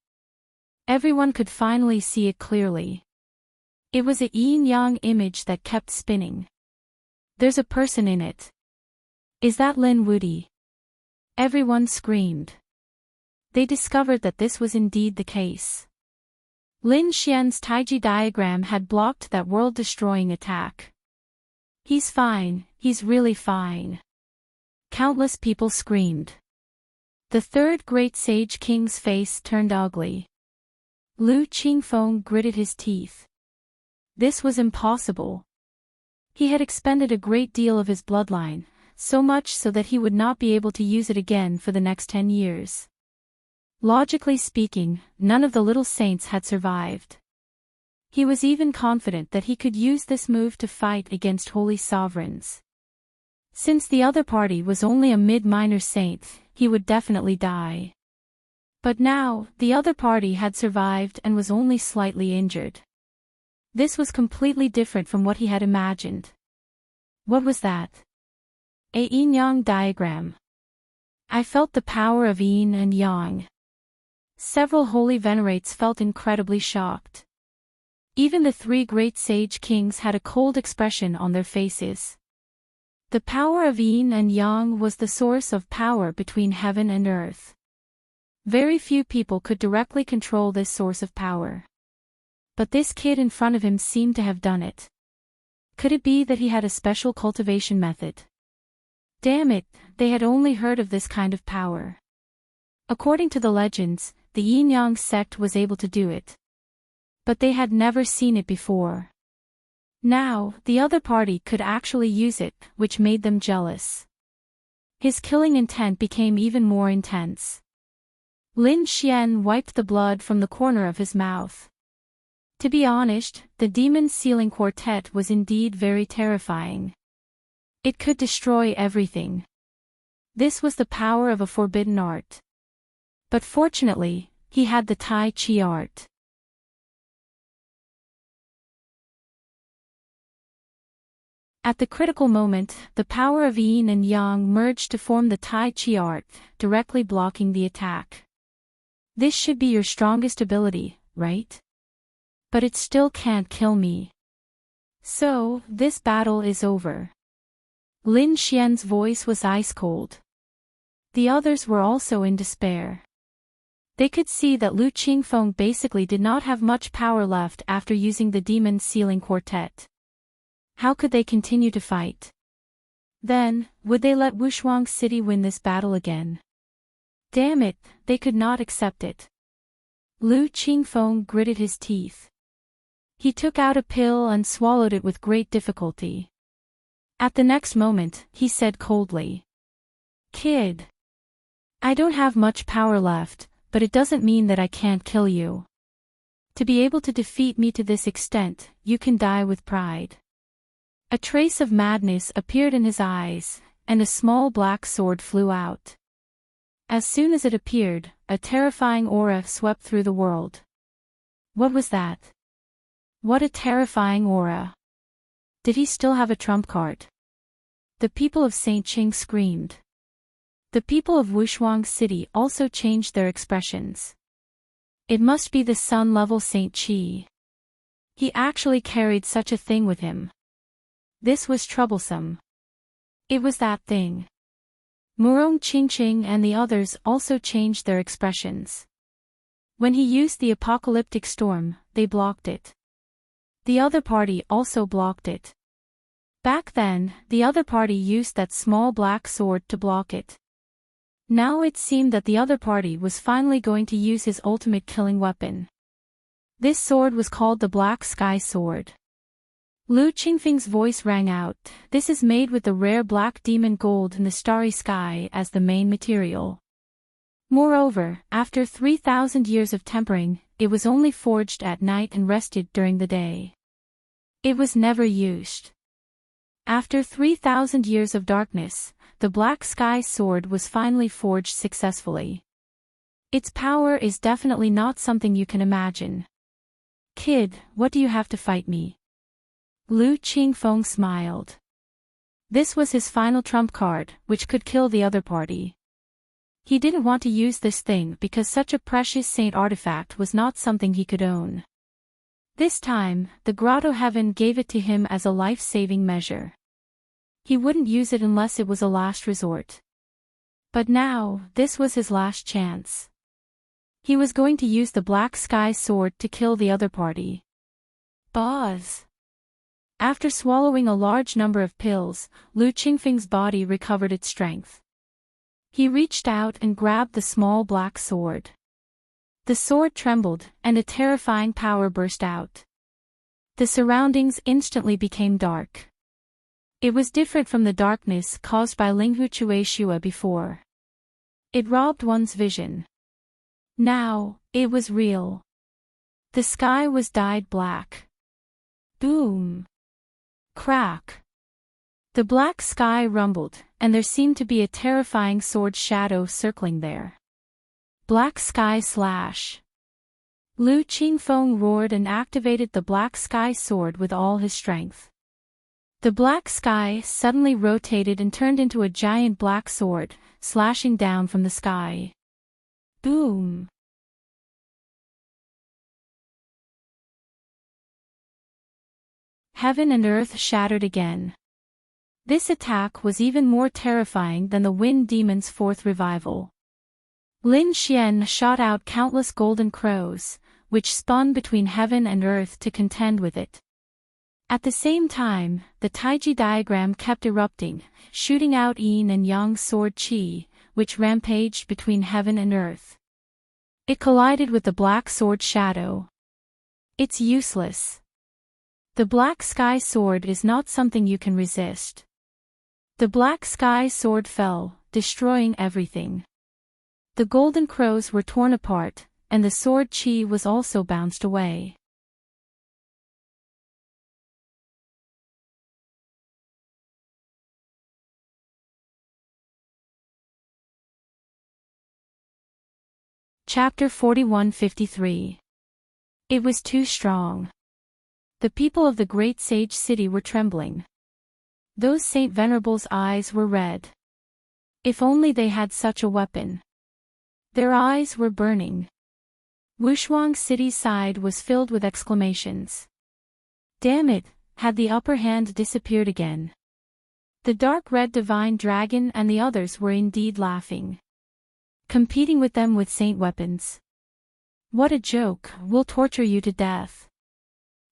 Speaker 1: Everyone could finally see it clearly. It was a yin-yang image that kept spinning. There's a person in it. Is that Lin Wudi? Everyone screamed. They discovered that this was indeed the case. Lin Xian's Taiji diagram had blocked that world-destroying attack. He's fine, he's really fine. Countless people screamed. The third great sage king's face turned ugly. Lu Qingfeng gritted his teeth. This was impossible. He had expended a great deal of his bloodline, so much so that he would not be able to use it again for the next 10 years. Logically speaking, none of the little saints had survived. He was even confident that he could use this move to fight against holy sovereigns. Since the other party was only a mid-minor saint, he would definitely die. But now, the other party had survived and was only slightly injured. This was completely different from what he had imagined. What was that? A yin-yang diagram. I felt the power of yin and yang. Several holy venerates felt incredibly shocked. Even the three great sage kings had a cold expression on their faces. The power of yin and yang was the source of power between heaven and earth. Very few people could directly control this source of power. But this kid in front of him seemed to have done it. Could it be that he had a special cultivation method? Damn it, they had only heard of this kind of power. According to the legends, the Yin-Yang sect was able to do it. But they had never seen it before. Now, the other party could actually use it, which made them jealous. His killing intent became even more intense. Lin Xian wiped the blood from the corner of his mouth. To be honest, the Demon Sealing Quartet was indeed very terrifying. It could destroy everything. This was the power of a forbidden art. But fortunately, he had the Tai Chi art. At the critical moment, the power of yin and yang merged to form the Tai Chi art, directly blocking the attack. This should be your strongest ability, right? But it still can't kill me. So, this battle is over. Lin Xian's voice was ice-cold. The others were also in despair. They could see that Lu Qingfeng basically did not have much power left after using the Demon Sealing Quartet. How could they continue to fight? Then, would they let Wushuang City win this battle again? Damn it, they could not accept it. Lu Qingfeng gritted his teeth. He took out a pill and swallowed it with great difficulty. At the next moment, he said coldly. Kid. I don't have much power left, but it doesn't mean that I can't kill you. To be able to defeat me to this extent, you can die with pride. A trace of madness appeared in his eyes, and a small black sword flew out. As soon as it appeared, a terrifying aura swept through the world. What was that? What a terrifying aura. Did he still have a trump card? The people of St. Qing screamed. The people of Wushuang City also changed their expressions. It must be the sun-level St. Qi. He actually carried such a thing with him. This was troublesome. It was that thing. Murong Qingqing and the others also changed their expressions. When he used the apocalyptic storm, they blocked it. The other party also blocked it. Back then, the other party used that small black sword to block it. Now it seemed that the other party was finally going to use his ultimate killing weapon. This sword was called the Black Sky Sword. Lu Qingfeng's voice rang out, "This is made with the rare black demon gold in the starry sky as the main material. Moreover, after 3,000 years of tempering, it was only forged at night and rested during the day. It was never used. After 3,000 years of darkness, the Black Sky Sword was finally forged successfully. Its power is definitely not something you can imagine. Kid, what do you have to fight me?" Lu Qingfeng smiled. This was his final trump card, which could kill the other party. He didn't want to use this thing because such a precious saint artifact was not something he could own. This time, the Grotto Heaven gave it to him as a life-saving measure. He wouldn't use it unless it was a last resort. But now, this was his last chance. He was going to use the Black Sky Sword to kill the other party. Boz. After swallowing a large number of pills, Lu Qingfeng's body recovered its strength. He reached out and grabbed the small black sword. The sword trembled, and a terrifying power burst out. The surroundings instantly became dark. It was different from the darkness caused by Linghu Chueshua before. It robbed one's vision. Now, it was real. The sky was dyed black. Boom. Crack. The black sky rumbled, and there seemed to be a terrifying sword shadow circling there. Black Sky Slash. Lu Qingfeng roared and activated the Black Sky Sword with all his strength. The black sky suddenly rotated and turned into a giant black sword, slashing down from the sky. Boom. Heaven and earth shattered again. This attack was even more terrifying than the Wind Demon's fourth revival. Lin Xian shot out countless golden crows, which spun between heaven and earth to contend with it. At the same time, the Taiji diagram kept erupting, shooting out yin and yang sword qi, which rampaged between heaven and earth. It collided with the black sword shadow. It's useless. The Black Sky Sword is not something you can resist. The Black Sky Sword fell, destroying everything. The golden crows were torn apart, and the sword qi was also bounced away. Chapter 4153. It was too strong. The people of the great sage city were trembling. Those Saint Venerable's eyes were red. If only they had such a weapon. Their eyes were burning. Wushuang City's side was filled with exclamations. Damn it, had the upper hand disappeared again. The dark red divine dragon and the others were indeed laughing. Competing with them with saint weapons. What a joke, we'll torture you to death.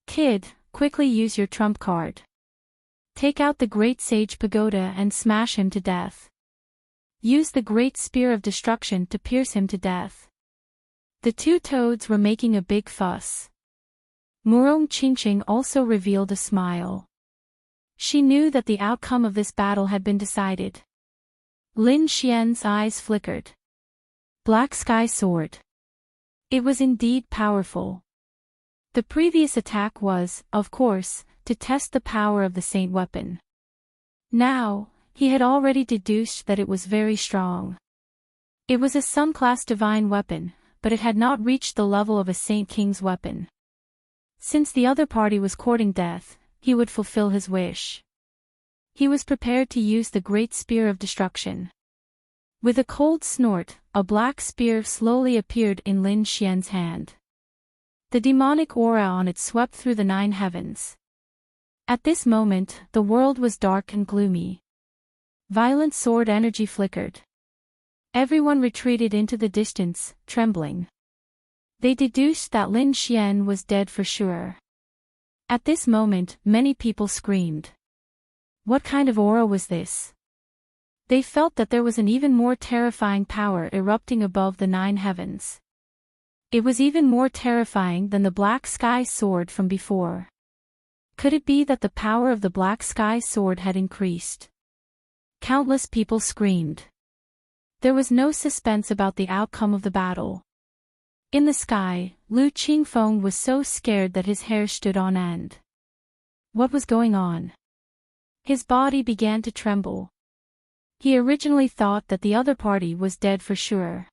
Speaker 1: Kid, quickly use your trump card. Take out the Great Sage Pagoda and smash him to death. Use the Great Spear of Destruction to pierce him to death. The two toads were making a big fuss. Murong Qingqing also revealed a smile. She knew that the outcome of this battle had been decided. Lin Xian's eyes flickered. Black Sky Sword. It was indeed powerful. The previous attack was, of course, to test the power of the saint weapon. Now, he had already deduced that it was very strong. It was a Sun-class divine weapon, but it had not reached the level of a Saint King's weapon. Since the other party was courting death, he would fulfill his wish. He was prepared to use the Great Spear of Destruction. With a cold snort, a black spear slowly appeared in Lin Xian's hand. The demonic aura on it swept through the 9 heavens. At this moment, the world was dark and gloomy. Violent sword energy flickered. Everyone retreated into the distance, trembling. They deduced that Lin Xian was dead for sure. At this moment, many people screamed. What kind of aura was this? They felt that there was an even more terrifying power erupting above the 9 heavens. It was even more terrifying than the black sky sword from before. Could it be that the power of the black sky sword had increased? Countless people screamed. There was no suspense about the outcome of the battle. In the sky, Lu Qingfeng was so scared that his hair stood on end. What was going on? His body began to tremble. He originally thought that the other party was dead for sure.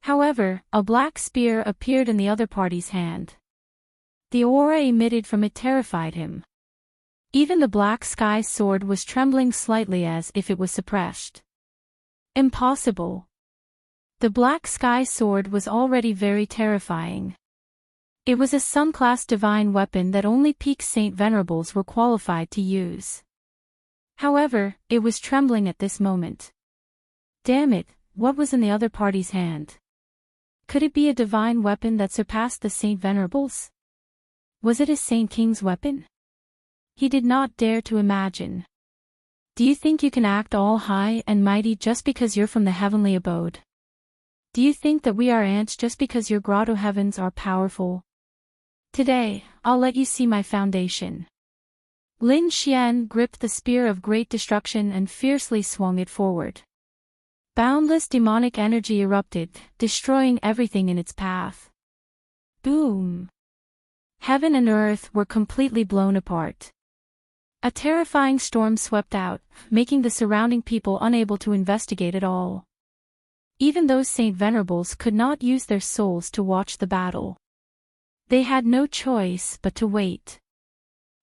Speaker 1: However, a black spear appeared in the other party's hand. The aura emitted from it terrified him. Even the black sky sword was trembling slightly as if it was suppressed. Impossible. The black sky sword was already very terrifying. It was a Sun-class divine weapon that only peak Saint Venerables were qualified to use. However, it was trembling at this moment. Damn it, what was in the other party's hand? Could it be a divine weapon that surpassed the Saint Venerables? Was it a Saint King's weapon? He did not dare to imagine. Do you think you can act all high and mighty just because you're from the heavenly abode? Do you think that we are ants just because your grotto heavens are powerful? Today, I'll let you see my foundation. Lin Xian gripped the spear of great destruction and fiercely swung it forward. Boundless demonic energy erupted, destroying everything in its path. Boom! Heaven and earth were completely blown apart. A terrifying storm swept out, making the surrounding people unable to investigate at all. Even those Saint Venerables could not use their souls to watch the battle. They had no choice but to wait.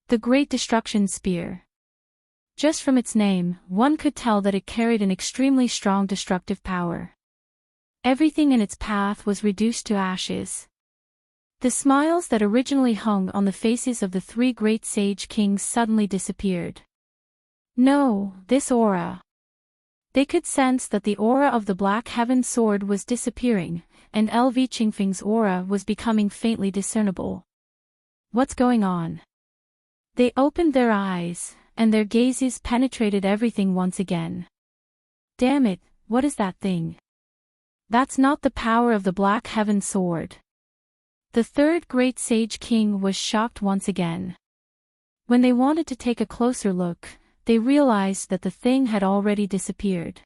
Speaker 1: The Great Destruction Spear. Just from its name, one could tell that it carried an extremely strong destructive power. Everything in its path was reduced to ashes. The smiles that originally hung on the faces of the 3 great sage kings suddenly disappeared. No, this aura. They could sense that the aura of the Black Heaven sword was disappearing, and LV Qingfeng's aura was becoming faintly discernible. What's going on? They opened their eyes, and their gazes penetrated everything once again. Damn it, what is that thing? That's not the power of the Black Heaven sword. The 3rd great sage king was shocked once again. When they wanted to take a closer look, they realized that the thing had already disappeared.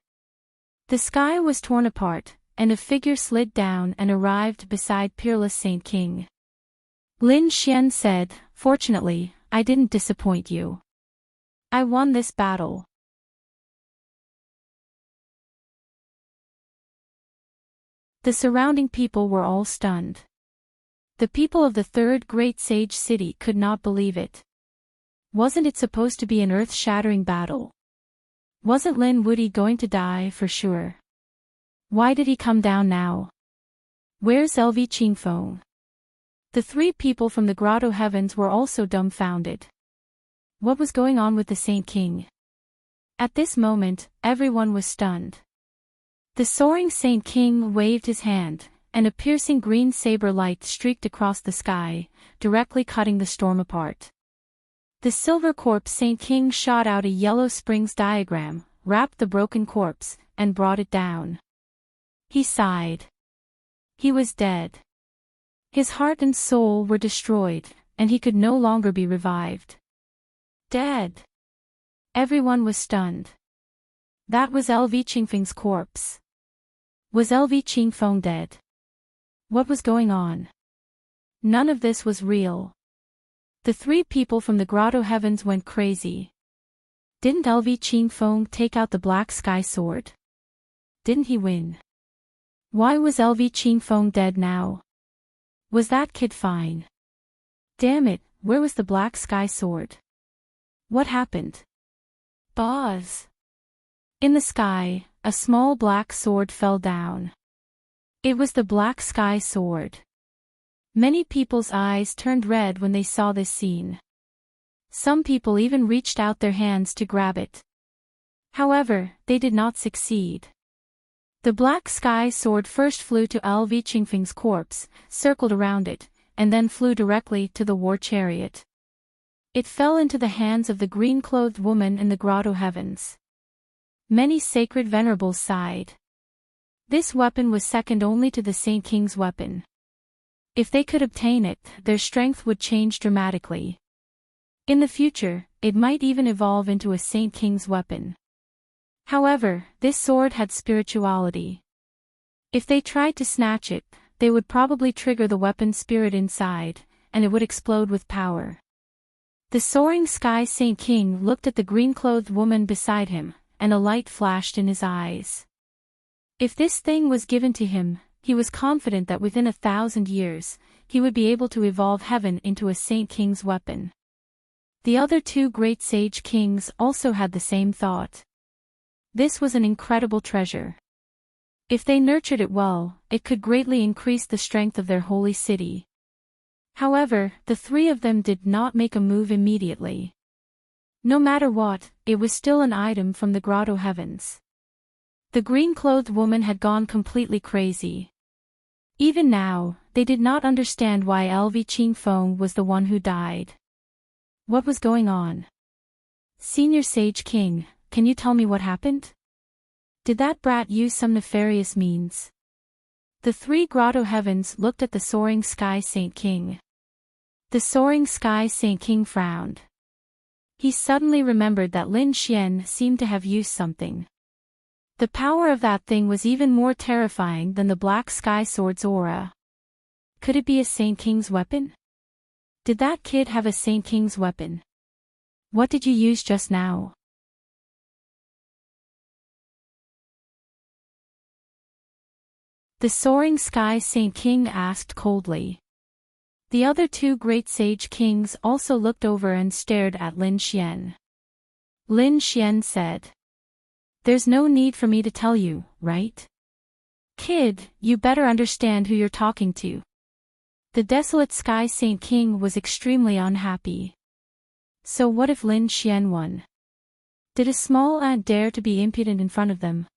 Speaker 1: The sky was torn apart, and a figure slid down and arrived beside peerless Saint King. Lin Xian said, "Fortunately, I didn't disappoint you. I won this battle." The surrounding people were all stunned. The people of the 3rd great sage city could not believe it. Wasn't it supposed to be an earth-shattering battle? Wasn't Lin Wuyi going to die for sure? Why did he come down now? Where's LV Qingfeng? The 3 people from the grotto heavens were also dumbfounded. What was going on with the Saint King? At this moment, everyone was stunned. The soaring Saint King waved his hand, and a piercing green saber light streaked across the sky, directly cutting the storm apart. The silver corpse Saint King shot out a yellow springs diagram, wrapped the broken corpse, and brought it down. He sighed. He was dead. His heart and soul were destroyed, and he could no longer be revived. Dead. Everyone was stunned. That was LV Qingfeng's corpse. Was LV Qingfeng dead? What was going on? None of this was real. The 3 people from the grotto heavens went crazy. Didn't LV Qingfeng take out the black sky sword? Didn't he win? Why was LV Qingfeng dead now? Was that kid fine? Damn it, where was the black sky sword? What happened? Boz. In the sky, a small black sword fell down. It was the black sky sword. Many people's eyes turned red when they saw this scene. Some people even reached out their hands to grab it. However, they did not succeed. The black sky sword first flew to LV Qingfeng's corpse, circled around it, and then flew directly to the war chariot. It fell into the hands of the green-clothed woman in the grotto heavens. Many sacred venerables sighed. This weapon was second only to the Saint King's weapon. If they could obtain it, their strength would change dramatically. In the future, it might even evolve into a Saint King's weapon. However, this sword had spirituality. If they tried to snatch it, they would probably trigger the weapon's spirit inside, and it would explode with power. The soaring sky Saint King looked at the green-clothed woman beside him, and a light flashed in his eyes. If this thing was given to him, he was confident that within 1,000 years, he would be able to evolve heaven into a Saint King's weapon. The other two great sage kings also had the same thought. This was an incredible treasure. If they nurtured it well, it could greatly increase the strength of their holy city. However, the three of them did not make a move immediately. No matter what, it was still an item from the grotto heavens. The green-clothed woman had gone completely crazy. Even now, they did not understand why LV Qingfeng was the one who died. What was going on? Senior Sage King, can you tell me what happened? Did that brat use some nefarious means? The three grotto heavens looked at the soaring sky Saint King. The soaring sky Saint King frowned. He suddenly remembered that Lin Xian seemed to have used something. The power of that thing was even more terrifying than the black sky sword's aura. Could it be a Saint King's weapon? Did that kid have a Saint King's weapon? What did you use just now? The soaring sky Saint King asked coldly. The other two great sage kings also looked over and stared at Lin Xian. Lin Xian said, "There's no need for me to tell you, right? Kid, you better understand who you're talking to." The desolate sky Saint King was extremely unhappy. So what if Lin Xian won? Did a small ant dare to be impudent in front of them?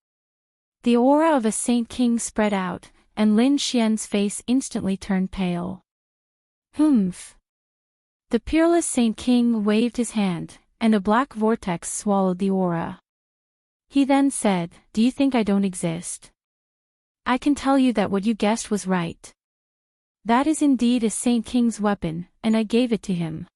Speaker 1: The aura of a Saint King spread out, and Lin Xian's face instantly turned pale. Humph. The peerless Saint King waved his hand, and a black vortex swallowed the aura. He then said, "Do you think I don't exist? I can tell you that what you guessed was right. That is indeed a Saint King's weapon, and I gave it to him."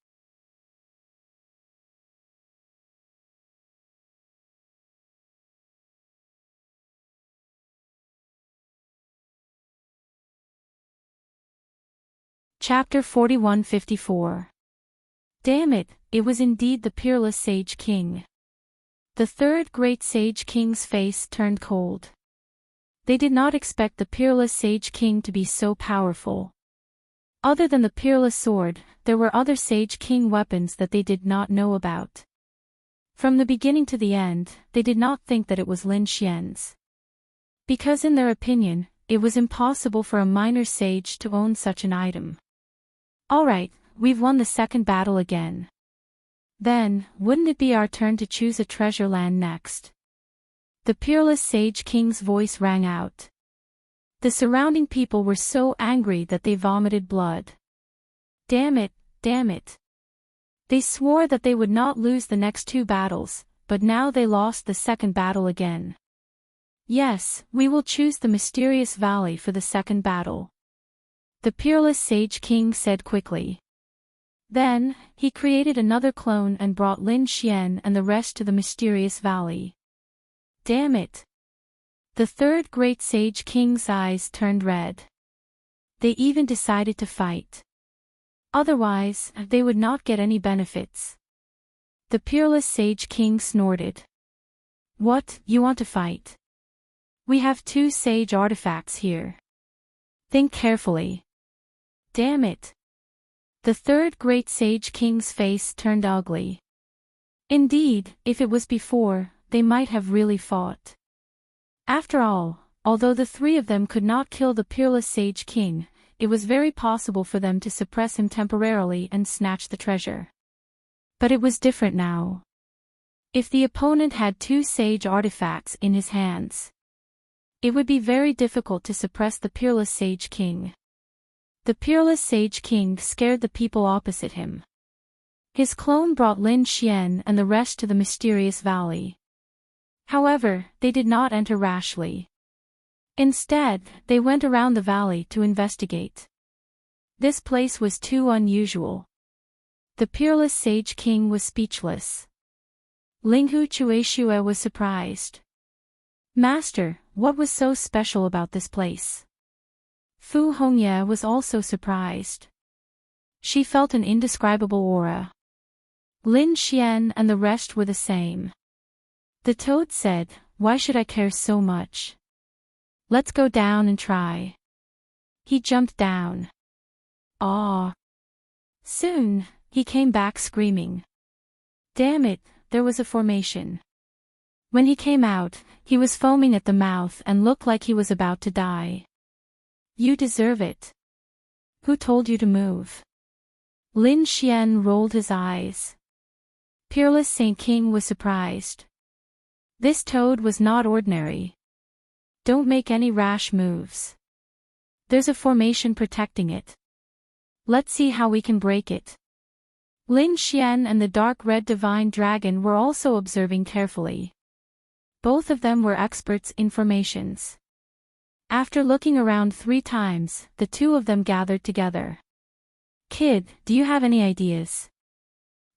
Speaker 1: Chapter 4154. Damn it, it was indeed the peerless Sage King. The third great Sage King's face turned cold. They did not expect the peerless Sage King to be so powerful. Other than the peerless sword, there were other Sage King weapons that they did not know about. From the beginning to the end, they did not think that it was Lin Xian's. Because in their opinion, it was impossible for a minor sage to own such an item. Alright, we've won the second battle again. Then, wouldn't it be our turn to choose a treasure land next? The peerless Sage King's voice rang out. The surrounding people were so angry that they vomited blood. Damn it, damn it. They swore that they would not lose the next two battles, but now they lost the second battle again. Yes, we will choose the mysterious valley for the second battle. The peerless Sage King said quickly. Then, he created another clone and brought Lin Xian and the rest to the mysterious valley. Damn it. The third great Sage King's eyes turned red. They even decided to fight. Otherwise, they would not get any benefits. The peerless Sage King snorted. What, you want to fight? We have two sage artifacts here. Think carefully. Damn it. The third great Sage King's face turned ugly. Indeed, if it was before, they might have really fought. After all, although the three of them could not kill the peerless Sage King, it was very possible for them to suppress him temporarily and snatch the treasure. But it was different now. If the opponent had two sage artifacts in his hands, it would be very difficult to suppress the peerless Sage King. The peerless Sage King scared the people opposite him. His clone brought Lin Xian and the rest to the mysterious valley. However, they did not enter rashly. Instead, they went around the valley to investigate. This place was too unusual. The peerless Sage King was speechless. Linghu Chueshue was surprised. Master, what was so special about this place? Fu Hongye was also surprised. She felt an indescribable aura. Lin Xian and the rest were the same. The toad said, "Why should I care so much? Let's go down and try." He jumped down. Ah! Soon, he came back screaming. Damn it, there was a formation. When he came out, he was foaming at the mouth and looked like he was about to die. You deserve it. Who told you to move? Lin Xian rolled his eyes. Peerless Saint King was surprised. This toad was not ordinary. Don't make any rash moves. There's a formation protecting it. Let's see how we can break it. Lin Xian and the dark red divine dragon were also observing carefully. Both of them were experts in formations. After looking around 3 times, the two of them gathered together. Kid, do you have any ideas?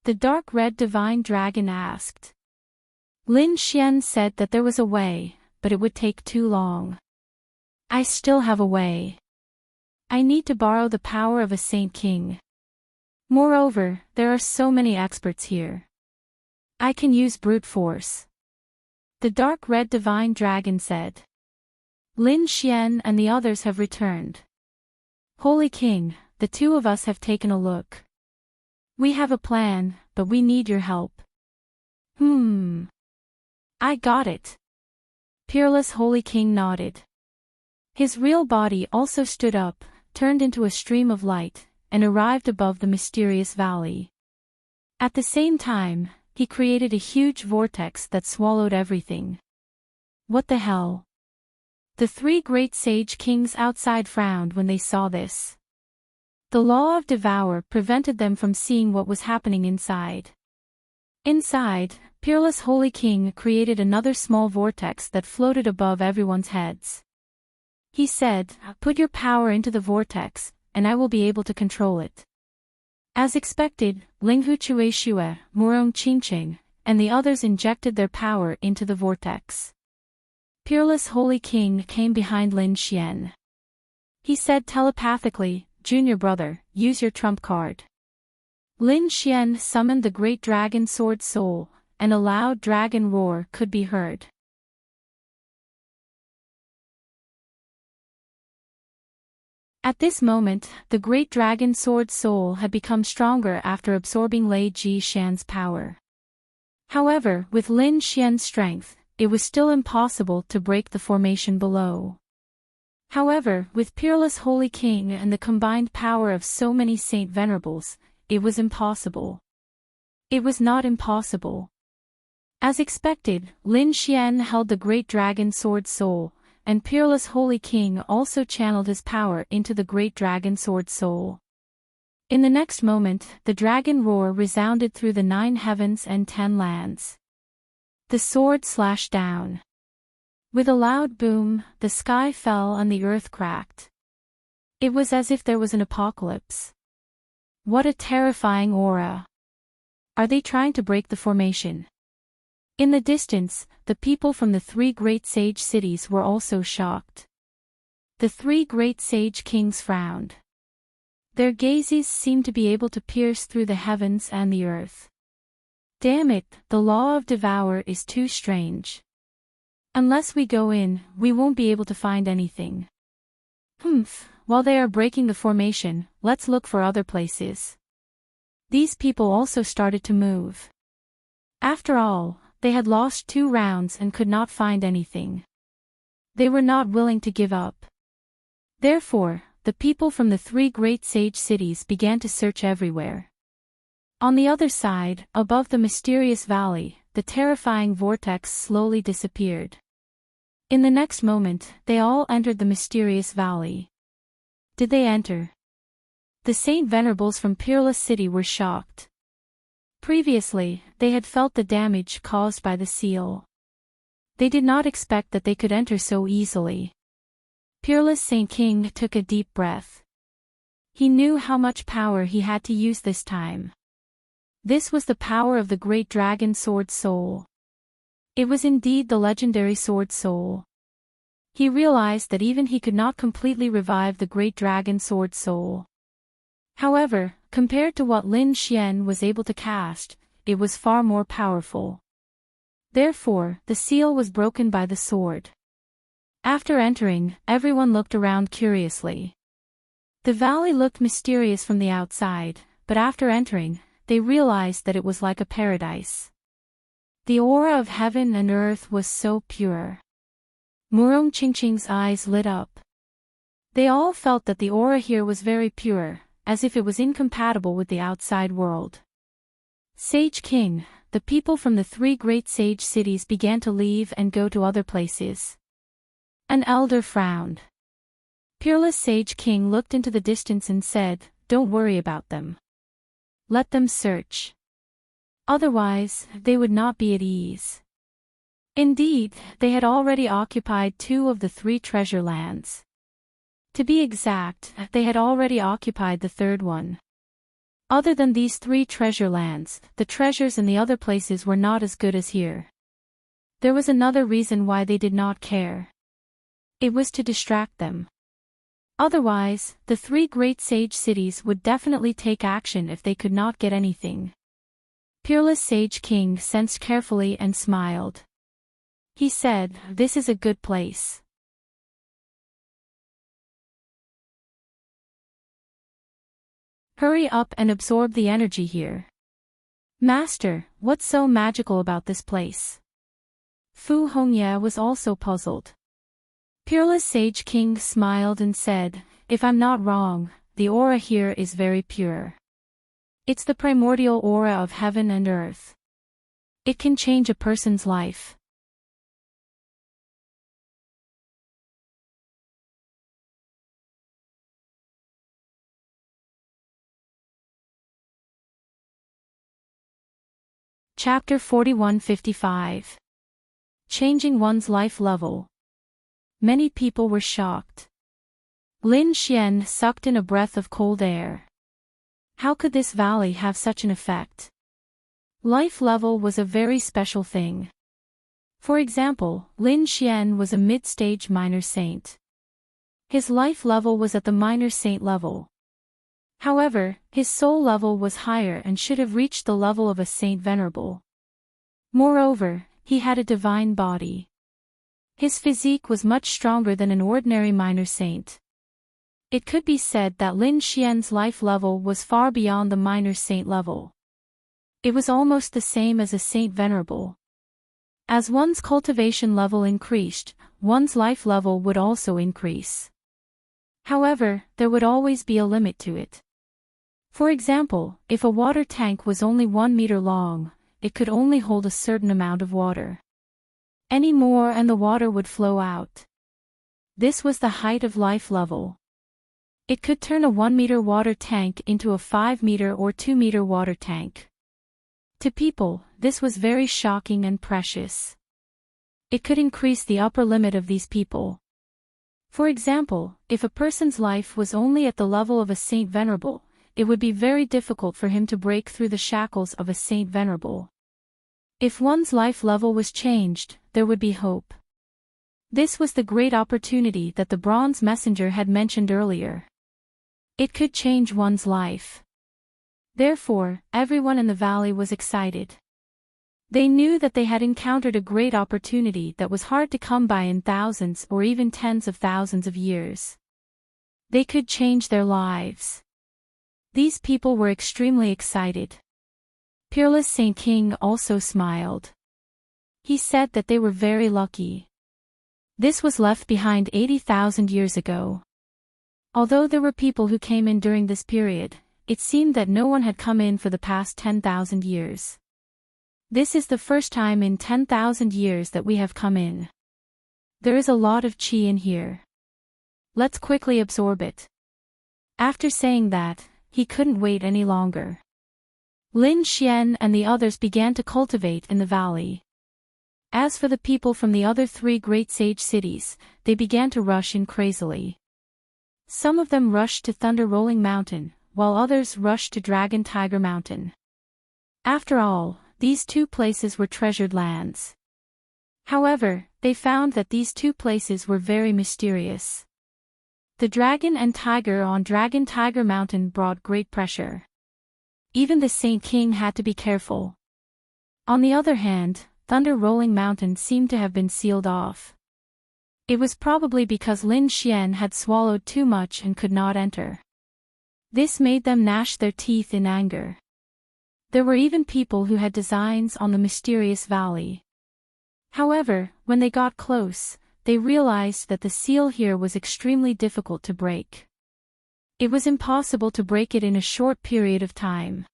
Speaker 1: The dark red divine dragon asked. Lin Xian said that there was a way, but it would take too long. I still have a way. I need to borrow the power of a Saint King. Moreover, there are so many experts here. I can use brute force. The dark red divine dragon said. Lin Xian and the others have returned. Holy King, the two of us have taken a look. We have a plan, but we need your help. I got it. Peerless Holy King nodded. His real body also stood up, turned into a stream of light, and arrived above the mysterious valley. At the same time, he created a huge vortex that swallowed everything. What the hell? The 3 great sage kings outside frowned when they saw this. The law of devour prevented them from seeing what was happening inside. Inside, Peerless Holy King created another small vortex that floated above everyone's heads. He said, "Put your power into the vortex, and I will be able to control it." As expected, Linghu Chueshue, Murong Qingqing, and the others injected their power into the vortex. Peerless Holy King came behind Lin Xian. He said telepathically, "Junior brother, use your trump card." Lin Xian summoned the great dragon sword soul, and a loud dragon roar could be heard. At this moment, the great dragon sword soul had become stronger after absorbing Lei Ji Shan's power. However, with Lin Xian's strength, it was still impossible to break the formation below. However, with Peerless Holy King and the combined power of so many Saint Venerables, it was impossible. It was not impossible. As expected, Lin Xian held the great dragon sword soul, and Peerless Holy King also channeled his power into the great dragon sword soul. In the next moment, the dragon roar resounded through the 9 heavens and 10 lands. The sword slashed down. With a loud boom, the sky fell and the earth cracked. It was as if there was an apocalypse. What a terrifying aura! Are they trying to break the formation? In the distance, the people from the 3 great sage cities were also shocked. The 3 great sage kings frowned. Their gazes seemed to be able to pierce through the heavens and the earth. Damn it, the law of devour is too strange. Unless we go in, we won't be able to find anything. While they are breaking the formation, let's look for other places. These people also started to move. After all, they had lost 2 rounds and could not find anything. They were not willing to give up. Therefore, the people from the 3 great sage cities began to search everywhere. On the other side, above the mysterious valley, the terrifying vortex slowly disappeared. In the next moment, they all entered the mysterious valley. Did they enter? The Saint Venerables from Peerless City were shocked. Previously, they had felt the damage caused by the seal. They did not expect that they could enter so easily. Peerless Saint King took a deep breath. He knew how much power he had to use this time. This was the power of the great dragon sword soul. It was indeed the legendary sword soul. He realized that even he could not completely revive the great dragon sword soul. However, compared to what Lin Xian was able to cast, it was far more powerful. Therefore, the seal was broken by the sword. After entering, everyone looked around curiously. The valley looked mysterious from the outside, but after entering, they realized that it was like a paradise. The aura of heaven and earth was so pure. Murong Qingqing's eyes lit up. They all felt that the aura here was very pure, as if it was incompatible with the outside world. Sage King, the people from the three great sage cities began to leave and go to other places. An elder frowned. Peerless Sage King looked into the distance and said, "Don't worry about them. Let them search. Otherwise, they would not be at ease." Indeed, they had already occupied 2 of the 3 treasure lands. To be exact, they had already occupied the 3rd one. Other than these 3 treasure lands, the treasures in the other places were not as good as here. There was another reason why they did not care. It was to distract them. Otherwise, the 3 great sage cities would definitely take action if they could not get anything. Peerless Sage King sensed carefully and smiled. He said, "This is a good place. Hurry up and absorb the energy here." "Master, what's so magical about this place?" Fu Hongye was also puzzled. Peerless Sage King smiled and said, "If I'm not wrong, the aura here is very pure. It's the primordial aura of heaven and earth. It can change a person's life." Chapter 4155. Changing one's life level. Many people were shocked. Lin Xian sucked in a breath of cold air. How could this valley have such an effect? Life level was a very special thing. For example, Lin Xian was a mid-stage minor saint. His life level was at the minor saint level. However, his soul level was higher and should have reached the level of a saint venerable. Moreover, he had a divine body. His physique was much stronger than an ordinary minor saint. It could be said that Lin Xian's life level was far beyond the minor saint level. It was almost the same as a saint venerable. As one's cultivation level increased, one's life level would also increase. However, there would always be a limit to it. For example, if a water tank was only 1 meter long, it could only hold a certain amount of water. Any more and the water would flow out. This was the height of life level. It could turn a 1 meter water tank into a 5 meter or 2 meter water tank. To people, this was very shocking and precious. It could increase the upper limit of these people. For example, if a person's life was only at the level of a saint venerable, it would be very difficult for him to break through the shackles of a saint venerable. If one's life level was changed, there would be hope. This was the great opportunity that the Bronze Messenger had mentioned earlier. It could change one's life. Therefore, everyone in the valley was excited. They knew that they had encountered a great opportunity that was hard to come by in thousands or even tens of thousands of years. They could change their lives. These people were extremely excited. Peerless Saint King also smiled. He said that they were very lucky. This was left behind 80,000 years ago. Although there were people who came in during this period, it seemed that no one had come in for the past 10,000 years. This is the first time in 10,000 years that we have come in. There is a lot of chi in here. Let's quickly absorb it. After saying that, he couldn't wait any longer. Lin Xian and the others began to cultivate in the valley. As for the people from the other three great sage cities, they began to rush in crazily. Some of them rushed to Thunder Rolling Mountain, while others rushed to Dragon Tiger Mountain. After all, these two places were treasured lands. However, they found that these two places were very mysterious. The dragon and tiger on Dragon Tiger Mountain brought great pressure. Even the Saint King had to be careful. On the other hand, Thunder Rolling Mountain seemed to have been sealed off. It was probably because Lin Xian had swallowed too much and could not enter. This made them gnash their teeth in anger. There were even people who had designs on the mysterious valley. However, when they got close, they realized that the seal here was extremely difficult to break. It was impossible to break it in a short period of time.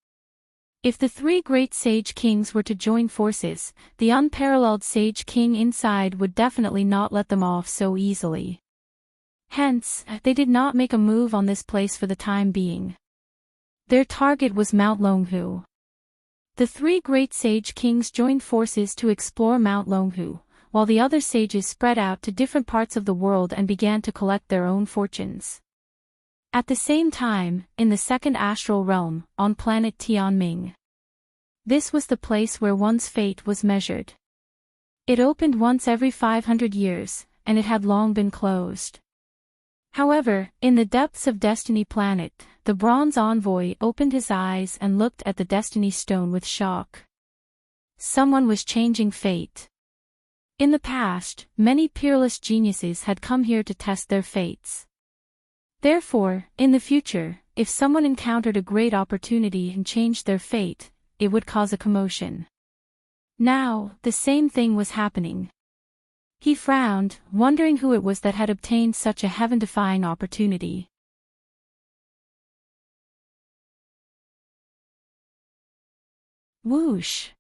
Speaker 1: If the three great sage kings were to join forces, the unparalleled sage king inside would definitely not let them off so easily. Hence, they did not make a move on this place for the time being. Their target was Mount Longhu. The three great sage kings joined forces to explore Mount Longhu, while the other sages spread out to different parts of the world and began to collect their own fortunes. At the same time, in the second astral realm, on planet Tianming. This was the place where one's fate was measured. It opened once every 500 years, and it had long been closed. However, in the depths of Destiny Planet, the bronze envoy opened his eyes and looked at the Destiny Stone with shock. Someone was changing fate. In the past, many peerless geniuses had come here to test their fates. Therefore, in the future, if someone encountered a great opportunity and changed their fate, it would cause a commotion. Now, the same thing was happening. He frowned, wondering who it was that had obtained such a heaven-defying opportunity. Whoosh!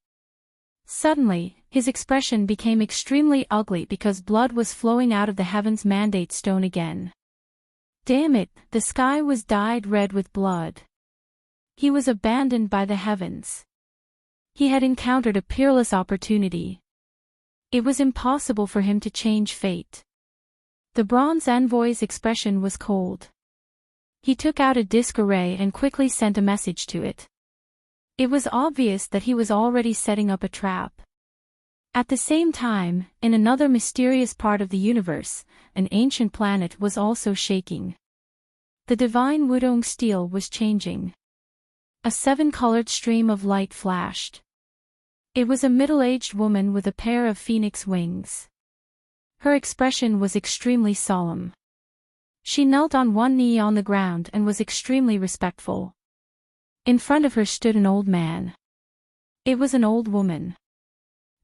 Speaker 1: Suddenly, his expression became extremely ugly because blood was flowing out of the Heaven's Mandate Stone again. Damn it, the sky was dyed red with blood. He was abandoned by the heavens. He had encountered a peerless opportunity. It was impossible for him to change fate. The bronze envoy's expression was cold. He took out a disc array and quickly sent a message to it. It was obvious that he was already setting up a trap. At the same time, in another mysterious part of the universe, an ancient planet was also shaking. The divine Wudong steel was changing. A seven-colored stream of light flashed. It was a middle-aged woman with a pair of phoenix wings. Her expression was extremely solemn. She knelt on one knee on the ground and was extremely respectful. In front of her stood an old man. It was an old woman.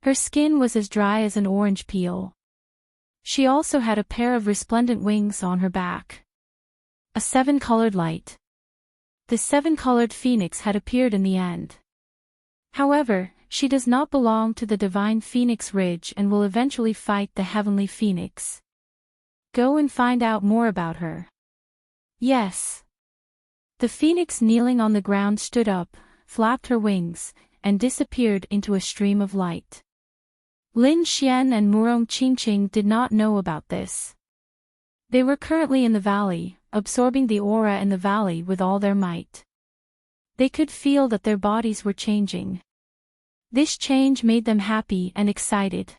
Speaker 1: Her skin was as dry as an orange peel. She also had a pair of resplendent wings on her back. A seven-colored light. The seven-colored phoenix had appeared in the end. However, she does not belong to the divine Phoenix Ridge and will eventually fight the heavenly phoenix. Go and find out more about her. Yes. The phoenix kneeling on the ground stood up, flapped her wings, and disappeared into a stream of light. Lin Xian and Murong Qingqing did not know about this. They were currently in the valley, absorbing the aura in the valley with all their might. They could feel that their bodies were changing. This change made them happy and excited.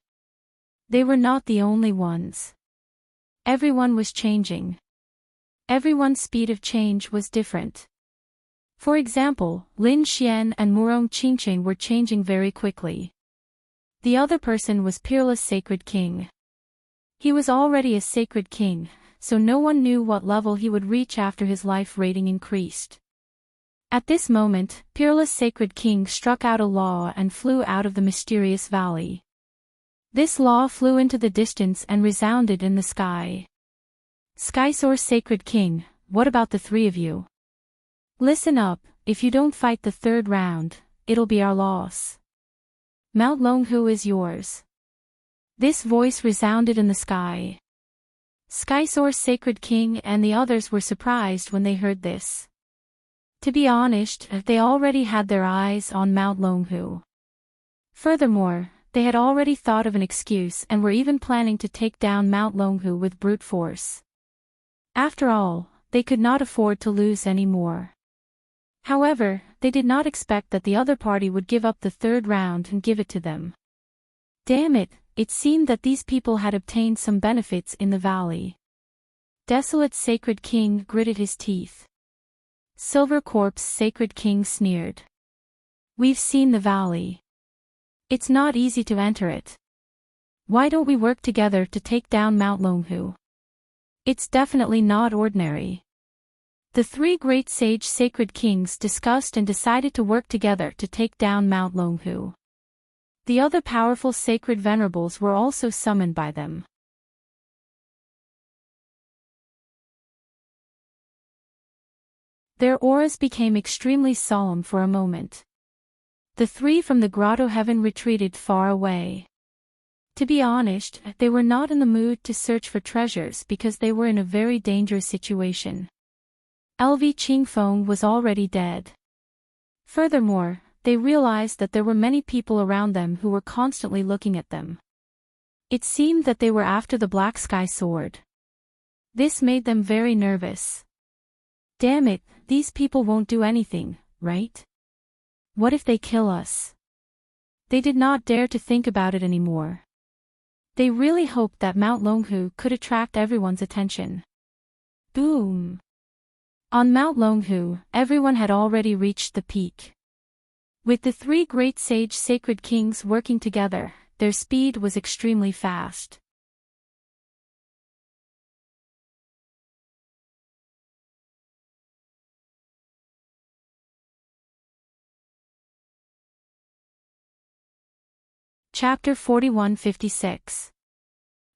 Speaker 1: They were not the only ones. Everyone was changing. Everyone's speed of change was different. For example, Lin Xian and Murong Qingqing were changing very quickly. The other person was Peerless Sacred King. He was already a Sacred King, so no one knew what level he would reach after his life rating increased. At this moment, Peerless Sacred King struck out a law and flew out of the mysterious valley. This law flew into the distance and resounded in the sky. Skysource Sacred King, what about the three of you? Listen up, if you don't fight the third round, it'll be our loss. Mount Longhu is yours. This voice resounded in the sky. Skysource Sacred King and the others were surprised when they heard this. To be honest, they already had their eyes on Mount Longhu. Furthermore, they had already thought of an excuse and were even planning to take down Mount Longhu with brute force. After all, they could not afford to lose any more. However, they did not expect that the other party would give up the third round and give it to them. Damn it, it seemed that these people had obtained some benefits in the valley. Desolate Sacred King gritted his teeth. Silver Corpse Sacred King sneered. We've seen the valley. It's not easy to enter it. Why don't we work together to take down Mount Longhu? It's definitely not ordinary. The three great sage sacred kings discussed and decided to work together to take down Mount Longhu. The other powerful sacred venerables were also summoned by them. Their auras became extremely solemn for a moment. The three from the grotto heaven retreated far away. To be honest, they were not in the mood to search for treasures because they were in a very dangerous situation. LV Qingfeng was already dead. Furthermore, they realized that there were many people around them who were constantly looking at them. It seemed that they were after the Black Sky Sword. This made them very nervous. Damn it, these people won't do anything, right? What if they kill us? They did not dare to think about it anymore. They really hoped that Mount Longhu could attract everyone's attention. Boom! On Mount Longhu, everyone had already reached the peak. With the three great sage sacred kings working together, their speed was extremely fast. Chapter 41-56.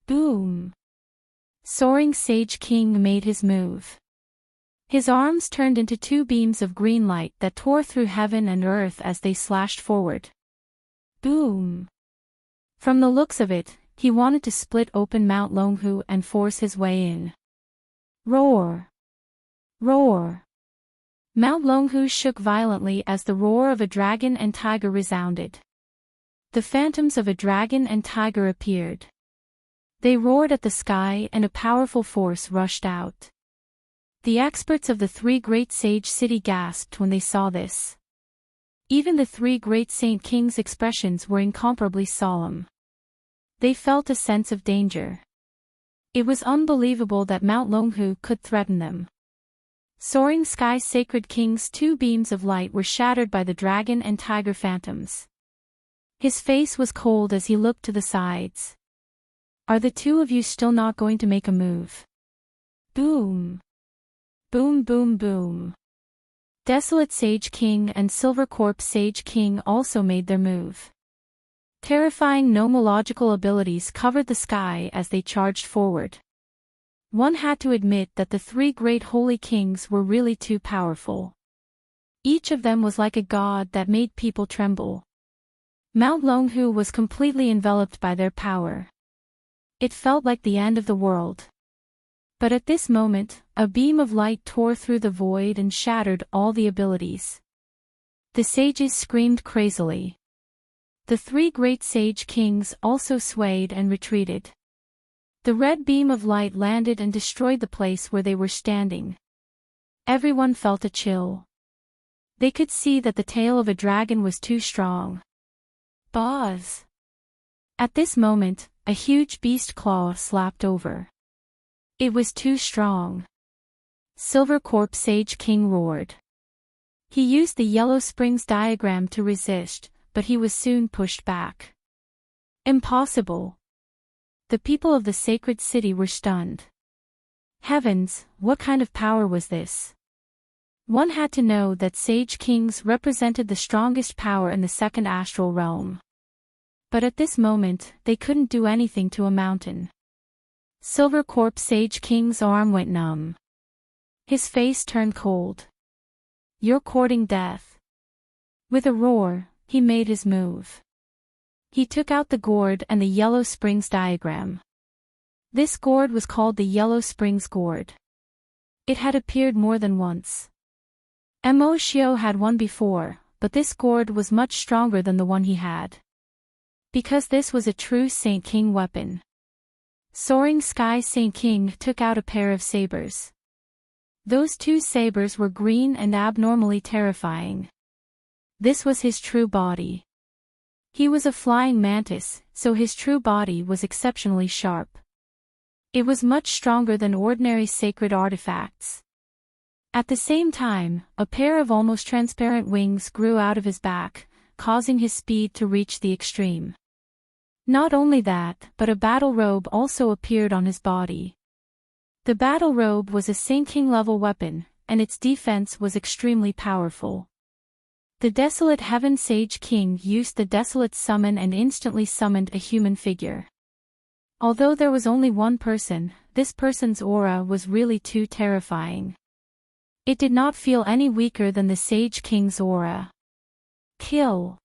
Speaker 1: Boom! Soaring Sage King made his move. His arms turned into two beams of green light that tore through heaven and earth as they slashed forward. Boom! From the looks of it, he wanted to split open Mount Longhu and force his way in. Roar! Roar! Mount Longhu shook violently as the roar of a dragon and tiger resounded. The phantoms of a dragon and tiger appeared. They roared at the sky and a powerful force rushed out. The experts of the three great sage city gasped when they saw this. Even the three great saint kings' expressions were incomparably solemn. They felt a sense of danger. It was unbelievable that Mount Longhu could threaten them. Soaring Sky Sacred King's two beams of light were shattered by the dragon and tiger phantoms. His face was cold as he looked to the sides. Are the two of you still not going to make a move? Boom! Boom boom boom. Desolate Sage King and Silver Corpse Sage King also made their move. Terrifying nomological abilities covered the sky as they charged forward. One had to admit that the three great holy kings were really too powerful. Each of them was like a god that made people tremble. Mount Longhu was completely enveloped by their power. It felt like the end of the world. But at this moment, a beam of light tore through the void and shattered all the abilities. The sages screamed crazily. The three great sage kings also swayed and retreated. The red beam of light landed and destroyed the place where they were standing. Everyone felt a chill. They could see that the tail of a dragon was too strong. Buzz! At this moment, a huge beast claw slapped over. It was too strong. Silver Corpse Sage King roared. He used the Yellow Springs diagram to resist, but he was soon pushed back. Impossible! The people of the sacred city were stunned. Heavens, what kind of power was this? One had to know that Sage Kings represented the strongest power in the second astral realm. But at this moment, they couldn't do anything to a mountain. Silver Corpse Sage King's arm went numb. His face turned cold. You're courting death. With a roar, he made his move. He took out the gourd and the Yellow Springs diagram. This gourd was called the Yellow Springs gourd. It had appeared more than once. Emoshio had one before, but this gourd was much stronger than the one he had. Because this was a true Saint King weapon. Soaring Sky Saint King took out a pair of sabers. Those two sabers were green and abnormally terrifying. This was his true body. He was a flying mantis, so his true body was exceptionally sharp. It was much stronger than ordinary sacred artifacts. At the same time, a pair of almost transparent wings grew out of his back, causing his speed to reach the extreme. Not only that, but a battle robe also appeared on his body. The battle robe was a Saint King level weapon, and its defense was extremely powerful. The Desolate Heaven Sage King used the Desolate Summon and instantly summoned a human figure. Although there was only one person, this person's aura was really too terrifying. It did not feel any weaker than the Sage King's aura. Kill.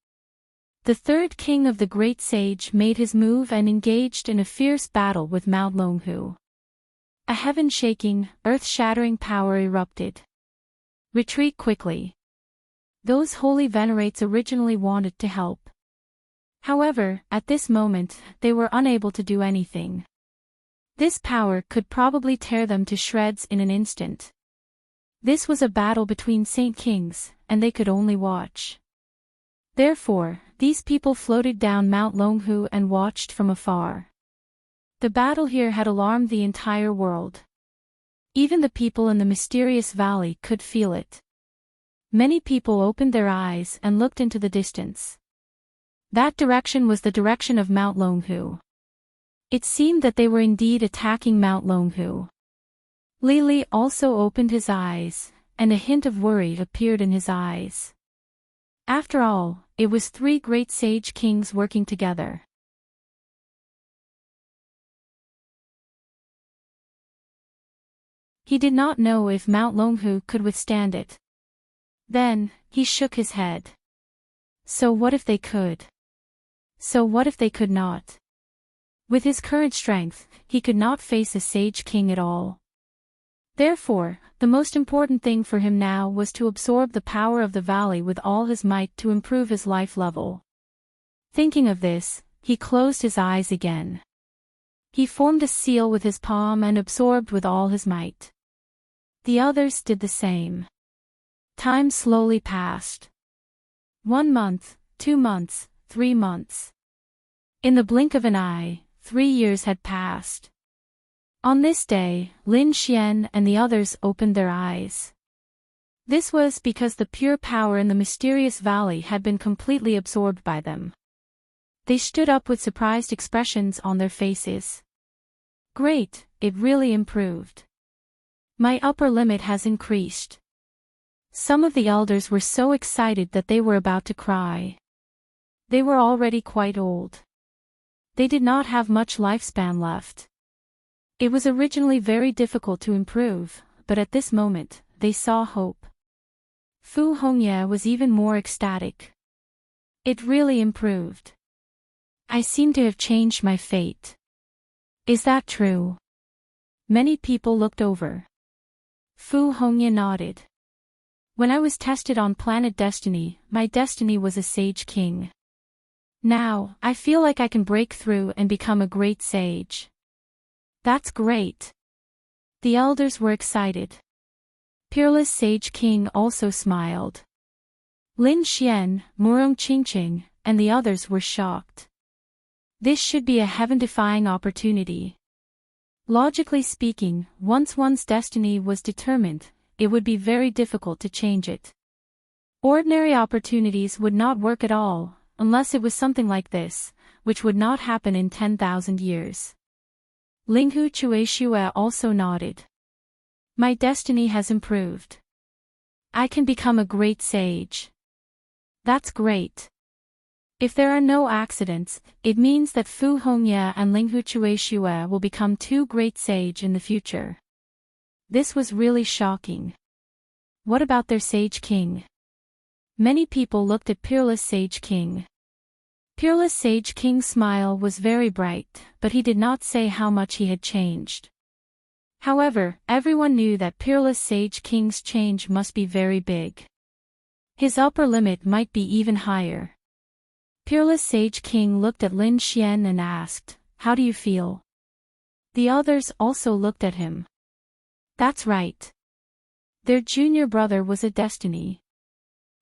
Speaker 1: The third king of the Great Sage made his move and engaged in a fierce battle with Mount Longhu. A heaven-shaking, earth-shattering power erupted. Retreat quickly. Those holy venerates originally wanted to help. However, at this moment, they were unable to do anything. This power could probably tear them to shreds in an instant. This was a battle between Saint Kings, and they could only watch. Therefore, these people floated down Mount Longhu and watched from afar. The battle here had alarmed the entire world. Even the people in the mysterious valley could feel it. Many people opened their eyes and looked into the distance. That direction was the direction of Mount Longhu. It seemed that they were indeed attacking Mount Longhu. Lili also opened his eyes, and a hint of worry appeared in his eyes. After all, it was three great sage kings working together. He did not know if Mount Longhu could withstand it. Then, he shook his head. So what if they could? So what if they could not? With his current strength, he could not face a sage king at all. Therefore, the most important thing for him now was to absorb the power of the valley with all his might to improve his life level. Thinking of this, he closed his eyes again. He formed a seal with his palm and absorbed with all his might. The others did the same. Time slowly passed. 1 month, 2 months, 3 months. In the blink of an eye, 3 years had passed. On this day, Lin Xian and the others opened their eyes. This was because the pure power in the mysterious valley had been completely absorbed by them. They stood up with surprised expressions on their faces. Great, it really improved. My upper limit has increased. Some of the elders were so excited that they were about to cry. They were already quite old. They did not have much lifespan left. It was originally very difficult to improve, but at this moment, they saw hope. Fu Hongye was even more ecstatic. It really improved. I seem to have changed my fate. Is that true? Many people looked over. Fu Hongye nodded. When I was tested on Planet Destiny, my destiny was a Sage King. Now, I feel like I can break through and become a great sage. That's great. The elders were excited. Peerless Sage King also smiled. Lin Xian, Murong Qingqing, and the others were shocked. This should be a heaven-defying opportunity. Logically speaking, once one's destiny was determined, it would be very difficult to change it. Ordinary opportunities would not work at all, unless it was something like this, which would not happen in 10,000 years. Linghu Chueshue also nodded. My destiny has improved. I can become a great sage. That's great. If there are no accidents, it means that Fu Hongye and Linghu Chueshue will become 2 great sage in the future. This was really shocking. What about their Sage King? Many people looked at Peerless Sage King. Peerless Sage King's smile was very bright, but he did not say how much he had changed. However, everyone knew that Peerless Sage King's change must be very big. His upper limit might be even higher. Peerless Sage King looked at Lin Xian and asked, "How do you feel?" The others also looked at him. That's right. Their junior brother was a destiny.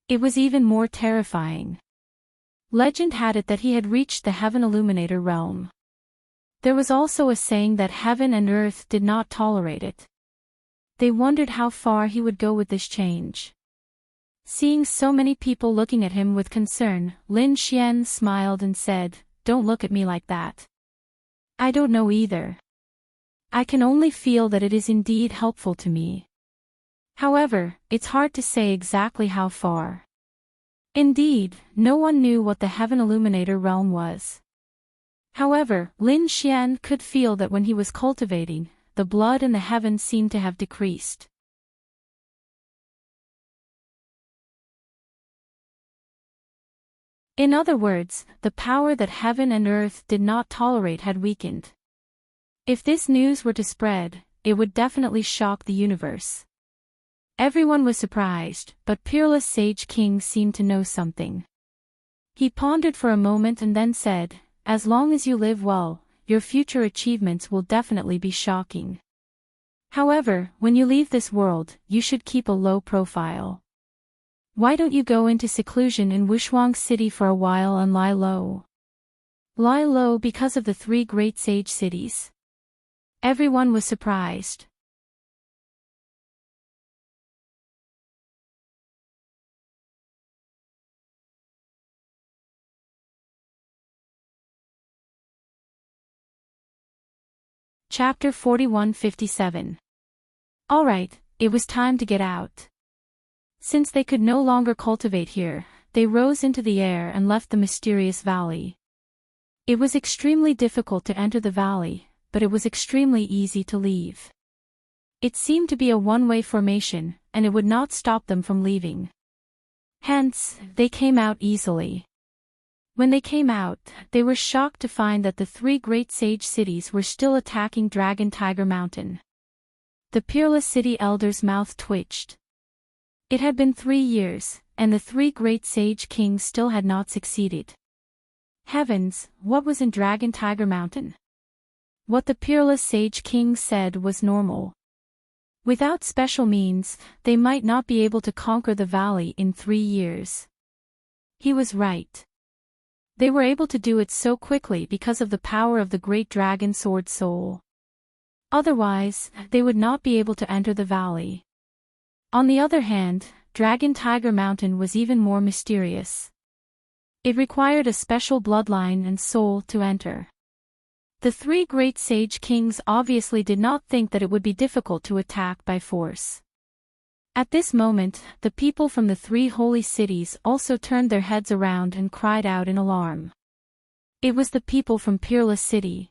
Speaker 1: It was even more terrifying. Legend had it that he had reached the Heaven Illuminator realm. There was also a saying that heaven and earth did not tolerate it. They wondered how far he would go with this change. Seeing so many people looking at him with concern, Lin Xian smiled and said, "Don't look at me like that. I don't know either. I can only feel that it is indeed helpful to me. However, it's hard to say exactly how far." Indeed, no one knew what the Heaven Illuminator realm was. However, Lin Xian could feel that when he was cultivating, the blood in the heavens seemed to have decreased. In other words, the power that heaven and earth did not tolerate had weakened. If this news were to spread, it would definitely shock the universe. Everyone was surprised, but Peerless Sage King seemed to know something. He pondered for a moment and then said, "As long as you live well, your future achievements will definitely be shocking. However, when you leave this world, you should keep a low profile. Why don't you go into seclusion in Wushuang City for a while and lie low?" Lie low because of the three great sage cities. Everyone was surprised. Chapter 41-57. Alright, it was time to get out. Since they could no longer cultivate here, they rose into the air and left the mysterious valley. It was extremely difficult to enter the valley, but it was extremely easy to leave. It seemed to be a one-way formation, and it would not stop them from leaving. Hence, they came out easily. When they came out, they were shocked to find that the three great sage cities were still attacking Dragon Tiger Mountain. The Peerless City Elder's mouth twitched. It had been 3 years, and the three great sage kings still had not succeeded. Heavens, what was in Dragon Tiger Mountain? What the Peerless Sage King said was normal. Without special means, they might not be able to conquer the valley in 3 years. He was right. They were able to do it so quickly because of the power of the great dragon sword soul. Otherwise, they would not be able to enter the valley. On the other hand, Dragon Tiger Mountain was even more mysterious. It required a special bloodline and soul to enter. The three great sage kings obviously did not think that it would be difficult to attack by force. At this moment, the people from the three holy cities also turned their heads around and cried out in alarm. It was the people from Peerless City.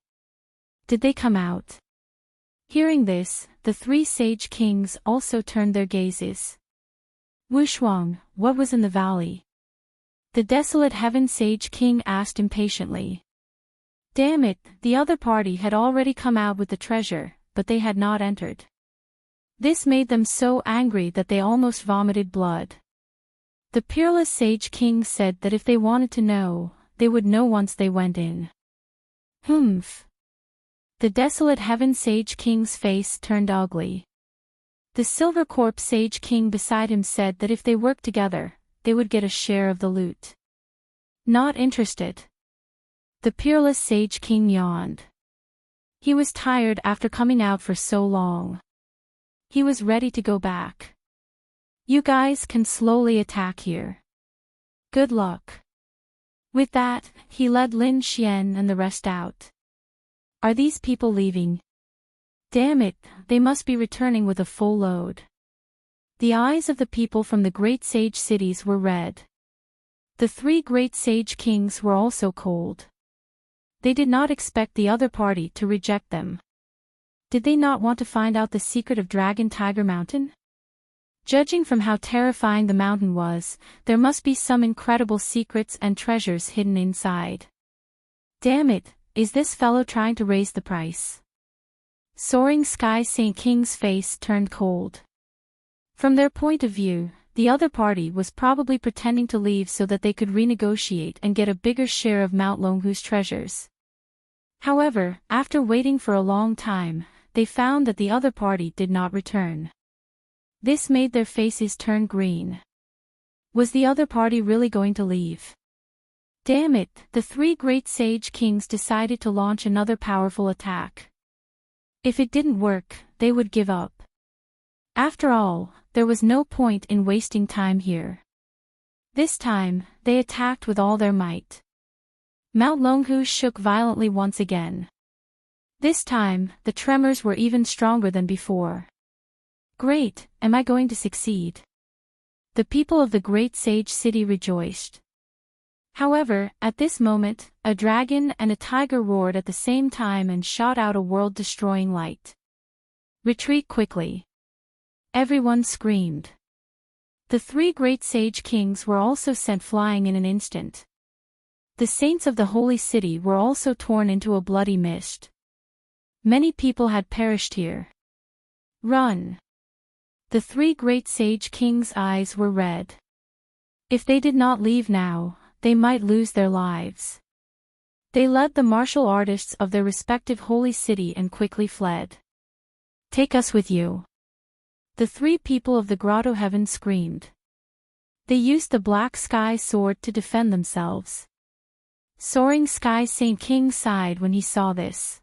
Speaker 1: Did they come out? Hearing this, the three sage kings also turned their gazes. Wushuang, what was in the valley? The desolate heaven sage king asked impatiently. Damn it, the other party had already come out with the treasure, but they had not entered. This made them so angry that they almost vomited blood. The Peerless Sage King said that if they wanted to know, they would know once they went in. Humph. The desolate Heaven Sage King's face turned ugly. The Silver Corpse Sage King beside him said that if they worked together, they would get a share of the loot. Not interested. The Peerless Sage King yawned. He was tired after coming out for so long. He was ready to go back. You guys can slowly attack here. Good luck. With that, he led Lin Xian and the rest out. Are these people leaving? Damn it, they must be returning with a full load. The eyes of the people from the great sage cities were red. The three great sage kings were also cold. They did not expect the other party to reject them. Did they not want to find out the secret of Dragon Tiger Mountain? Judging from how terrifying the mountain was, there must be some incredible secrets and treasures hidden inside. Damn it, is this fellow trying to raise the price? Soaring Sky Saint King's face turned cold. From their point of view, the other party was probably pretending to leave so that they could renegotiate and get a bigger share of Mount Longhu's treasures. However, after waiting for a long time, they found that the other party did not return. This made their faces turn green. Was the other party really going to leave? Damn it, the three great sage kings decided to launch another powerful attack. If it didn't work, they would give up. After all, there was no point in wasting time here. This time, they attacked with all their might. Mount Longhu shook violently once again. This time, the tremors were even stronger than before. Great, am I going to succeed? The people of the great sage city rejoiced. However, at this moment, a dragon and a tiger roared at the same time and shot out a world-destroying light. Retreat quickly. Everyone screamed. The three great sage kings were also sent flying in an instant. The saints of the holy city were also torn into a bloody mist. Many people had perished here. Run! The three great sage kings' eyes were red. If they did not leave now, they might lose their lives. They led the martial artists of their respective holy city and quickly fled. Take us with you. The three people of the grotto heaven screamed. They used the black sky sword to defend themselves. Soaring Sky Saint King sighed when he saw this.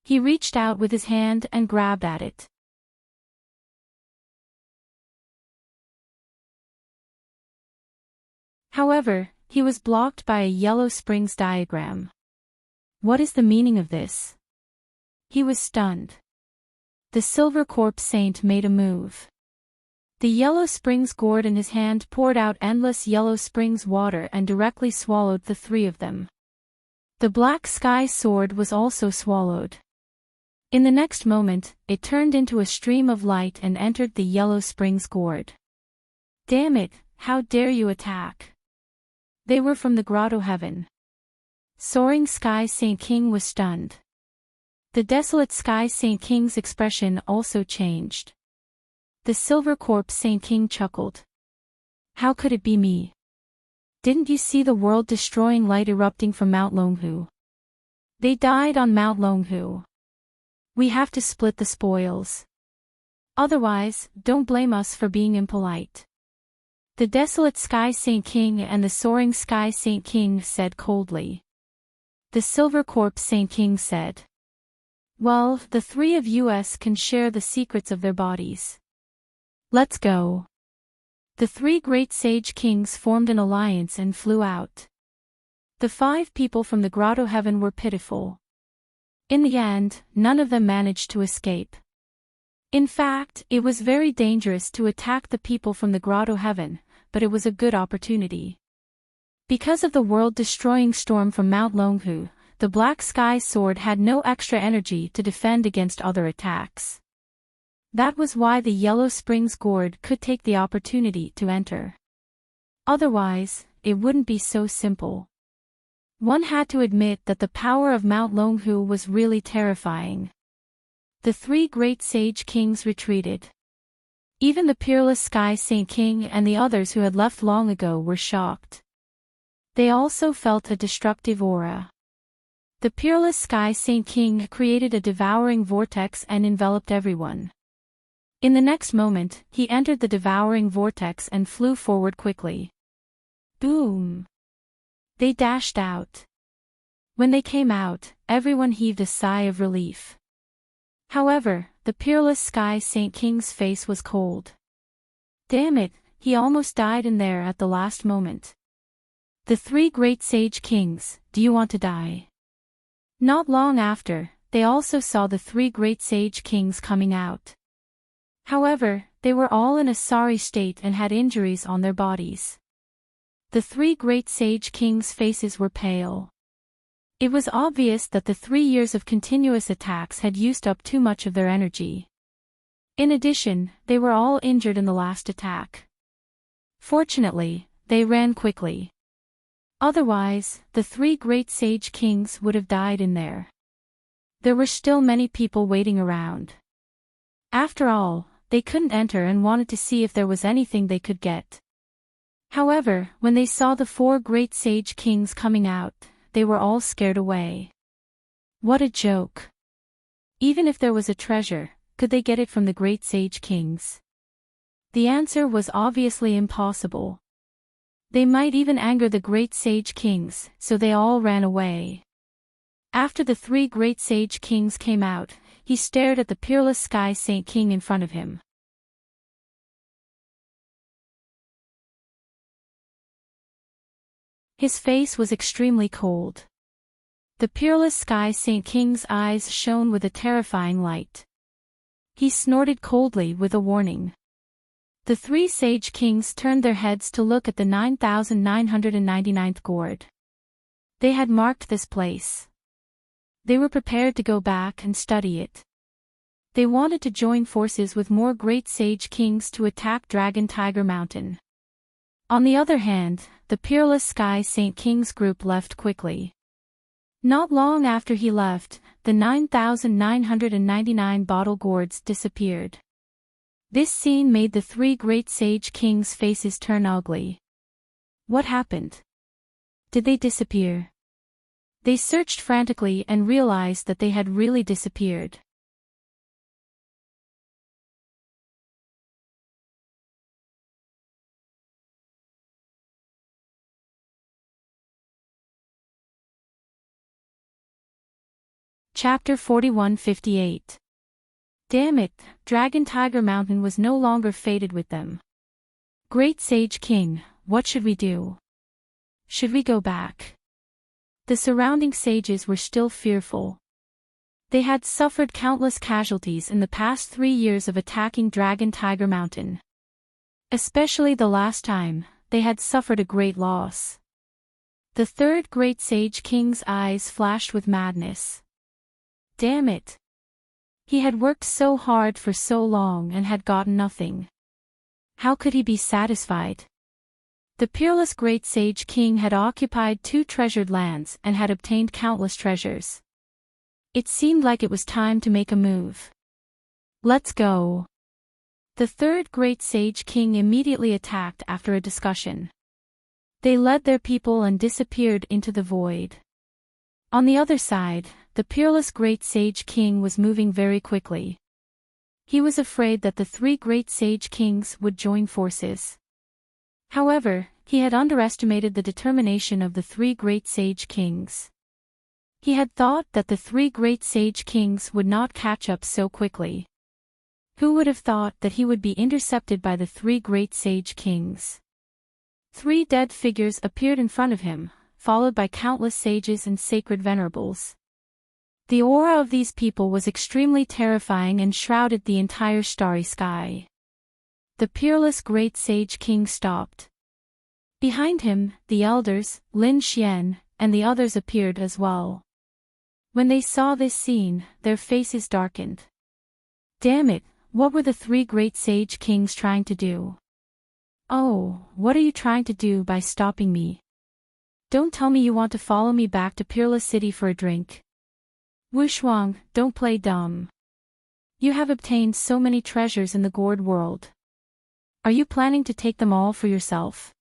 Speaker 1: He reached out with his hand and grabbed at it. However, he was blocked by a yellow springs diagram. What is the meaning of this? He was stunned. The Silver Corpse Saint made a move. The yellow springs gourd in his hand poured out endless yellow springs water and directly swallowed the three of them. The black sky sword was also swallowed. In the next moment, it turned into a stream of light and entered the yellow springs gourd. Damn it, how dare you attack? They were from the grotto heaven. Soaring Sky Saint King was stunned. The desolate Sky Saint King's expression also changed. The Silver Corpse Saint King chuckled. How could it be me? Didn't you see the world-destroying light erupting from Mount Longhu? They died on Mount Longhu. We have to split the spoils. Otherwise, don't blame us for being impolite. The desolate Sky Saint King and the soaring Sky Saint King said coldly. The Silver Corpse Saint King said. Well, the three of us can share the secrets of their bodies. Let's go. The three great sage kings formed an alliance and flew out. The 5 people from the grotto heaven were pitiful. In the end, none of them managed to escape. In fact, it was very dangerous to attack the people from the grotto heaven, but it was a good opportunity. Because of the world-destroying storm from Mount Longhu, the Black Sky Sword had no extra energy to defend against other attacks. That was why the Yellow Springs Gourd could take the opportunity to enter. Otherwise, it wouldn't be so simple. One had to admit that the power of Mount Longhu was really terrifying. The 3 great sage kings retreated. Even the peerless Sky Saint King and the others who had left long ago were shocked. They also felt a destructive aura. The peerless Sky Saint King created a devouring vortex and enveloped everyone. In the next moment, he entered the devouring vortex and flew forward quickly. Boom! They dashed out. When they came out, everyone heaved a sigh of relief. However, the peerless Sky Saint King's face was cold. Damn it, he almost died in there at the last moment. The 3 great sage kings, do you want to die? Not long after, they also saw the 3 great sage kings coming out. However, they were all in a sorry state and had injuries on their bodies. The 3 great sage kings' faces were pale. It was obvious that the 3 years of continuous attacks had used up too much of their energy. In addition, they were all injured in the last attack. Fortunately, they ran quickly. Otherwise, the 3 great sage kings would have died in there. There were still many people waiting around. After all, they couldn't enter and wanted to see if there was anything they could get. However, when they saw the 4 great sage kings coming out, they were all scared away. What a joke! Even if there was a treasure, could they get it from the great sage kings? The answer was obviously impossible. They might even anger the great sage kings, so they all ran away. After the 3 great sage kings came out, he stared at the peerless Sky Saint King in front of him. His face was extremely cold. The peerless Sky Saint King's eyes shone with a terrifying light. He snorted coldly with a warning. The 3 sage kings turned their heads to look at the 9,999th gourd. They had marked this place. They were prepared to go back and study it. They wanted to join forces with more great sage kings to attack Dragon Tiger Mountain. On the other hand, the peerless Sky Saint King's group left quickly. Not long after he left, the 9,999 bottle gourds disappeared. This scene made the 3 great sage kings' faces turn ugly. What happened? Did they disappear? They searched frantically and realized that they had really disappeared. Chapter 41:58. Damn it, Dragon Tiger Mountain was no longer fated with them. Great Sage King, what should we do? Should we go back? The surrounding sages were still fearful. They had suffered countless casualties in the past 3 years of attacking Dragon Tiger Mountain. Especially the last time, they had suffered a great loss. The 3rd Great Sage King's eyes flashed with madness. Damn it! He had worked so hard for so long and had gotten nothing. How could he be satisfied? The peerless Great Sage King had occupied 2 treasured lands and had obtained countless treasures. It seemed like it was time to make a move. Let's go! The 3rd Great Sage King immediately attacked after a discussion. They led their people and disappeared into the void. On the other side, the peerless Great Sage King was moving very quickly. He was afraid that the 3 Great Sage Kings would join forces. However, he had underestimated the determination of the 3 Great Sage Kings. He had thought that the 3 Great Sage Kings would not catch up so quickly. Who would have thought that he would be intercepted by the 3 Great Sage Kings? 3 dead figures appeared in front of him, followed by countless sages and sacred venerables. The aura of these people was extremely terrifying and shrouded the entire starry sky. The peerless Great Sage King stopped. Behind him, the elders, Lin Xian, and the others appeared as well. When they saw this scene, their faces darkened. Damn it, what were the 3 Great Sage Kings trying to do? Oh, what are you trying to do by stopping me? Don't tell me you want to follow me back to Peerless City for a drink. Wushuang, don't play dumb. You have obtained so many treasures in the gourd world. Are you planning to take them all for yourself?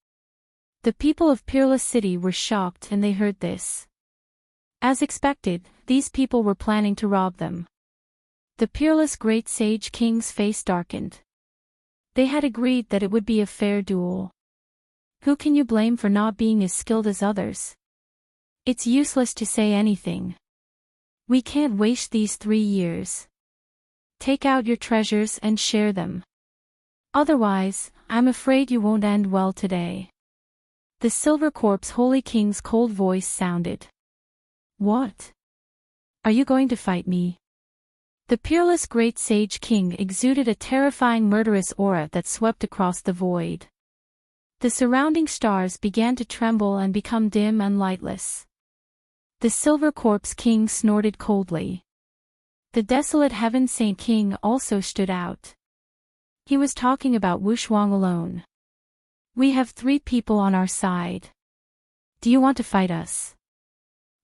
Speaker 1: The people of Peerless City were shocked and they heard this. As expected, these people were planning to rob them. The peerless Great Sage King's face darkened. They had agreed that it would be a fair duel. Who can you blame for not being as skilled as others? It's useless to say anything. We can't waste these 3 years. Take out your treasures and share them. Otherwise, I'm afraid you won't end well today. The Silver Corpse Holy King's cold voice sounded. What? Are you going to fight me? The peerless Great Sage King exuded a terrifying murderous aura that swept across the void. The surrounding stars began to tremble and become dim and lightless. The Silver Corpse King snorted coldly. The desolate Heaven Saint King also stood out. He was talking about Wushuang alone. We have 3 people on our side. Do you want to fight us?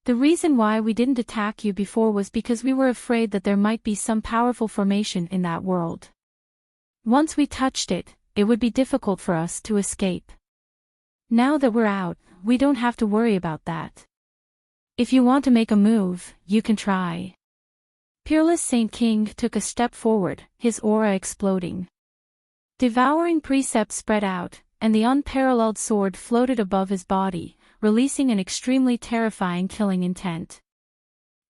Speaker 1: The reason why we didn't attack you before was because we were afraid that there might be some powerful formation in that world. Once we touched it, it would be difficult for us to escape. Now that we're out, we don't have to worry about that. If you want to make a move, you can try. Peerless Saint King took a step forward, his aura exploding. Devouring precepts spread out, and the unparalleled sword floated above his body, releasing an extremely terrifying killing intent.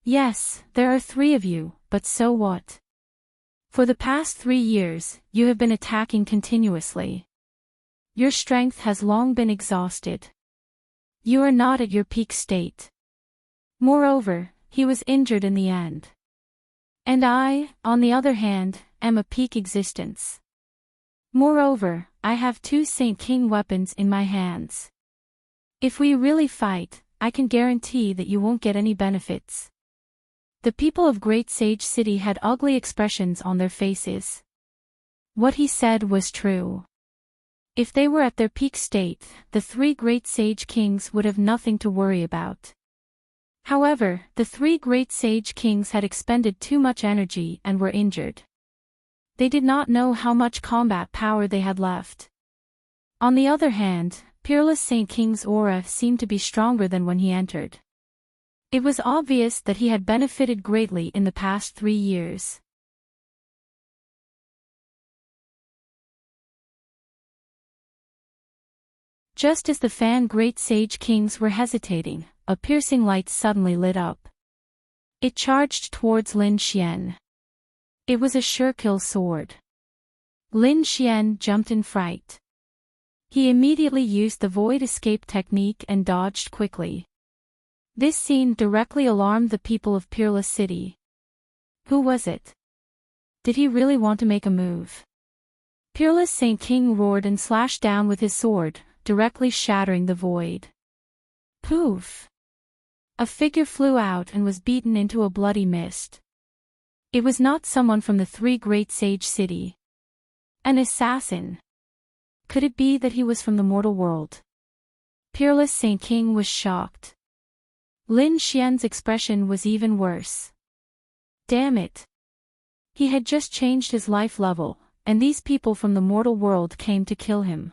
Speaker 1: Yes, there are 3 of you, but so what? For the past 3 years, you have been attacking continuously. Your strength has long been exhausted. You are not at your peak state. Moreover, he was injured in the end. And I, on the other hand, am a peak existence. Moreover, I have 2 Saint King weapons in my hands. If we really fight, I can guarantee that you won't get any benefits. The people of Great Sage City had ugly expressions on their faces. What he said was true. If they were at their peak state, the 3 Great Sage Kings would have nothing to worry about. However, the 3 Great Sage Kings had expended too much energy and were injured. They did not know how much combat power they had left. On the other hand, Peerless Saint King's aura seemed to be stronger than when he entered. It was obvious that he had benefited greatly in the past 3 years. Just as the Fan Great Sage Kings were hesitating, a piercing light suddenly lit up. It charged towards Lin Xian. It was a sure-kill sword. Lin Xian jumped in fright. He immediately used the void escape technique and dodged quickly. This scene directly alarmed the people of Peerless City. Who was it? Did he really want to make a move? Peerless Saint King roared and slashed down with his sword, directly shattering the void. Poof! A figure flew out and was beaten into a bloody mist. It was not someone from the 3 Great Sage City. An assassin. Could it be that he was from the mortal world? Peerless Saint King was shocked. Lin Xian's expression was even worse. Damn it! He had just changed his life level, and these people from the mortal world came to kill him.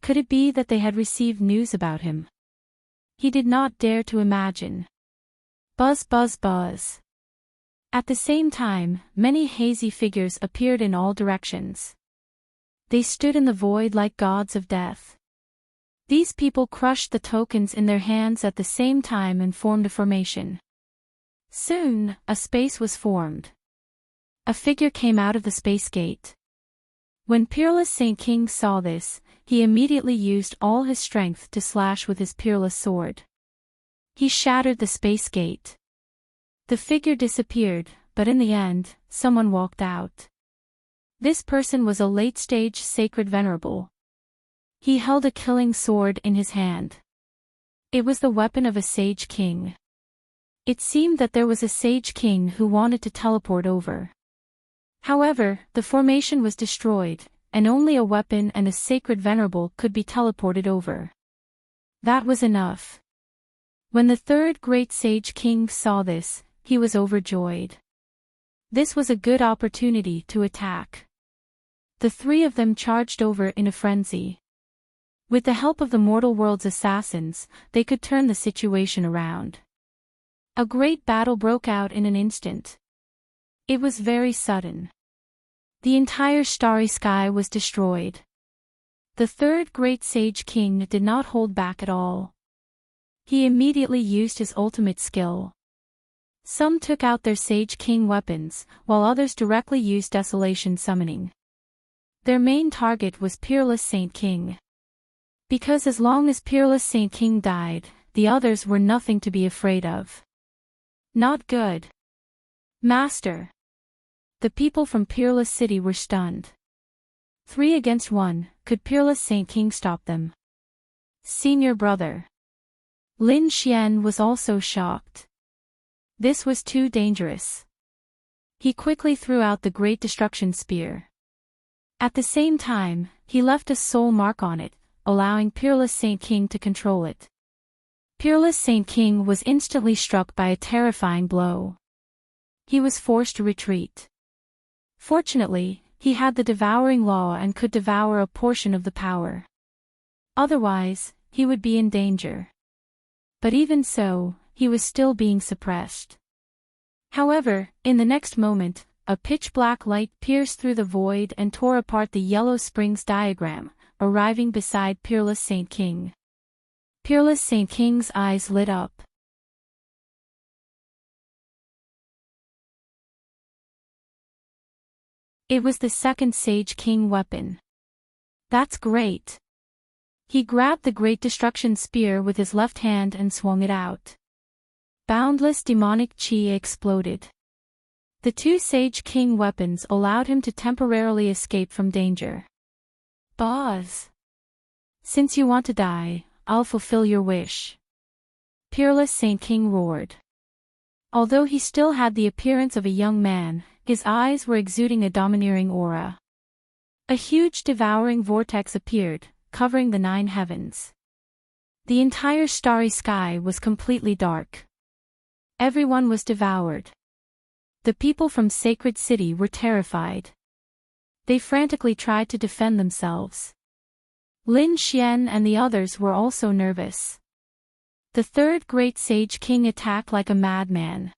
Speaker 1: Could it be that they had received news about him? He did not dare to imagine. Buzz buzz buzz. At the same time, many hazy figures appeared in all directions. They stood in the void like gods of death. These people crushed the tokens in their hands at the same time and formed a formation. Soon, a space was formed. A figure came out of the space gate. When Peerless Saint King saw this, he immediately used all his strength to slash with his peerless sword. He shattered the space gate. The figure disappeared, but in the end, someone walked out. This person was a late-stage sacred venerable. He held a killing sword in his hand. It was the weapon of a sage king. It seemed that there was a sage king who wanted to teleport over. However, the formation was destroyed, and only a weapon and a sacred venerable could be teleported over. That was enough. When the 3rd Great Sage King saw this, he was overjoyed. This was a good opportunity to attack. The 3 of them charged over in a frenzy. With the help of the mortal world's assassins, they could turn the situation around. A great battle broke out in an instant. It was very sudden. The entire starry sky was destroyed. The 3rd Great Sage King did not hold back at all. He immediately used his ultimate skill. Some took out their Sage King weapons, while others directly used Desolation Summoning. Their main target was Peerless Saint King. Because as long as Peerless Saint King died, the others were nothing to be afraid of. Not good. Master. The people from Peerless City were stunned. 3 against 1, could Peerless Saint King stop them? Senior brother. Lin Xian was also shocked. This was too dangerous. He quickly threw out the Great Destruction Spear. At the same time, he left a soul mark on it, allowing Peerless Saint King to control it. Peerless Saint King was instantly struck by a terrifying blow. He was forced to retreat. Fortunately, he He had the devouring law and could devour a portion of the power. Otherwise, he would be in danger. But even so, he was still being suppressed. However, in the next moment, a pitch-black light pierced through the void and tore apart the Yellow Springs diagram, arriving beside Peerless Saint King. Peerless Saint King's eyes lit up. It was the second Sage King weapon. That's great. He grabbed the Great Destruction Spear with his left hand and swung it out. Boundless demonic chi exploded. The two Sage King weapons allowed him to temporarily escape from danger. Boss. Since you want to die, I'll fulfill your wish. Peerless Saint King roared. Although he still had the appearance of a young man, his eyes were exuding a domineering aura. A huge devouring vortex appeared, covering the 9 heavens. The entire starry sky was completely dark. Everyone was devoured. The people from Sacred City were terrified. They frantically tried to defend themselves. Lin Xian and the others were also nervous. The third great Sage King attacked like a madman.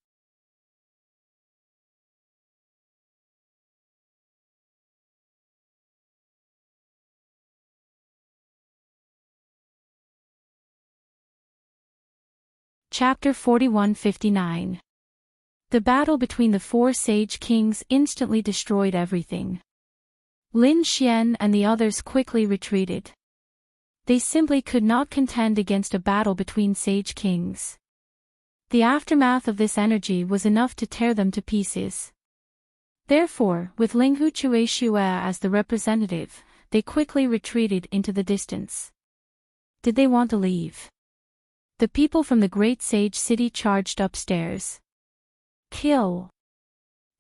Speaker 1: Chapter 41-59. The battle between the 4 Sage Kings instantly destroyed everything. Lin Xian and the others quickly retreated. They simply could not contend against a battle between Sage Kings. The aftermath of this energy was enough to tear them to pieces. Therefore, with Linghu Chueshue as the representative, they quickly retreated into the distance. Did they want to leave? The people from the Great Sage City charged upstairs. Kill!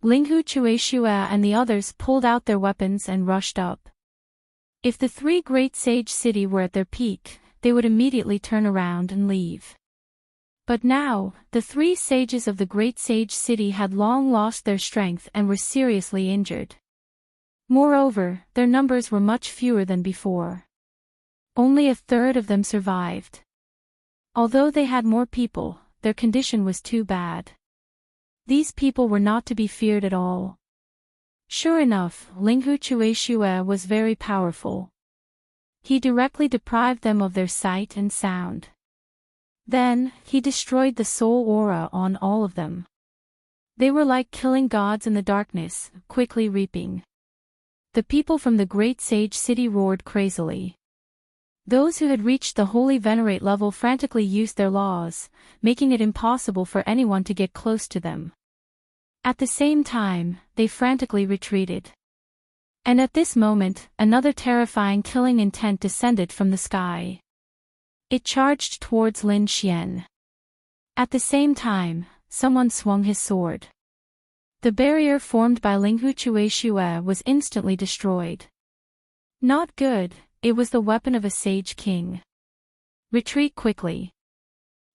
Speaker 1: Linghu Chueshue and the others pulled out their weapons and rushed up. If the 3 Great Sage City were at their peak, they would immediately turn around and leave. But now, the 3 sages of the Great Sage City had long lost their strength and were seriously injured. Moreover, their numbers were much fewer than before. Only a third of them survived. Although they had more people, their condition was too bad. These people were not to be feared at all. Sure enough, Linghu Chueshue was very powerful. He directly deprived them of their sight and sound. Then, he destroyed the soul aura on all of them. They were like killing gods in the darkness, quickly reaping. The people from the Great Sage City roared crazily. Those who had reached the Holy Venerate level frantically used their laws, making it impossible for anyone to get close to them. At the same time, they frantically retreated. And at this moment, another terrifying killing intent descended from the sky. It charged towards Lin Xian. At the same time, someone swung his sword. The barrier formed by Linghu Chueshue was instantly destroyed. Not good, it was the weapon of a Sage King. Retreat quickly.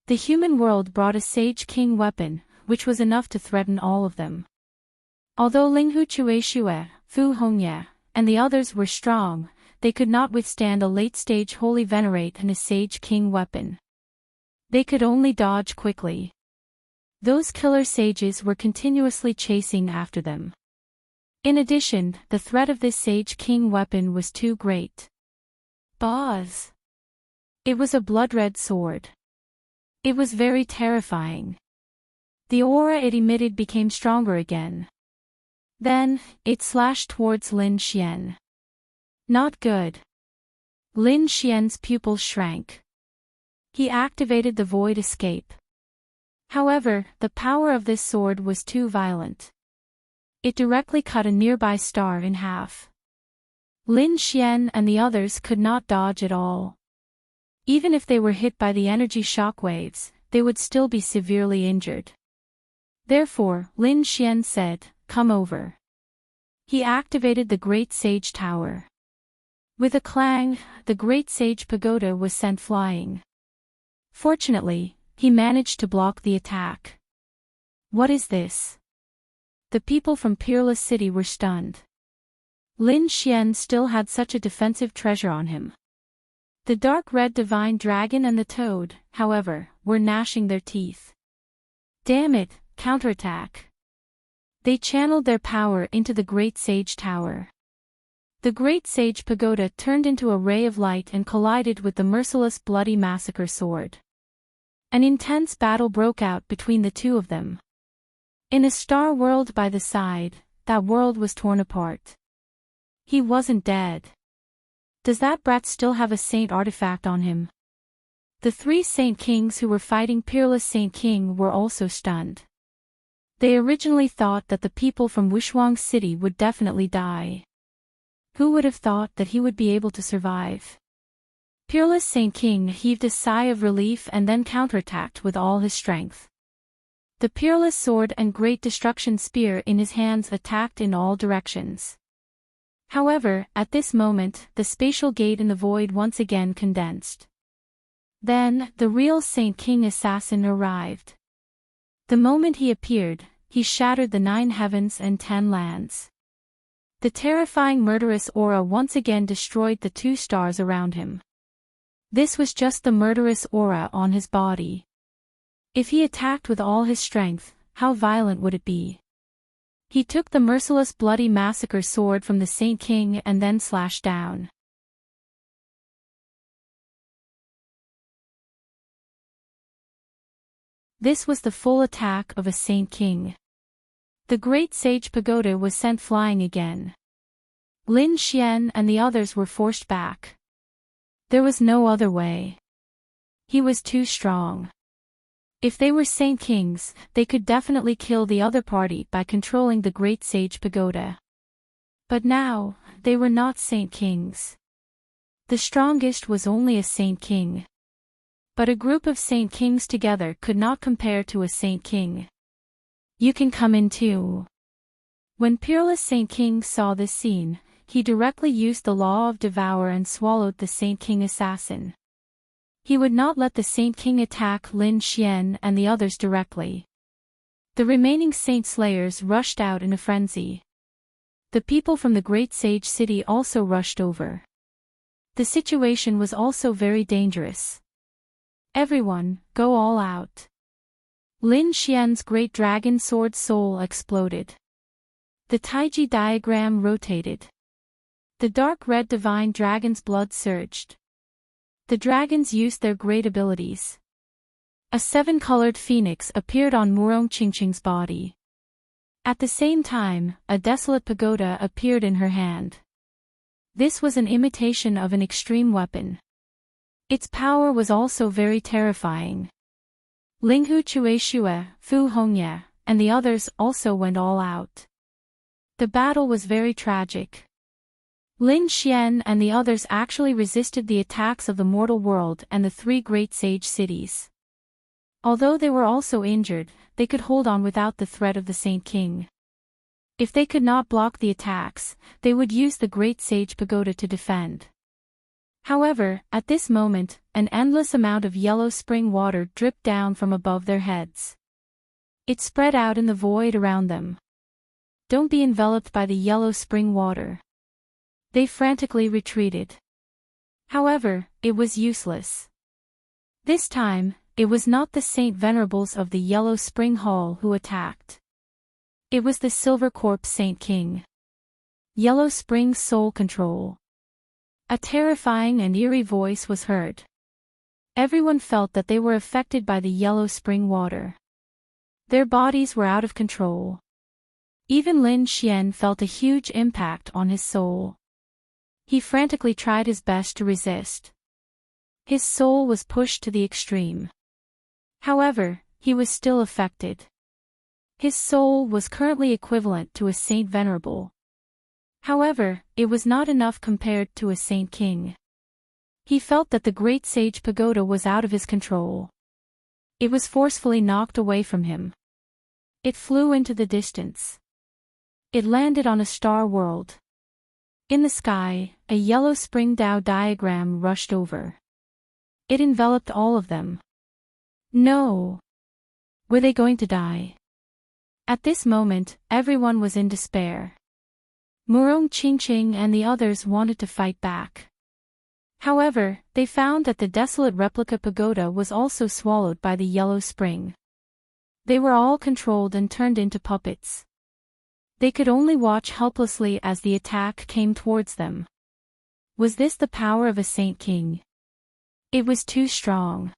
Speaker 1: The human world brought a Sage King weapon, which was enough to threaten all of them. Although Linghu Chueshue, Fu Hongye, and the others were strong, they could not withstand a late-stage Holy Venerate and a Sage King weapon. They could only dodge quickly. Those killer sages were continuously chasing after them. In addition, the threat of this Sage King weapon was too great. Boss! It was a blood-red sword. It was very terrifying. The aura it emitted became stronger again. Then, it slashed towards Lin Xian. Not good. Lin Xian's pupils shrank. He activated the void escape. However, the power of this sword was too violent. It directly cut a nearby star in half. Lin Xian and the others could not dodge at all. Even if they were hit by the energy shockwaves, they would still be severely injured. Therefore, Lin Xian said, "Come over." He activated the Great Sage Tower. With a clang, the Great Sage Pagoda was sent flying. Fortunately, he managed to block the attack. What is this? The people from Peerless City were stunned. Lin Xian still had such a defensive treasure on him. The dark red divine dragon and the toad, however, were gnashing their teeth. Damn it, counterattack. They channeled their power into the Great Sage Tower. The Great Sage Pagoda turned into a ray of light and collided with the merciless Bloody Massacre sword. An intense battle broke out between the two of them. In a star world by the side, that world was torn apart. He wasn't dead. Does that brat still have a saint artifact on him? The three Saint Kings who were fighting Peerless Saint King were also stunned. They originally thought that the people from Wushuang City would definitely die. Who would have thought that he would be able to survive? Peerless Saint King heaved a sigh of relief and then counterattacked with all his strength. The Peerless Sword and Great Destruction Spear in his hands attacked in all directions. However, at this moment, the spatial gate in the void once again condensed. Then, the real Saint King assassin arrived. The moment he appeared, he shattered the 9 heavens and 10 lands. The terrifying murderous aura once again destroyed the 2 stars around him. This was just the murderous aura on his body. If he attacked with all his strength, how violent would it be? He took the merciless Bloody Massacre sword from the Saint King and then slashed down. This was the full attack of a Saint King. The Great Sage Pagoda was sent flying again. Lin Xian and the others were forced back. There was no other way. He was too strong. If they were Saint Kings, they could definitely kill the other party by controlling the Great Sage Pagoda. But now, they were not Saint Kings. The strongest was only a Saint King. But a group of Saint Kings together could not compare to a Saint King. You can come in too. When Peerless Saint King saw this scene, he directly used the law of devour and swallowed the Saint King assassin. He would not let the Saint King attack Lin Xian and the others directly. The remaining Saint Slayers rushed out in a frenzy. The people from the Great Sage City also rushed over. The situation was also very dangerous. Everyone, go all out. Lin Xian's great dragon sword soul exploded. The Taiji diagram rotated. The dark red divine dragon's blood surged. The dragons used their great abilities. A 7-colored phoenix appeared on Murong Qingqing's body. At the same time, a desolate pagoda appeared in her hand. This was an imitation of an extreme weapon. Its power was also very terrifying. Linghu Chueshue, Fu Hongye, and the others also went all out. The battle was very tragic. Lin Xian and the others actually resisted the attacks of the mortal world and the 3 great sage cities. Although they were also injured, they could hold on without the threat of the Saint King. If they could not block the attacks, they would use the Great Sage Pagoda to defend. However, at this moment, an endless amount of yellow spring water dripped down from above their heads. It spread out in the void around them. Don't be enveloped by the yellow spring water. They frantically retreated. However, it was useless. This time, it was not the Saint Venerables of the Yellow Spring Hall who attacked. It was the Silver Corpse Saint King. Yellow Spring's soul control. A terrifying and eerie voice was heard. Everyone felt that they were affected by the yellow spring water. Their bodies were out of control. Even Lin Xian felt a huge impact on his soul. He frantically tried his best to resist. His soul was pushed to the extreme. However, he was still affected. His soul was currently equivalent to a Saint Venerable. However, it was not enough compared to a Saint King. He felt that the Great Sage Pagoda was out of his control. It was forcefully knocked away from him. It flew into the distance. It landed on a star world. In the sky, a yellow spring Dao diagram rushed over. It enveloped all of them. No! Were they going to die? At this moment, everyone was in despair. Murong Ching and the others wanted to fight back. However, they found that the desolate replica pagoda was also swallowed by the yellow spring. They were all controlled and turned into puppets. They could only watch helplessly as the attack came towards them. Was this the power of a Saint King? It was too strong.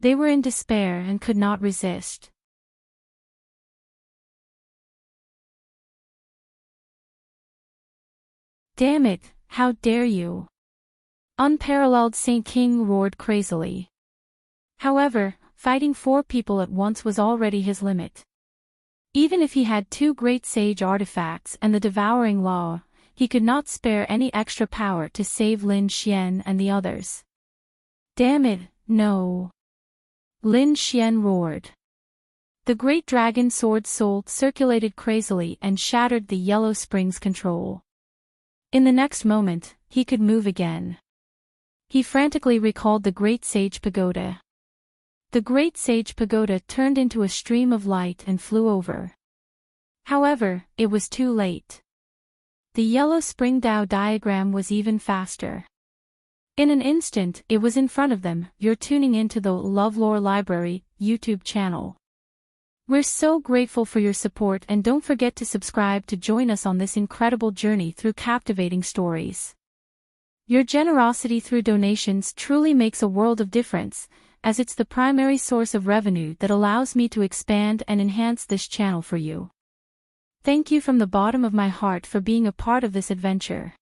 Speaker 1: They were in despair and could not resist. Damn it, how dare you! Unparalleled Saint King roared crazily. However, fighting 4 people at once was already his limit. Even if he had 2 great sage artifacts and the devouring law, he could not spare any extra power to save Lin Xian and the others. Damn it, no! Lin Xian roared. The great dragon sword soul circulated crazily and shattered the yellow spring's control. In the next moment, he could move again. He frantically recalled the Great Sage Pagoda. The Great Sage Pagoda turned into a stream of light and flew over. However, it was too late. The yellow spring Dao diagram was even faster. In an instant, it was in front of them. You're tuning into the LoveLore Library YouTube channel. We're so grateful for your support, and don't forget to subscribe to join us on this incredible journey through captivating stories. Your generosity through donations truly makes a world of difference, as it's the primary source of revenue that allows me to expand and enhance this channel for you. Thank you from the bottom of my heart for being a part of this adventure.